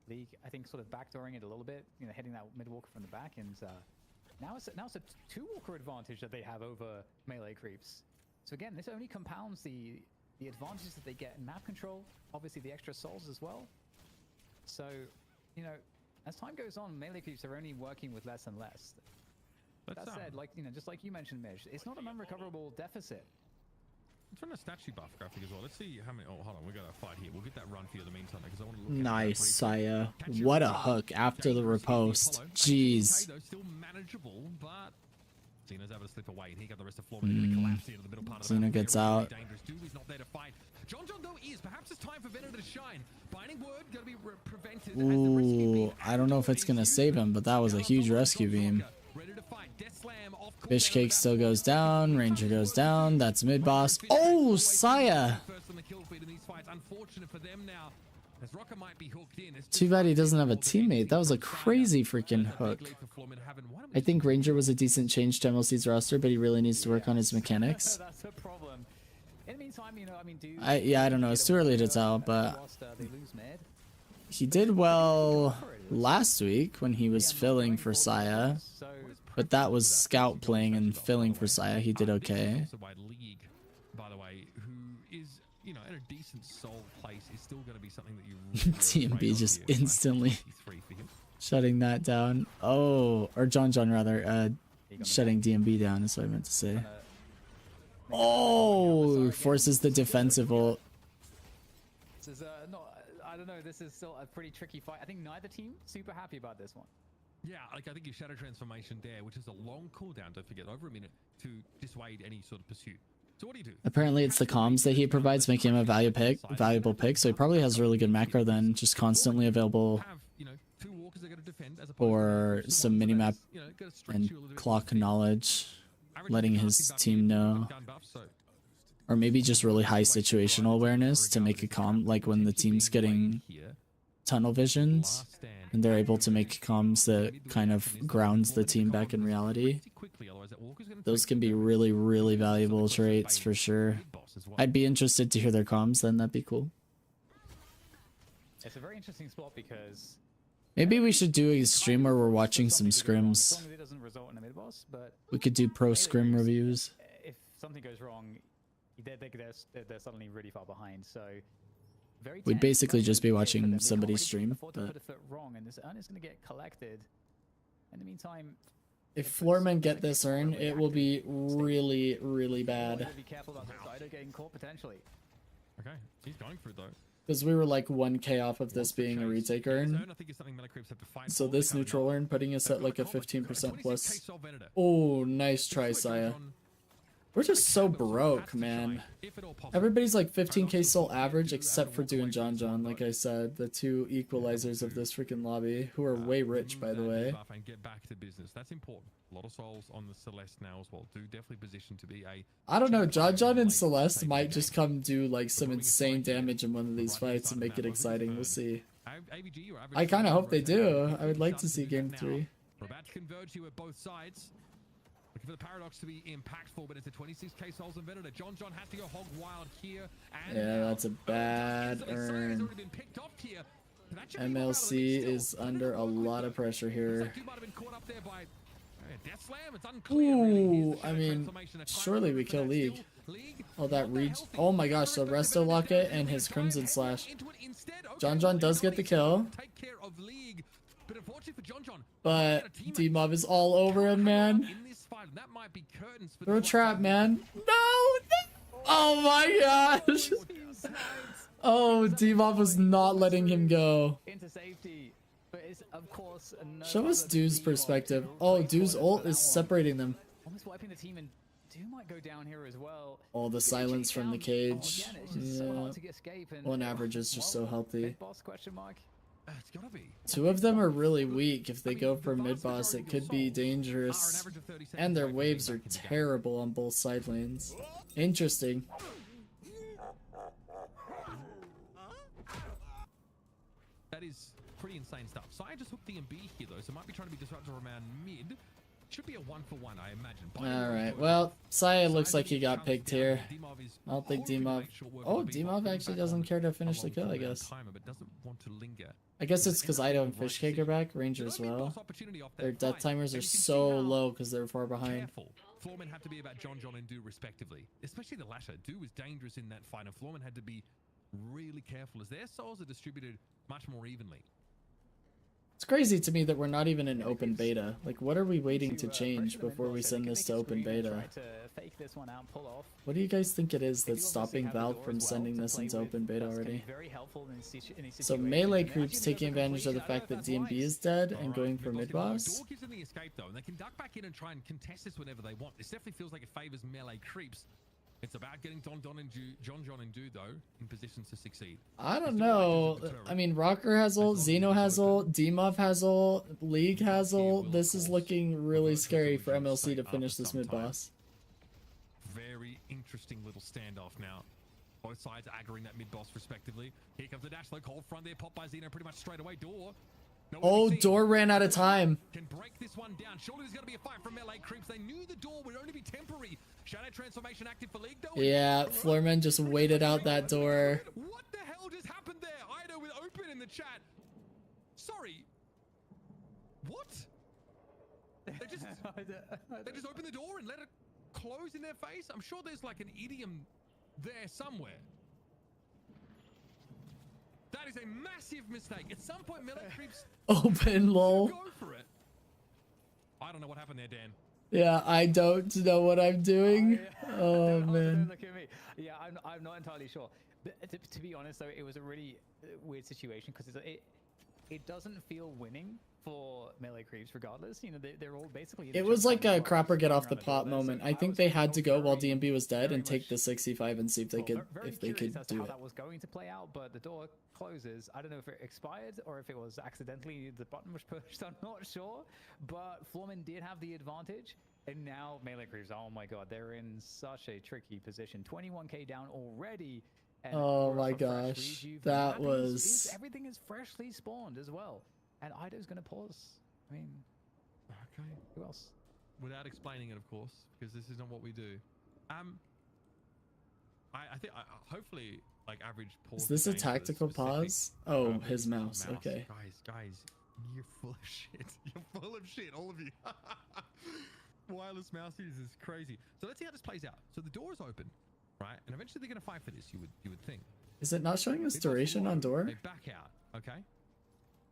Speaker 10: League, I think, sort of backdooring it a little bit, you know, hitting that mid walker from the back, and now it's a 2 walker advantage that they have over melee creeps. So again, this only compounds the advantages that they get in map control, obviously the extra souls as well. So, you know, as time goes on, melee creeps are only working with less and less. That said, like, you know, just like you mentioned, Mish, it's not an unrecoverable deficit.
Speaker 9: Let's run a statue buff graphic as well. Let's see how many. Oh, hold on, we got a fight here. We'll get that run for you in the meantime because I want to look.
Speaker 1: Nice, Saya. What a hook after the riposte. Jeez.
Speaker 9: Okay, still manageable, but Xeno's able to slip away, and he got the rest of Floorman collapse into the middle part of the
Speaker 1: Xeno gets out.
Speaker 9: Dude is not there to fight. John though is. Perhaps it's time for Venator to shine. Binding word going to be prevented.
Speaker 1: Ooh, I don't know if it's gonna save him, but that was a huge rescue beam. Fish Cake still goes down. Ranger goes down. That's mid boss. Oh, Saya! Too bad he doesn't have a teammate. That was a crazy freaking hook. I think Ranger was a decent change to MLC's roster, but he really needs to work on his mechanics.
Speaker 10: That's a problem. In the meantime, you know, I mean,
Speaker 1: I don't know. It's too early to tell, but he did well last week when he was filling for Saya. But that was Scout playing and filling for Saya. He did okay.
Speaker 9: League, by the way, who is, you know, in a decent soul place, is still going to be something that you
Speaker 1: TMB just instantly shutting that down. Oh, or John rather, shutting DMB down is what I meant to say. Oh, forces the defensive ult.
Speaker 10: This is not, I don't know, this is still a pretty tricky fight. I think neither team super happy about this one.
Speaker 9: Yeah, like I think your shadow transformation there, which is a long cooldown, don't forget, over a minute to dissuade any sort of pursuit. So what do you do?
Speaker 1: Apparently it's the comms that he provides making him a valuable pick, so he probably has really good macro then, just constantly available
Speaker 9: Have, you know, 2 walkers that are going to defend as opposed
Speaker 1: for
Speaker 9: to
Speaker 1: some minimap and clock knowledge, letting his team know. Or maybe just really high situational awareness to make a comm, like when the team's getting tunnel visions and they're able to make comms that kind of grounds the team back in reality. Those can be really, really valuable traits for sure. I'd be interested to hear their comms then, that'd be cool.
Speaker 10: It's a very interesting spot because
Speaker 1: maybe we should do a stream where we're watching some scrims.
Speaker 10: as long as it doesn't result in a mid-boss, but
Speaker 1: We could do pro scrim reviews.
Speaker 10: if something goes wrong, they're suddenly really far behind. So very
Speaker 1: We'd
Speaker 10: tense,
Speaker 1: basically
Speaker 10: very
Speaker 1: just be
Speaker 10: tense
Speaker 1: watching
Speaker 10: for them. They can't
Speaker 1: somebody
Speaker 10: really
Speaker 1: stream,
Speaker 10: afford to
Speaker 1: but
Speaker 10: put a foot wrong, and this urn is going to get collected. In the meantime,
Speaker 1: if Floormen get this urn, it will be really, really bad.
Speaker 10: be careful about Sido getting caught potentially.
Speaker 9: Okay, he's going for it though.
Speaker 1: Because we were like 1k off of this being a retake urn. So this neutral urn putting us at like a 15% plus. Oh, nice try, Saya. We're just so broke, man. Everybody's like 15k soul average except for doing John John, like I said. The 2 equalizers of this freaking lobby, who are way rich, by the way.
Speaker 9: And get back to business. That's important. A lot of souls on the Celeste now as well. Do definitely position to be a...
Speaker 1: I don't know, John John and Celeste might just come do like some insane damage in one of these fights and make it exciting. We'll see. I kind of hope they do. I would like to see game 3.
Speaker 9: We're about to converge you at both sides. Looking for the paradox to be impactful, but it's a 26k souls and Venator. John John has to go hog wild here. And
Speaker 1: Yeah, that's a bad urn. MLC is under a lot of pressure here. Ooh, I mean, surely we kill League. Oh, that reach. Oh my gosh, so Resto Locket and his Crimson Slash. John John does get the kill. But D-Mob is all over him, man. Throw a trap, man. No! Oh my gosh! Oh, D-Mob was not letting him go.
Speaker 10: Into safety, but it's of course
Speaker 1: Show us Dew's perspective. Oh, Dew's ult is separating them.
Speaker 10: almost wiping the team, and Dew might go down here as well.
Speaker 1: Oh, the silence from the cage.
Speaker 10: Again, it's just so hard to escape, and
Speaker 1: One average is just so healthy.
Speaker 10: mid-boss question mark.
Speaker 9: It's gotta be.
Speaker 1: 2 of them are really weak. If they go for mid-boss, it could be dangerous. And their waves are terrible on both side lanes. Interesting.
Speaker 9: That is pretty insane stuff. So I just hooked the MB here though, so might be trying to be disruptive around mid. Should be a 1-for-1, I imagine.
Speaker 1: Alright, well, Saya looks like he got picked here. I don't think D-Mob... Oh, D-Mob actually doesn't care to finish the kill, I guess. I guess it's because Ido and Fishcake are back, Ranger as well. Their death timers are so low because they're far behind.
Speaker 9: Floormen have to be about John John and Dew respectively. Especially the latter. Dew was dangerous in that fight, and Floormen had to be really careful as their souls are distributed much more evenly.
Speaker 1: It's crazy to me that we're not even in open beta. Like, what are we waiting to change before we send this to open beta? What do you guys think it is that's stopping Valve from sending this into open beta already? So melee creeps taking advantage of the fact that DMB is dead and going for mid-boss?
Speaker 9: Gives them the escape though, and they can duck back in and try and contest this whenever they want. This definitely feels like it favors melee creeps. It's about getting John John and Dew though in positions to succeed.
Speaker 1: I don't know. I mean, Rocker has ult, Xeno has ult, D-Mob has ult, League has ult. This is looking really scary for MLC to finish this mid-boss.
Speaker 9: Very interesting little standoff now. Both sides aggroing that mid-boss respectively. Here comes the dash low, cold front there, popped by Xeno pretty much straight away. Door.
Speaker 1: Oh, Door ran out of time.
Speaker 9: Can break this one down. Surely there's going to be a fight from melee creeps. They knew the door would only be temporary. Shadow transformation active for League though.
Speaker 1: Yeah, Floormen just waited out that door.
Speaker 9: What the hell just happened there? Ido with open in the chat. Sorry. What? They just opened the door and let it close in their face? I'm sure there's like an idiom there somewhere. That is a massive mistake. At some point, melee creeps
Speaker 1: Open, lol.
Speaker 9: go for it. I don't know what happened there, Dan.
Speaker 1: Yeah, I don't know what I'm doing. Oh, man.
Speaker 10: Look at me. Yeah, I'm not entirely sure. But to be honest, though, it was a really weird situation because it doesn't feel winning for melee creeps regardless. You know, they're all basically...
Speaker 1: It was like a crop or get off the pot moment. I think they had to go while DMB was dead and take the 65 and see if they could do
Speaker 10: how
Speaker 1: it.
Speaker 10: that was going to play out, but the door closes. I don't know if it expired or if it was accidentally the button was pushed. I'm not sure, but Florman did have the advantage. And now melee creeps, oh my god, they're in such a tricky position. 21k down already. And
Speaker 1: Oh my gosh, that was...
Speaker 10: Everything is freshly spawned as well. And Ido's going to pause. I mean,
Speaker 9: Okay.
Speaker 10: who else?
Speaker 9: Without explaining it, of course, because this is not what we do. I think hopefully like average pause.
Speaker 1: Is this a
Speaker 9: games for the
Speaker 1: tactical
Speaker 9: specific,
Speaker 1: pause? Oh,
Speaker 9: uh,
Speaker 1: his mouse. Okay.
Speaker 9: Guys, you're full of shit. You're full of shit, all of you. Wireless mouse use is crazy. So let's see how this plays out. So the door is open, right? And eventually they're going to fight for this. You would think.
Speaker 1: Is it not showing us
Speaker 9: People
Speaker 1: duration
Speaker 9: follow,
Speaker 1: on door?
Speaker 9: They back out. Okay.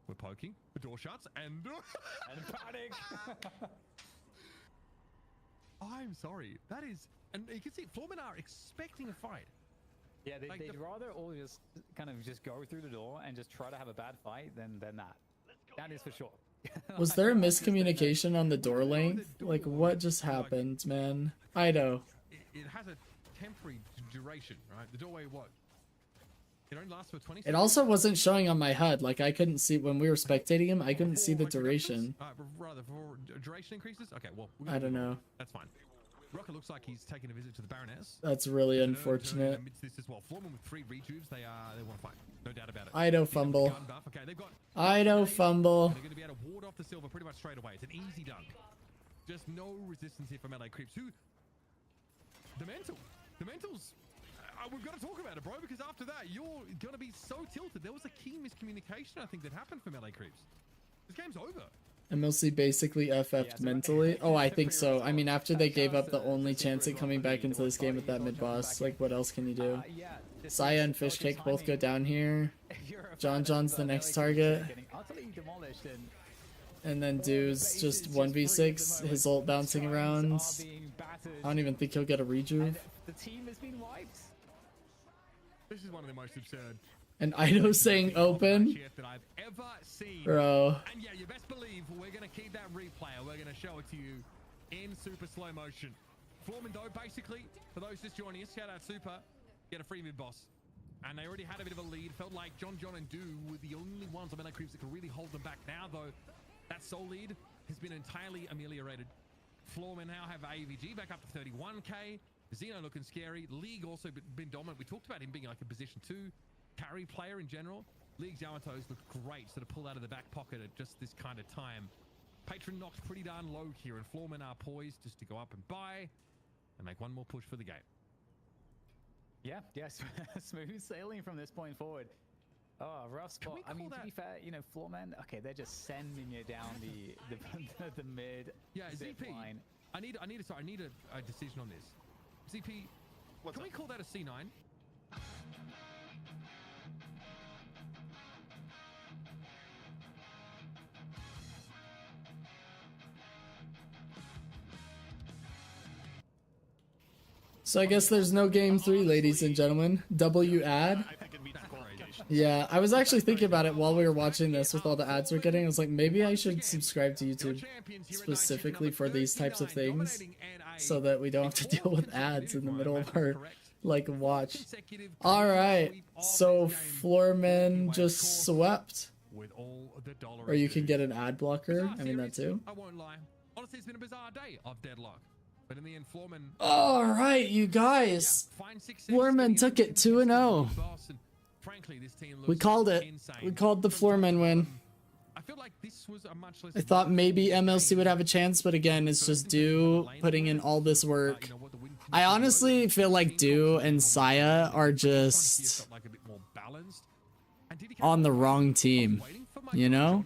Speaker 9: We're poking. The door shuts and
Speaker 10: And panic.
Speaker 9: I'm sorry. That is, and you can see Florman are expecting a fight.
Speaker 10: Yeah,
Speaker 9: Like
Speaker 10: they'd rather all just kind of just go through the door and just try to have a bad fight than that. That is for sure.
Speaker 1: Was there a miscommunication on the door length? Like, what just happened, man? Ido.
Speaker 9: It has a temporary duration, right? The doorway, what? It only lasts for 20 seconds.
Speaker 1: It also wasn't showing on my HUD. Like, I couldn't see when we were spectating him. I couldn't see the duration.
Speaker 9: Rather, for duration increases? Okay, well.
Speaker 1: I don't know.
Speaker 9: That's fine. Rocker looks like he's taking a visit to the Baroness.
Speaker 1: That's really unfortunate.
Speaker 9: Amidst this as well. Florman with 3 rejuves, they want to fight. No doubt about it.
Speaker 1: Ido fumble.
Speaker 9: Okay, they've got
Speaker 1: Ido fumble.
Speaker 9: They're going to be able to ward off the silver pretty much straight away. It's an easy dunk. Just no resistance here from LA Creeps. The mentals. We've got to talk about it, bro, because after that, you're going to be so tilted. There was a key miscommunication, I think, that happened from LA Creeps. This game's over.
Speaker 1: MLC basically FF'd mentally. Oh, I think so. I mean, after they gave up the only chance at coming back into this game with that mid-boss, like, what else can you do? Saya and Fishcake both go down here. John's the next target. And then Dude's just 1v6, his ult bouncing around. I don't even think he'll get a rejuve.
Speaker 10: The team has been wiped.
Speaker 9: This is one of the most absurd.
Speaker 1: And Ido saying open.
Speaker 9: That I've ever seen.
Speaker 1: Bro.
Speaker 9: And yeah, you best believe we're going to keep that replay. We're going to show it to you in super slow motion. Florman, though, basically, for those just joining us, shout out Super, get a free mid-boss. And they already had a bit of a lead. Felt like John and Do were the only ones on LA Creeps that could really hold them back. Now, though, that soul lead has been entirely ameliorated. Florman now have AVG back up to 31k. Xeno looking scary. League also been dominant. We talked about him being like a position 2 carry player in general. League's Yamatos look great, sort of pull out of the back pocket at just this kind of time. Patron knocked pretty darn low here, and Florman are poised just to go up and buy and make one more push for the game.
Speaker 10: Yeah, smooth sailing from this point forward. Oh, rough spot. I mean, to be fair, you know, Floorman, okay, they're just sending you down the mid.
Speaker 9: Yeah, ZP.
Speaker 10: Line.
Speaker 9: I need a decision on this. ZP, can we call that a C9?
Speaker 1: So I guess there's no game 3, ladies and gentlemen. W ad. Yeah, I was actually thinking about it while we were watching this with all the ads we're getting. I was like, maybe I should subscribe to YouTube specifically for these types of things so that we don't have to deal with ads in the middle of our, like, watch. Alright, so Floorman just swept. Or you can get an ad blocker. I mean, that too.
Speaker 9: I won't lie. Honestly, it's been a bizarre day of Deadlock. But in the end, Floorman...
Speaker 1: Alright, you guys. Floorman took it 2-0.
Speaker 9: Frankly, this team looks
Speaker 1: We called it.
Speaker 9: insane.
Speaker 1: We called the Floorman win.
Speaker 9: I feel like this was a much less...
Speaker 1: I thought maybe MLC would have a chance, but again, it's just Do putting in all this work. I honestly feel like Do and Saya are just on the wrong team, you know?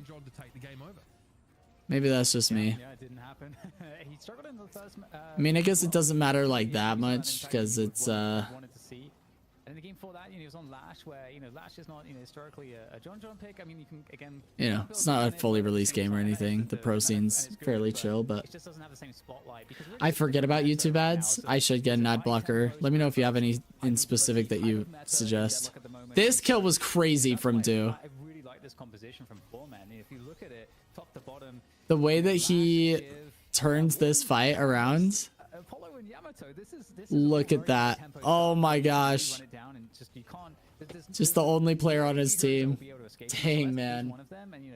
Speaker 1: Maybe that's just me.
Speaker 10: Yeah, it didn't happen. He struggled in the first.
Speaker 1: I mean, I guess it doesn't matter like that much because it's
Speaker 10: wanted to see. And in the game before that, you know, he was on Lash, where, you know, Lash is not, you know, historically a John pick. I mean, you can again.
Speaker 1: You know, it's not a fully released game or anything. The pro scene's fairly chill, but
Speaker 10: it just doesn't have the same spotlight.
Speaker 1: I forget about YouTube ads. I should get an ad blocker. Let me know if you have any in specific that you suggest. This kill was crazy from Do.
Speaker 10: this composition from four man. If you look at it, top to bottom,
Speaker 1: The way that he turns this fight around.
Speaker 10: Apollo and Yamato, this is
Speaker 1: Look at that. Oh my gosh. Just the only player on his team. Dang, man.
Speaker 10: One of them, and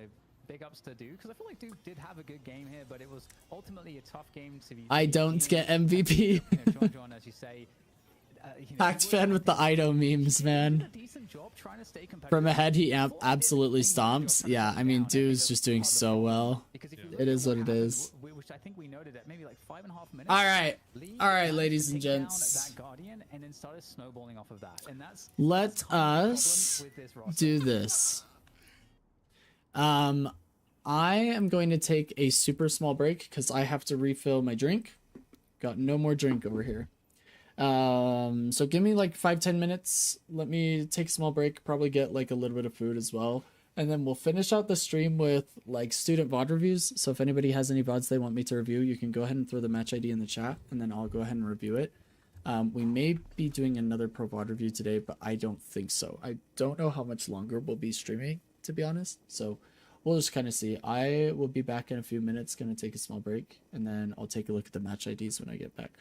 Speaker 10: big ups to Duke, because I feel like Duke did have a good game here, but it was ultimately a tough game to be.
Speaker 1: I don't get MVP.
Speaker 10: John, as you say,
Speaker 1: Pact fan with the Ido memes, man. From ahead, he absolutely stomps. Yeah, I mean, dude's just doing so well. It is what it is.
Speaker 10: Which I think we noted at maybe like 5.5 minutes.
Speaker 1: All right, ladies and gents.
Speaker 10: And then started snowballing off of that. And that's
Speaker 1: let us do this. I am going to take a super small break because I have to refill my drink. Got no more drink over here. So give me like 5-10 minutes. Let me take a small break, probably get like a little bit of food as well. And then we'll finish out the stream with like student VOD reviews. So if anybody has any VODs they want me to review, you can go ahead and throw the match ID in the chat and then I'll go ahead and review it. We may be doing another pro VOD review today, but I don't think so. I don't know how much longer we'll be streaming, to be honest. So we'll just kind of see. I will be back in a few minutes, going to take a small break, and then I'll take a look at the match IDs when I get back.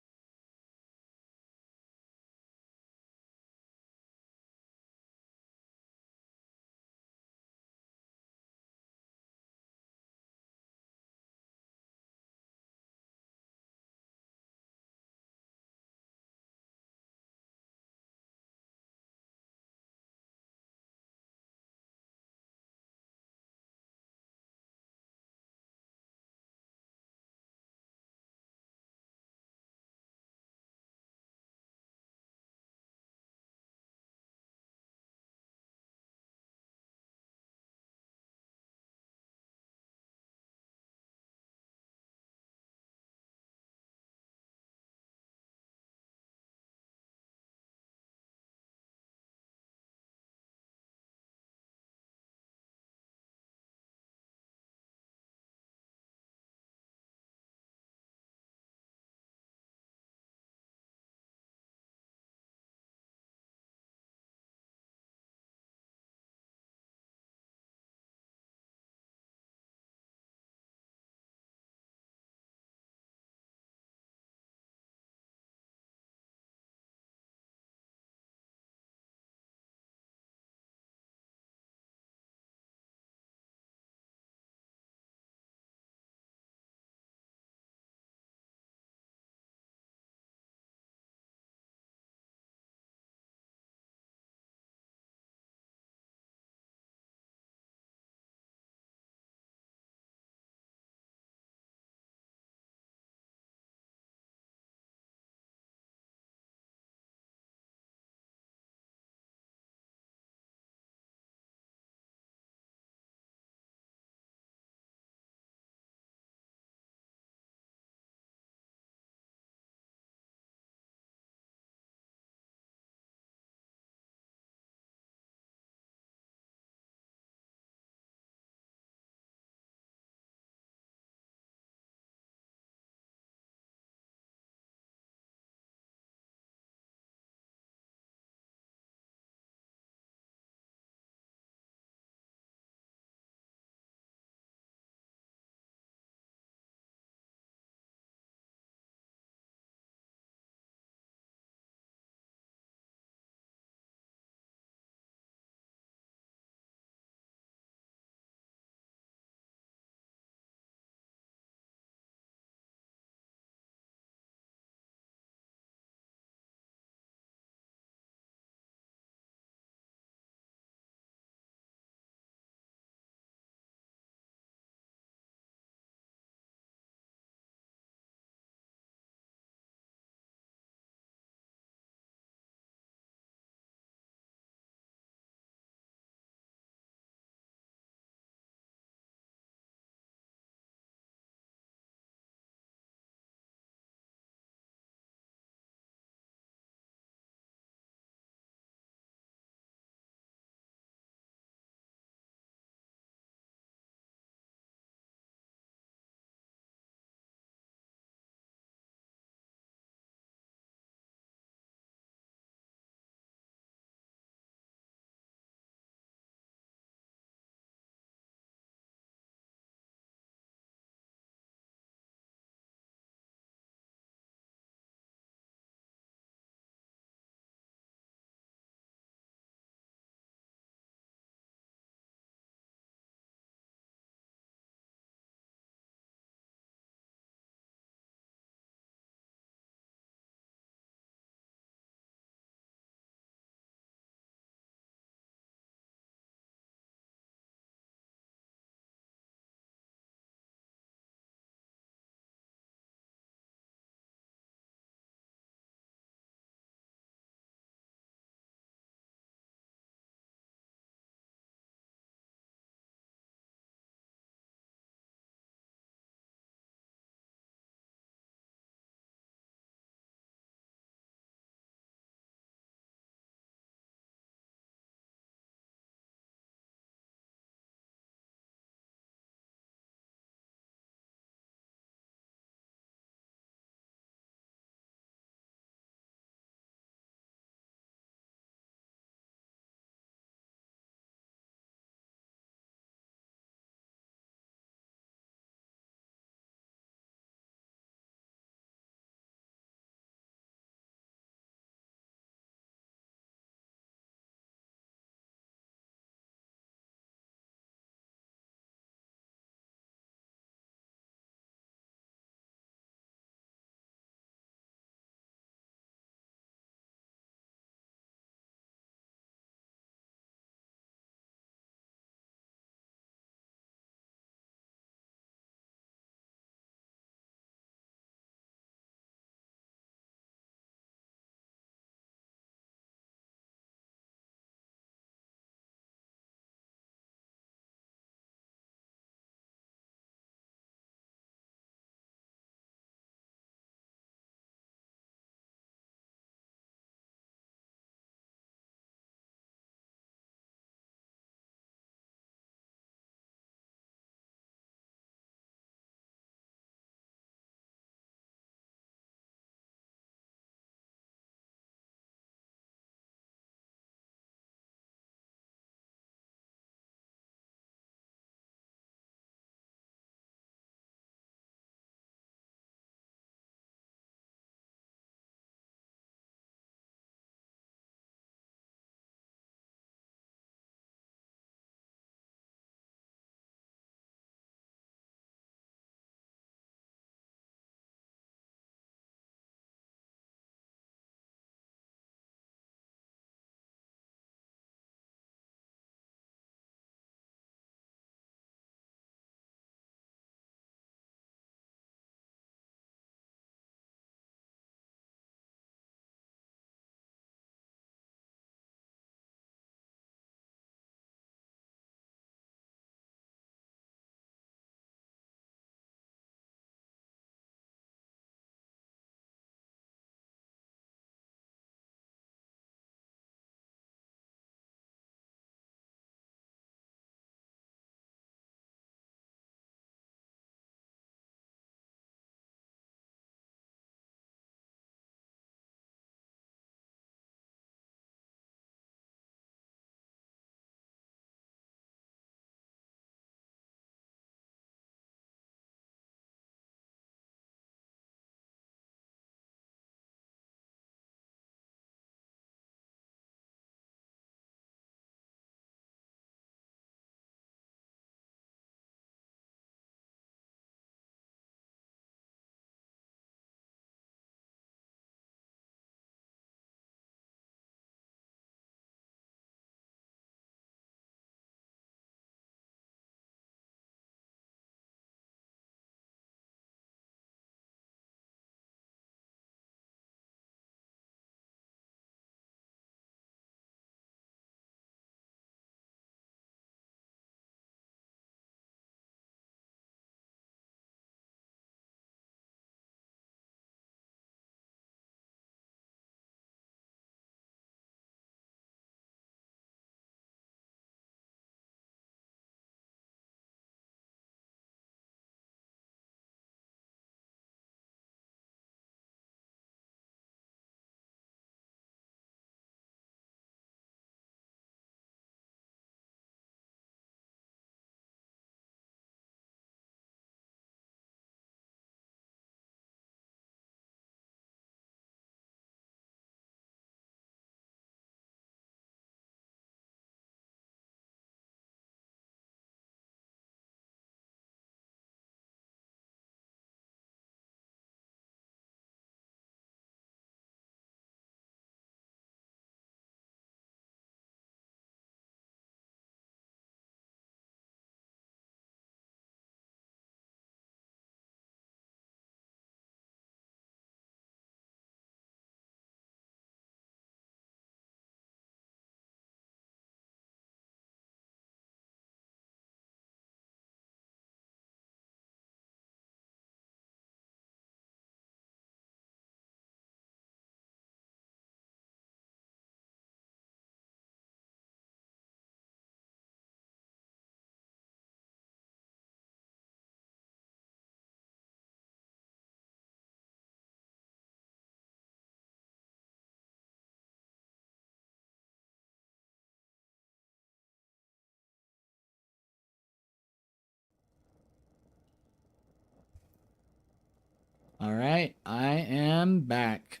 Speaker 1: All right, I am back.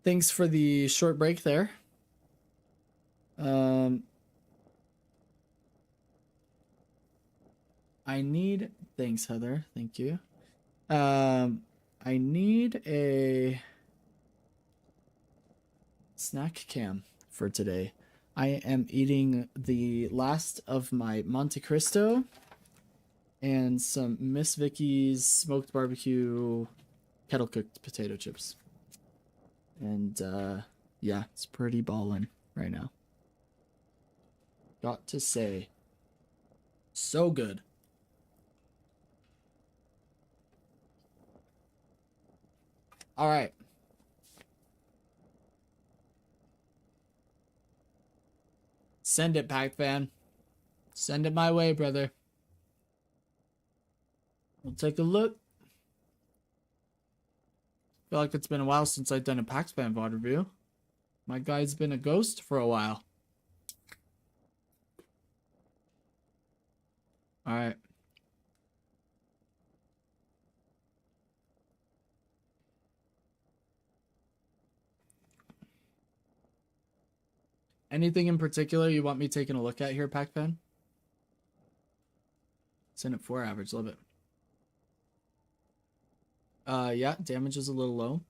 Speaker 1: Thanks for the short break there. I need, thanks Heather, thank you. I need a snack cam for today. I am eating the last of my Monte Cristo and some Miss Vicky's smoked barbecue kettle cooked potato chips. And yeah, it's pretty ballin' right now. Got to say, so good. All right. Send it, Pac-Fan. Send it my way, brother. We'll take a look. Feel like it's been a while since I've done a Pac-Fan VOD review. My guy's been a ghost for a while. All right. Anything in particular you want me taking a look at here, Pac-Fan? Send it 4 average, love it. Yeah, damage is a little low.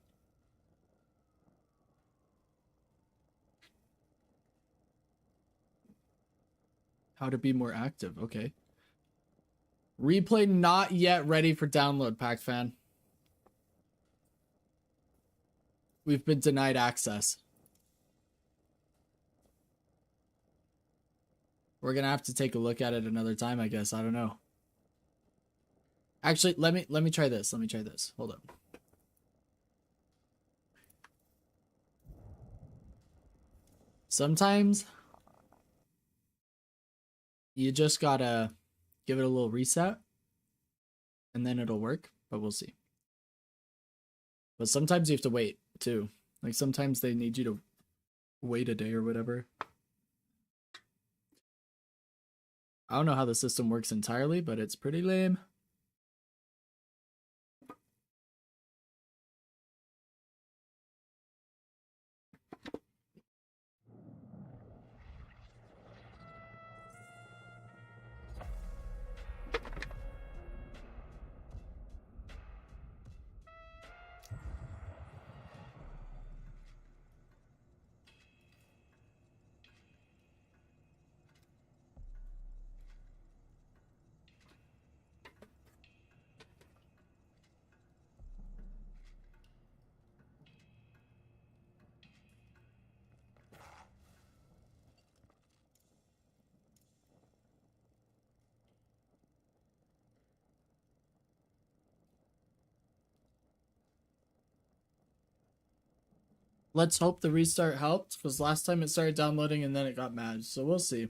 Speaker 1: How to be more active, okay. Replay not yet ready for download, Pac-Fan. We've been denied access. We're gonna have to take a look at it another time, I guess. I don't know. Actually, let me try this. Let me try this. Hold up. Sometimes you just gotta give it a little reset and then it'll work, but we'll see. But sometimes you have to wait too. Like sometimes they need you to wait a day or whatever. I don't know how the system works entirely, but it's pretty lame. Let's hope the restart helped, because last time it started downloading and then it got mad, so we'll see.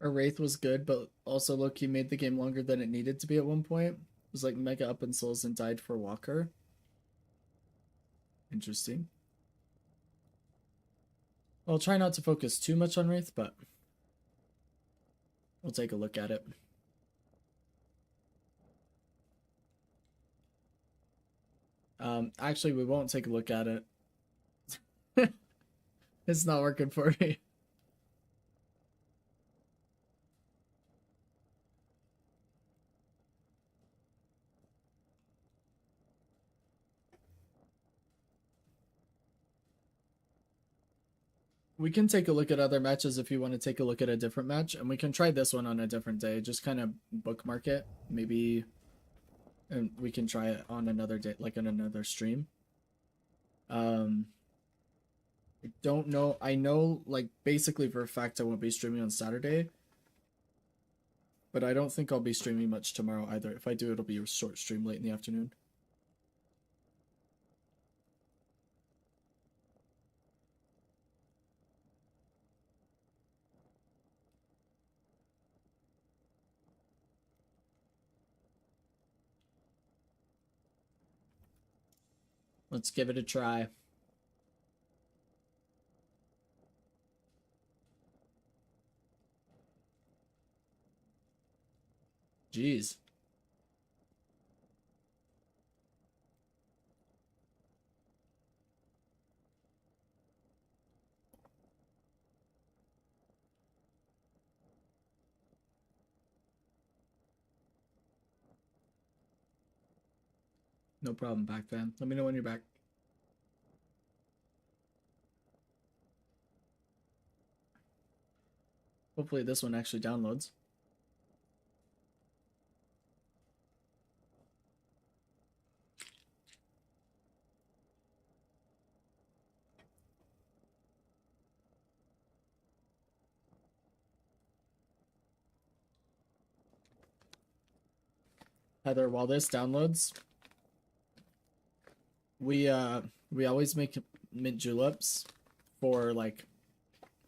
Speaker 1: Or Wraith was good, but also low-key made the game longer than it needed to be at one point. It was like mega up in souls and died for Walker. Interesting. I'll try not to focus too much on Wraith, but we'll take a look at it. Actually, we won't take a look at it. It's not working for me. We can take a look at other matches if you want to take a look at a different match, and we can try this one on a different day. Just kind of bookmark it, maybe, and we can try it on another day, like on another stream. I don't know. I know, like, basically for a fact I won't be streaming on Saturday, but I don't think I'll be streaming much tomorrow either. If I do, it'll be a short stream late in the afternoon. Let's give it a try. Jeez. No problem, back fan. Let me know when you're back. Hopefully this one actually downloads. Heather, while this downloads, we always make mint juleps for like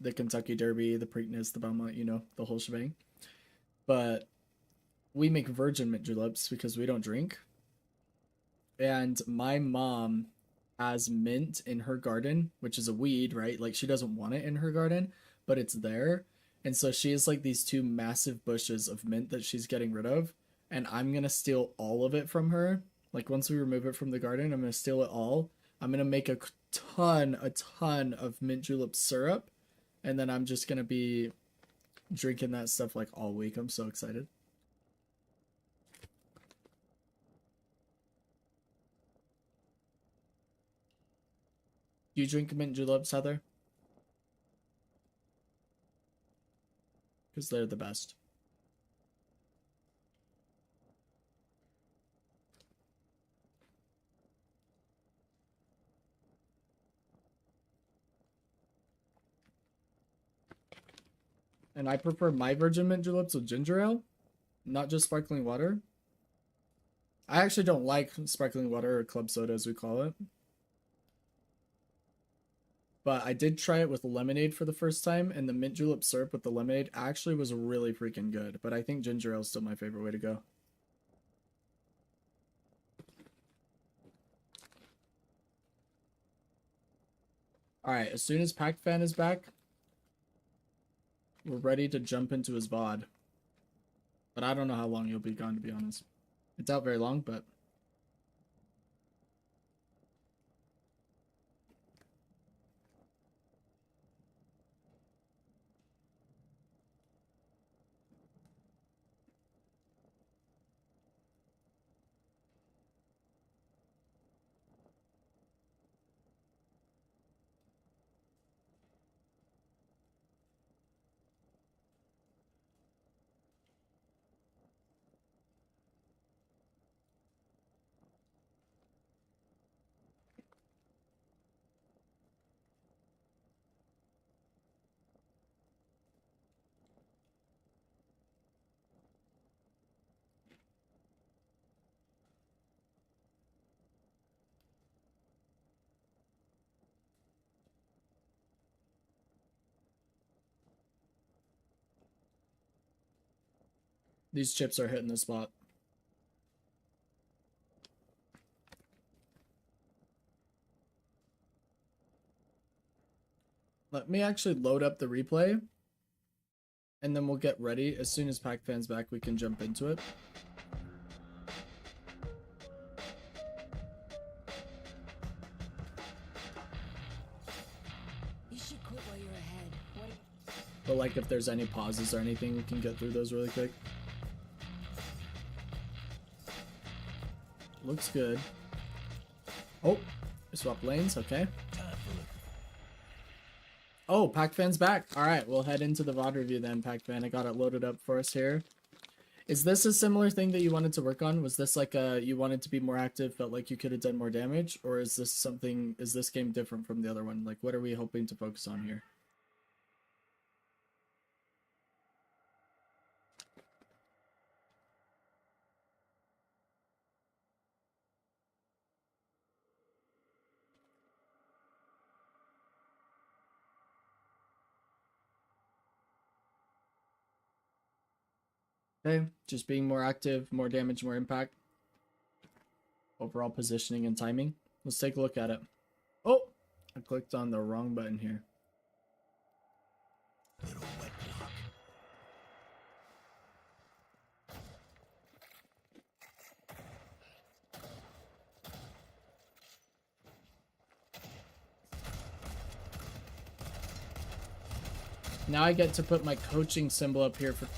Speaker 1: the Kentucky Derby, the Preakness, the Belmont, you know, the whole shebang. But we make virgin mint juleps because we don't drink. And my mom has mint in her garden, which is a weed, right? Like she doesn't want it in her garden, but it's there. And so she has like these 2 massive bushes of mint that she's getting rid of. And I'm going to steal all of it from her. Like once we remove it from the garden, I'm going to steal it all. I'm going to make a ton of mint julep syrup. And then I'm just going to be drinking that stuff like all week. I'm so excited. Do you drink mint juleps, Heather? Because they're the best. And I prefer my virgin mint juleps with ginger ale, not just sparkling water. I actually don't like sparkling water or club soda as we call it. But I did try it with lemonade for the first time, and the mint julep syrup with the lemonade actually was really freaking good. But I think ginger ale is still my favorite way to go. Alright, as soon as PacFan is back, we're ready to jump into his VOD. But I don't know how long he'll be gone, to be honest. It's out very long, but... These chips are hitting the spot. Let me actually load up the replay. And then we'll get ready. As soon as PacFan's back, we can jump into it.
Speaker 4: You should quit while you're ahead.
Speaker 1: But like if there's any pauses or anything, we can get through those really quick. Looks good. Oh, swap lanes, okay. Oh, Pac-Fan's back. All right, we'll head into the VOD review then, Pac-Fan. I got it loaded up for us here. Is this a similar thing that you wanted to work on? Was this like you wanted to be more active, felt like you could have done more damage? Or is this something, is this game different from the other one? Like, what are we hoping to focus on here? Okay, just being more active, more damage, more impact. Overall positioning and timing. Let's take a look at it. Oh, I clicked on the wrong button here. Now I get to put my coaching symbol up here for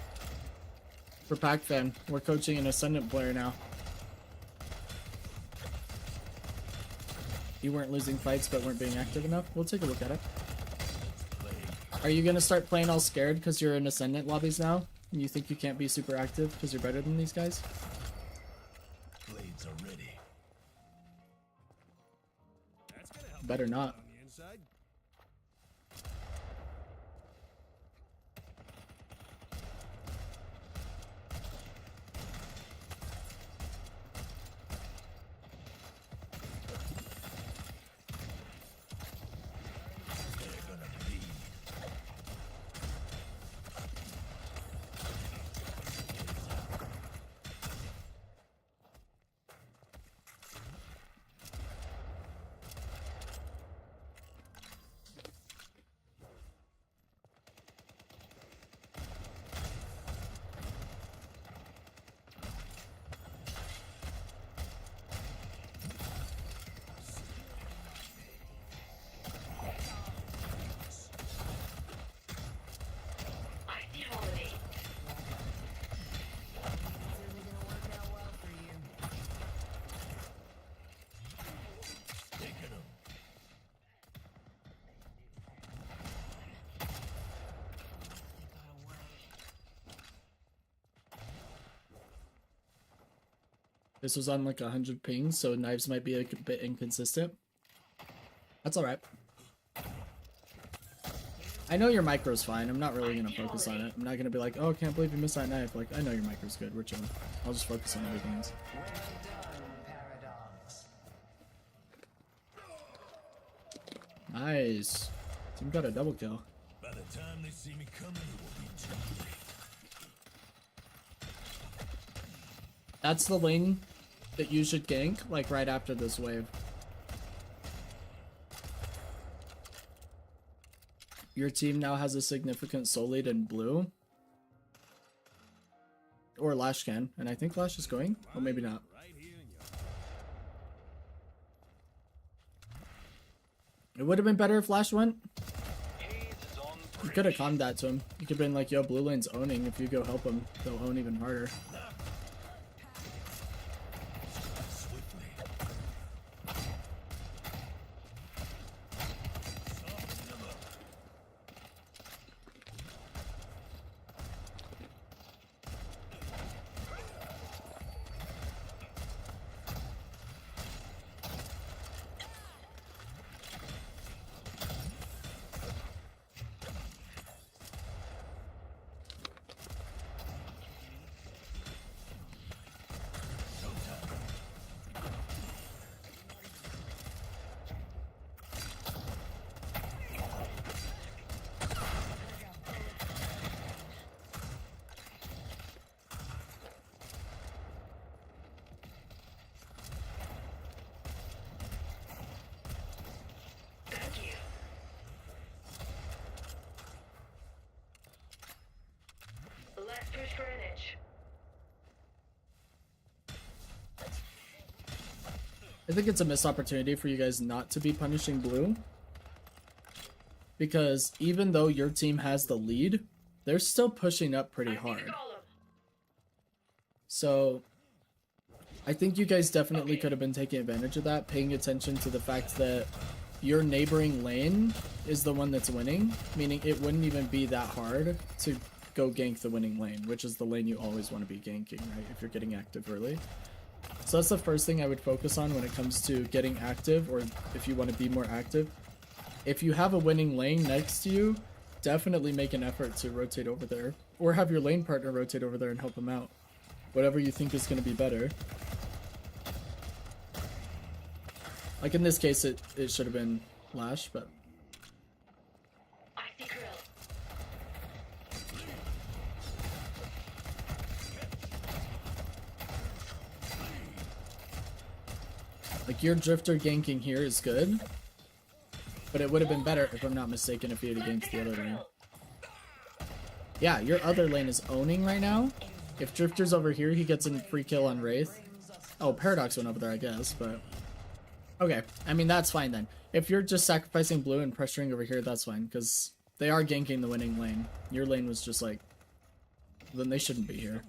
Speaker 1: Pac-Fan. We're coaching an Ascendant player now. You weren't losing fights but weren't being active enough? We'll take a look at it. Are you gonna start playing all scared because you're in Ascendant lobbies now? And you think you can't be super active because you're better than these guys?
Speaker 5: Blades are ready.
Speaker 1: Better not.
Speaker 7: On the inside.
Speaker 1: This was on like 100 pings, so knives might be a bit inconsistent. That's alright. I know your micro's fine. I'm not really going to focus on it. I'm not going to be like, oh, I can't believe you missed that knife. Like, I know your micro's good. We're chilling. I'll just focus on everything else. Nice. Team got a double kill.
Speaker 5: By the time they see me coming, it will be too late.
Speaker 1: That's the lane that you should gank, like right after this wave. Your team now has a significant soul lead in blue. Or Lash can, and I think Lash is going, or maybe not. It would have been better if Lash went. You could have calmed that to him. You could have been like, yo, blue lane's owning. If you go help him, they'll own even harder. I think it's a missed opportunity for you guys not to be punishing blue. Because even though your team has the lead, they're still pushing up pretty hard. So I think you guys definitely could have been taking advantage of that, paying attention to the fact that your neighboring lane is the one that's winning, meaning it wouldn't even be that hard to go gank the winning lane, which is the lane you always want to be ganking, right, if you're getting active early. So that's the first thing I would focus on when it comes to getting active, or if you want to be more active. If you have a winning lane next to you, definitely make an effort to rotate over there, or have your lane partner rotate over there and help him out. Whatever you think is going to be better. Like in this case, it should have been Lash, but... Like, your Drifter ganking here is good, but it would have been better, if I'm not mistaken, if he had ganked the other lane. Yeah, your other lane is owning right now. If Drifter's over here, he gets a free kill on Wraith. Oh, Paradox went over there, I guess, but... Okay, I mean, that's fine then. If you're just sacrificing blue and pressuring over here, that's fine, because they are ganking the winning lane. Your lane was just like... Then they shouldn't be here.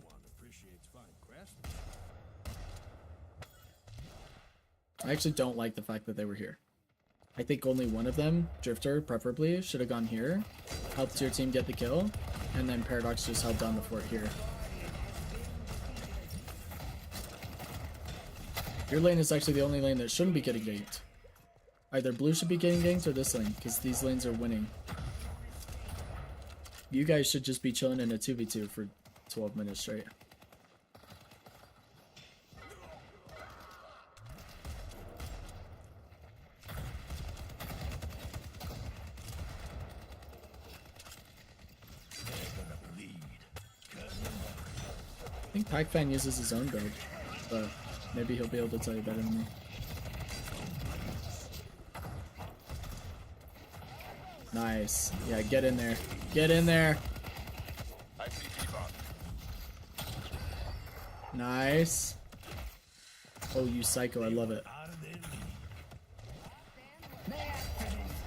Speaker 1: I actually don't like the fact that they were here. I think only one of them, Drifter preferably, should have gone here, helped your team get the kill, and then Paradox just held down the fort here. Your lane is actually the only lane that shouldn't be getting ganked. Either blue should be getting ganked or this lane, because these lanes are winning. You guys should just be chilling in a 2v2 for 12 minutes straight. I think Pac-Fan uses his own build, but maybe he'll be able to tell you better than me. Nice. Yeah, get in there. Get in there. Nice. Oh, you psycho. I love it.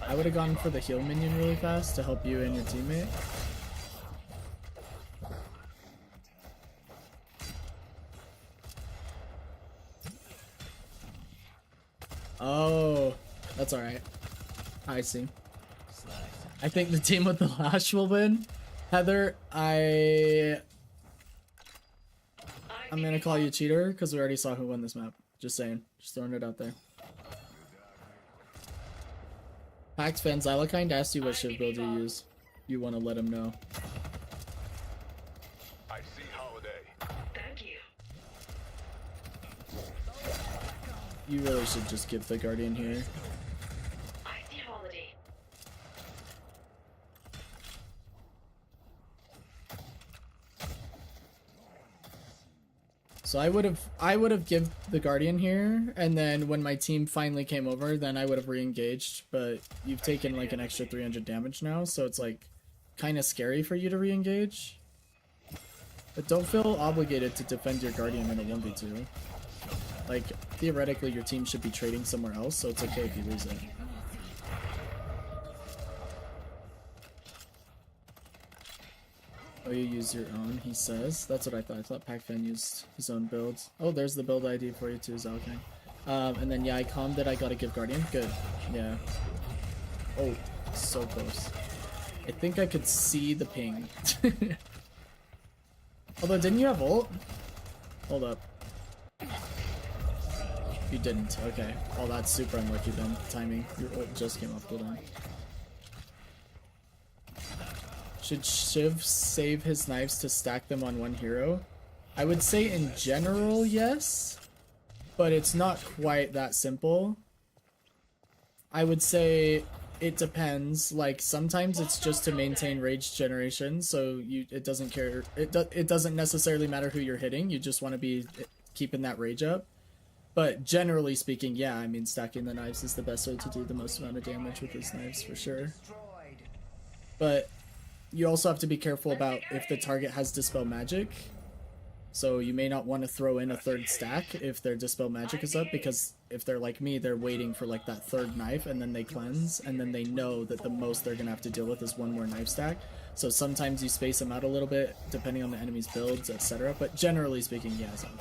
Speaker 1: I would have gone for the heal minion really fast to help you and your teammate. Oh, that's alright. I see. I think the team with the Lash will win. Heather, I'm gonna call you a cheater because we already saw who won this map. Just saying. Just throwing it out there. Pax fan, Xylokind asked you what shiv build you use. You want to let him know.
Speaker 8: I see Holiday.
Speaker 3: Thank you.
Speaker 1: You really should just give the Guardian here.
Speaker 3: I see Holiday.
Speaker 1: So I would have give the Guardian here, and then when my team finally came over, then I would have re-engaged, but you've taken like an extra 300 damage now, so it's like kind of scary for you to re-engage. But don't feel obligated to defend your Guardian in a 1v2. Like, theoretically your team should be trading somewhere else, so it's okay if you lose it. Oh, you use your own, he says. That's what I thought. I thought Pac-Fan used his own build. Oh, there's the build ID for you too, Zalking. And then yeah, I calmed it. I gotta give Guardian. Good. Yeah. Oh, so close. I think I could see the ping. Although, didn't you have ult? Hold up. You didn't. Okay. Oh, that's super unlucky then. Timing. Your ult just came off cooldown. Should Shiv save his knives to stack them on one hero? I would say in general, yes. But it's not quite that simple. I would say it depends. Like, sometimes it's just to maintain rage generation, so it doesn't care. It doesn't necessarily matter who you're hitting. You just want to be keeping that rage up. But generally speaking, yeah, I mean, stacking the knives is the best way to do the most amount of damage with his knives, for sure. But you also have to be careful about if the target has Dispel Magic. So you may not want to throw in a third stack if their Dispel Magic is up, because if they're like me, they're waiting for like that third knife and then they cleanse, and then they know that the most they're gonna have to deal with is one more knife stack. So sometimes you space them out a little bit depending on the enemy's builds, etc. But generally speaking, yeah, it's okay.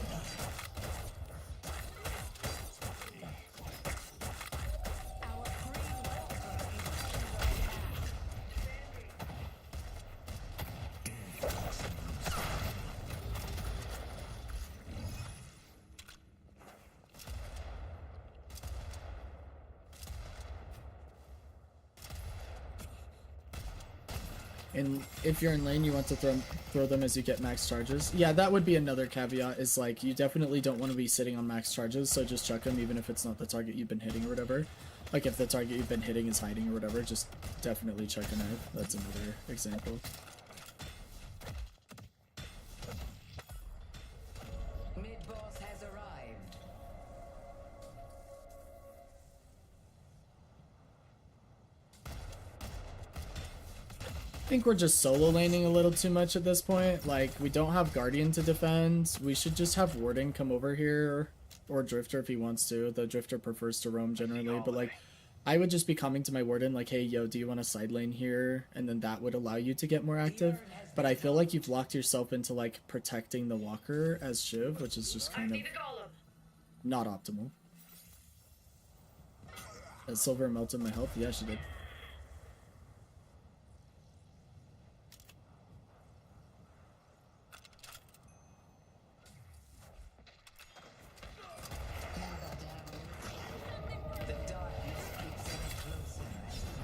Speaker 1: And if you're in lane, you want to throw them as you get max charges. Yeah, that would be another caveat, is like you definitely don't want to be sitting on max charges, so just chuck them even if it's not the target you've been hitting or whatever. Like if the target you've been hitting is hiding or whatever, just definitely chuck a knife. That's another example.
Speaker 4: Mid-boss has arrived.
Speaker 1: I think we're just solo laning a little too much at this point. Like, we don't have Guardian to defend. We should just have Warden come over here, or Drifter if he wants to. The Drifter prefers to roam generally, but like, I would just be coming to my Warden like, hey, yo, do you want a side lane here? And then that would allow you to get more active. But I feel like you've locked yourself into like protecting the Walker as Shiv, which is just kind of not optimal. Has Silver melted my health? Yeah, she did.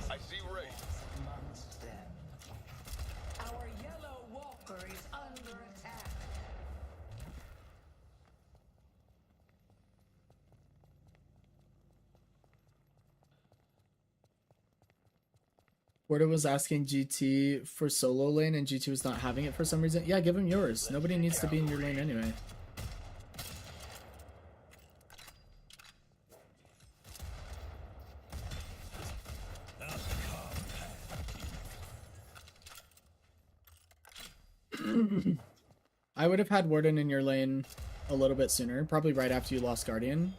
Speaker 8: I see Ray.
Speaker 4: Amongst them. Our yellow walker is under attack.
Speaker 1: Warder was asking GT for solo lane and GT was not having it for some reason. Yeah, give him yours. Nobody needs to be in your lane anyway. I would have had Warden in your lane a little bit sooner, probably right after you lost Guardian.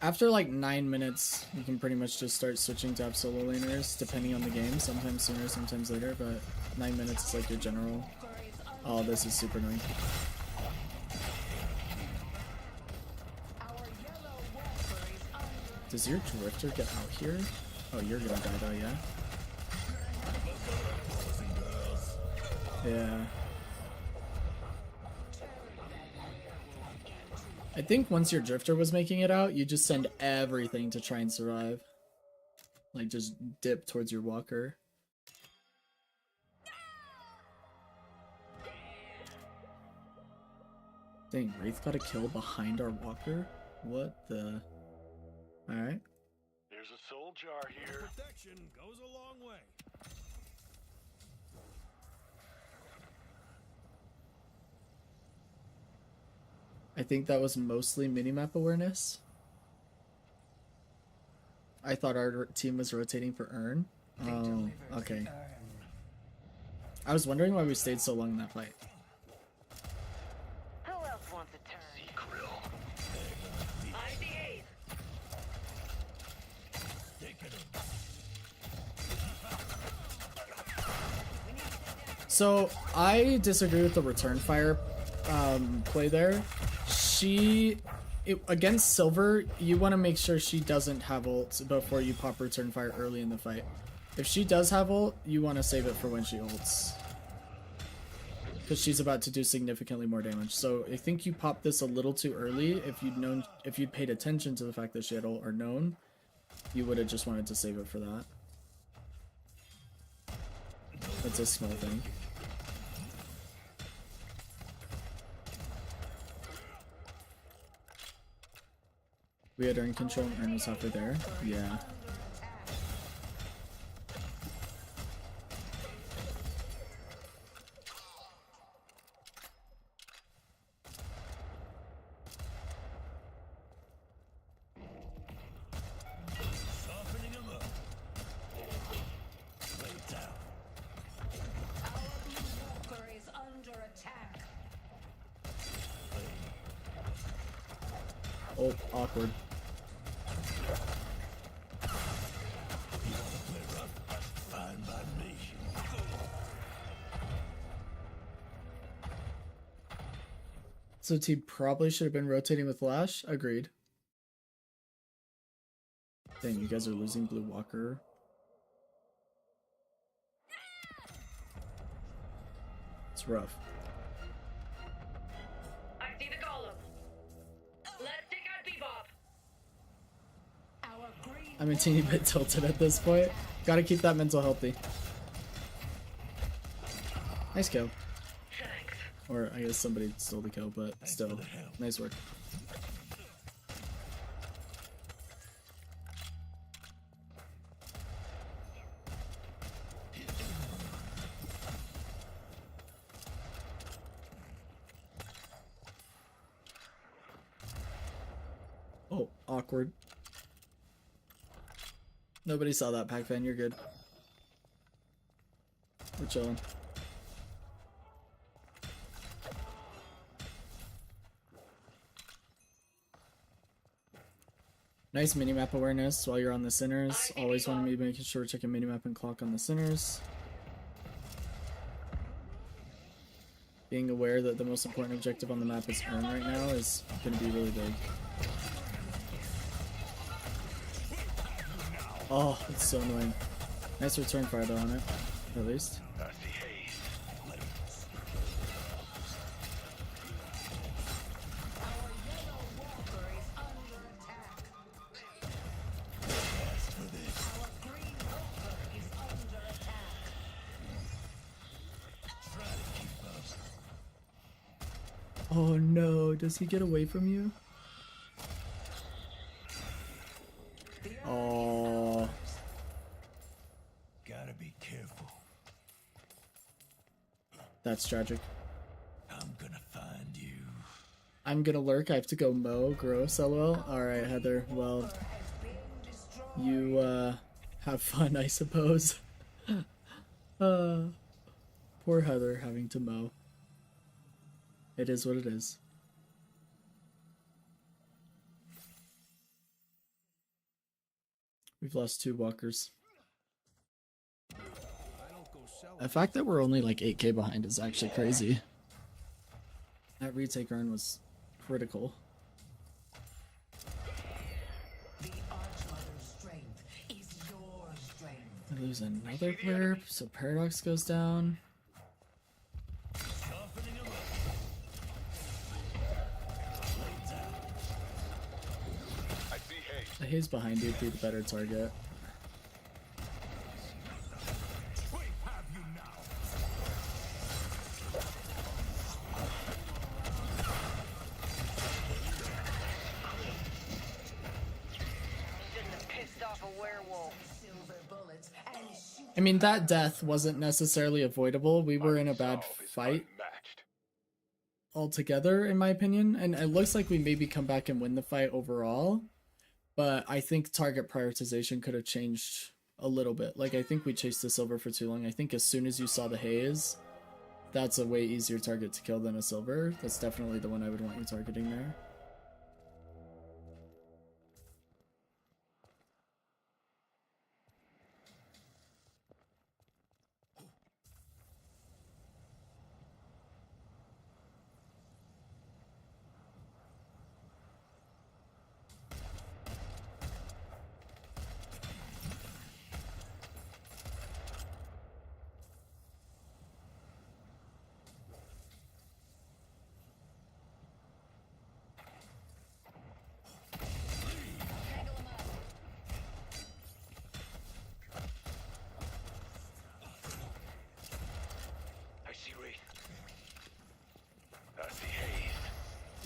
Speaker 1: After like 9 minutes, you can pretty much just start switching to have solo laners, depending on the game. Sometimes sooner, sometimes later, but 9 minutes is like your general. Oh, this is super annoying. Does your Drifter get out here? Oh, you're gonna die though, yeah? Yeah. I think once your Drifter was making it out, you just send everything to try and survive. Like, just dip towards your Walker. Dang, Wraith got a kill behind our Walker? What the... Alright.
Speaker 8: There's a soul jar here.
Speaker 7: Protection goes a long way.
Speaker 1: I think that was mostly minimap awareness. I thought our team was rotating for Urn. Oh, okay. I was wondering why we stayed so long in that fight.
Speaker 2: Who else wants a turn? IDA.
Speaker 1: So I disagree with the return fire play there. Against Silver, you want to make sure she doesn't have ult before you pop return fire early in the fight. If she does have ult, you want to save it for when she ults, because she's about to do significantly more damage. So I think you popped this a little too early. If you'd paid attention to the fact that she had ult or known, you would have just wanted to save it for that. That's a small thing. We had Urn control and Urn was halfway there. Yeah.
Speaker 5: Softening him up. Lay down.
Speaker 4: Our blue walker is under attack.
Speaker 1: Oh, awkward.
Speaker 5: Fine by me.
Speaker 1: So team probably should have been rotating with Lash. Agreed. Dang, you guys are losing Blue Walker. It's rough.
Speaker 2: I see the golem. Let's take out Bebop.
Speaker 4: Our great
Speaker 1: I'm a teeny bit tilted at this point. Gotta keep that mental healthy. Nice kill. Or I guess somebody stole the kill, but still, nice work. Oh, awkward. Nobody saw that, Pac-Fan. You're good. We're chilling. Nice minimap awareness while you're on the centers. Always want to be making sure to check a minimap and clock on the centers. Being aware that the most important objective on the map is earn right now is going to be really big. Oh, it's so annoying. Nice return fire though on it, at least. Oh no, does he get away from you? Oh.
Speaker 5: Gotta be careful.
Speaker 1: That's tragic.
Speaker 5: I'm gonna find you.
Speaker 1: I'm gonna lurk. I have to go mow. Gross, lol. Alright, Heather. Well, you, have fun, I suppose. Poor Heather having to mow. It is what it is. We've lost 2 walkers. The fact that we're only like 8k behind is actually crazy. That retake earn was critical.
Speaker 4: The Archmother's strength is your strength.
Speaker 1: We lose another player, so Paradox goes down. The haze behind you would be the better target. I mean, that death wasn't necessarily avoidable. We were in a bad fight altogether, in my opinion. And it looks like we maybe come back and win the fight overall. But I think target prioritization could have changed a little bit. Like, I think we chased the silver for too long. I think as soon as you saw the haze, that's a way easier target to kill than a silver. That's definitely the one I would want you targeting there.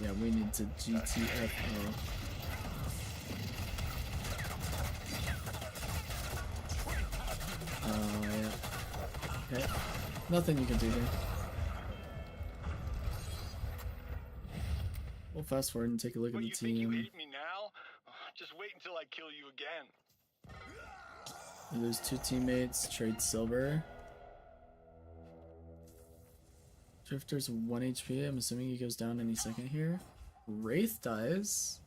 Speaker 1: Yeah, we need to GTFO. Yeah. Okay. Nothing you can do here. We'll fast forward and take a look at the
Speaker 8: You think you
Speaker 1: team.
Speaker 8: hate me now? Just wait until I kill you again.
Speaker 1: We lose 2 teammates, trade silver. Drifter's 1 HP. I'm assuming he goes down any second here. Wraith dies.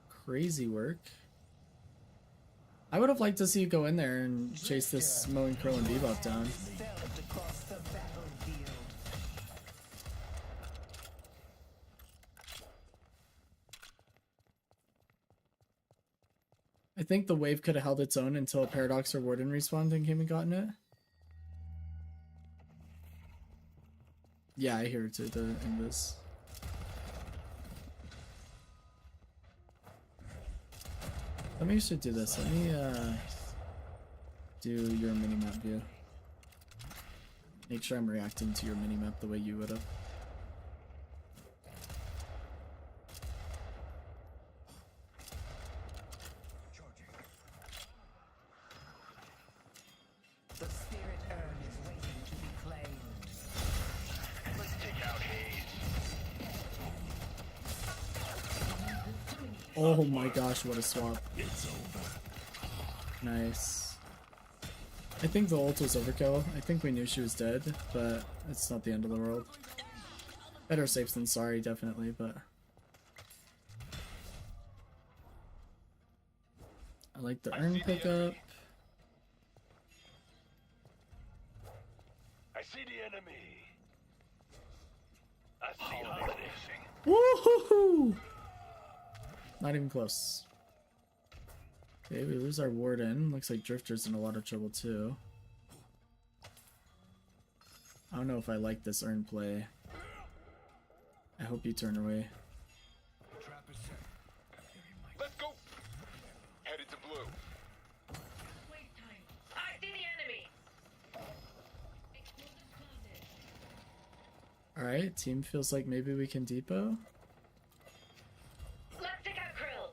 Speaker 1: Crazy work. I would have liked to see you go in there and chase this mowing crow and bebop down. I think the wave could have held its own until a Paradox or Warden respawned and came and gotten it. Yeah, I hear it too, the Invis. Let me actually do this. Let me do your minimap view. Make sure I'm reacting to your minimap the way you would have.
Speaker 4: The spirit urn is waiting to be claimed.
Speaker 8: Let's take out Hayes.
Speaker 1: Oh my gosh, what a swap. Nice. I think the ult was overkill. I think we knew she was dead, but it's not the end of the world. Better safe than sorry, definitely, but... I like the urn pickup.
Speaker 8: I see the enemy. I see holidays.
Speaker 1: Woohoo! Not even close. Okay, we lose our warden. Looks like Drifter's in a lot of trouble too. I don't know if I like this urn play. I hope you turn away.
Speaker 8: Let's go. Headed to blue.
Speaker 3: Wait time. I see the enemy.
Speaker 1: Alright, team feels like maybe we can depot.
Speaker 3: Let's take out Krill.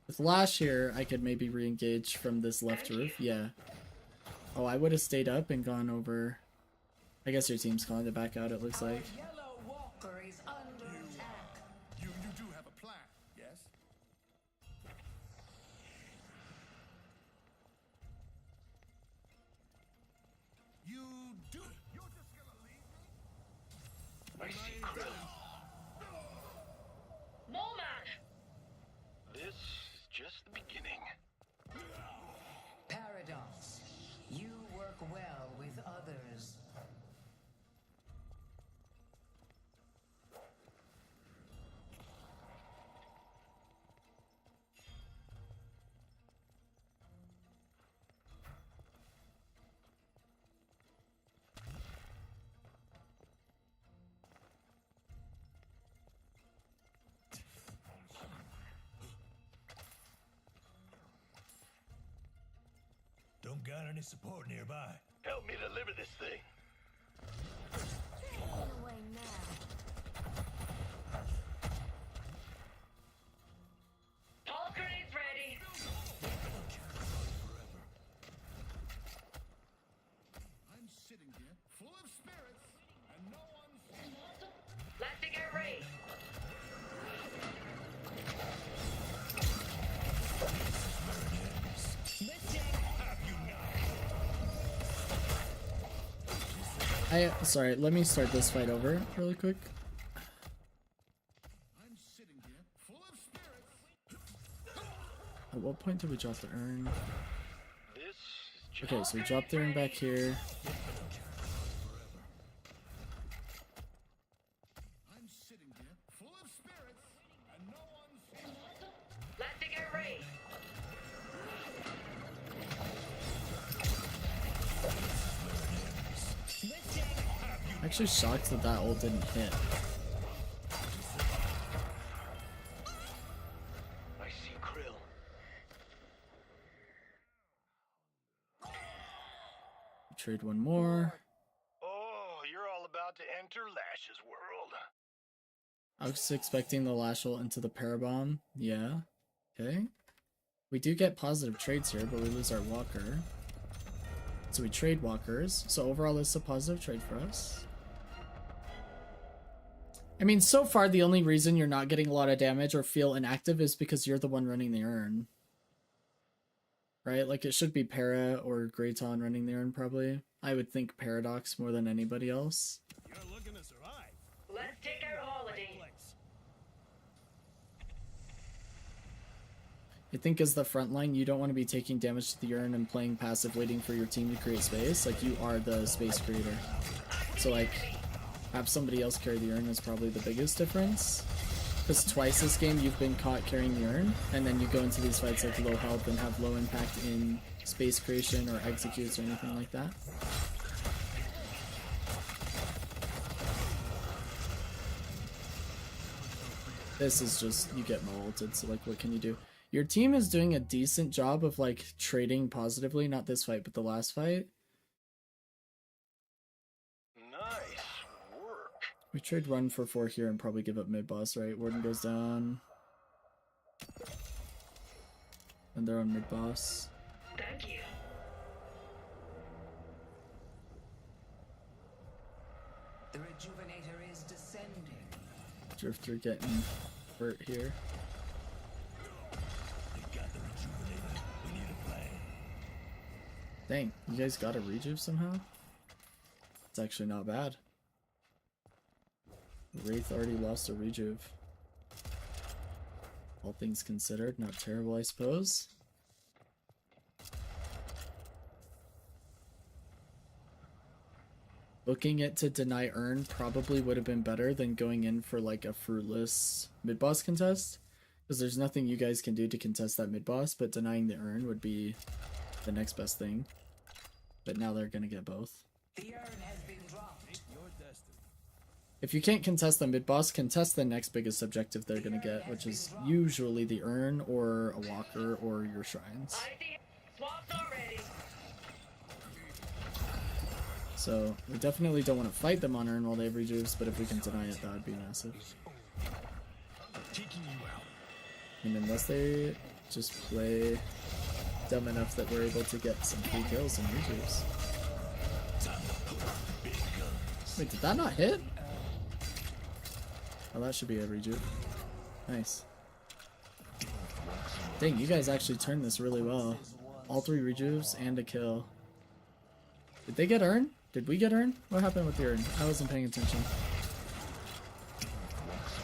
Speaker 1: With Lash here, I could maybe re-engage from this left roof. Yeah. Oh, I would have stayed up and gone over. I guess your team's calling it back out, it looks like.
Speaker 4: Yellow Walker is under attack.
Speaker 5: You do have a plan, yes? You do? You're just gonna leave me?
Speaker 8: I see Krill.
Speaker 3: More man.
Speaker 8: This is just the beginning.
Speaker 4: Paradox. You work well with others.
Speaker 5: Don't got any support nearby.
Speaker 8: Help me deliver this thing.
Speaker 3: Away now. Pulse grenades ready.
Speaker 7: I'm sitting here, full of spirits, and no one's...
Speaker 3: Let's get ready.
Speaker 1: Sorry, let me start this fight over really quick.
Speaker 7: I'm sitting here, full of spirits.
Speaker 1: At what point did we drop the urn?
Speaker 8: This is just...
Speaker 1: Okay, so we dropped the urn back here.
Speaker 7: I'm sitting here, full of spirits, and no one's...
Speaker 3: Let's get ready.
Speaker 1: I'm actually shocked that that ult didn't hit.
Speaker 8: I see Krill.
Speaker 1: Trade one more.
Speaker 8: Oh, you're all about to enter Lash's world.
Speaker 1: I was expecting the Lash ult into the Parabomb. Yeah. Okay. We do get positive trades here, but we lose our Walker. So we trade Walkers. So overall, this is a positive trade for us. I mean, so far, the only reason you're not getting a lot of damage or feel inactive is because you're the one running the urn. Right? Like, it should be Para or Grayton running the urn, probably. I would think Paradox more than anybody else.
Speaker 7: You're looking to survive.
Speaker 3: Let's take out Holiday.
Speaker 1: I think as the front line, you don't want to be taking damage to the urn and playing passive waiting for your team to create space. Like, you are the space creator. So, like, have somebody else carry the urn is probably the biggest difference. Because twice this game, you've been caught carrying the urn, and then you go into these fights like low health and have low impact in space creation or executes or anything like that. This is just, you get ulted, so like, what can you do? Your team is doing a decent job of like trading positively, not this fight, but the last fight.
Speaker 8: Nice work.
Speaker 1: We trade run for 4 here and probably give up mid boss, right? Warden goes down. And they're on mid boss.
Speaker 3: Thank you.
Speaker 4: The rejuvenator is descending.
Speaker 1: Drifter getting hurt here. Dang, you guys got a rejuve somehow? It's actually not bad. Wraith already lost a rejuve. All things considered, not terrible, I suppose. Booking it to deny Urn probably would have been better than going in for like a fruitless mid-boss contest. Because there's nothing you guys can do to contest that mid-boss, but denying the Urn would be the next best thing. But now they're gonna get both.
Speaker 4: The urn has been dropped.
Speaker 6: Your destiny.
Speaker 1: If you can't contest the mid-boss, contest the next biggest objective they're gonna get, which is usually the Urn or a walker or your shrines.
Speaker 3: Swaps already.
Speaker 1: So we definitely don't want to fight them on Urn while they have rejuves, but if we can deny it, that would be massive. And unless they just play dumb enough that we're able to get some free kills and rejuves. Wait, did that not hit? Oh, that should be a rejuve. Nice. Dang, you guys actually turned this really well. All 3 rejuves and a kill. Did they get Urn? Did we get Urn? What happened with the Urn? I wasn't paying attention.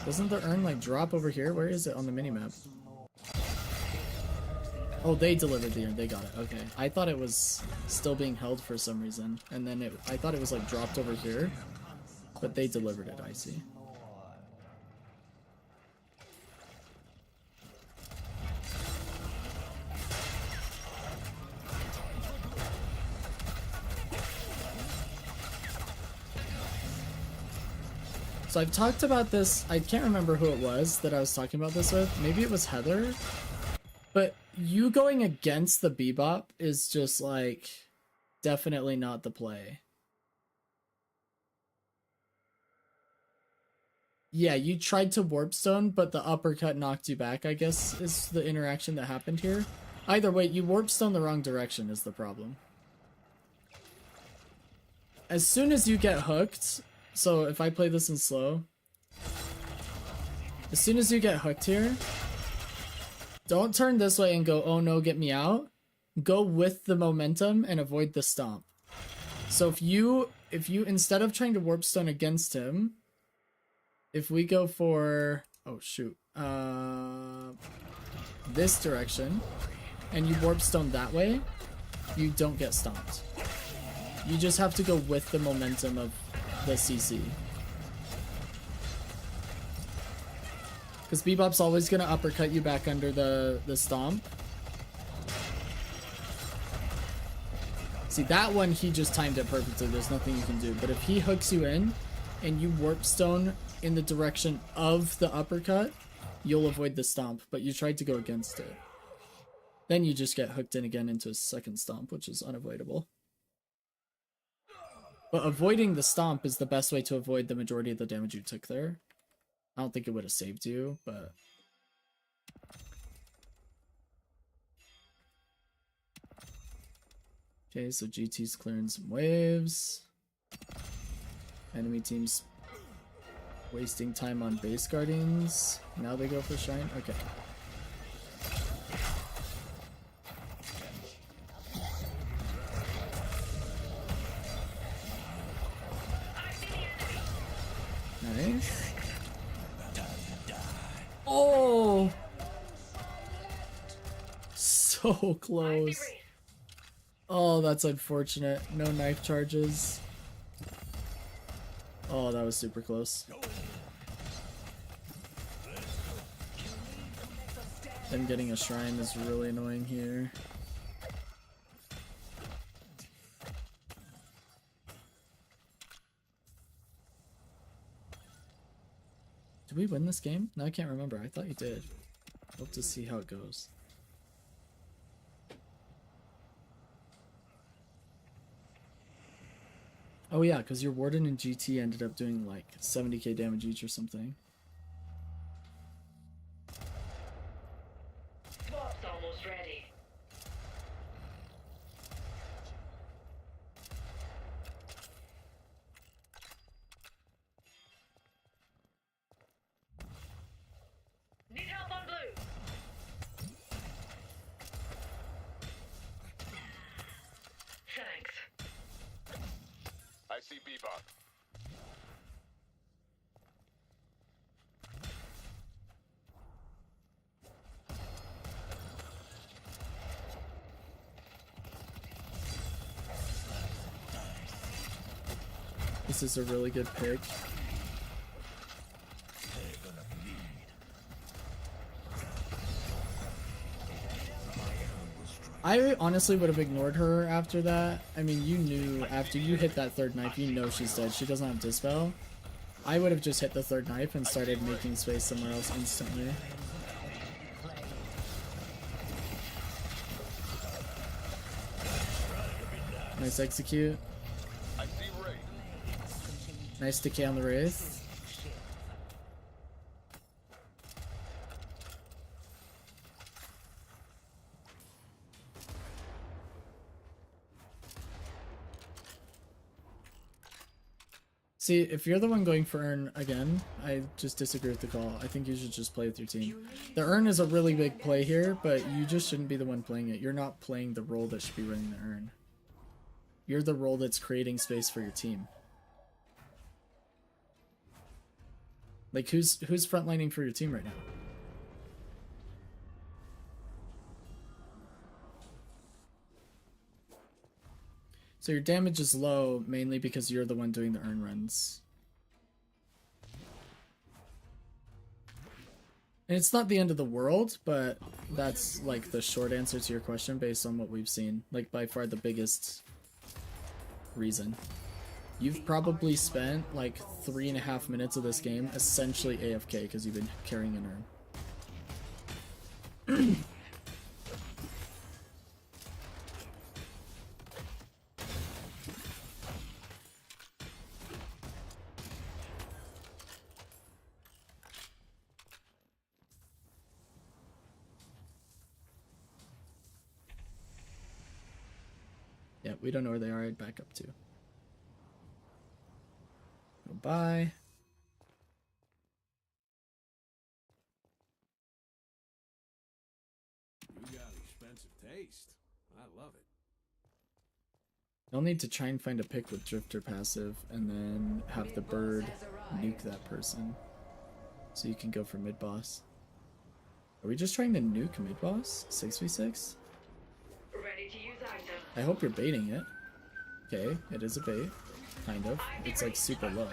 Speaker 1: Doesn't the Urn like drop over here? Where is it on the minimap? Oh, they delivered the Urn. They got it. Okay. I thought it was still being held for some reason. And then I thought it was like dropped over here. But they delivered it, I see. So I've talked about this, I can't remember who it was that I was talking about this with. Maybe it was Heather. But you going against the Bebop is just like definitely not the play. Yeah, you tried to warp stone, but the uppercut knocked you back, I guess, is the interaction that happened here. Either way, you warp stone the wrong direction is the problem. As soon as you get hooked, so if I play this in slow, as soon as you get hooked here, don't turn this way and go, oh no, get me out. Go with the momentum and avoid the stomp. So if you instead of trying to warp stone against him, if we go for, oh shoot, this direction, and you warp stone that way, you don't get stomped. You just have to go with the momentum of the CC. Because Bebop's always going to uppercut you back under the stomp. See, that one, he just timed it perfectly. There's nothing you can do. But if he hooks you in, and you warp stone in the direction of the uppercut, you'll avoid the stomp. But you tried to go against it. Then you just get hooked in again into a second stomp, which is unavoidable. But avoiding the stomp is the best way to avoid the majority of the damage you took there. I don't think it would have saved you, but... Okay, so GT's clearing some waves. Enemy team's wasting time on base guardians. Now they go for Shine? Okay. Nice. Oh! So close. Oh, that's unfortunate. No knife charges. Oh, that was super close. Them getting a shrine is really annoying here. Did we win this game? No, I can't remember. I thought you did. Hope to see how it goes. Oh yeah, because your Warden and GT ended up doing like 70k damage each or something.
Speaker 3: Swap's almost ready. Need help on blue. Thanks.
Speaker 8: I see Bebop.
Speaker 1: This is a really good pick. I honestly would have ignored her after that. I mean, you knew after you hit that third knife, you know she's dead. She doesn't have Dispel. I would have just hit the third knife and started making space somewhere else instantly. Nice execute.
Speaker 8: I see Ray.
Speaker 1: Nice decay on the Wraith. See, if you're the one going for Urn again, I just disagree with the call. I think you should just play with your team. The Urn is a really big play here, but you just shouldn't be the one playing it. You're not playing the role that should be running the Urn. You're the role that's creating space for your team. Like, who's frontlining for your team right now? So your damage is low, mainly because you're the one doing the Urn runs. And it's not the end of the world, but that's like the short answer to your question based on what we've seen. Like, by far the biggest reason. You've probably spent like 3.5 minutes of this game essentially AFK because you've been carrying an Urn. Yeah, we don't know where they are. I'd back up to. Goodbye.
Speaker 7: You got expensive taste. I love it.
Speaker 1: You'll need to try and find a pick with Drifter passive and then have the bird nuke that person. So you can go for mid-boss. Are we just trying to nuke mid-boss? 6v6?
Speaker 3: Ready to use item.
Speaker 1: I hope you're baiting it. Okay, it is a bait. Kind of. It's like super low.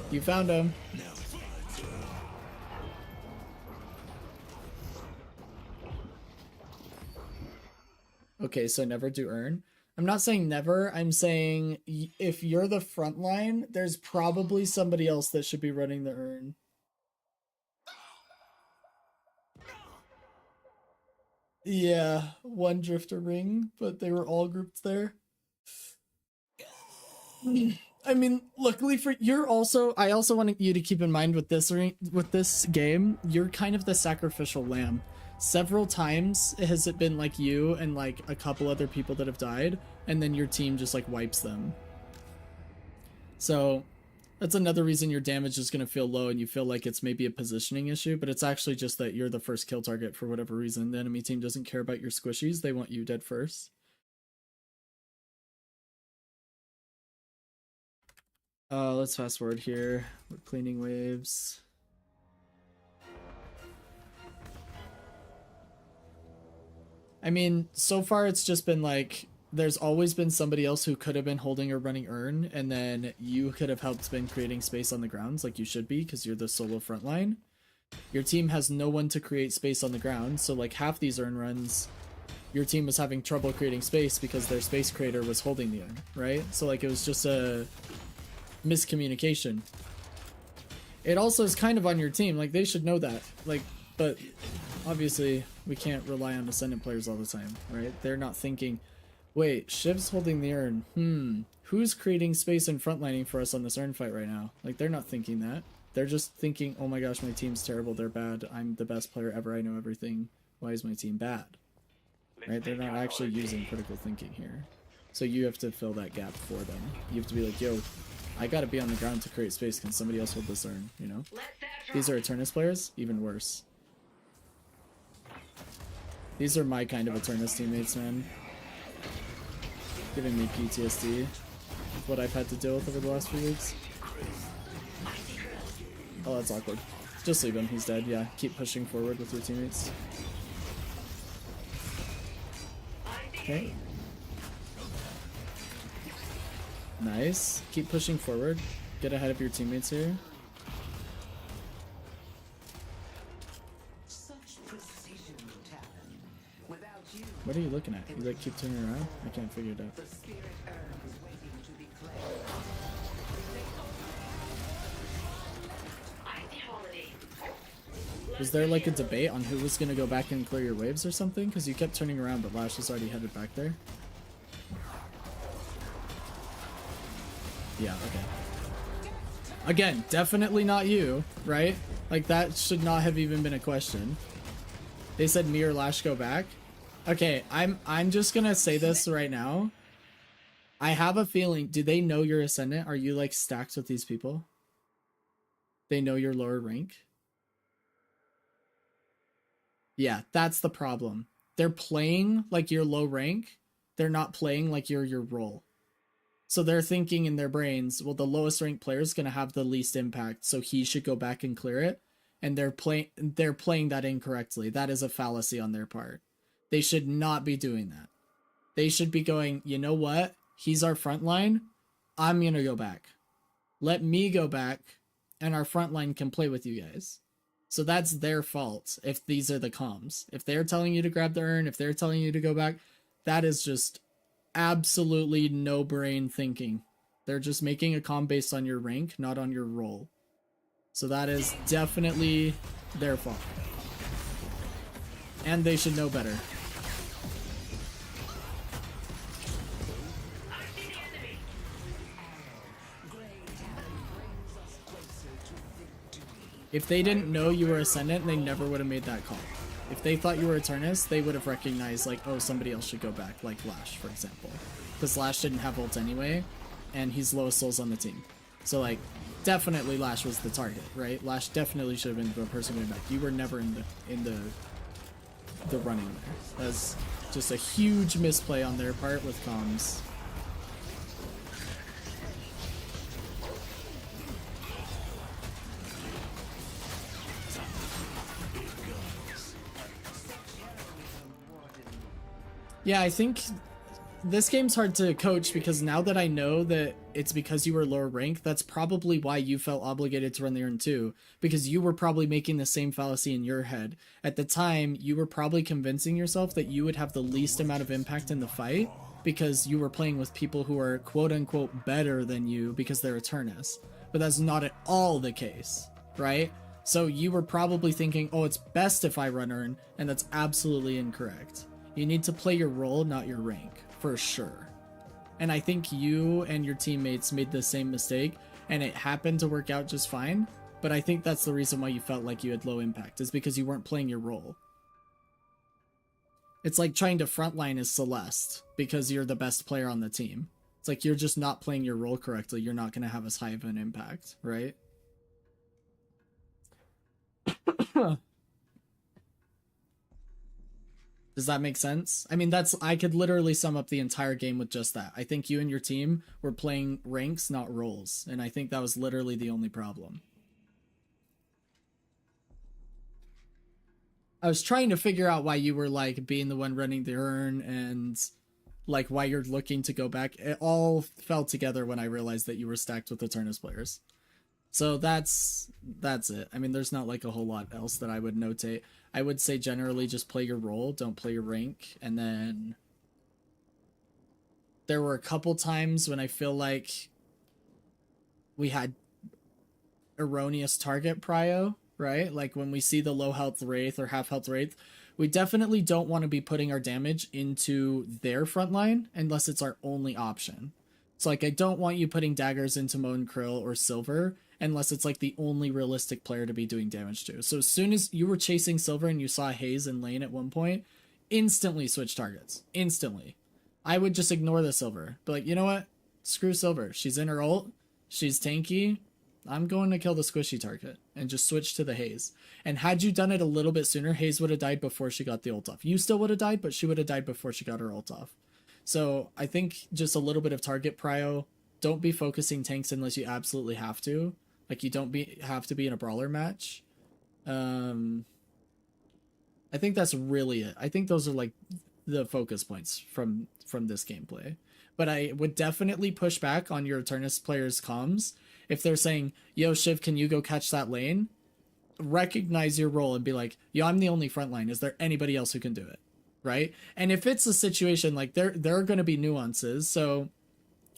Speaker 1: You found him. Okay, so never do Urn. I'm not saying never. I'm saying if you're the front line, there's probably somebody else that should be running the Urn. Yeah, one Drifter ring, but they were all grouped there. I mean, luckily for you're also. I also want you to keep in mind with this game, you're kind of the sacrificial lamb. Several times has it been like you and like a couple other people that have died, and then your team just like wipes them. So that's another reason your damage is going to feel low and you feel like it's maybe a positioning issue, but it's actually just that you're the first kill target for whatever reason. The enemy team doesn't care about your squishies. They want you dead first. Let's fast forward here. We're cleaning waves. I mean, so far it's just been like, there's always been somebody else who could have been holding or running Urn, and then you could have helped been creating space on the grounds like you should be because you're the solo frontline. Your team has no one to create space on the ground, so like half these Urn runs, your team was having trouble creating space because their space creator was holding the Urn, right? So like it was just a miscommunication. It also is kind of on your team, like they should know that. Like But obviously, we can't rely on Ascendant players all the time, right? They're not thinking, wait, Shiv's holding the urn. Who's creating space and frontlining for us on this urn fight right now? Like, they're not thinking that. They're just thinking, oh my gosh, my team's terrible, they're bad, I'm the best player ever, I know everything. Why is my team bad? Right? They're not actually using critical thinking here. So you have to fill that gap for them. You have to be like, yo, I gotta be on the ground to create space. Can somebody else hold this urn, you know? These are Eternus players, even worse. These are my kind of Eternus teammates, man. Giving me PTSD with what I've had to deal with over the last few weeks. Oh, that's awkward. Just leave him, he's dead, yeah. Keep pushing forward with your teammates. Okay. Nice. Keep pushing forward. Get ahead of your teammates here. What are you looking at? You like keep turning around? I can't figure it out. Was there like a debate on who was gonna go back and clear your waves or something? Because you kept turning around, but Lash was already headed back there. Yeah, okay. Again, definitely not you, right? Like, that should not have even been a question. They said me or Lash go back. Okay, I'm just gonna say this right now. I have a feeling, do they know you're Ascendant? Are you like stacked with these people? They know your lower rank? Yeah, that's the problem. They're playing like you're low rank. They're not playing like you're your role. So they're thinking in their brains, well, the lowest ranked player is going to have the least impact, so he should go back and clear it. And they're playing that incorrectly. That is a fallacy on their part. They should not be doing that. They should be going, you know what? He's our front line. I'm going to go back. Let me go back, and our front line can play with you guys. So that's their fault if these are the comms. If they're telling you to grab the urn, if they're telling you to go back, that is just absolutely no brain thinking. They're just making a comm based on your rank, not on your role. So that is definitely their fault. And they should know better. If they didn't know you were Ascendant, they never would have made that call. If they thought you were Eternus, they would have recognized, like, oh, somebody else should go back, like Lash, for example. Because Lash didn't have ult anyway, and he's lowest souls on the team. So, like, definitely Lash was the target, right? Lash definitely should have been the person going back. You were never in the running there. That's just a huge misplay on their part with comms. Yeah, I think this game's hard to coach because now that I know that it's because you were lower rank, that's probably why you felt obligated to run the urn too, because you were probably making the same fallacy in your head. At the time, you were probably convincing yourself that you would have the least amount of impact in the fight because you were playing with people who are quote-unquote better than you because they're Eternus. But that's not at all the case, right? So you were probably thinking, oh, it's best if I run urn, and that's absolutely incorrect. You need to play your role, not your rank, for sure. And I think you and your teammates made the same mistake, and it happened to work out just fine, but I think that's the reason why you felt like you had low impact, is because you weren't playing your role. It's like trying to frontline as Celeste, because you're the best player on the team. It's like you're just not playing your role correctly, you're not going to have as high of an impact, right? Does that make sense? I mean, I could literally sum up the entire game with just that. I think you and your team were playing ranks, not roles. And I think that was literally the only problem. I was trying to figure out why you were like being the one running the urn and like why you're looking to go back. It all fell together when I realized that you were stacked with Eternus players. So that's it. I mean, there's not like a whole lot else that I would notate. I would say generally just play your role, don't play your rank. And then there were a couple times when I feel like we had erroneous target prio right? Like when we see the low health Wraith or half health Wraith, we definitely don't want to be putting our damage into their front line unless it's our only option. So like I don't want you putting daggers into Moan Krill or Silver unless it's like the only realistic player to be doing damage to. So as soon as you were chasing Silver and you saw Haze in lane at one point, instantly switch targets. Instantly. I would just ignore the Silver. But like, you know what? Screw Silver. She's in her ult. She's tanky. I'm going to kill the squishy target and just switch to the Haze. And had you done it a little bit sooner, Haze would have died before she got the ult off. You still would have died, but she would have died before she got her ult off. So I think just a little bit of target prio. Don't be focusing tanks unless you absolutely have to. Like you don't have to be in a brawler match. I think that's really it. I think those are like the focus points from this gameplay. But I would definitely push back on your Eternus players' comms. If they're saying, yo, Shiv, can you go catch that lane? Recognize your role and be like, yo, I'm the only frontline. Is there anybody else who can do it? Right? And if it's a situation like there are going to be nuances. So,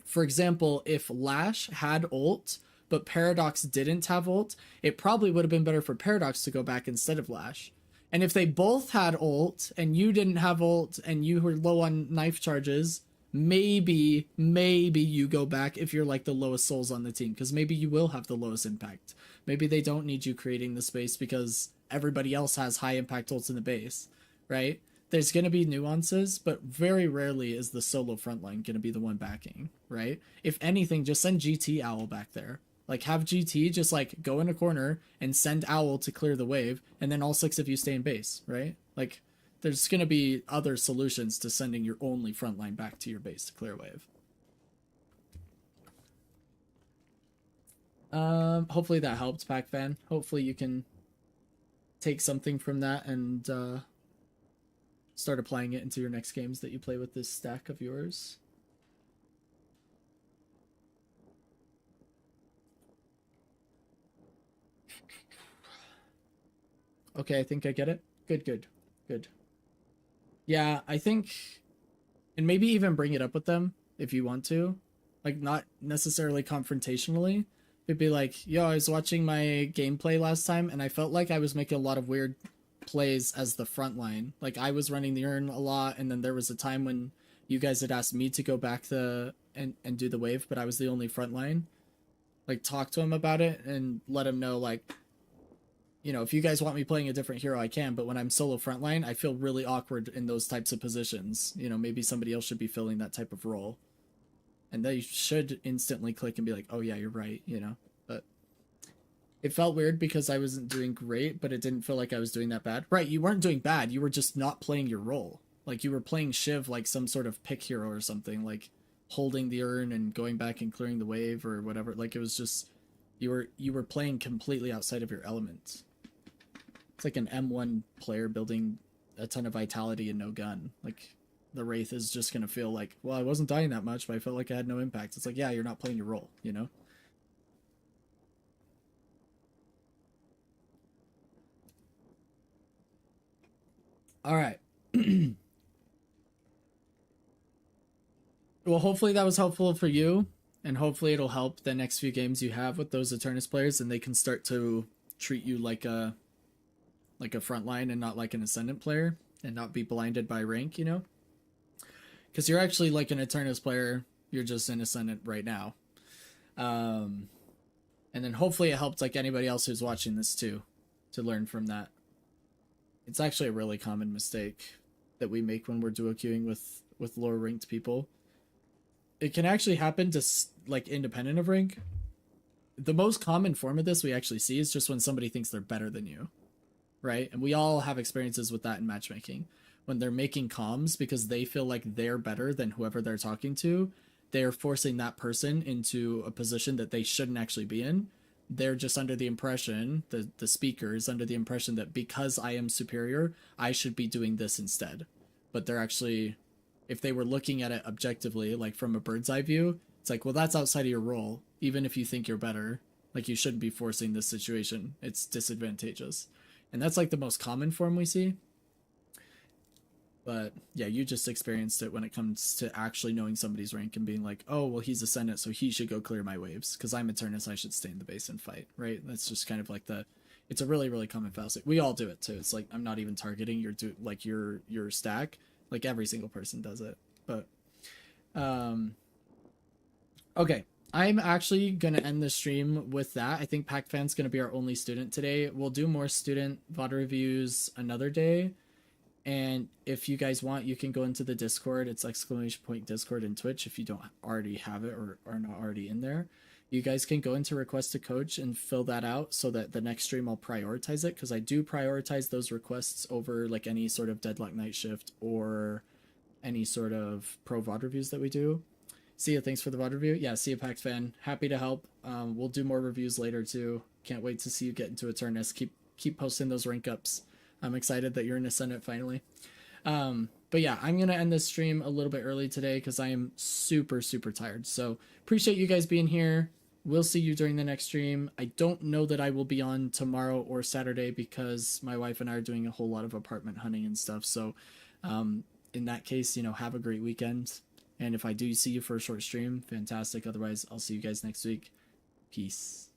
Speaker 1: for example, if Lash had ult, but Paradox didn't have ult, it probably would have been better for Paradox to go back instead of Lash. And if they both had ult and you didn't have ult and you were low on knife charges, maybe you go back if you're like the lowest souls on the team, because maybe you will have the lowest impact. Maybe they don't need you creating the space because everybody else has high impact ults in the base, right? There's going to be nuances, but very rarely is the solo frontline going to be the one backing, right? If anything, just send GT Owl back there. Like have GT just like go in a corner and send Owl to clear the wave, and then all 6 of you stay in base, right? Like there's going to be other solutions to sending your only frontline back to your base to clear wave. Hopefully that helped, Pac Fan. Hopefully you can take something from that and start applying it into your next games that you play with this stack of yours. Okay, I think I get it. Good. Yeah, I think, and maybe even bring it up with them if you want to, like not necessarily confrontationally. It'd be like, yo, I was watching my gameplay last time and I felt like I was making a lot of weird plays as the front line. Like I was running the urn a lot, and then there was a time when you guys had asked me to go back and do the wave, but I was the only front line. Like talk to him about it and let him know, like, you know, if you guys want me playing a different hero, I can, but when I'm solo frontline, I feel really awkward in those types of positions. You know, maybe somebody else should be filling that type of role. And they should instantly click and be like, oh yeah, you're right, you know? But it felt weird because I wasn't doing great, but it didn't feel like I was doing that bad. Right, you weren't doing bad, you were just not playing your role. Like, you were playing Shiv like some sort of pick hero or something, like holding the urn and going back and clearing the wave or whatever. Like, it was just, you were playing completely outside of your element. It's like an M1 player building a ton of vitality and no gun. Like, the Wraith is just going to feel like, well, I wasn't dying that much, but I felt like I had no impact. It's like, yeah, you're not playing your role, you know? All right. Well, hopefully that was helpful for you, and hopefully it'll help the next few games you have with those Eternus players, and they can start to treat you like a frontline and not like an Ascendant player, and not be blinded by rank, you know? Because you're actually like an Eternus player, you're just an Ascendant right now. And then hopefully it helps like anybody else who's watching this too, to learn from that. It's actually a really common mistake that we make when we're duo queuing with lower ranked people. It can actually happen to like independent of rank. The most common form of this we actually see is just when somebody thinks they're better than you, right? And we all have experiences with that in matchmaking. When they're making comms because they feel like they're better than whoever they're talking to, they're forcing that person into a position that they shouldn't actually be in. They're just under the impression, the speaker is under the impression that because I am superior, I should be doing this instead. But they're actually, if they were looking at it objectively, like from a bird's eye view, it's like, well, that's outside of your role. Even if you think you're better, like you shouldn't be forcing this situation. It's disadvantageous. And that's like the most common form we see. But yeah, you just experienced it when it comes to actually knowing somebody's rank and being like, oh, well, he's Ascendant, so he should go clear my waves. Because I'm Eternus, I should stay in the base and fight, right? That's just kind of like the It's a really, really common fallacy. We all do it too. It's like, I'm not even targeting your stack. Like every single person does it. But okay, I'm actually gonna end the stream with that. I think PacFan's gonna be our only student today. We'll do more student VOD reviews another day. And if you guys want, you can go into the Discord. It's !Discord and Twitch if you don't already have it or are not already in there. You guys can go into request a coach and fill that out so that the next stream I'll prioritize it, because I do prioritize those requests over like any sort of Deadlock Night Shift or any sort of pro VOD reviews that we do. See ya, thanks for the VOD review. Yeah, see ya, Pax fan. Happy to help. We'll do more reviews later too. Can't wait to see you get into Eternus. Keep posting those rank ups. I'm excited that you're in Ascendant finally. But yeah, I'm going to end this stream a little bit early today because I am super, super tired. So appreciate you guys being here. We'll see you during the next stream. I don't know that I will be on tomorrow or Saturday because my wife and I are doing a whole lot of apartment hunting and stuff. So in that case, have a great weekend. And if I do see you for a short stream, fantastic. Otherwise, I'll see you guys next week. Peace.